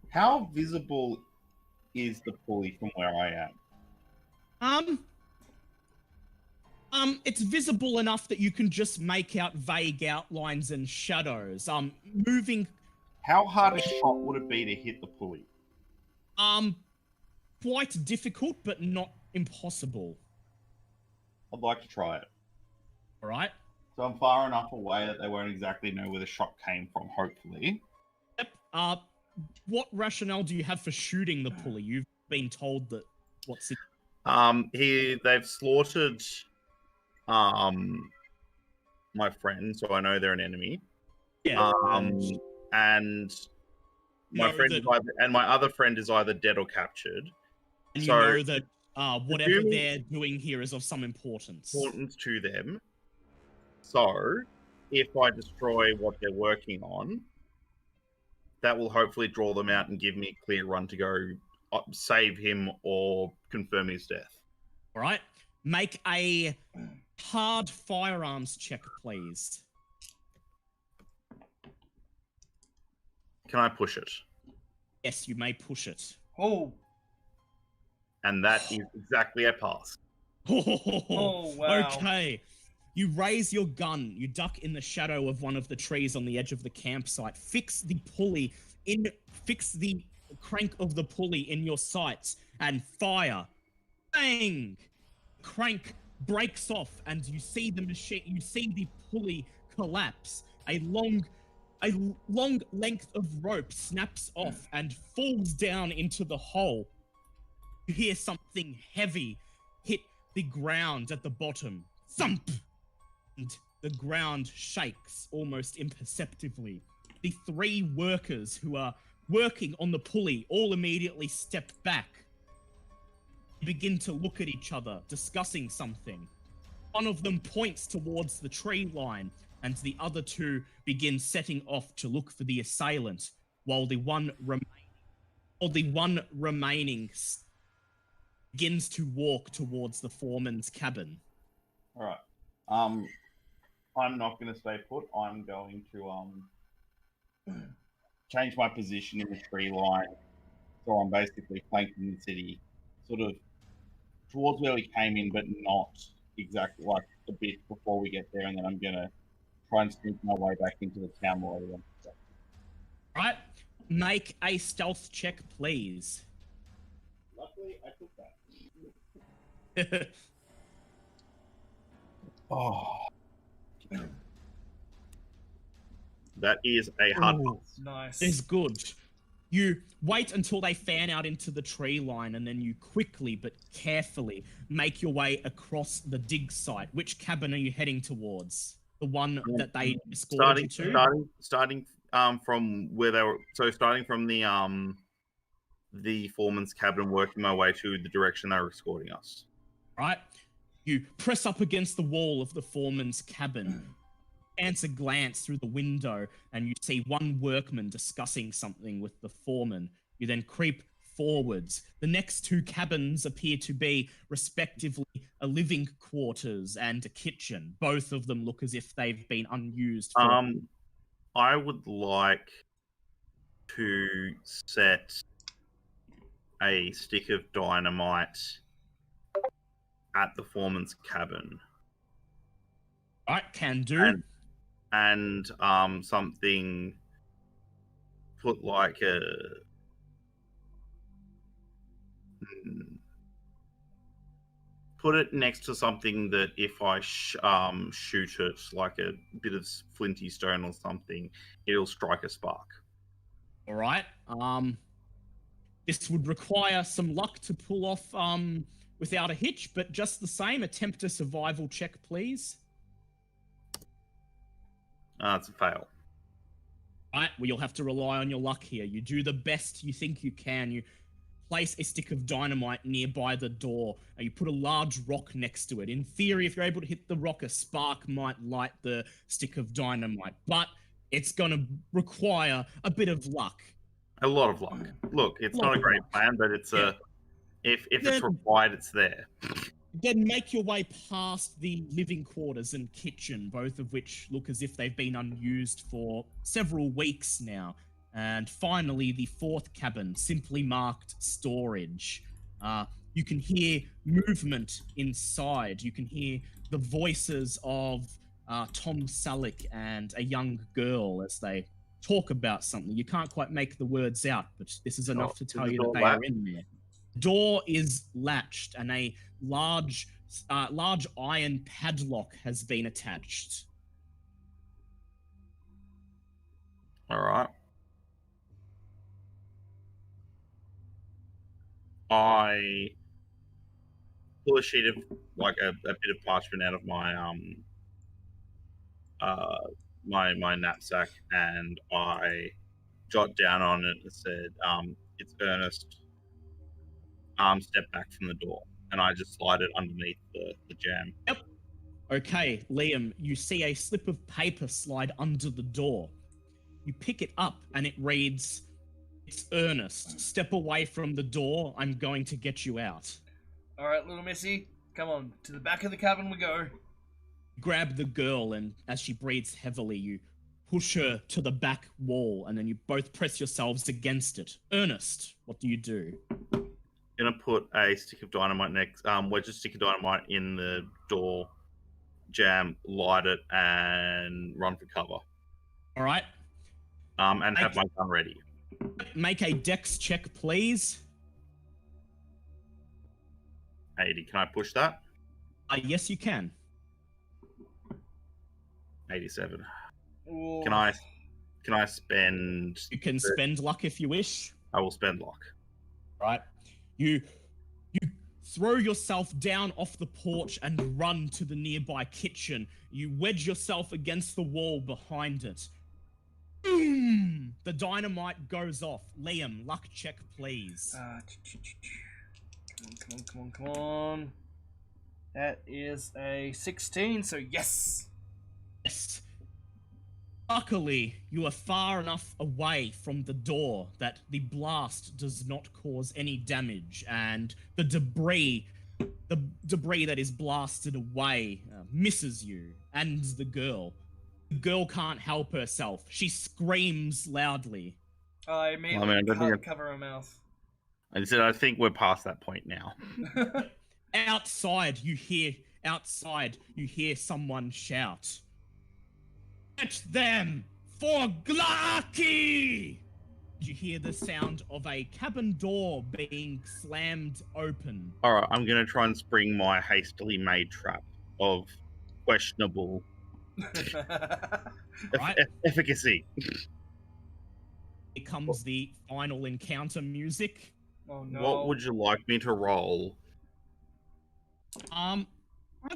Speaker 6: How visible is the pulley from where I am?
Speaker 3: It's visible enough that you can just make out vague outlines and shadows. Moving.
Speaker 6: How hard a shot would it be to hit the pulley?
Speaker 3: Quite difficult, but not impossible.
Speaker 6: I'd like to try it.
Speaker 3: All right.
Speaker 6: So I'm far enough away that they won't exactly know where the shot came from, hopefully.
Speaker 3: Yep. What rationale do you have for shooting the pulley? You've been told that what's it?
Speaker 6: They've slaughtered my friend, so I know they're an enemy.
Speaker 3: Yeah.
Speaker 6: And my friend is and my other friend is either dead or captured.
Speaker 3: And
Speaker 6: so
Speaker 3: you know that whatever they're doing here is of some importance.
Speaker 6: Importance to them. So, if I destroy what they're working on, that will hopefully draw them out and give me a clear run to go save him or confirm his death.
Speaker 3: All right. Make a hard firearms check, please.
Speaker 6: Can I push it?
Speaker 3: Yes, you may push it.
Speaker 1: Oh.
Speaker 6: And that is exactly a pass.
Speaker 1: Oh, wow.
Speaker 3: Okay. You raise your gun, you duck in the shadow of one of the trees on the edge of the campsite, fix the crank of the pulley in your sights, and fire. Bang! Crank breaks off, and you see the pulley collapse. A long length of rope snaps off and falls down into the hole. You hear something heavy hit the ground at the bottom. Thump! And the ground shakes almost imperceptibly. The three workers who are working on the pulley all immediately step back. They begin to look at each other, discussing something. One of them points towards the tree line, and the other two begin setting off to look for the assailant, while the one remaining begins to walk towards the foreman's cabin.
Speaker 6: All right. I'm not going to stay put. I'm going to change my position in the tree line, so I'm basically flanking the city, sort of towards where we came in, but not exactly like a bit before we get there, and then I'm going to try and sneak my way back into the town while everyone's there.
Speaker 3: Right. Make a stealth check, please.
Speaker 6: Luckily, I took that. Oh. That is a hard one.
Speaker 1: Nice.
Speaker 3: It's good. You wait until they fan out into the tree line, and then you quickly but carefully make your way across the dig site. Which cabin are you heading towards? The one that they escorted you to?
Speaker 6: Starting from where they were. So starting from the foreman's cabin, working my way to the direction they were escorting us.
Speaker 3: Right. You press up against the wall of the foreman's cabin, chance a glance through the window, and you see one workman discussing something with the foreman. You then creep forwards. The next two cabins appear to be, respectively, a living quarters and a kitchen. Both of them look as if they've been unused.
Speaker 6: I would like to set a stick of dynamite at the foreman's cabin.
Speaker 3: Right, can do.
Speaker 6: And something, put like a put it next to something that if I shoot it, like a bit of flinty stone or something, it'll strike a spark.
Speaker 3: All right. This would require some luck to pull off without a hitch, but just the same, attempt a survival check, please.
Speaker 6: It's a fail.
Speaker 3: All right. Well, you'll have to rely on your luck here. You do the best you think you can. You place a stick of dynamite nearby the door, and you put a large rock next to it. In theory, if you're able to hit the rock, a spark might light the stick of dynamite, but it's going to require a bit of luck.
Speaker 6: A lot of luck. Look, it's not a great plan, but it's if it's required, it's there.
Speaker 3: Then make your way past the living quarters and kitchen, both of which look as if they've been unused for several weeks now. And finally, the fourth cabin, simply marked storage. You can hear movement inside. You can hear the voices of Tom Selleck and a young girl as they talk about something. You can't quite make the words out, but this is enough to tell you that they are in there. Door is latched, and a large iron padlock has been attached.
Speaker 6: All right. I pull a sheet of, like, a bit of parchment out of my my knapsack, and I jot down on it and said, it's Ernest. Step back from the door, and I just slide it underneath the jam.
Speaker 3: Yep. Okay, Liam, you see a slip of paper slide under the door. You pick it up, and it reads, "It's Ernest. Step away from the door. I'm going to get you out."
Speaker 1: All right, little Missy, come on, to the back of the cabin we go.
Speaker 3: Grab the girl, and as she breathes heavily, you push her to the back wall, and then you both press yourselves against it. Ernest, what do you do?
Speaker 6: Gonna put a stick of dynamite next, wedge a stick of dynamite in the door jam, light it, and run for cover.
Speaker 3: All right.
Speaker 6: And have my gun ready.
Speaker 3: Make a dex check, please.
Speaker 6: 80. Can I push that?
Speaker 3: Yes, you can.
Speaker 6: 87.
Speaker 1: Ooh.
Speaker 6: Can I spend?
Speaker 3: You can spend luck if you wish.
Speaker 6: I will spend luck.
Speaker 3: Right. You throw yourself down off the porch and run to the nearby kitchen. You wedge yourself against the wall behind it. Boom! The dynamite goes off. Liam, luck check, please.
Speaker 1: Come on. That is a 16, so yes.
Speaker 3: Yes. Luckily, you are far enough away from the door that the blast does not cause any damage, and the debris that is blasted away misses you and the girl. The girl can't help herself. She screams loudly.
Speaker 1: I immediately cover her mouth.
Speaker 6: I said, I think we're past that point now.
Speaker 3: Outside, you hear someone shout, "Get them for Glaki!" You hear the sound of a cabin door being slammed open.
Speaker 6: All right, I'm going to try and spring my hastily made trap of questionable
Speaker 3: Right.
Speaker 6: efficacy.
Speaker 3: Here comes the final encounter music.
Speaker 1: Oh no.
Speaker 6: What would you like me to roll?
Speaker 3: I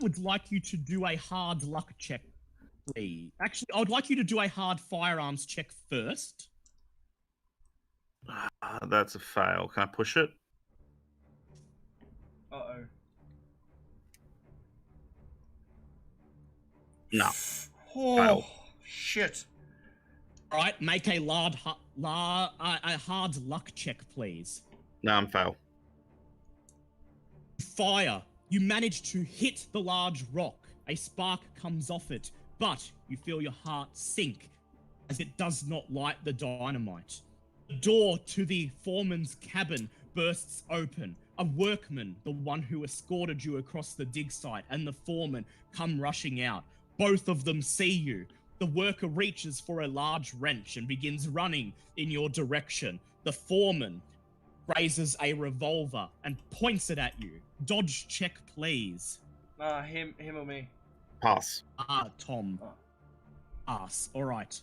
Speaker 3: would like you to do a hard luck check, please. Actually, I would like you to do a hard firearms check first.
Speaker 6: That's a fail. Can I push it?
Speaker 1: Uh-oh.
Speaker 6: No.
Speaker 1: Oh,
Speaker 6: Fail.
Speaker 1: shit.
Speaker 3: All right, make a hard luck check, please.
Speaker 6: No, I'm fail.
Speaker 3: Fire. You manage to hit the large rock. A spark comes off it, but you feel your heart sink as it does not light the dynamite. The door to the foreman's cabin bursts open. A workman, the one who escorted you across the dig site, and the foreman come rushing out. Both of them see you. The worker reaches for a large wrench and begins running in your direction. The foreman raises a revolver and points it at you. Dodge check, please.
Speaker 1: Him or me?
Speaker 6: Pass.
Speaker 3: Tom. Pass. All right.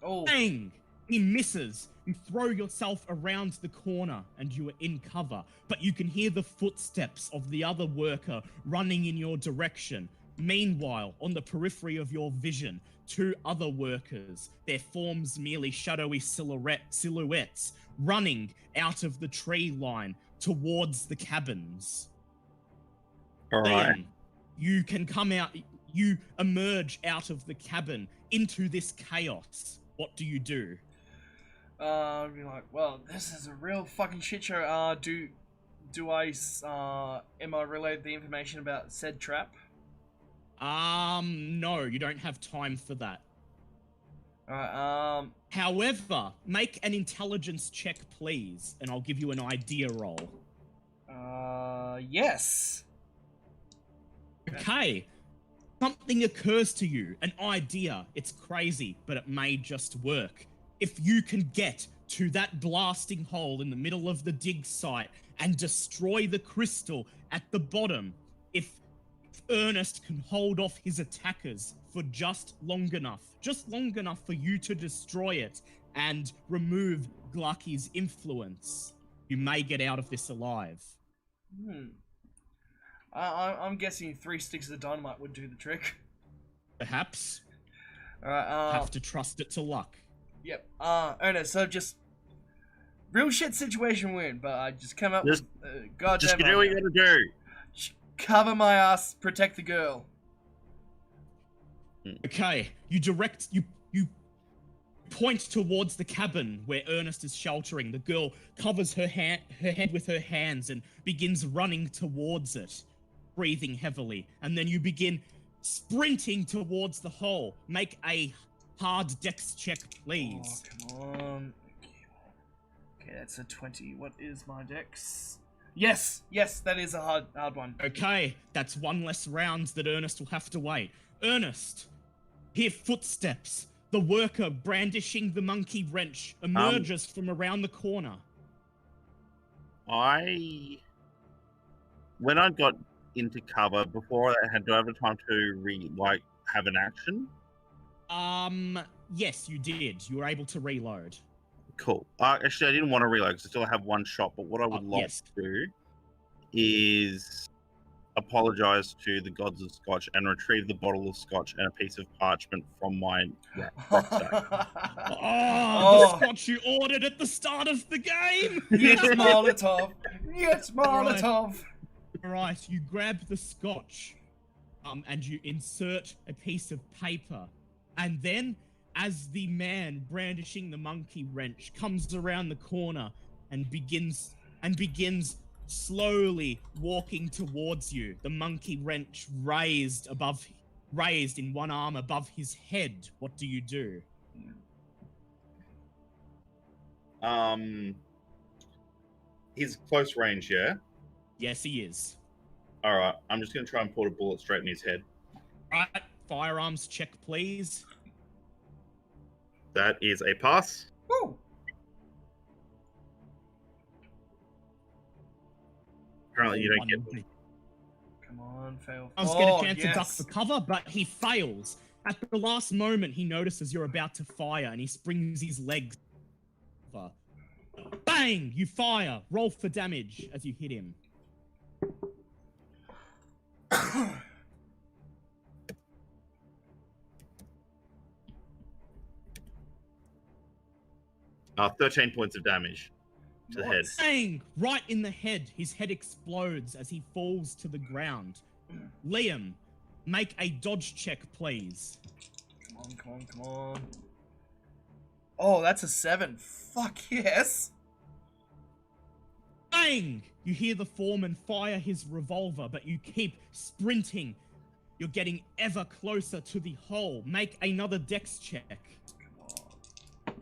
Speaker 1: Oh.
Speaker 3: Bang! He misses. You throw yourself around the corner and you are in cover, but you can hear the footsteps of the other worker running in your direction. Meanwhile, on the periphery of your vision, 2 other workers, their forms merely shadowy silhouettes, running out of the tree line towards the cabins.
Speaker 6: All right.
Speaker 3: Liam, you can come out, you emerge out of the cabin into this chaos. What do you do?
Speaker 1: Be like, well, this is a real fucking shit show. Am I relayed the information about said trap?
Speaker 3: No, you don't have time for that.
Speaker 1: Alright,
Speaker 3: However, make an intelligence check, please, and I'll give you an idea roll.
Speaker 1: yes.
Speaker 3: Okay. Something occurs to you, an idea. It's crazy, but it may just work. If you can get to that blasting hole in the middle of the dig site and destroy the crystal at the bottom, if Ernest can hold off his attackers for just long enough for you to destroy it and remove Glucky's influence, you may get out of this alive.
Speaker 1: I'm guessing 3 sticks of dynamite would do the trick.
Speaker 3: Perhaps.
Speaker 1: Alright,
Speaker 3: Have to trust it to luck.
Speaker 1: Yep. Ernest, so just real shit situation we're in, but I just come up with goddamn.
Speaker 6: Just do what you gotta do.
Speaker 1: Cover my ass, protect the girl.
Speaker 3: Okay, you point towards the cabin where Ernest is sheltering. The girl covers her head with her hands and begins running towards it, breathing heavily. And then you begin sprinting towards the hole. Make a hard dex check, please.
Speaker 1: Oh, come on. Okay, that's a 20. What is my dex? Yes, that is a hard one.
Speaker 3: Okay, that's 1 less round that Ernest will have to wait. Ernest, hear footsteps. The worker brandishing the monkey wrench emerges from around the corner.
Speaker 6: When I got into cover, before I do I have time to have an action?
Speaker 3: Yes, you did. You were able to reload.
Speaker 6: Cool. Actually, I didn't want to reload because I still have 1 shot, but what I would love to do is apologize to the gods of Scotch and retrieve the bottle of Scotch and a piece of parchment from my rucksack.
Speaker 3: The Scotch you ordered at the start of the game!
Speaker 1: Yes, Molotov! Yes, Molotov!
Speaker 3: Alright, you grab the Scotch, and you insert a piece of paper, and then, as the man brandishing the monkey wrench comes around the corner and begins slowly walking towards you, the monkey wrench raised in one arm above his head, what do you do?
Speaker 6: He's close range, yeah?
Speaker 3: Yes, he is.
Speaker 6: Alright, I'm just going to try and put a bullet straight in his head.
Speaker 3: Right, firearms check, please.
Speaker 6: That is a pass.
Speaker 1: Woo!
Speaker 6: Apparently you don't get them.
Speaker 1: Come on, fail.
Speaker 3: I was going to chance to duck for cover, but he fails. At the last moment, he notices you're about to fire, and he springs his legs over. Bang! You fire. Roll for damage as you hit him.
Speaker 6: 13 points of damage to the head.
Speaker 3: Bang! Right in the head. His head explodes as he falls to the ground. Liam, make a dodge check, please.
Speaker 1: Come on. Oh, that's a 7. Fuck yes.
Speaker 3: Bang! You hear the foreman fire his revolver, but you keep sprinting. You're getting ever closer to the hole. Make another dex check.
Speaker 1: Come on.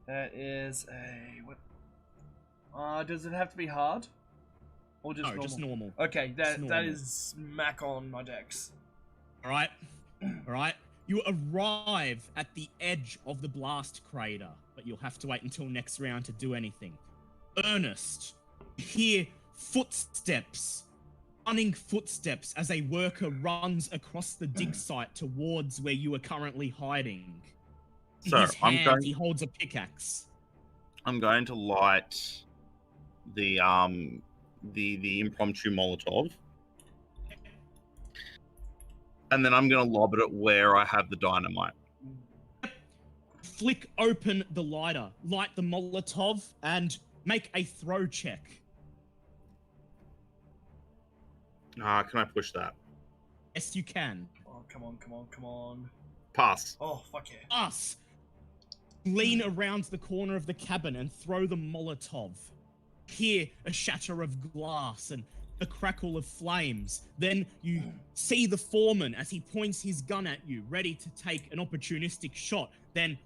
Speaker 1: That is a... what? Does it have to be hard? Or just normal?
Speaker 3: Just normal.
Speaker 1: Okay, that is smack on my dex.
Speaker 3: Alright. You arrive at the edge of the blast crater. but you'll have to wait until next round to do anything. Ernest, you hear footsteps, running footsteps as a worker runs across the dig site towards where you are currently hiding. In
Speaker 6: So
Speaker 3: his hand, he holds a pickaxe.
Speaker 6: I'm going to light the impromptu Molotov, and then I'm going to lob it at where I have the dynamite.
Speaker 3: Flick open the lighter, light the Molotov, and make a throw check.
Speaker 6: Can I push that?
Speaker 3: Yes, you can.
Speaker 1: Oh, come on, come on, come on.
Speaker 6: Pass.
Speaker 1: Oh, fuck yeah.
Speaker 3: Us. Lean around the corner of the cabin and throw the Molotov. Hear a shatter of glass and a crackle of flames. Then you see the foreman as he points his gun at you, ready to take an opportunistic shot. Then,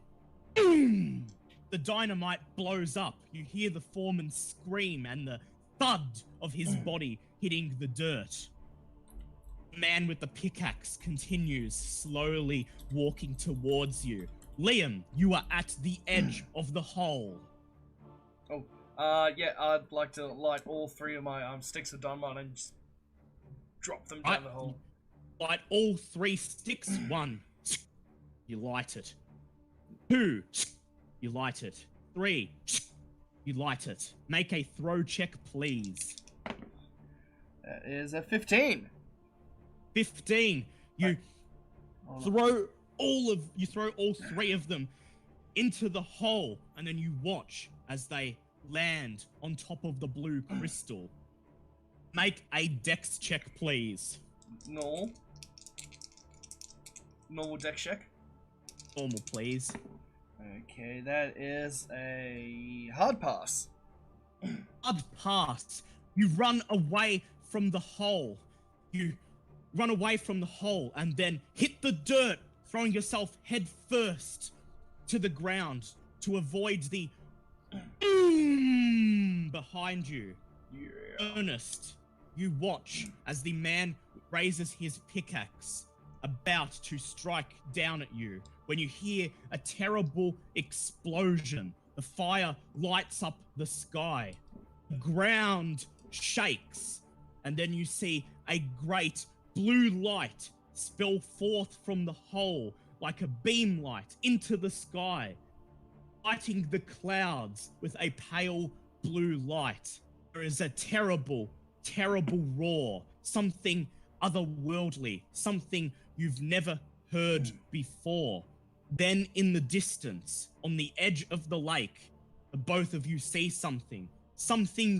Speaker 3: boom! The dynamite blows up. You hear the foreman scream and the thud of his body hitting the dirt. The man with the pickaxe continues slowly walking towards you. Liam, you are at the edge of the hole.
Speaker 1: Yeah, I'd like to light all 3 of my sticks of dynamite and just drop them down the hole.
Speaker 3: Light all 3 sticks. 1, you light it. 2, you light it. 3, you light it. Make a throw check, please.
Speaker 1: That is a 15.
Speaker 3: 15. You throw all 3 of them into the hole, and then you watch as they land on top of the blue crystal. Make a dex check, please.
Speaker 1: Normal dex check.
Speaker 3: Normal, please.
Speaker 1: Okay, that is a hard pass.
Speaker 3: Hard pass. You run away from the hole. You run away from the hole and then hit the dirt, throwing yourself head first to the ground to avoid the boom behind you.
Speaker 1: Yeah.
Speaker 3: Ernest, you watch as the man raises his pickaxe, about to strike down at you, when you hear a terrible explosion. The fire lights up the sky. The ground shakes, and then you see a great blue light spill forth from the hole like a beam light into the sky, lighting the clouds with a pale blue light. There is a terrible, terrible roar, something otherworldly, something you've never heard before. Then in the distance, on the edge of the lake, the both of you see something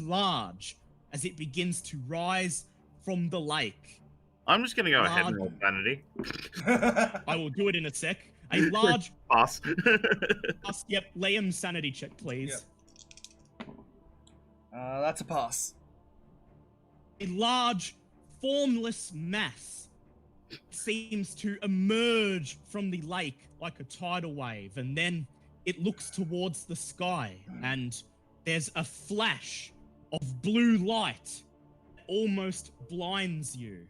Speaker 3: large as it begins to rise from the lake.
Speaker 6: I'm just going to go ahead and roll sanity.
Speaker 3: I will do it in a sec. A large...
Speaker 6: Pass.
Speaker 3: Yep, Liam sanity check, please.
Speaker 1: Yep. That's a pass.
Speaker 3: A large, formless mass seems to emerge from the lake like a tidal wave, and then it looks towards the sky, and there's a flash of blue light that almost blinds you.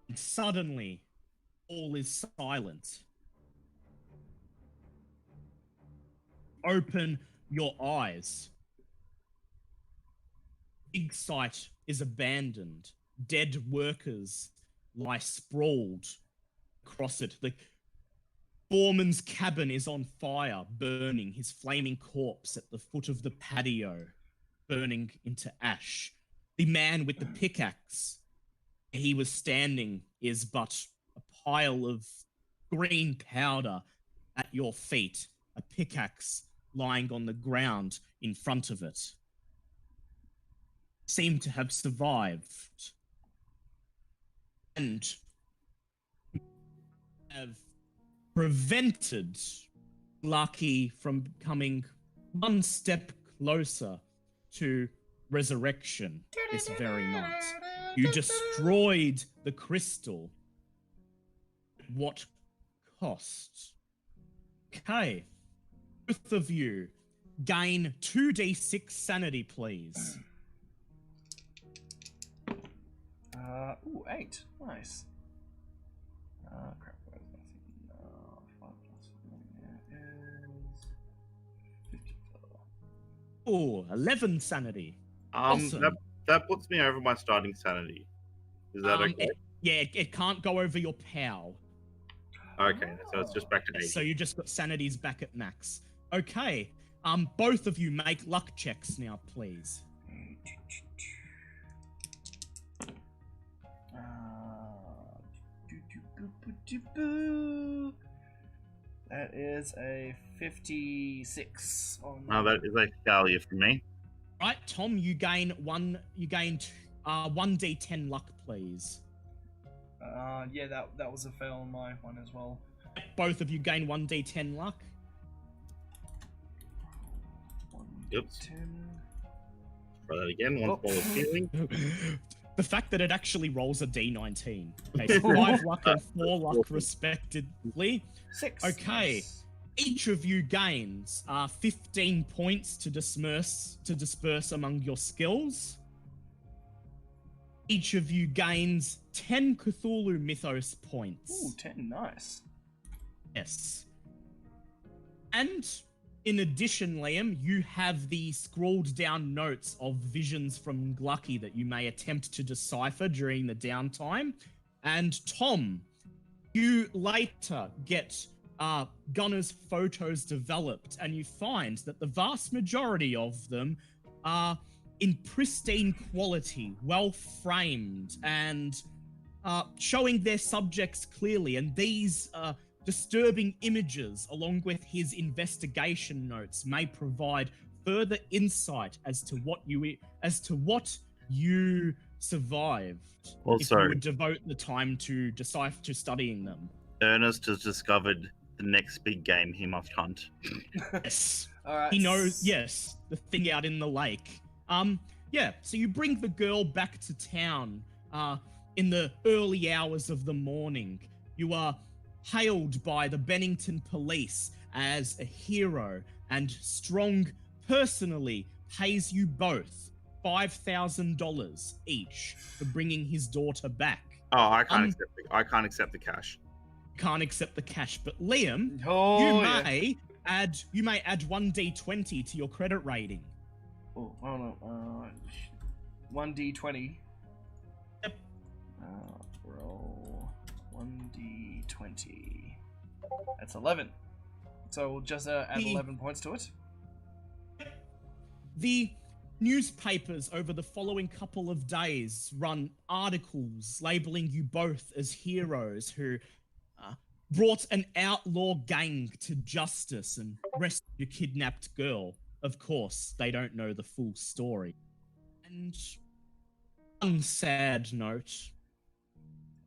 Speaker 3: And suddenly, all is silent. Open your eyes. Dig site is abandoned. Dead workers lie sprawled across it. The foreman's cabin is on fire, burning, his flaming corpse at the foot of the patio, burning into ash. The man with the pickaxe he was standing is but a pile of green powder at your feet, a pickaxe lying on the ground in front of it. Seem to have survived and have prevented Lucky from coming one step closer to resurrection this very night. You destroyed the crystal. At what cost? Okay. Both of you gain 2d6 sanity, please.
Speaker 1: 8. Nice. Crap. Where's that thing? 5 plus 4 is
Speaker 3: Oh, 11 sanity. Awesome.
Speaker 6: That puts me over my starting sanity. Is that okay?
Speaker 3: It can't go over your POW.
Speaker 6: Okay, so it's just back to 80.
Speaker 3: So you just got sanities back at max. Okay. Both of you make luck checks now, please.
Speaker 1: That is a 56 on.
Speaker 6: Oh, that is a failure for me.
Speaker 3: Right, Tom, you gain 1d10 luck, please.
Speaker 1: Yeah, that was a fail on my one as well.
Speaker 3: Both of you gain 1d10 luck.
Speaker 6: Yep.
Speaker 1: 10.
Speaker 6: Try that again. One ball of healing.
Speaker 3: The fact that it actually rolls a d19. Okay, so 5 luck and 4 luck respectively.
Speaker 1: 6.
Speaker 3: Okay.
Speaker 1: Nice.
Speaker 3: Each of you gains 15 points to disperse among your skills. Each of you gains 10 Cthulhu Mythos points.
Speaker 1: Ooh, 10. Nice.
Speaker 3: Yes. And in addition, Liam, you have the scrawled down notes of visions from Glucky that you may attempt to decipher during the downtime. And Tom, you later get Gunner's photos developed, and you find that the vast majority of them are in pristine quality, well framed, and showing their subjects clearly. And these disturbing images, along with his investigation notes, may provide further insight as to what you survived. If you would devote the time to decipher to studying them.
Speaker 6: Ernest has discovered the next big game he must hunt.
Speaker 3: Yes.
Speaker 1: All right.
Speaker 3: He knows, yes, the thing out in the lake. Yeah, so you bring the girl back to town in the early hours of the morning. You are hailed by the Bennington police as a hero, and Strong personally pays you both $5,000 each for bringing his daughter back.
Speaker 6: Oh, I can't accept the cash.
Speaker 3: Can't accept the cash, but Liam, you may add 1d20 to your credit rating.
Speaker 1: Oh, hold on. 1d20.
Speaker 3: Yep.
Speaker 1: Roll 1d20. That's 11. So we'll just add 11 points to it.
Speaker 3: The newspapers over the following couple of days run articles labeling you both as heroes who brought an outlaw gang to justice and rescued a kidnapped girl. Of course, they don't know the full story. And on sad note,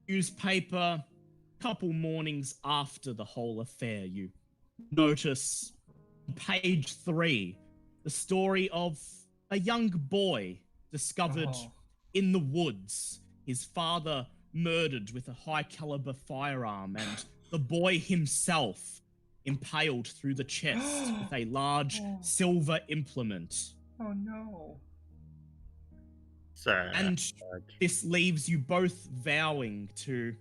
Speaker 3: newspaper, couple mornings after the whole affair, you notice on page 3 the story of a young boy discovered in the woods, his father murdered with a high caliber firearm, and the boy himself impaled through the chest with a large silver implement.
Speaker 1: Oh no.
Speaker 6: Sad.
Speaker 3: And this leaves you both vowing to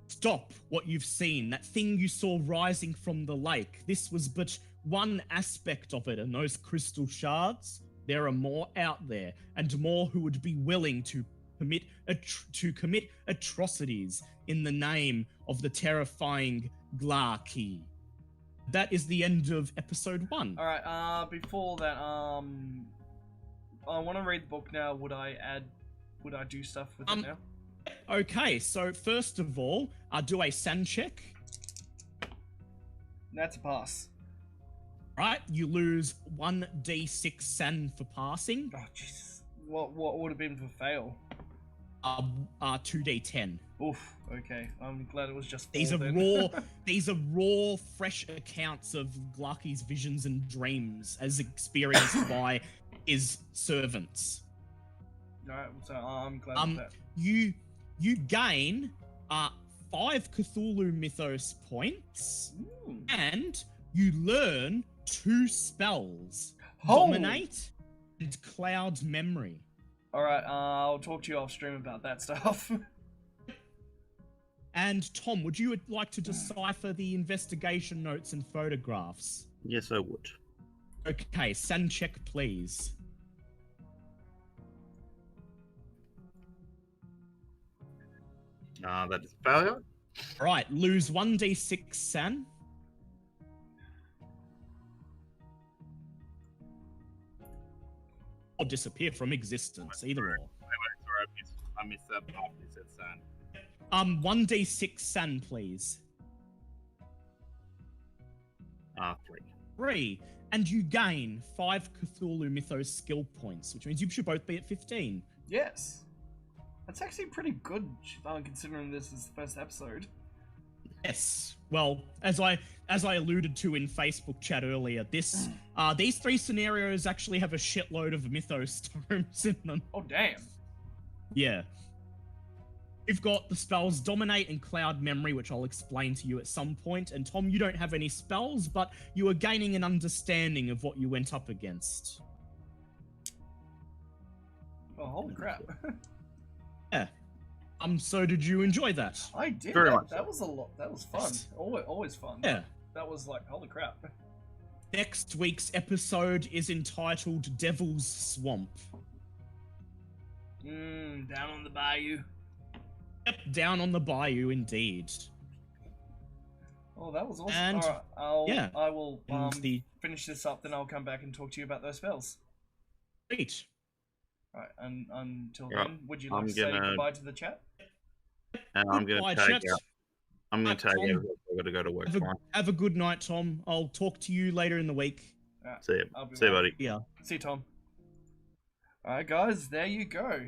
Speaker 3: stop what you've seen, that thing you saw rising from the lake. This was but one aspect of it, and those crystal shards, there are more out there, and more who would be willing to commit atrocities in the name of the terrifying Glarkey. That is the end of episode 1.
Speaker 1: All right. Before that, I want to read the book now. Would I do stuff with it now?
Speaker 3: Okay. So first of all, do a san check.
Speaker 1: That's a pass.
Speaker 3: Right. You lose 1d6 san for passing.
Speaker 1: Oh Jesus! What would have been for fail?
Speaker 3: 2d10.
Speaker 1: Oof. Okay. I'm glad it was just 4
Speaker 3: These are
Speaker 1: then.
Speaker 3: raw. These are raw, fresh accounts of Glarky's visions and dreams, as experienced by his servants.
Speaker 1: Alright, so I'm glad with that.
Speaker 3: You gain 5 Cthulhu Mythos points, and you learn 2 spells: Dominate and Cloud Memory.
Speaker 1: Alright, I'll talk to you off stream about that stuff.
Speaker 3: And Tom, would you like to decipher the investigation notes and photographs?
Speaker 6: Yes, I would.
Speaker 3: Okay, sand check, please.
Speaker 6: That is a failure.
Speaker 3: Alright, lose 1d6 san. Or disappear from existence, either or.
Speaker 6: Sorry, I missed that part. You said sand.
Speaker 3: 1d6 san, please.
Speaker 6: 3.
Speaker 3: 3. And you gain 5 Cthulhu Mythos skill points, which means you should both be at 15.
Speaker 1: Yes. That's actually pretty good, considering this is the first episode.
Speaker 3: Yes. Well, as I alluded to in Facebook chat earlier, these 3 scenarios actually have a shitload of Mythos tomes in them.
Speaker 1: Oh, damn.
Speaker 3: Yeah. You've got the spells Dominate and Cloud Memory, which I'll explain to you at some point. And Tom, you don't have any spells, but you are gaining an understanding of what you went up against.
Speaker 1: Oh, holy crap.
Speaker 3: Yeah. So did you enjoy that?
Speaker 1: I did.
Speaker 6: Very much
Speaker 1: That
Speaker 6: so.
Speaker 1: was a lot. That was fun.
Speaker 3: Yes.
Speaker 1: Always fun.
Speaker 3: Yeah.
Speaker 1: That was like, holy crap.
Speaker 3: Next week's episode is entitled Devil's Swamp.
Speaker 1: Down on the bayou.
Speaker 3: Yep, down on the bayou indeed.
Speaker 1: Oh, that was awesome.
Speaker 3: And-
Speaker 1: Alright, I will
Speaker 3: And the
Speaker 1: finish this up, then I'll come back and talk to you about those spells.
Speaker 3: Great.
Speaker 1: Alright, and until
Speaker 6: Yep,
Speaker 1: then, would you like
Speaker 6: I'm
Speaker 1: to say
Speaker 6: gonna-
Speaker 1: goodbye to the chat?
Speaker 6: And I'm going
Speaker 3: Goodbye,
Speaker 6: to tag
Speaker 3: chat.
Speaker 6: out. I'm going to tag
Speaker 3: Tom.
Speaker 6: out. I've got to go to work
Speaker 3: Have a,
Speaker 6: tomorrow.
Speaker 3: have a good night, Tom. I'll talk to you later in the week.
Speaker 1: Alright,
Speaker 6: See you.
Speaker 1: I'll be
Speaker 6: See you,
Speaker 1: back.
Speaker 6: buddy.
Speaker 3: Yeah.
Speaker 1: See you, Tom. Alright, guys, there you go.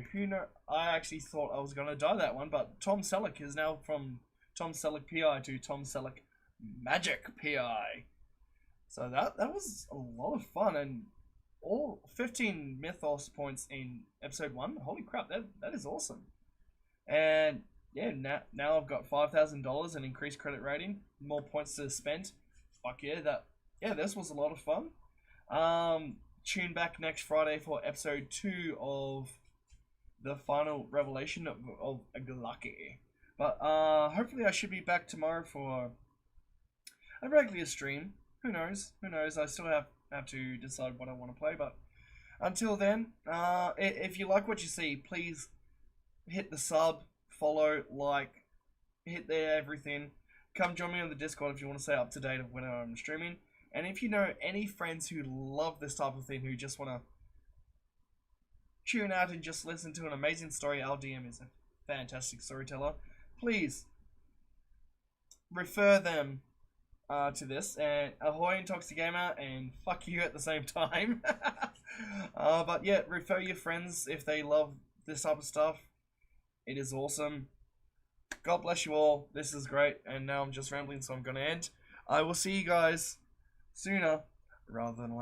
Speaker 1: I actually thought I was going to die that one, but Tom Selleck is now from Tom Selleck PI to Tom Selleck Magic PI. So that was a lot of fun, and all 15 Mythos points in episode 1. Holy crap, that is awesome. And yeah, now I've got $5,000 and increased credit rating, more points to spend. Fuck yeah, this was a lot of fun. Tune back next Friday for episode 2 of the final revelation of Glaki. But hopefully I should be back tomorrow for a regular stream. Who knows? I still have to decide what I want to play, but until then, if you like what you see, please hit the sub, follow, like, hit there, everything. Come join me on the Discord if you want to stay up to date of when I'm streaming. And if you know any friends who love this type of thing, who just want to tune out and just listen to an amazing story, our DM is a fantastic storyteller, please refer them to this. And ahoy Intoxic Gamer, and fuck you at the same time. But yeah, refer your friends if they love this type of stuff. It is awesome. God bless you all. This is great. And now I'm just rambling, so I'm going to end. I will see you guys sooner rather than later.